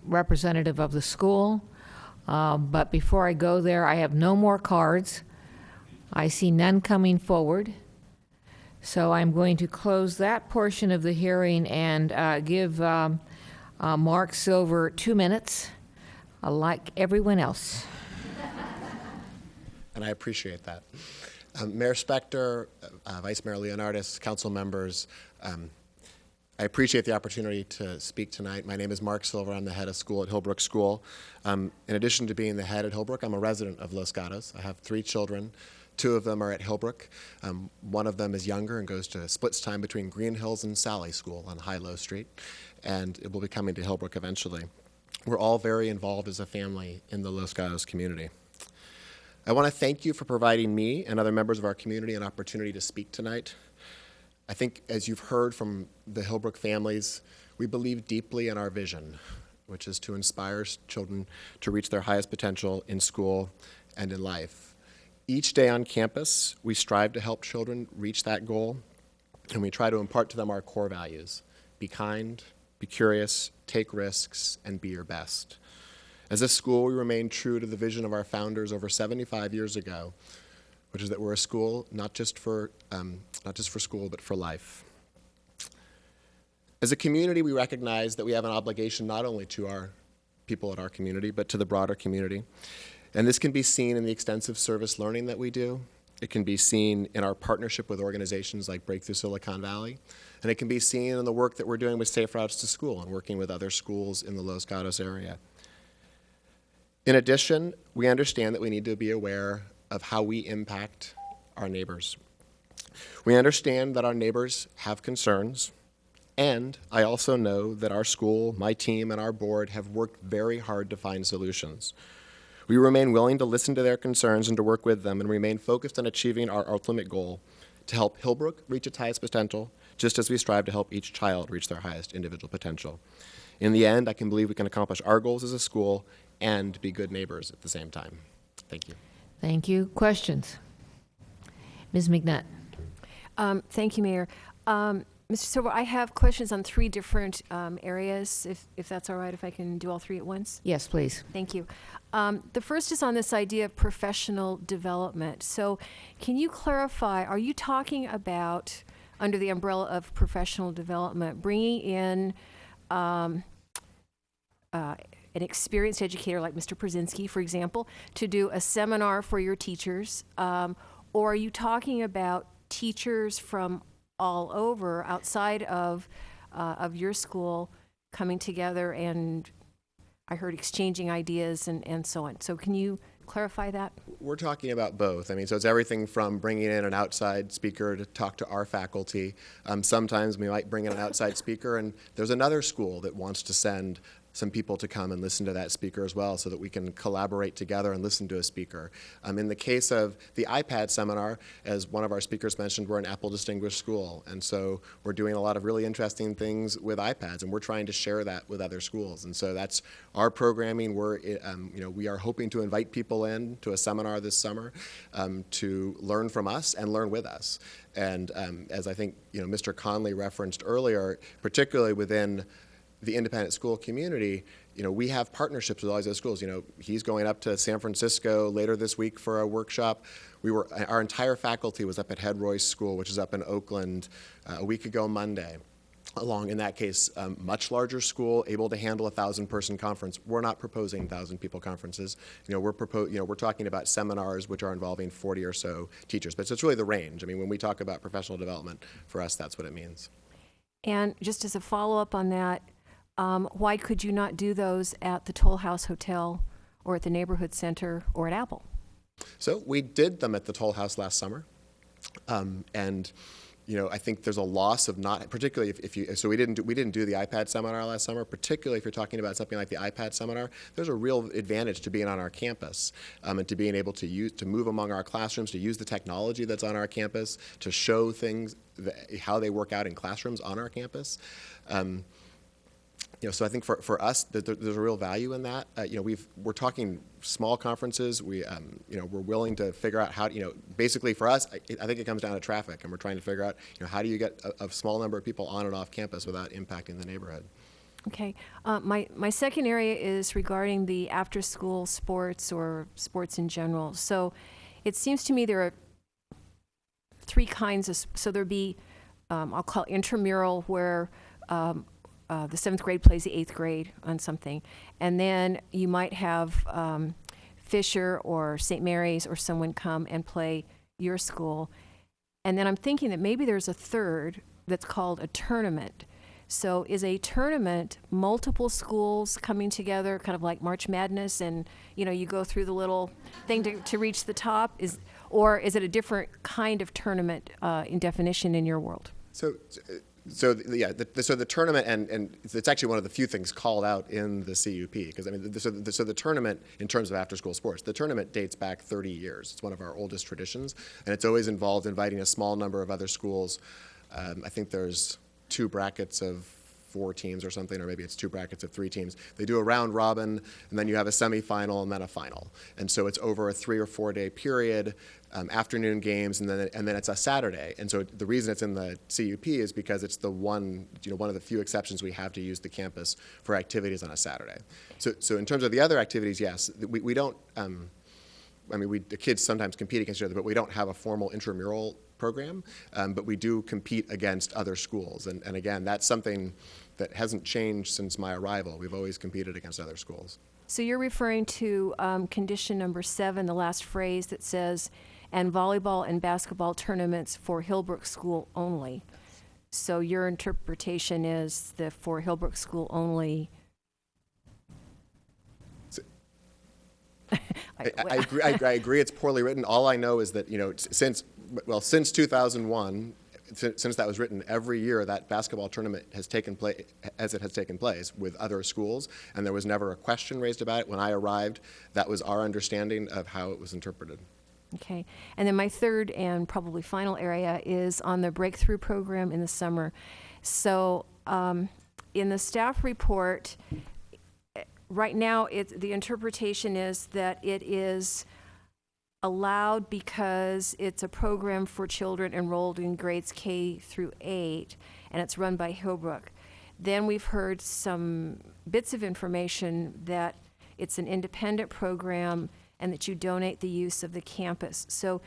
Speaker 1: representative of the school, but before I go there, I have no more cards. I see none coming forward. So I'm going to close that portion of the hearing and give Mark Silver 2 minutes, like everyone else.
Speaker 3: And I appreciate that. Mayor Spector, Vice Mayor Leonardis, council members, I appreciate the opportunity to speak tonight. My name is Mark Silver. I'm the head of school at Hillbrook School. In addition to being the head at Hillbrook, I'm a resident of Los Gatos. I have 3 children. 2 of them are at Hillbrook. One of them is younger and splits time between Green Hills and Sally School on High-Low Street, and it will be coming to Hillbrook eventually. We're all very involved as a family in the Los Gatos community. I want to thank you for providing me and other members of our community an opportunity to speak tonight. I think, as you've heard from the Hillbrook families, we believe deeply in our vision, which is to inspire children to reach their highest potential in school and in life. Each day on campus, we strive to help children reach that goal, and we try to impart to them our core values: be kind, be curious, take risks, and be your best. As a school, we remain true to the vision of our founders over 75 years ago, which is that we're a school not just for school, but for life. As a community, we recognize that we have an obligation not only to our people at our community, but to the broader community. And this can be seen in the extensive service learning that we do. It can be seen in our partnership with organizations like Breakthrough Silicon Valley. And it can be seen in the work that we're doing with Safe Routes to School and working with other schools in the Los Gatos area. In addition, we understand that we need to be aware of how we impact our neighbors. We understand that our neighbors have concerns, and I also know that our school, my team, and our board have worked very hard to find solutions. We remain willing to listen to their concerns and to work with them, and remain focused on achieving our ultimate goal: to help Hillbrook reach its highest potential, just as we strive to help each child reach their highest individual potential. In the end, I can believe we can accomplish our goals as a school and be good neighbors at the same time. Thank you.
Speaker 1: Thank you. Questions? Ms. McNutt.
Speaker 20: Thank you, Mayor. Mr. Silver, I have questions on 3 different areas, if that's all right, if I can do all 3 at once?
Speaker 1: Yes, please.
Speaker 20: Thank you. The first is on this idea of professional development. So can you clarify, are you talking about, under the umbrella of professional development, bringing in an experienced educator like Mr. Przinski, for example, to do a seminar for your teachers? Or are you talking about teachers from all over, outside of your school, coming together and, I heard, exchanging ideas and so on? So can you clarify that?
Speaker 3: We're talking about both. I mean, so it's everything from bringing in an outside speaker to talk to our faculty. Sometimes we might bring in an outside speaker, and there's another school that wants to send some people to come and listen to that speaker as well, so that we can collaborate together and listen to a speaker. In the case of the iPad seminar, as one of our speakers mentioned, we're an Apple Distinguished School, and so we're doing a lot of really interesting things with iPads, and we're trying to share that with other schools. And so that's our programming. We are hoping to invite people in to a seminar this summer to learn from us and learn with us. And as I think Mr. Conley referenced earlier, particularly within the independent school community, we have partnerships with all these other schools. He's going up to San Francisco later this week for a workshop. Our entire faculty was up at Head Royce School, which is up in Oakland, a week ago Monday. along, in that case, much larger school, able to handle a 1,000-person conference. We're not proposing 1,000-people conferences. We're talking about seminars which are involving 40 or so teachers. But so it's really the range. I mean, when we talk about professional development, for us, that's what it means.
Speaker 20: And just as a follow-up on that, why could you not do those at the Toll House Hotel or at the Neighborhood Center or at Apple?
Speaker 3: So we did them at the Toll House last summer. And I think there's a loss of not, particularly if you, so we didn't do the iPad seminar last summer, particularly if you're talking about something like the iPad seminar. There's a real advantage to being on our campus and to being able to move among our classrooms, to use the technology that's on our campus, to show things, how they work out in classrooms on our campus. So I think for us, there's a real value in that. We're talking small conferences. We're willing to figure out how. Basically for us, I think it comes down to traffic, and we're trying to figure out, how do you get a small number of people on and off campus without impacting the neighborhood.
Speaker 20: Okay. My second area is regarding the after-school sports or sports in general. So it seems to me there are three kinds of. So there'd be, I'll call intramural, where the 7th grade plays the 8th grade on something. And then you might have Fisher or St. Mary's or someone come and play your school. And then I'm thinking that maybe there's a third that's called a tournament. So is a tournament multiple schools coming together, kind of like March Madness, and you go through the little thing to reach the top? Or is it a different kind of tournament in definition in your world?
Speaker 3: So the tournament, and it's actually one of the few things called out in the CUP, because so the tournament, in terms of after-school sports, the tournament dates back 30 years. It's one of our oldest traditions, and it's always involved inviting a small number of other schools. I think there's 2 brackets of 4 teams or something, or maybe it's 2 brackets of 3 teams. They do a round robin, and then you have a semifinal and then a final. And so it's over a 3 or 4 day period, afternoon games, and then it's a Saturday. And so the reason it's in the CUP is because it's the one of the few exceptions we have to use the campus for activities on a Saturday. So in terms of the other activities, yes, we don't. The kids sometimes compete against each other, but we don't have a formal intramural program, but we do compete against other schools. And again, that's something that hasn't changed since my arrival. We've always competed against other schools.
Speaker 20: So you're referring to condition number 7, the last phrase that says, and volleyball and basketball tournaments for Hillbrook School only. So your interpretation is that for Hillbrook School only.
Speaker 3: I agree it's poorly written. All I know is that, since 2001, since that was written, every year that basketball tournament has taken place, as it has taken place, with other schools, and there was never a question raised about it. When I arrived, that was our understanding of how it was interpreted.
Speaker 20: Okay. And then my third and probably final area is on the breakthrough program in the summer. So in the staff report, right now the interpretation is that it is allowed because it's a program for children enrolled in grades K through 8, and it's run by Hillbrook. Then we've heard some bits of information that it's an independent program and that you donate the use of the campus. So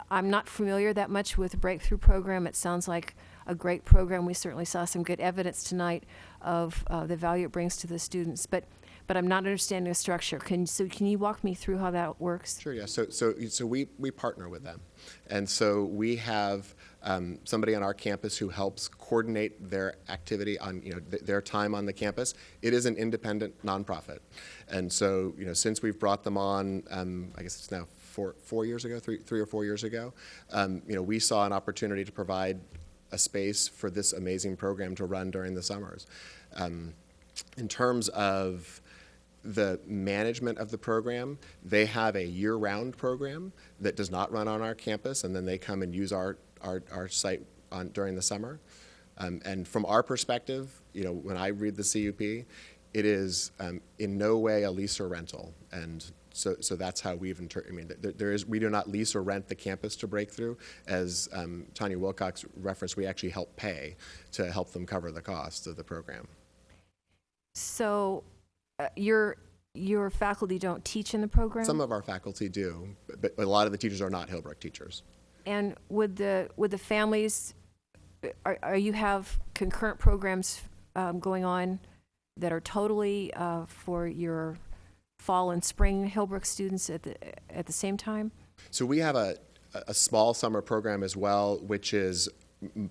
Speaker 20: I'm not familiar that much with the Breakthrough program. It sounds like a great program. We certainly saw some good evidence tonight of the value it brings to the students. But I'm not understanding the structure. Can you walk me through how that works?
Speaker 3: Sure, yeah. So we partner with them. And so we have somebody on our campus who helps coordinate their activity on their time on the campus. It is an independent nonprofit. And so since we've brought them on, I guess it's now 4 years ago, three or 4 years ago, we saw an opportunity to provide a space for this amazing program to run during the summers. In terms of the management of the program, they have a year-round program that does not run on our campus, and then they come and use our site during the summer. And from our perspective, when I read the CUP, it is in no way a lease or rental. And so that's how we've we do not lease or rent the campus to Breakthrough. As Tanya Wilcox referenced, we actually help pay to help them cover the costs of the program.
Speaker 20: So your faculty don't teach in the program?
Speaker 3: Some of our faculty do, but a lot of the teachers are not Hillbrook teachers.
Speaker 20: And would the families are you have concurrent programs going on that are totally for your fall and spring Hillbrook students at the same time?
Speaker 3: So we have a small summer program as well, which is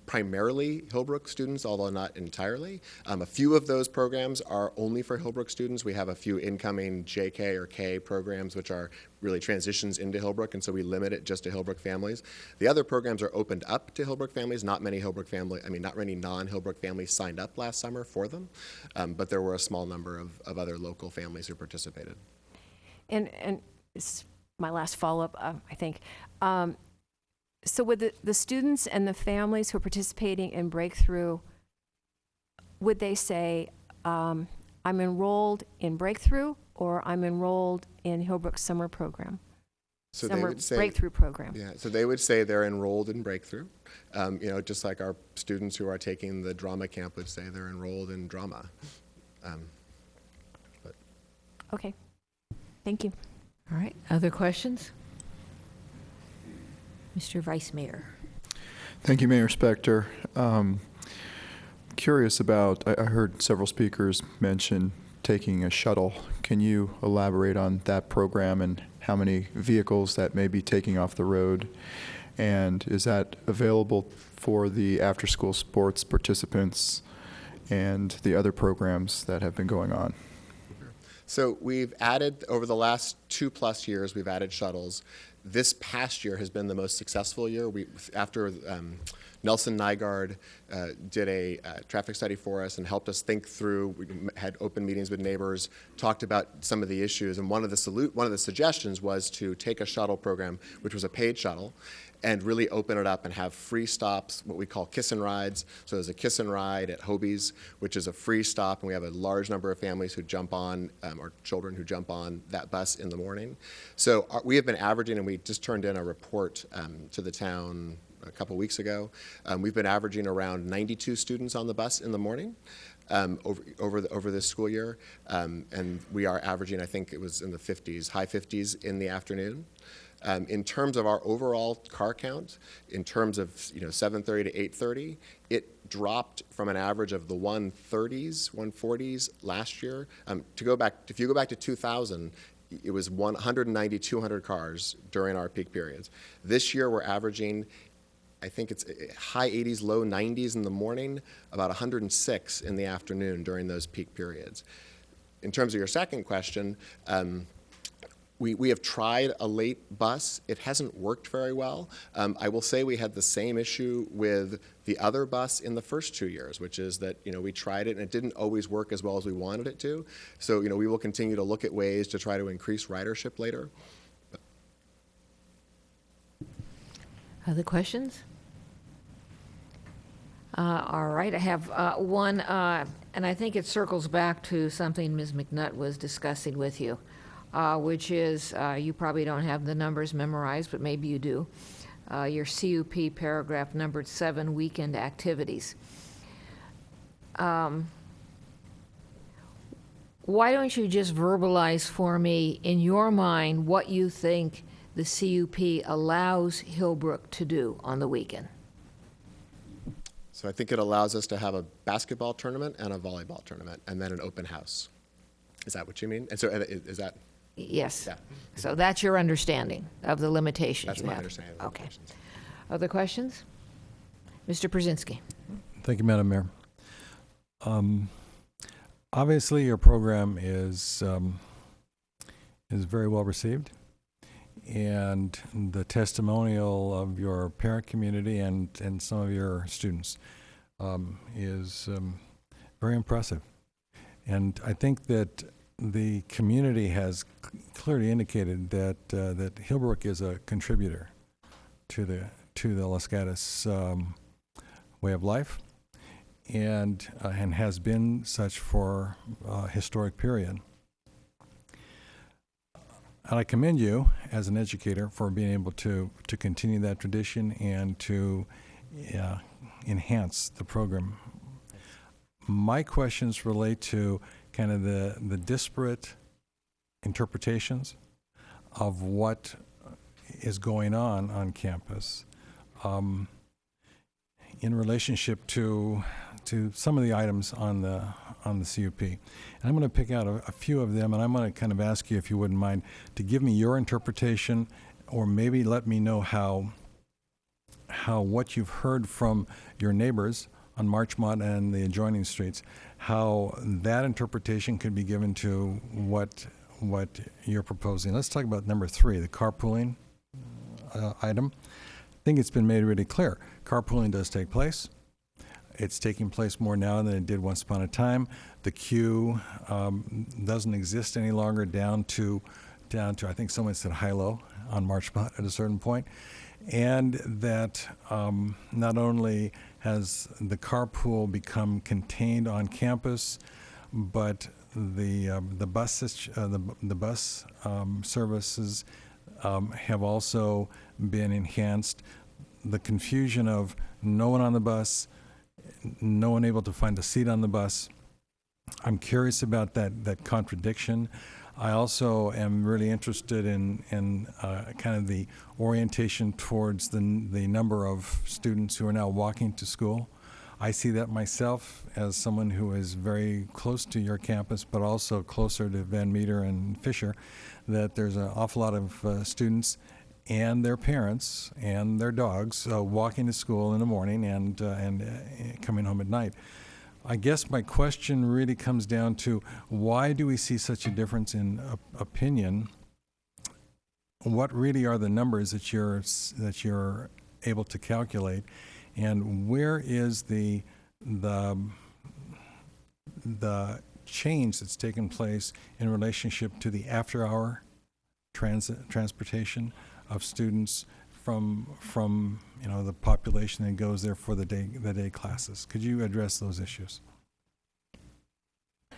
Speaker 3: primarily Hillbrook students, although not entirely. A few of those programs are only for Hillbrook students. We have a few incoming JK or K programs, which are really transitions into Hillbrook, and so we limit it just to Hillbrook families. The other programs are opened up to Hillbrook families. Not many non-Hillbrook families signed up last summer for them, but there were a small number of other local families who participated.
Speaker 20: And this is my last follow-up, I think. So with the students and the families who are participating in Breakthrough, would they say, I'm enrolled in Breakthrough or I'm enrolled in Hillbrook's summer program?
Speaker 3: So
Speaker 20: summer
Speaker 3: they would say,
Speaker 20: Breakthrough program.
Speaker 3: Yeah, so they would say they're enrolled in Breakthrough. Just like our students who are taking the drama camp would say they're enrolled in drama.
Speaker 20: Okay, thank you.
Speaker 1: All right, other questions? Mr. Vice Mayor.
Speaker 4: Thank you, Mayor Spector. Curious about, I heard several speakers mention taking a shuttle. Can you elaborate on that program and how many vehicles that may be taking off the road? And is that available for the after-school sports participants and the other programs that have been going on?
Speaker 3: So we've added, over the last 2+ years, we've added shuttles. This past year has been the most successful year. After Nelson Nygaard did a traffic study for us and helped us think through, we had open meetings with neighbors, talked about some of the issues, and one of the suggestions was to take a shuttle program, which was a paid shuttle, and really open it up and have free stops, what we call kiss and rides. So there's a kiss and ride at Hobie's, which is a free stop, and we have a large number of families who jump on, or children who jump on that bus in the morning. So we have been averaging, and we just turned in a report to the town a couple weeks ago. We've been averaging around 92 students on the bus in the morning over this school year, and we are averaging, I think it was in the 50s, high 50s in the afternoon. In terms of our overall car count, in terms of 7:30 to 8:30, it dropped from an average of the 130s, 140s last year. If you go back to 2000, it was 190, 200 cars during our peak periods. This year we're averaging, I think it's high 80s, low 90s in the morning, about 106 in the afternoon during those peak periods. In terms of your second question, we have tried a late bus. It hasn't worked very well. I will say we had the same issue with the other bus in the first 2 years, which is that we tried it and it didn't always work as well as we wanted it to. So we will continue to look at ways to try to increase ridership later.
Speaker 1: Other questions? All right, I have one, and I think it circles back to something Ms. McNutt was discussing with you, which is, you probably don't have the numbers memorized, but maybe you do. Your CUP paragraph numbered 7 weekend activities. Why don't you just verbalize for me, in your mind, what you think the CUP allows Hillbrook to do on the weekend?
Speaker 3: So I think it allows us to have a basketball tournament and a volleyball tournament, and then an open house. Is that what you mean? And so is that?
Speaker 1: Yes.
Speaker 3: Yeah.
Speaker 1: So that's your understanding of the limitations
Speaker 3: That's
Speaker 1: you
Speaker 3: my
Speaker 1: have?
Speaker 3: understanding of the
Speaker 1: Okay.
Speaker 3: limitations.
Speaker 1: Other questions? Mr. Brzezinski.
Speaker 7: Thank you, Madam Mayor. Obviously, your program is very well received, and the testimonial of your parent community and some of your students is very impressive. And I think that the community has clearly indicated that that Hillbrook is a contributor to the Los Gatos way of life, and has been such for a historic period. And I commend you as an educator for being able to continue that tradition and to enhance the program. My questions relate to kind of the disparate interpretations of what is going on campus. in relationship to some of the items on the CUP. And I'm going to pick out a few of them, and I'm going to kind of ask you, if you wouldn't mind, to give me your interpretation, or maybe let me know how what you've heard from your neighbors on Marchmont and the adjoining streets, how that interpretation could be given to what you're proposing. Let's talk about number 3, the carpooling item. I think it's been made really clear. Carpooling does take place. It's taking place more now than it did once upon a time. The queue doesn't exist any longer down to I think someone said high-low on Marchmont at a certain point. And that not only has the carpool become contained on campus, but the bus services have also been enhanced. The confusion of no one on the bus, no one able to find a seat on the bus. I'm curious about that contradiction. I also am really interested in kind of the orientation towards the number of students who are now walking to school. I see that myself as someone who is very close to your campus, but also closer to Van Meter and Fisher, that there's an awful lot of students and their parents and their dogs walking to school in the morning and coming home at night. I guess my question really comes down to, why do we see such a difference in opinion? What really are the numbers that you're able to calculate, and where is the change that's taken place in relationship to the after-hour transportation of students from the population that goes there for the day classes? Could you address those issues?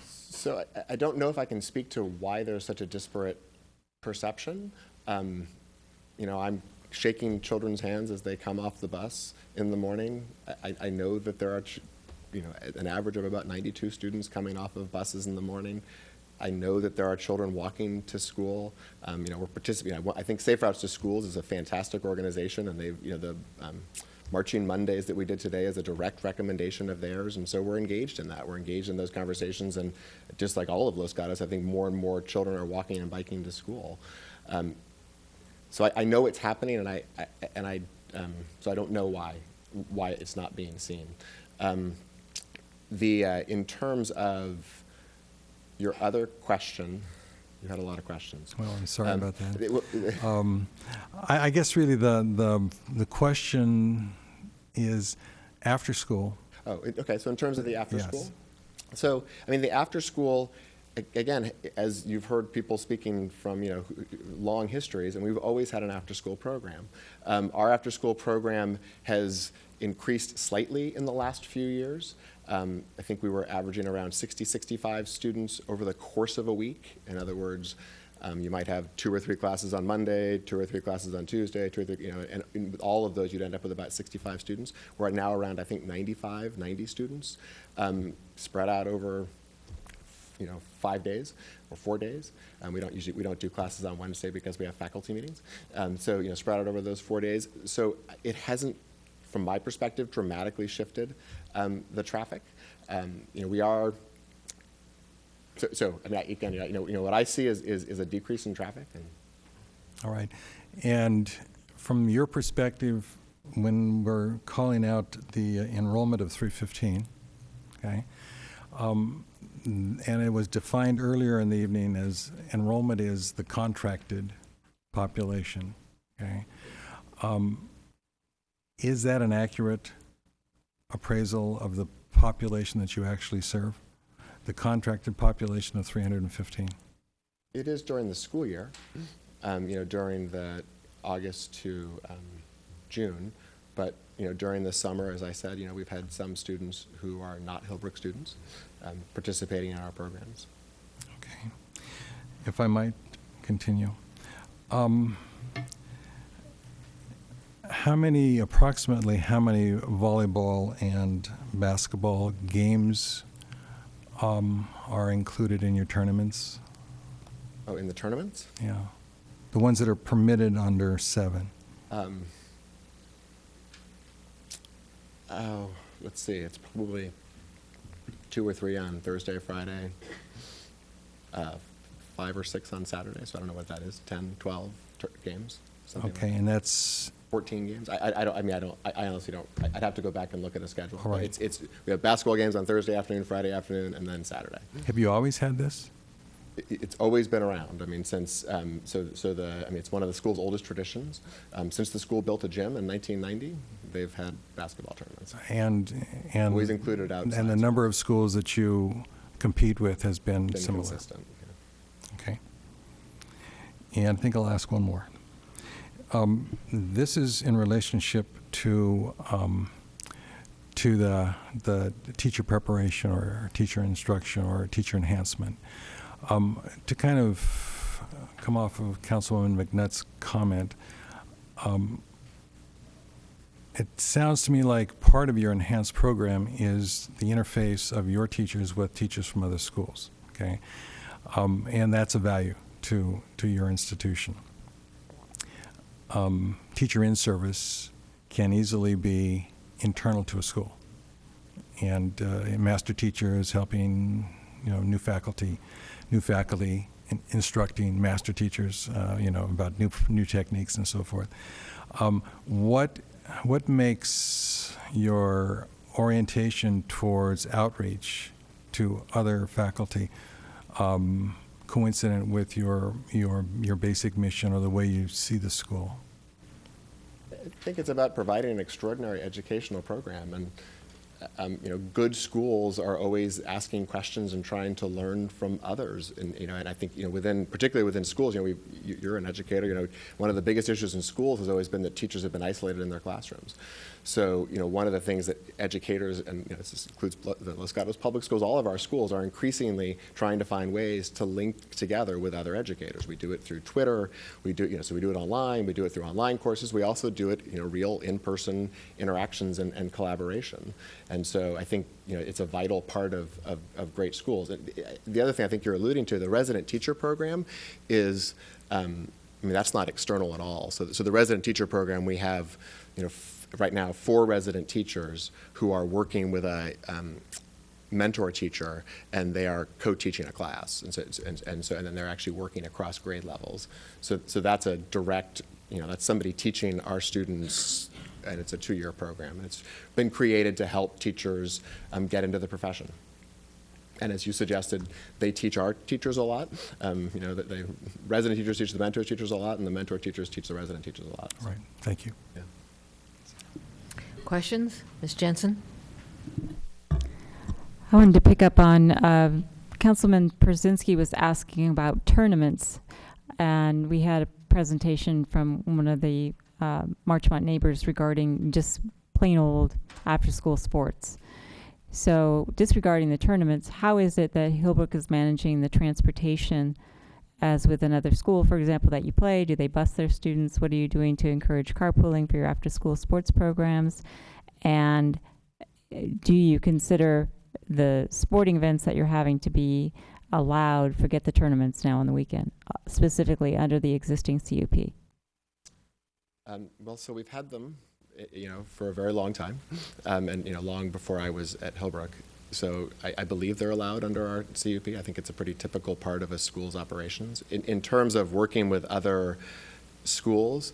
Speaker 3: So I don't know if I can speak to why there's such a disparate perception. I'm shaking children's hands as they come off the bus in the morning. I know that there are, an average of about 92 students coming off of buses in the morning. I know that there are children walking to school. We're participating. I think Safe Routes to Schools is a fantastic organization, and the Marching Mondays that we did today is a direct recommendation of theirs, and so we're engaged in that. We're engaged in those conversations, and just like all of Los Gatos, I think more and more children are walking and biking to school. So I know it's happening, so I don't know why it's not being seen. In terms of your other question, you had a lot of questions.
Speaker 7: Well, I'm sorry about that. I guess really the question is after school.
Speaker 3: Oh, okay. So in terms of the after
Speaker 7: Yes.
Speaker 3: school, so the after school, again, as you've heard people speaking from long histories, and we've always had an after school program. Our after school program has increased slightly in the last few years. I think we were averaging around 60, 65 students over the course of a week. In other words, you might have 2 or 3 classes on Monday, 2 or 3 classes on Tuesday, 2 or 3, and with all of those, you'd end up with about 65 students. We're now around, I think, 90 students, spread out over, 5 days or 4 days. We don't do classes on Wednesday because we have faculty meetings. So, spread out over those 4 days. So it hasn't, from my perspective, dramatically shifted the traffic. We are. What I see is a decrease in traffic.
Speaker 7: All right. And from your perspective, when we're calling out the enrollment of 315, okay, and it was defined earlier in the evening as enrollment is the contracted population, okay, is that an accurate appraisal of the population that you actually serve? The contracted population of 315?
Speaker 3: It is during the school year, during the August to June, but during the summer, as I said, we've had some students who are not Hillbrook students participating in our programs.
Speaker 7: Okay. If I might continue. Approximately how many volleyball and basketball games are included in your tournaments?
Speaker 3: Oh, in the tournaments?
Speaker 7: Yeah. The ones that are permitted under 7.
Speaker 3: Oh, let's see, it's probably 2 or 3 on Thursday, Friday, 5 or 6 on Saturday, so I don't know what that is, 10, 12 games. Something
Speaker 7: Okay,
Speaker 3: like
Speaker 7: and that's
Speaker 3: 14 games. I honestly don't. I'd have to go back and look at the schedule.
Speaker 7: All right.
Speaker 3: We have basketball games on Thursday afternoon, Friday afternoon, and then Saturday.
Speaker 7: have you always had this?
Speaker 3: It's always been around. I mean, since it's one of the school's oldest traditions. Since the school built a gym in 1990, they've had basketball tournaments.
Speaker 7: And
Speaker 3: always included outside.
Speaker 7: And the number of schools that you compete with has been similar.
Speaker 3: Consistent.
Speaker 7: Okay. And I think I'll ask one more. This is in relationship to the teacher preparation or teacher instruction or teacher enhancement. To kind of come off of Councilwoman McNutt's comment, it sounds to me like part of your enhanced program is the interface of your teachers with teachers from other schools, okay? And that's a value to your institution. Teacher in service can easily be internal to a school. And master teachers helping, new faculty instructing master teachers, about new techniques and so forth. What makes your orientation towards outreach to other faculty coincident with your basic mission or the way you see the school?
Speaker 3: I think it's about providing an extraordinary educational program, and good schools are always asking questions and trying to learn from others. And I think particularly within schools, you're an educator. One of the biggest issues in schools has always been that teachers have been isolated in their classrooms. So one of the things that educators, and this includes the Los Gatos public schools, all of our schools are increasingly trying to find ways to link together with other educators. We do it through Twitter. We do it online. We do it through online courses. We also do it, real in-person interactions and collaboration. And so I think it's a vital part of great schools. And the other thing I think you're alluding to, the resident teacher program, is that's not external at all. So the resident teacher program, we have right now 4 resident teachers who are working with a mentor teacher, and they are co-teaching a class, and then they're actually working across grade levels. So that's a direct, that's somebody teaching our students, and it's a 2-year program. And it's been created to help teachers get into the profession. And as you suggested, they teach our teachers a lot. The resident teachers teach the mentor teachers a lot, and the mentor teachers teach the resident teachers a lot.
Speaker 7: Right. Thank you.
Speaker 3: Yeah.
Speaker 1: Questions? Ms. Jensen?
Speaker 6: I wanted to pick up on Councilman Przinski was asking about tournaments, and we had a presentation from one of the Marchmont neighbors regarding just plain old after-school sports. So disregarding the tournaments, how is it that Hillbrook is managing the transportation as with another school, for example, that you play? Do they bus their students? What are you doing to encourage carpooling for your after-school sports programs? And do you consider the sporting events that you're having to be allowed, forget the tournaments now on the weekend, specifically under the existing CUP?
Speaker 3: Well, so we've had them, for a very long time, and long before I was at Hillbrook. So I believe they're allowed under our CUP. I think it's a pretty typical part of a school's operations. In terms of working with other schools,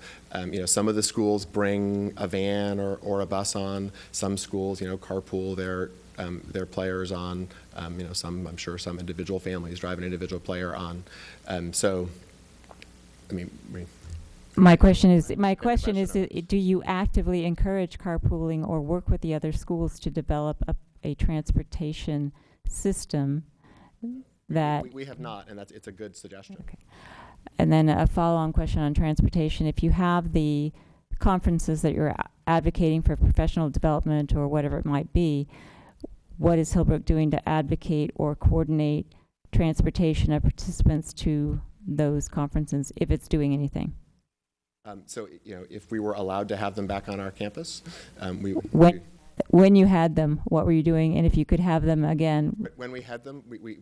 Speaker 3: some of the schools bring a van or a bus on. Some schools, carpool their players on. I'm sure some individual families drive an individual player on.
Speaker 6: My question is, do you actively encourage carpooling or work with the other schools to develop a transportation system that...
Speaker 3: We have not, and it's a good suggestion.
Speaker 6: Okay. And then a follow-on question on transportation. If you have the conferences that you're advocating for professional development or whatever it might be, what is Hillbrook doing to advocate or coordinate transportation of participants to those conferences, if it's doing anything?
Speaker 3: If we were allowed to have them back on our campus,
Speaker 6: when you had them, what were you doing? And if you could have them again?
Speaker 3: When we had them,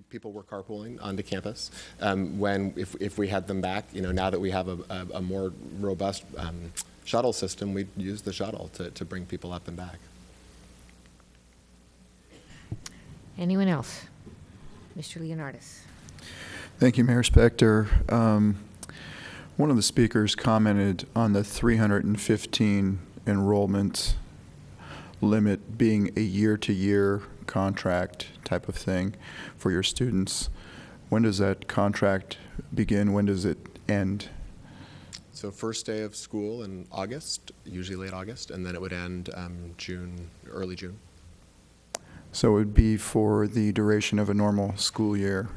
Speaker 3: people were carpooling onto campus. If we had them back, now that we have a more robust shuttle system, we'd use the shuttle to bring people up and back.
Speaker 1: Anyone else? Mr. Leonardis.
Speaker 4: Thank you, Mayor Spector. One of the speakers commented on the 315 enrollment limit being a year-to-year contract type of thing for your students. When does that contract begin? When does it end?
Speaker 3: So first day of school in August, usually late August, and then it would end June, early June.
Speaker 4: So it would be for the duration of a normal school year.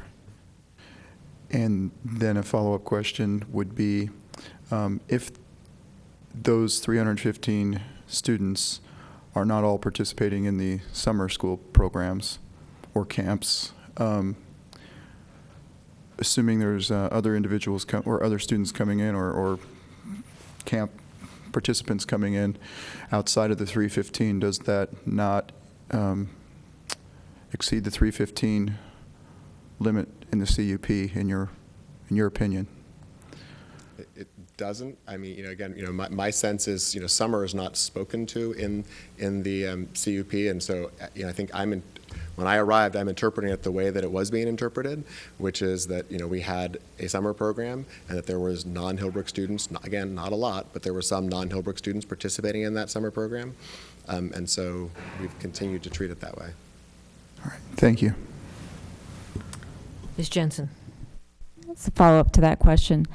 Speaker 4: And then a follow-up question would be, if those 315 students are not all participating in the summer school programs or camps, assuming there's other individuals or other students coming in or camp participants coming in outside of the 315, does that not exceed the 315 limit in the CUP in your opinion?
Speaker 3: It doesn't. I mean, again, my sense is, summer is not spoken to in the CUP, and so, I think when I arrived, I'm interpreting it the way that it was being interpreted, which is that, we had a summer program and that there was non-Hillbrook students, again, not a lot, but there were some non-Hillbrook students participating in that summer program, and so we've continued to treat it that way.
Speaker 4: All right, thank you.
Speaker 1: Ms. Jensen.
Speaker 6: It's a follow-up to that question.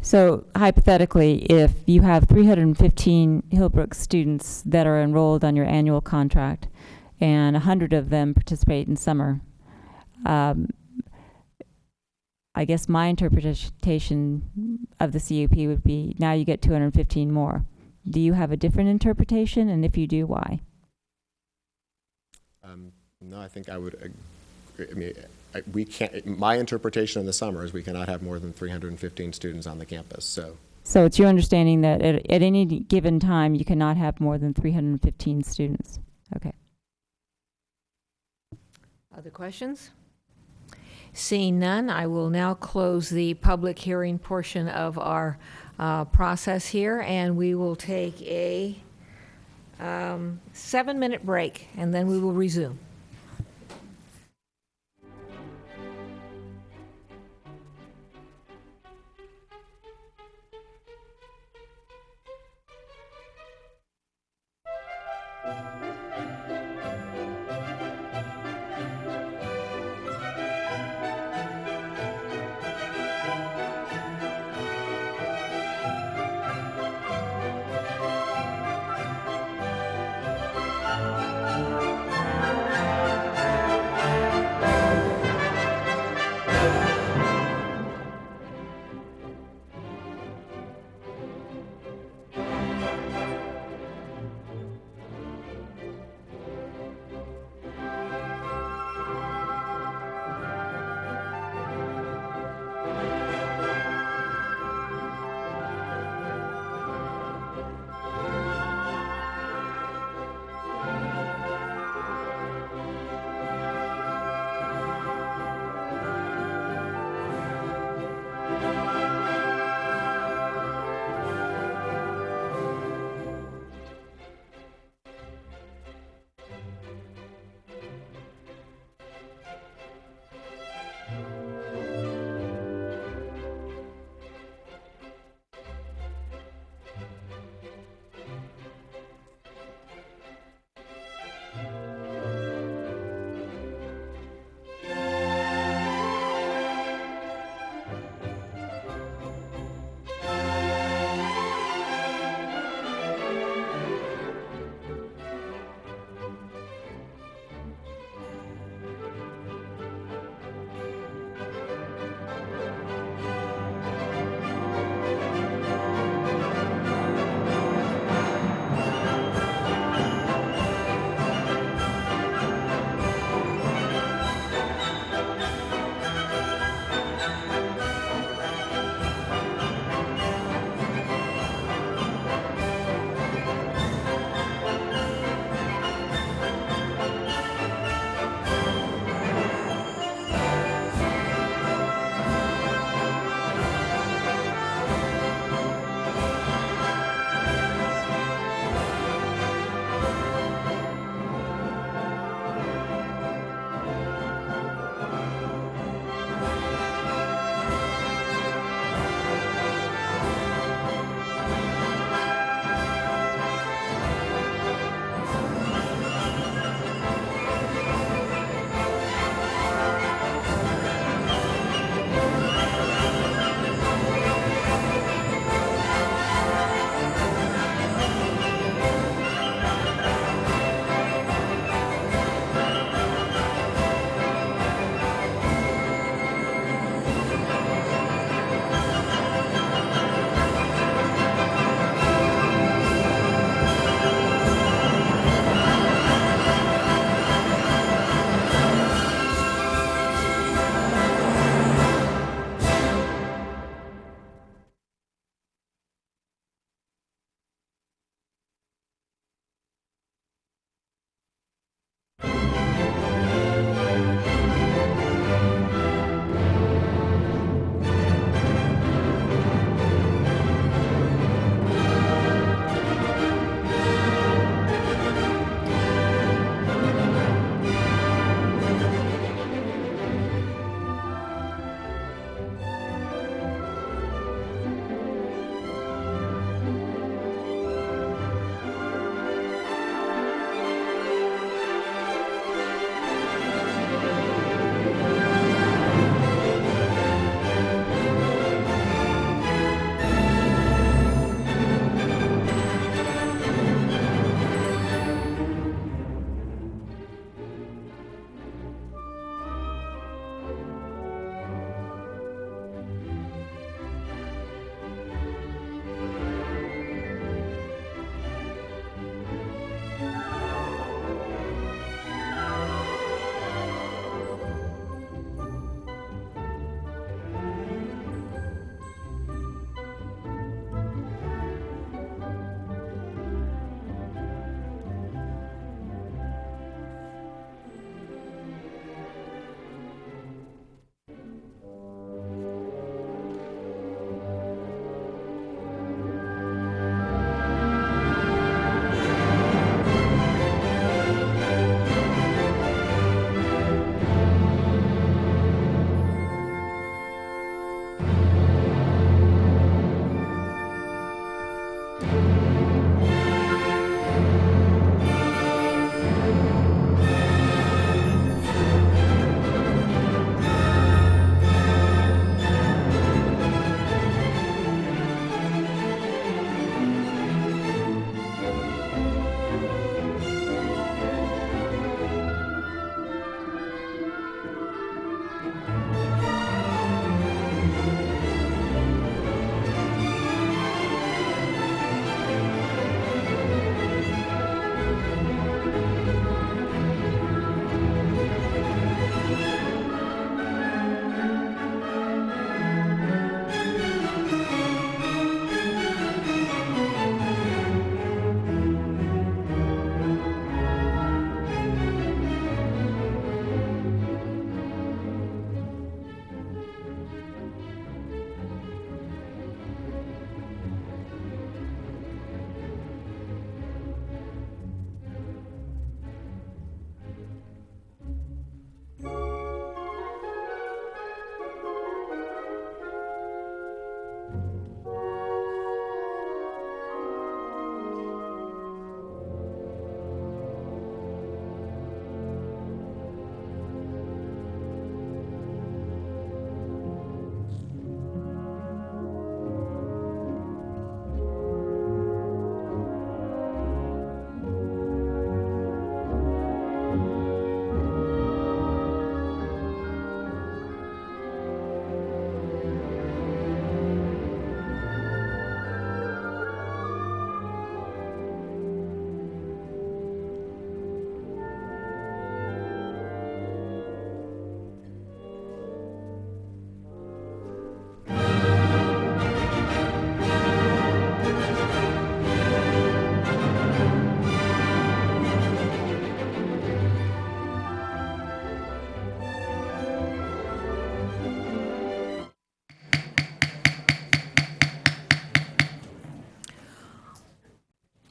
Speaker 6: So hypothetically, if you have 315 Hillbrook students that are enrolled on your annual contract and 100 of them participate in summer, I guess my interpretation of the CUP would be now you get 215 more. Do you have a different interpretation? And if you do, why?
Speaker 3: No, I think I would agree. I mean, we can't. My interpretation in the summer is we cannot have more than 315 students on the campus. So
Speaker 6: it's your understanding that at any given time you cannot have more than 315 students. Okay.
Speaker 1: Other questions? Seeing none, I will now close the public hearing portion of our process here, and we will take a 7-minute break, and then we will resume.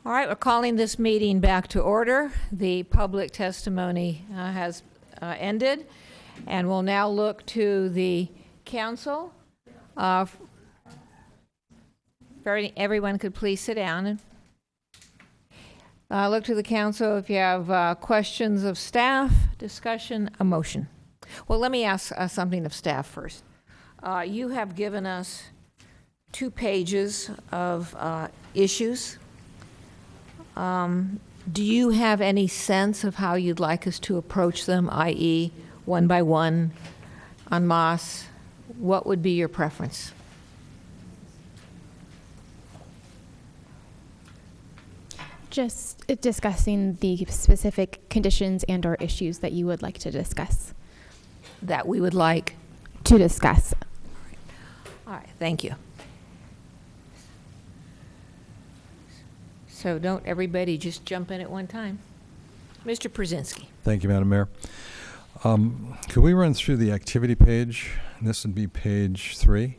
Speaker 1: All right, we're calling this meeting back to order. The public testimony has ended, and we'll now look to the council. Everyone could please sit down. And look to the council if you have questions of staff, discussion, a motion. Well, let me ask something of staff first. You have given us 2 pages of issues. Do you have any sense of how you'd like us to approach them, i.e., one by one, en masse? What would be your preference?
Speaker 9: Just discussing the specific conditions and or issues that you would like to discuss.
Speaker 1: That we would like
Speaker 9: to discuss.
Speaker 1: All right, thank you. So don't everybody just jump in at one time. Mr. Przinsky.
Speaker 7: Thank you, Madam Mayor. Could we run through the activity page? This would be page 3.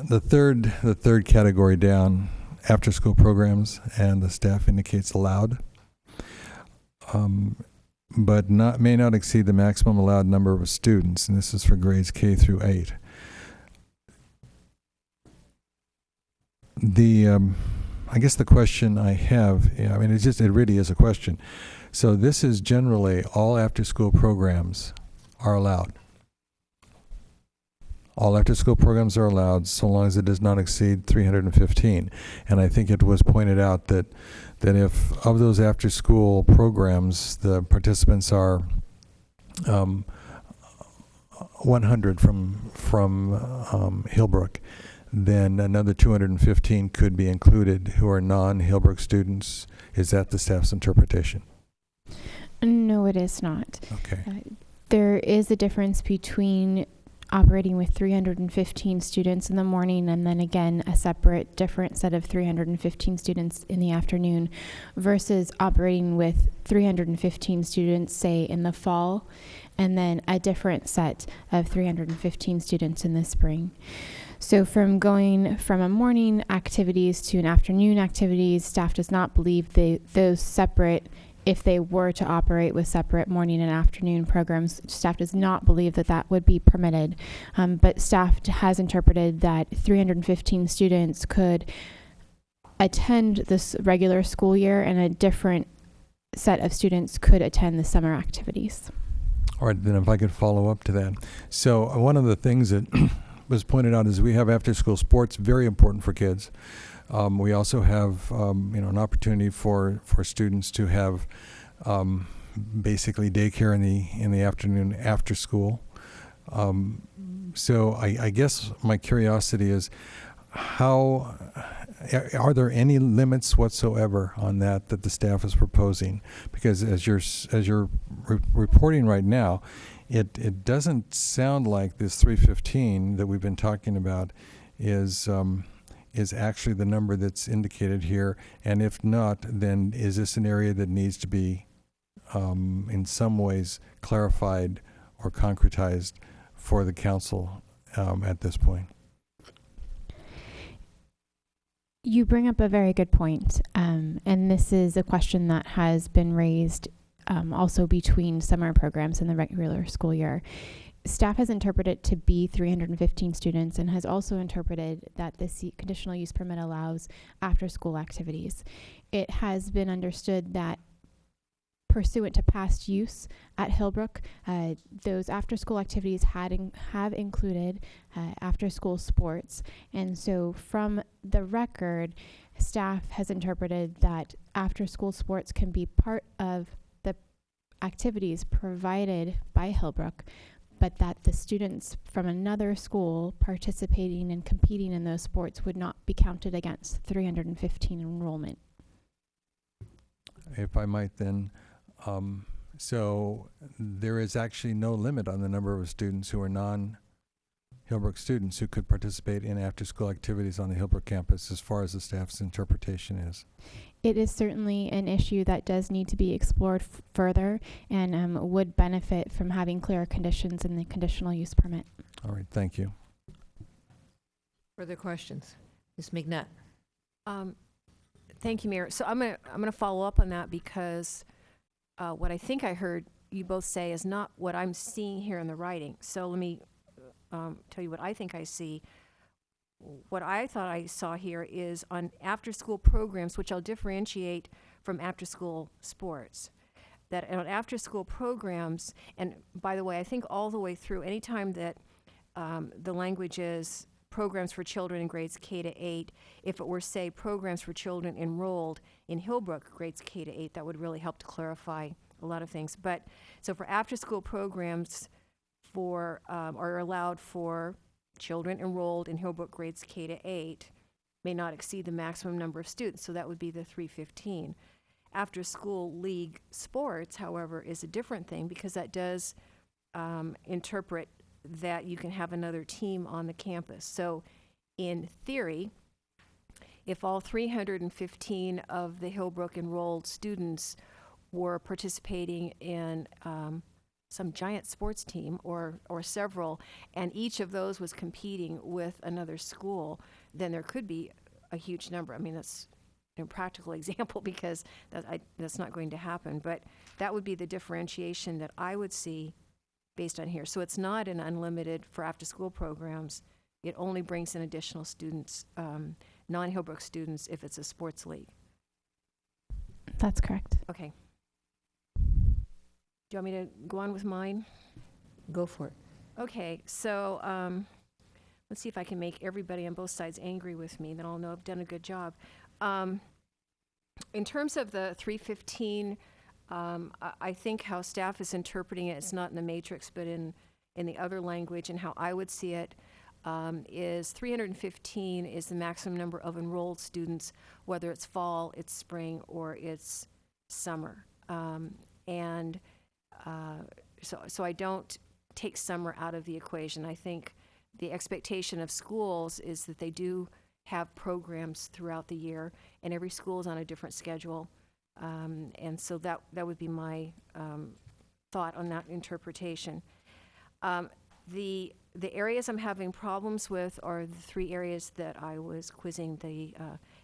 Speaker 7: The third category down, after-school programs, and the staff indicates allowed, but may not exceed the maximum allowed number of students, and this is for grades K through 8. I guess the question I have, I mean, it really is a question. So this is generally all after-school programs are allowed. All after-school programs are allowed so long as it does not exceed 315. And I think it was pointed out that if of those after-school programs, the participants are 100 from Hillbrook, then another 215 could be included who are non-Hillbrook students. Is that the staff's interpretation?
Speaker 9: No, it is not.
Speaker 7: Okay.
Speaker 9: There is a difference between operating with 315 students in the morning and then again a separate different set of 315 students in the afternoon versus operating with 315 students, say, in the fall, and then a different set of 315 students in the spring. So from going from a morning activities to an afternoon activities, staff does not believe those separate, if they were to operate with separate morning and afternoon programs, staff does not believe that would be permitted. But staff has interpreted that 315 students could attend this regular school year and a different set of students could attend the summer activities.
Speaker 7: All right, then if I could follow up to that. So one of the things that was pointed out is we have after-school sports, very important for kids. We also have an opportunity for students to have basically daycare in the afternoon after school. So I guess my curiosity is, how are there any limits whatsoever on that the staff is proposing? Because as you're reporting right now, it doesn't sound like this 315 that we've been talking about is actually the number that's indicated here, and if not, then is this an area that needs to be in some ways clarified or concretized for the council at this point?
Speaker 9: You bring up a very good point, and this is a question that has been raised also between summer programs and the regular school year. Staff has interpreted it to be 315 students and has also interpreted that the conditional use permit allows after-school activities. It has been understood that pursuant to past use at Hillbrook, those after-school activities have included after-school sports. And so from the record, staff has interpreted that after-school sports can be part of the activities provided by Hillbrook, but that the students from another school participating and competing in those sports would not be counted against 315 enrollment.
Speaker 7: If I might then, so there is actually no limit on the number of students who are non-Hillbrook students who could participate in after-school activities on the Hillbrook campus as far as the staff's interpretation is.
Speaker 9: It is certainly an issue that does need to be explored further and would benefit from having clearer conditions in the conditional use permit.
Speaker 7: All right, thank you.
Speaker 1: Further questions? Ms. McNutt?
Speaker 20: Thank you, Mayor. So I'm gonna follow up on that because what I think I heard you both say is not what I'm seeing here in the writing. So let me tell you what I think I see. What I thought I saw here is on after-school programs, which I'll differentiate from after-school sports. That on after-school programs, and by the way, I think all the way through, anytime that the language is programs for children in grades K to 8, if it were, say, programs for children enrolled in Hillbrook grades K to 8, that would really help to clarify a lot of things. But so for after-school programs are allowed for children enrolled in Hillbrook grades K to 8 may not exceed the maximum number of students, so that would be the 315. After-school league sports, however, is a different thing because that does interpret that you can have another team on the campus. So in theory, if all 315 of the Hillbrook enrolled students were participating in some giant sports team or several, and each of those was competing with another school, then there could be a huge number. I mean, that's a practical example because that's not going to happen, but that would be the differentiation that I would see based on here. So it's not an unlimited for after-school programs. It only brings in additional students, non-Hillbrook students, if it's a sports league.
Speaker 9: That's correct.
Speaker 20: Okay. Do you want me to go on with mine?
Speaker 1: Go for it.
Speaker 20: Okay, so let's see if I can make everybody on both sides angry with me, then I'll know I've done a good job. In terms of the 315, I think how staff is interpreting it, it's not in the matrix, but in the other language, and how I would see it, is 315 is the maximum number of enrolled students, whether it's fall, it's spring, or it's summer. So I don't take summer out of the equation. I think the expectation of schools is that they do have programs throughout the year, and every school is on a different schedule. And so that would be my thought on that interpretation. The areas I'm having problems with are the three areas that I was quizzing the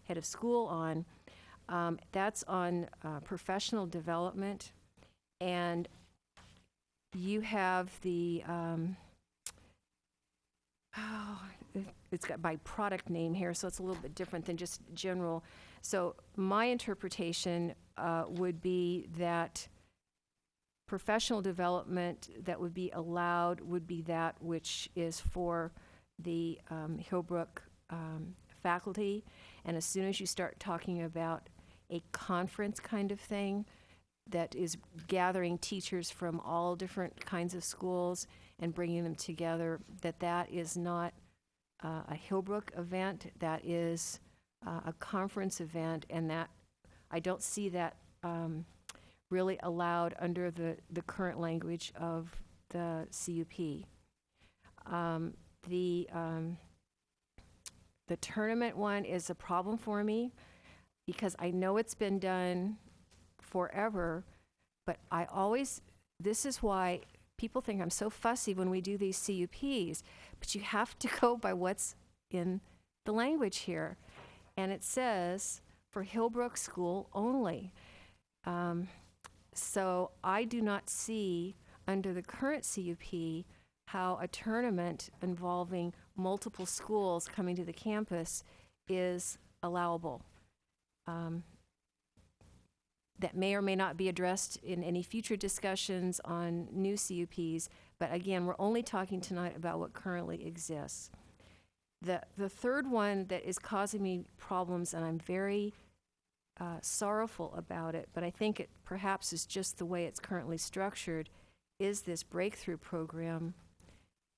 Speaker 20: head of school on. That's on professional development, and you have the it's got by product name here, so it's a little bit different than just general. So my interpretation would be that professional development that would be allowed would be that which is for the Hillbrook faculty. And as soon as you start talking about a conference kind of thing that is gathering teachers from all different kinds of schools and bringing them together, that is not a Hillbrook event, that is a conference event, and that I don't see that really allowed under the current language of the CUP. The tournament one is a problem for me because I know it's been done forever, but this is why people think I'm so fussy when we do these CUPs, but you have to go by what's in the language here. And it says, for Hillbrook School only. So I do not see, under the current CUP, how a tournament involving multiple schools coming to the campus is allowable. That may or may not be addressed in any future discussions on new CUPs, but again, we're only talking tonight about what currently exists. The third one that is causing me problems, and I'm very sorrowful about it, but I think it perhaps is just the way it's currently structured, is this breakthrough program,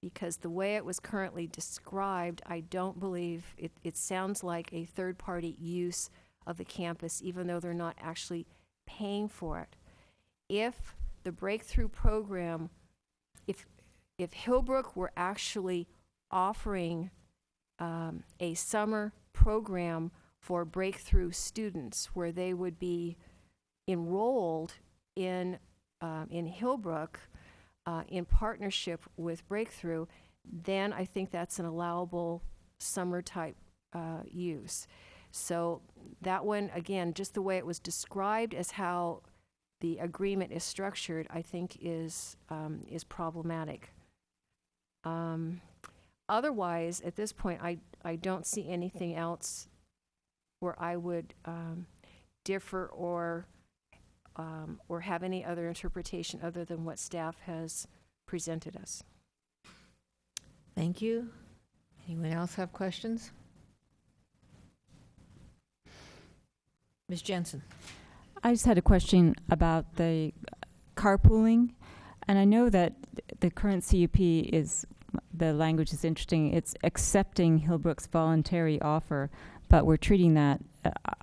Speaker 20: because the way it was currently described, I don't believe it sounds like a third-party use of the campus, even though they're not actually paying for it. If the breakthrough program, if Hillbrook were actually offering a summer program for breakthrough students where they would be enrolled in Hillbrook in partnership with Breakthrough, then I think that's an allowable summer type use. So that one, again, just the way it was described as how the agreement is structured, I think is problematic. Otherwise, at this point, I don't see anything else where I would differ or have any other interpretation other than what staff has presented us.
Speaker 1: Thank you. Anyone else have questions? Ms. Jensen.
Speaker 6: I just had a question about the carpooling, and I know that the current CUP is, the language is interesting, it's accepting Hillbrook's voluntary offer, but we're treating that,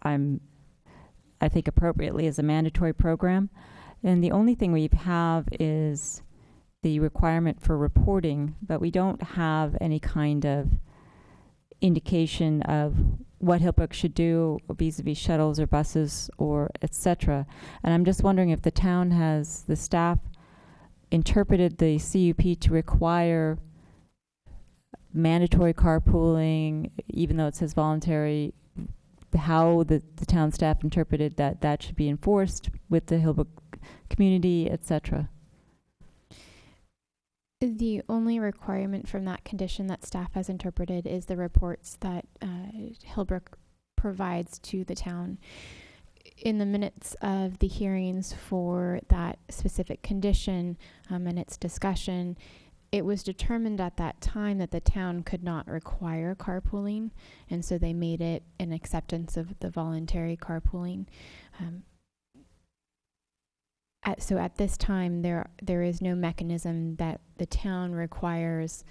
Speaker 6: I think appropriately, as a mandatory program. And the only thing we have is the requirement for reporting, but we don't have any kind of indication of what Hillbrook should do vis-a-vis shuttles or buses or et cetera. And I'm just wondering if the town has, the staff interpreted the CUP to require mandatory carpooling, even though it says voluntary, how the town staff interpreted that should be enforced with the Hillbrook community, et cetera.
Speaker 9: The only requirement from that condition that staff has interpreted is the reports that Hillbrook provides to the town. In the minutes of the hearings for that specific condition and its discussion, it was determined at that time that the town could not require carpooling, and so they made it an acceptance of the voluntary carpooling. So at this time, there is no mechanism that the town requires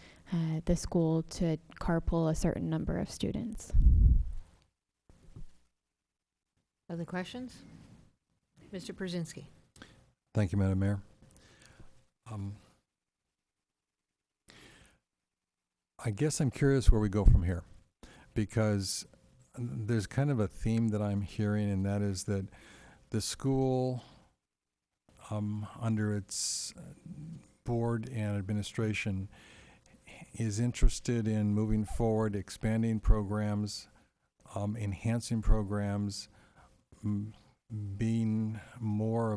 Speaker 9: the school to carpool a certain number of students.
Speaker 1: Other questions? Mr. Brzezinski.
Speaker 7: Thank you, Madam Mayor. I guess I'm curious where we go from here, because there's kind of a theme that I'm hearing, and that is that the school, under its board and administration, is interested in moving forward, expanding programs, enhancing programs, being more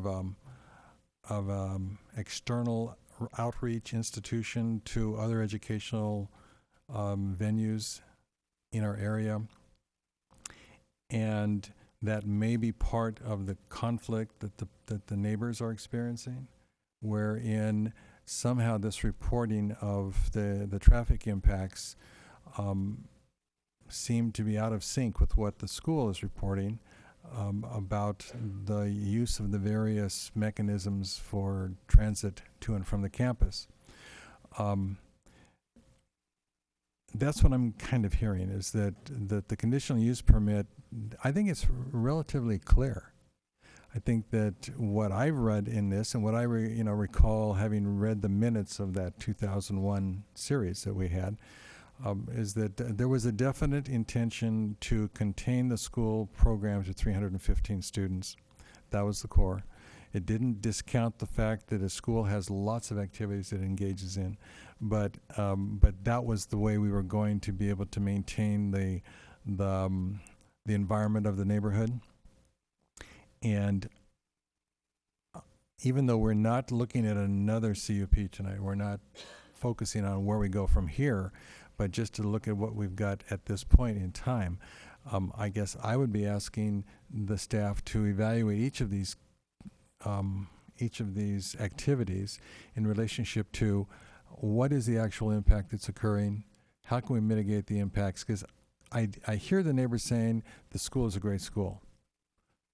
Speaker 7: of a external outreach institution to other educational venues in our area, and that may be part of the conflict that the neighbors are experiencing, wherein somehow this reporting of the traffic impacts seem to be out of sync with what the school is reporting about the use of the various mechanisms for transit to and from the campus. That's what I'm kind of hearing, is that the conditional use permit, I think it's relatively clear. I think that what I've read in this, and what I recall having read the minutes of that 2001 series that we had, is that there was a definite intention to contain the school program to 315 students. That was the core. It didn't discount the fact that a school has lots of activities it engages in, but that was the way we were going to be able to maintain the environment of the neighborhood. And even though we're not looking at another CUP tonight, we're not focusing on where we go from here, but just to look at what we've got at this point in time, I guess I would be asking the staff to evaluate each of these activities in relationship to what is the actual impact that's occurring, how can we mitigate the impacts, because I hear the neighbors saying the school is a great school,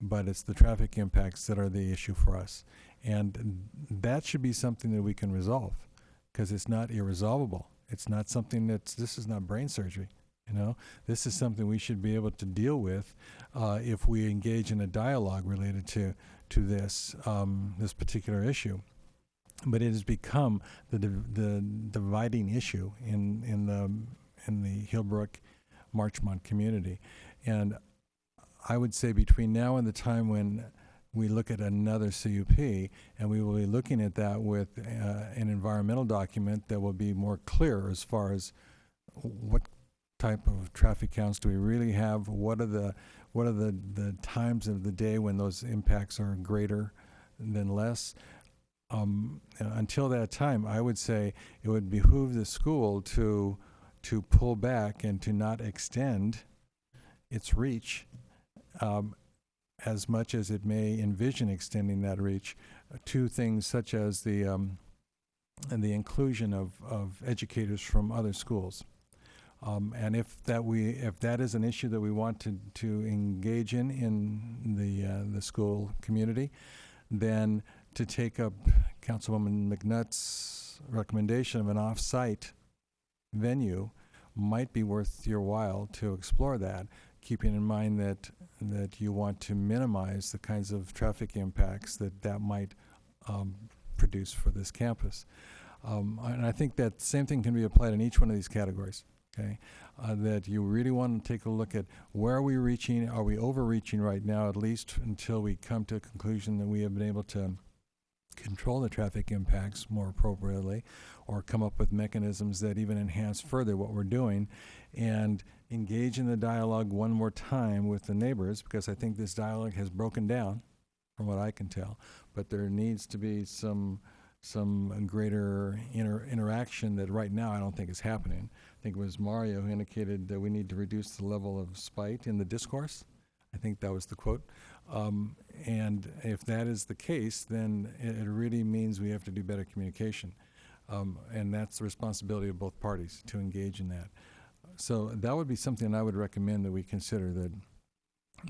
Speaker 7: but it's the traffic impacts that are the issue for us. And that should be something that we can resolve, because it's not irresolvable. It's not something this is not brain surgery. This is something we should be able to deal with if we engage in a dialogue related to this particular issue. But it has become the dividing issue in the Hillbrook Marchmont community, and I would say between now and the time when we look at another CUP, and we will be looking at that with an environmental document that will be more clear as far as what type of traffic counts do we really have, what are the times of the day when those impacts are greater than less. Until that time, I would say it would behoove the school to pull back and to not extend its reach as much as it may envision extending that reach to things such as the inclusion of educators from other schools. And if that is an issue that we want to engage in the school community, then to take up Councilwoman McNutt's recommendation of an off-site venue might be worth your while to explore that, keeping in mind that you want to minimize the kinds of traffic impacts that might produce for this campus. And I think that same thing can be applied in each one of these categories. Okay, that you really want to take a look at where are we reaching, are we overreaching right now, at least until we come to a conclusion that we have been able to control the traffic impacts more appropriately, or come up with mechanisms that even enhance further what we're doing, and engage in the dialogue one more time with the neighbors, because I think this dialogue has broken down from what I can tell, but there needs to be some greater interaction that right now I don't think is happening. I think it was Mario who indicated that we need to reduce the level of spite in the discourse. I think that was the quote. And if that is the case, then it really means we have to do better communication. And that's the responsibility of both parties to engage in that. So that would be something I would recommend that we consider,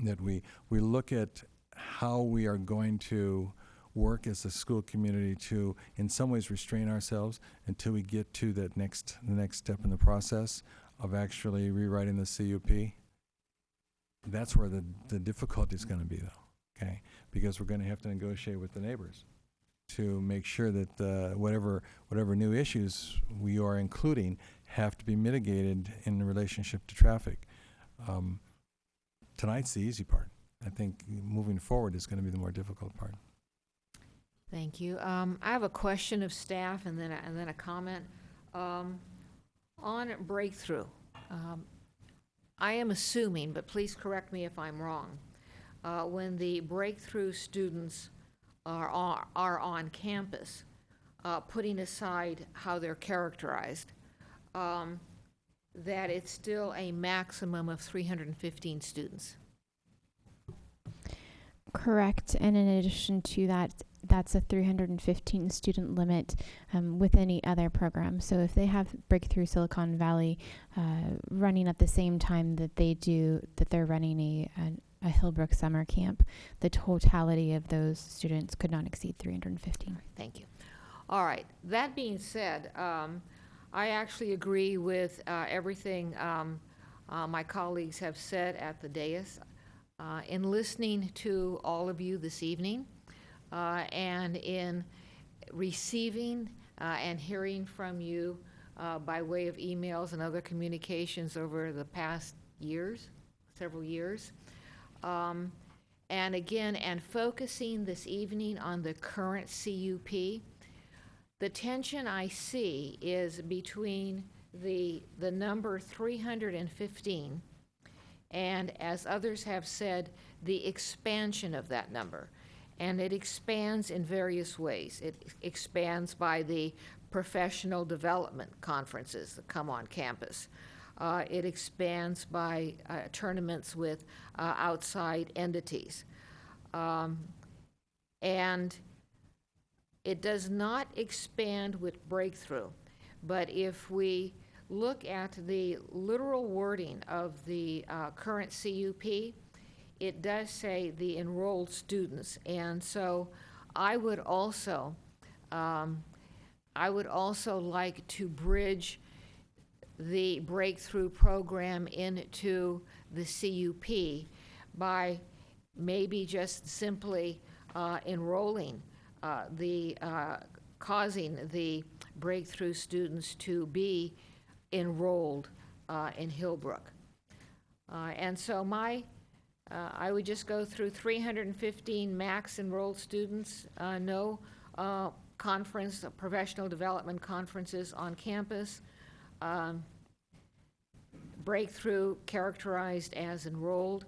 Speaker 7: that we look at how we are going to work as a school community to, in some ways, restrain ourselves until we get to the next step in the process of actually rewriting the CUP. That's where the difficulty is going to be, though, okay? Because we're going to have to negotiate with the neighbors to make sure that whatever new issues we are including have to be mitigated in relationship to traffic. Tonight's the easy part. I think moving forward is going to be the more difficult part.
Speaker 1: Thank you. I have a question of staff and then a comment. On breakthrough, I am assuming, but please correct me if I'm wrong, when the breakthrough students are on campus, putting aside how they're characterized, that it's still a maximum of 315 students.
Speaker 9: Correct. And in addition to that, that's a 315 student limit with any other program. So if they have Breakthrough Silicon Valley running at the same time that they're running a Hillbrook summer camp, the totality of those students could not exceed 315.
Speaker 1: Thank you. All right. That being said, I actually agree with everything my colleagues have said at the dais. In listening to all of you this evening, and in receiving and hearing from you by way of emails and other communications over the past several years, and again, and focusing this evening on the current CUP, the tension I see is between the number 315 and, as others have said, the expansion of that number. And it expands in various ways. It expands by the professional development conferences that come on campus. It expands by tournaments with outside entities. And it does not expand with breakthrough. But if we look at the literal wording of the current CUP, it does say the enrolled students. And so I would also like to bridge the breakthrough program into the CUP by maybe just simply enrolling causing the breakthrough students to be enrolled in Hillbrook. And so my I would just go through 315 max enrolled students, no conference, professional development conferences on campus. Breakthrough characterized as enrolled.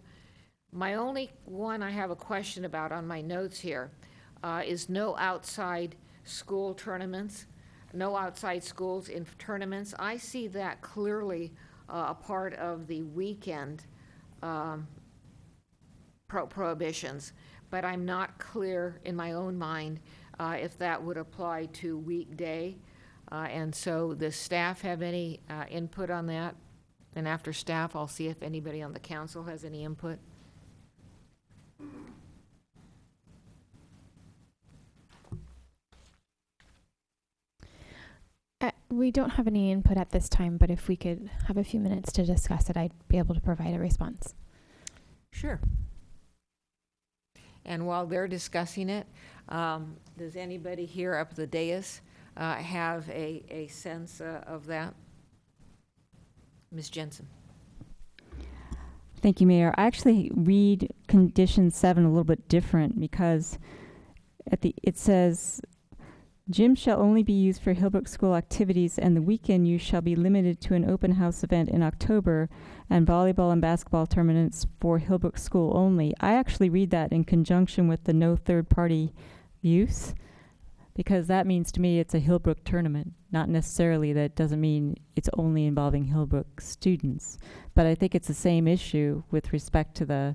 Speaker 1: My only one I have a question about on my notes here is no outside school tournaments, no outside schools in tournaments. I see that clearly a part of the weekend prohibitions, but I'm not clear in my own mind if that would apply to weekday. And so does staff have any input on that? And after staff, I'll see if anybody on the council has any input.
Speaker 9: We don't have any input at this time, but if we could have a few minutes to discuss it, I'd be able to provide a response.
Speaker 1: Sure. And while they're discussing it, does anybody here up at the dais have a sense of that? Ms. Jensen.
Speaker 6: Thank you, Mayor. I actually read condition 7 a little bit different because it says, gym shall only be used for Hillbrook School activities, and the weekend use shall be limited to an open house event in October and volleyball and basketball tournaments for Hillbrook School only. I actually read that in conjunction with the no third-party use, because that means to me it's a Hillbrook tournament. Not necessarily that doesn't mean it's only involving Hillbrook students, but I think it's the same issue with respect to the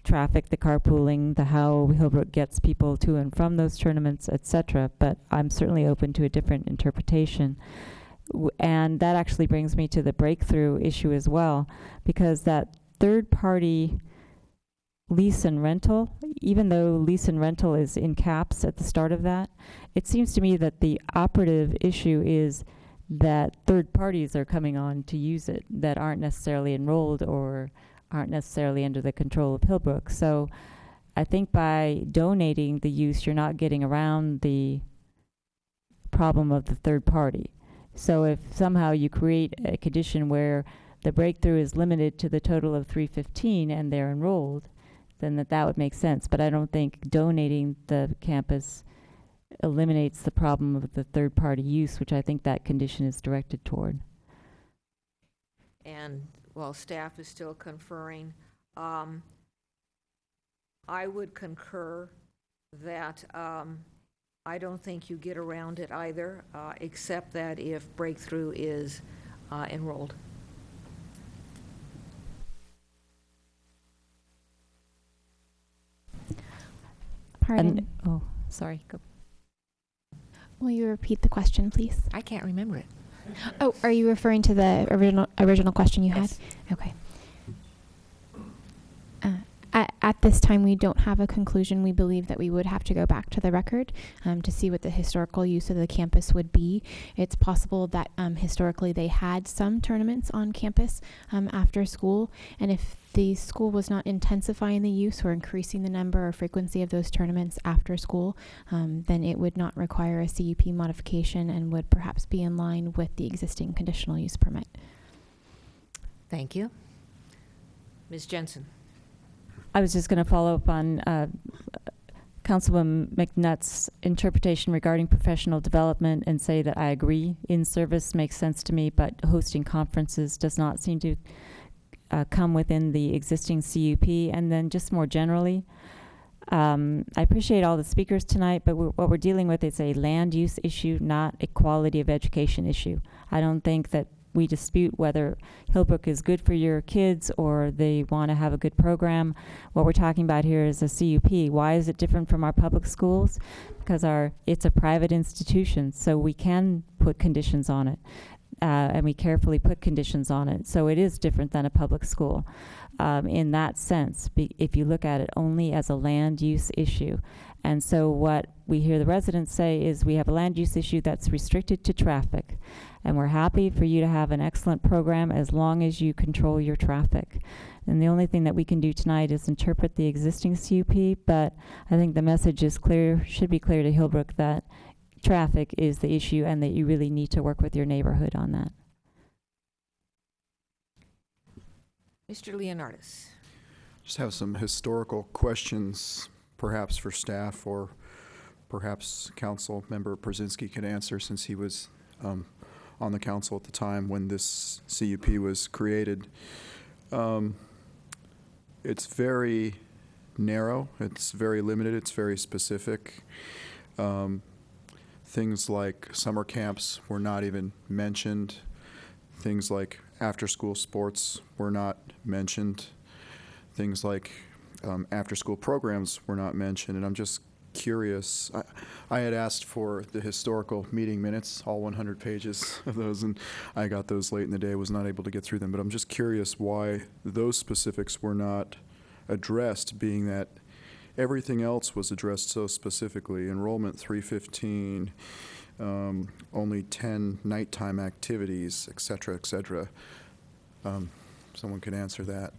Speaker 6: traffic, the carpooling, the how Hillbrook gets people to and from those tournaments, etc. But I'm certainly open to a different interpretation. And that actually brings me to the breakthrough issue as well, because that third-party lease and rental, even though lease and rental is in caps at the start of that, it seems to me that the operative issue is that third parties are coming on to use it that aren't necessarily enrolled or aren't necessarily under the control of Hillbrook. So I think by donating the use, you're not getting around the problem of the third party. So if somehow you create a condition where the breakthrough is limited to the total of 315 and they're enrolled, then that would make sense. But I don't think donating the campus eliminates the problem of the third party use, which I think that condition is directed toward.
Speaker 1: And while staff is still conferring, I would concur that I don't think you get around it either, except that if breakthrough is enrolled.
Speaker 9: Pardon?
Speaker 6: Oh, sorry. Go.
Speaker 9: Will you repeat the question, please?
Speaker 1: I can't remember it.
Speaker 9: Oh, are you referring to the original question you
Speaker 1: Yes.
Speaker 9: had? Okay. At this time, we don't have a conclusion. We believe that we would have to go back to the record to see what the historical use of the campus would be. It's possible that historically they had some tournaments on campus after school, and if the school was not intensifying the use or increasing the number or frequency of those tournaments after school, then it would not require a CUP modification and would perhaps be in line with the existing conditional use permit.
Speaker 1: Thank you. Ms. Jensen.
Speaker 6: I was just going to follow up on Councilwoman McNutt's interpretation regarding professional development and say that I agree. In-service makes sense to me, but hosting conferences does not seem to come within the existing CUP. And then just more generally, I appreciate all the speakers tonight, but what we're dealing with is a land use issue, not a quality of education issue. I don't think that we dispute whether Hillbrook is good for your kids or they want to have a good program. What we're talking about here is a CUP. Why is it different from our public schools? Because it's a private institution, so we can put conditions on it. And we carefully put conditions on it. So it is different than a public school in that sense, if you look at it only as a land use issue. And so what we hear the residents say is we have a land use issue that's restricted to traffic. And we're happy for you to have an excellent program as long as you control your traffic. And the only thing that we can do tonight is interpret the existing CUP, but I think the message is clear, should be clear to Hillbrook that traffic is the issue and that you really need to work with your neighborhood on that.
Speaker 1: Mr. Leonardis.
Speaker 4: Just have some historical questions, perhaps for staff, or perhaps Council Member Brzezinski could answer, since he was on the council at the time when this CUP was created. It's very narrow, it's very limited, it's very specific. Things like summer camps were not even mentioned. Things like after-school sports were not mentioned. Things like after-school programs were not mentioned. And I'm just curious. I had asked for the historical meeting minutes, all 100 pages of those, and I got those late in the day, was not able to get through them. But I'm just curious why those specifics were not addressed, being that everything else was addressed so specifically. Enrollment 315, only 10 nighttime activities, et cetera, et cetera. Someone could answer that.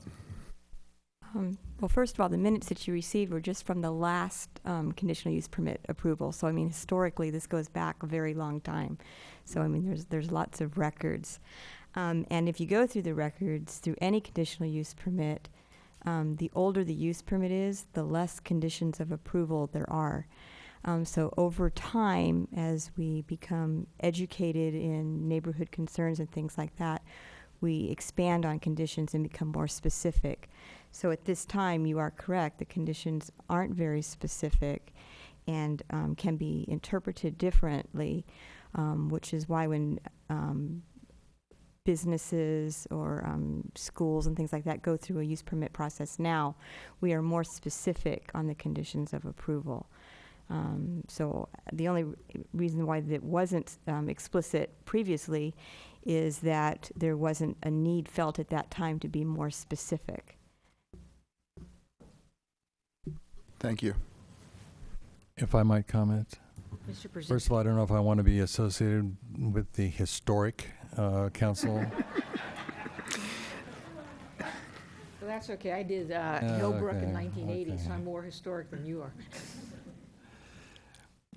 Speaker 2: Well, first of all, the minutes that you received were just from the last conditional use permit approval. So, I mean, historically, this goes back a very long time. So, I mean, there's lots of records. And if you go through the records, through any conditional use permit, the older the use permit is, the less conditions of approval there are. So over time, as we become educated in neighborhood concerns and things like that, we expand on conditions and become more specific. So at this time, you are correct. The conditions aren't very specific and can be interpreted differently, which is why when businesses or schools and things like that go through a use permit process now, we are more specific on the conditions of approval. So the only reason why it wasn't explicit previously is that there wasn't a need felt at that time to be more specific.
Speaker 4: Thank you.
Speaker 7: If I might comment.
Speaker 1: Mr. Brzezinski.
Speaker 7: First of all, I don't know if I want to be associated with the historic council.
Speaker 1: Well, that's okay. I did Hillbrook in 1980, so I'm more historic than you are.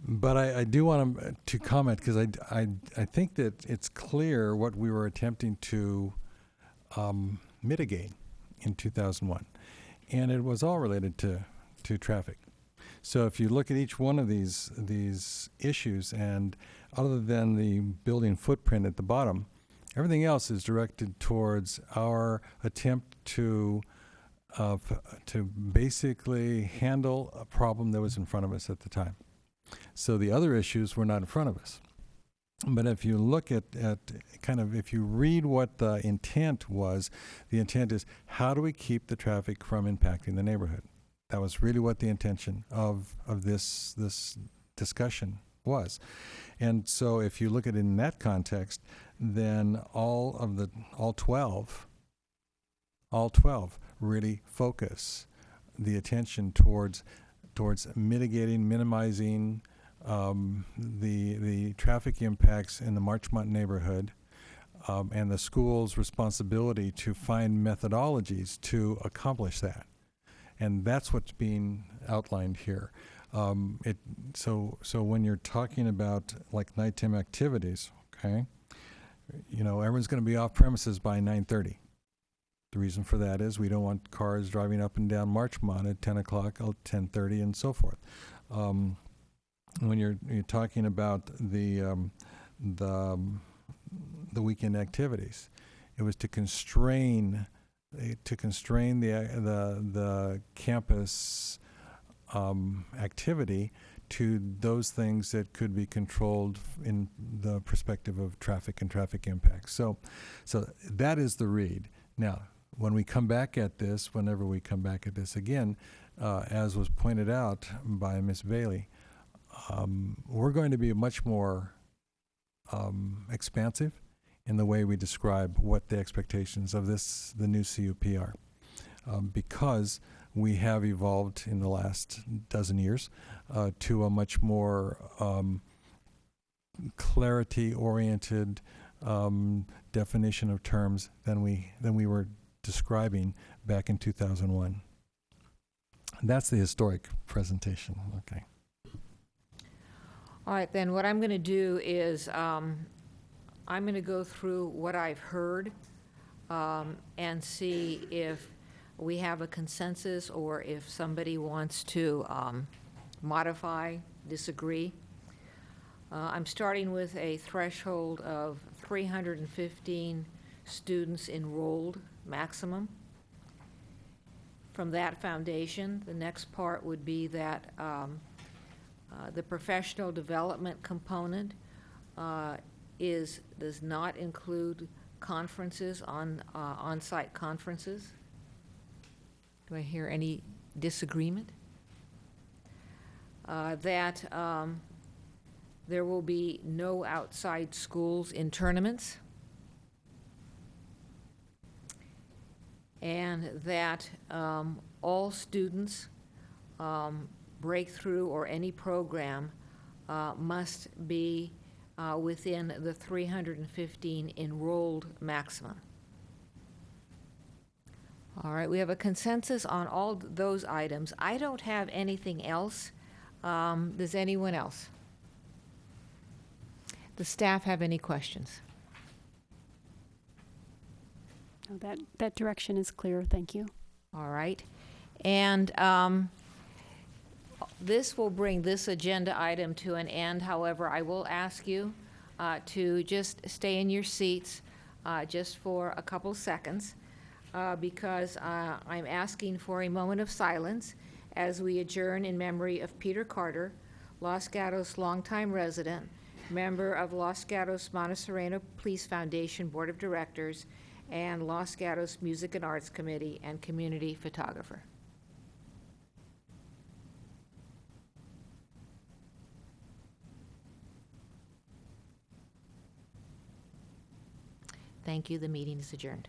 Speaker 7: But I do want to comment, because I think that it's clear what we were attempting to mitigate in 2001. And it was all related to traffic. So if you look at each one of these issues, and other than the building footprint at the bottom, everything else is directed towards our attempt to basically handle a problem that was in front of us at the time. So the other issues were not in front of us. But if you look at kind of, if you read what the intent was, the intent is, how do we keep the traffic from impacting the neighborhood? That was really what the intention of this discussion was. And so if you look at it in that context, then all 12 really focus the attention towards mitigating, minimizing the traffic impacts in the Marchmont neighborhood, and the school's responsibility to find methodologies to accomplish that. And that's what's being outlined here. So when you're talking about like nighttime activities, okay, everyone's going to be off premises by 9:30. The reason for that is we don't want cars driving up and down Marchmont at 10 o'clock, 10:30, and so forth. When you're talking about the weekend activities, it was to constrain the campus activity to those things that could be controlled in the perspective of traffic and traffic impacts. So that is the read. Now, when we come back at this, whenever we come back at this again, as was pointed out by Ms. Bailey, we're going to be much more expansive in the way we describe what the expectations of the new CUP are, because we have evolved in the last dozen years to a much more clarity-oriented definition of terms than we were describing back in 2001. That's the historic presentation. Okay.
Speaker 1: All right, then what I'm going to do is I'm going to go through what I've heard and see if we have a consensus, or if somebody wants to modify, disagree. I'm starting with a threshold of 315 students enrolled maximum. From that foundation, the next part would be that the professional development component does not include conferences, on-site conferences. Do I hear any disagreement? That there will be no outside schools in tournaments, and that all students, breakthrough or any program, must be within the 315 enrolled maximum. All right, we have a consensus on all those items. I don't have anything else. Does anyone else? Does staff have any questions?
Speaker 10: No, that direction is clear. Thank you.
Speaker 1: All right. And this will bring this agenda item to an end. However, I will ask you to just stay in your seats just for a couple seconds because I'm asking for a moment of silence as we adjourn in memory of Peter Carter, Los Gatos longtime resident, member of Los Gatos Montesereno Police Foundation Board of Directors, and Los Gatos Music and Arts Committee and community photographer. Thank you. The meeting is adjourned.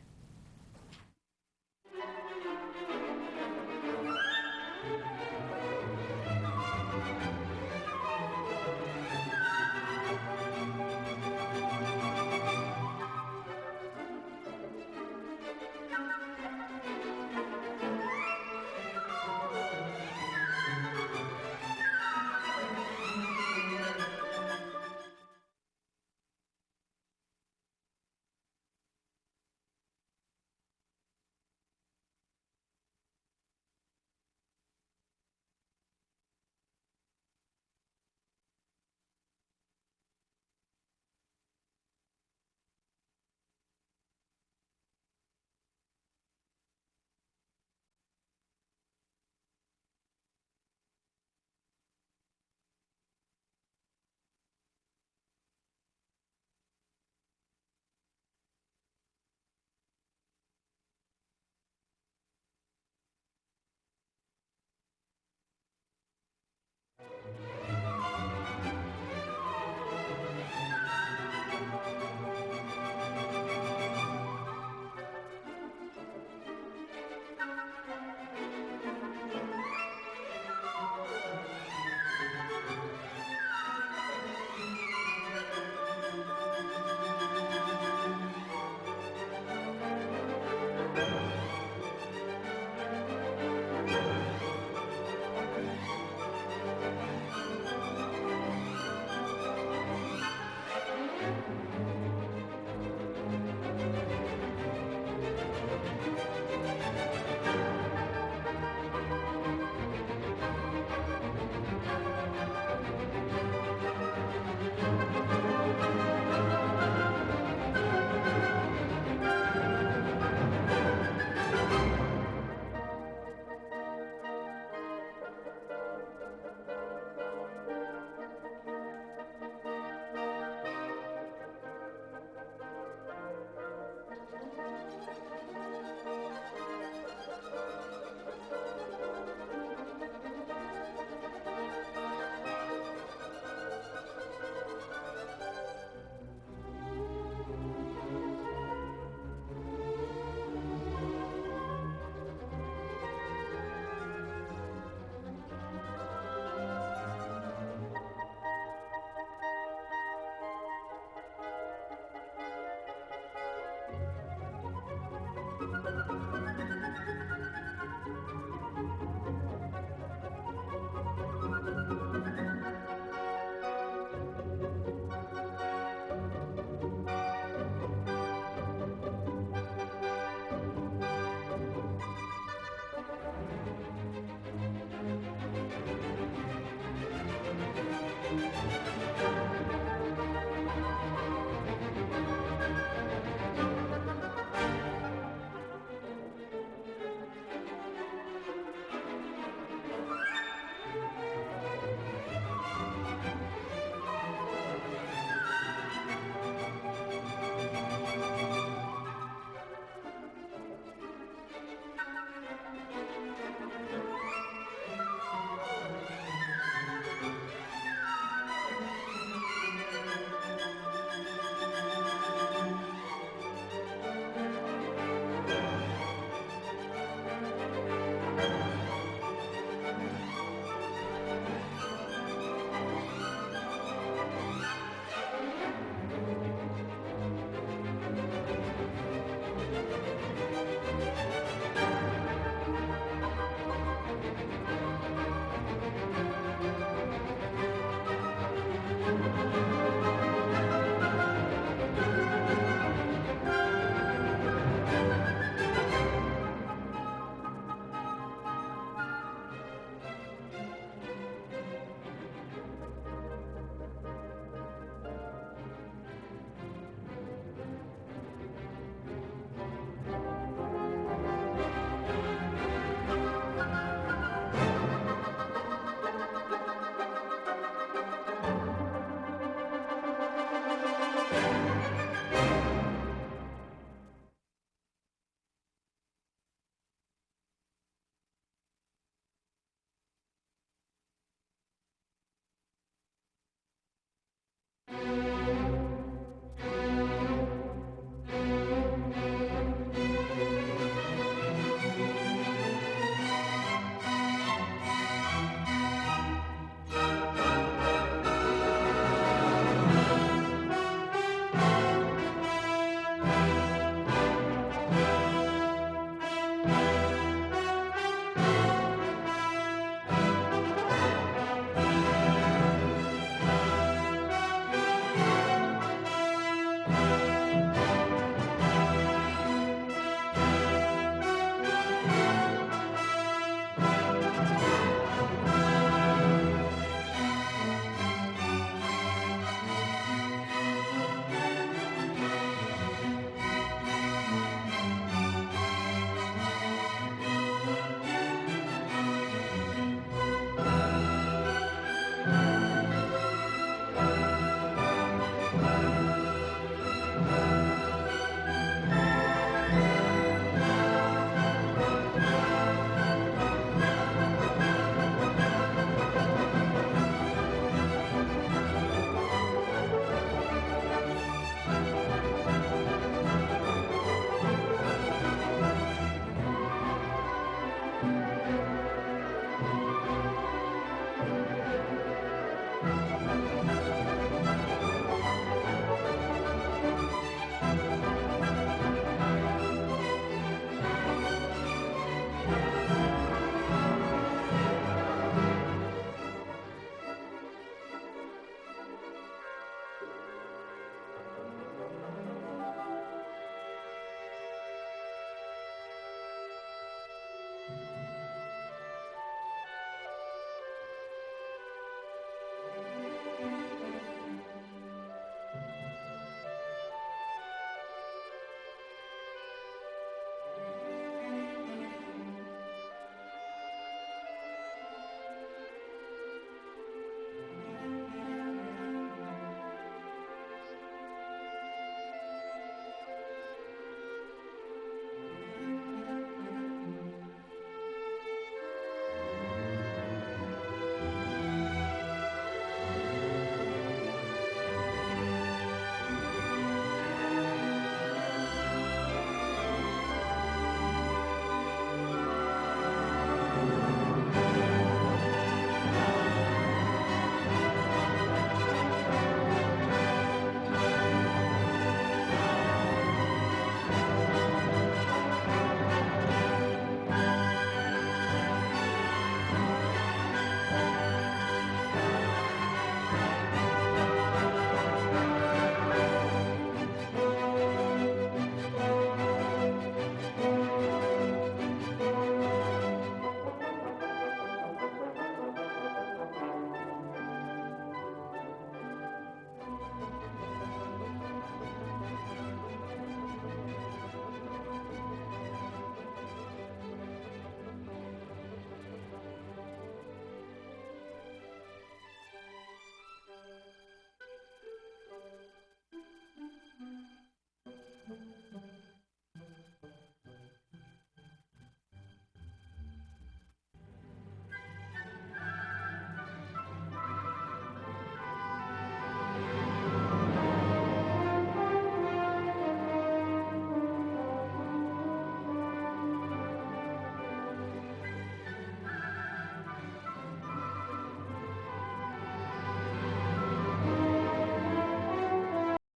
Speaker 1: Thank you.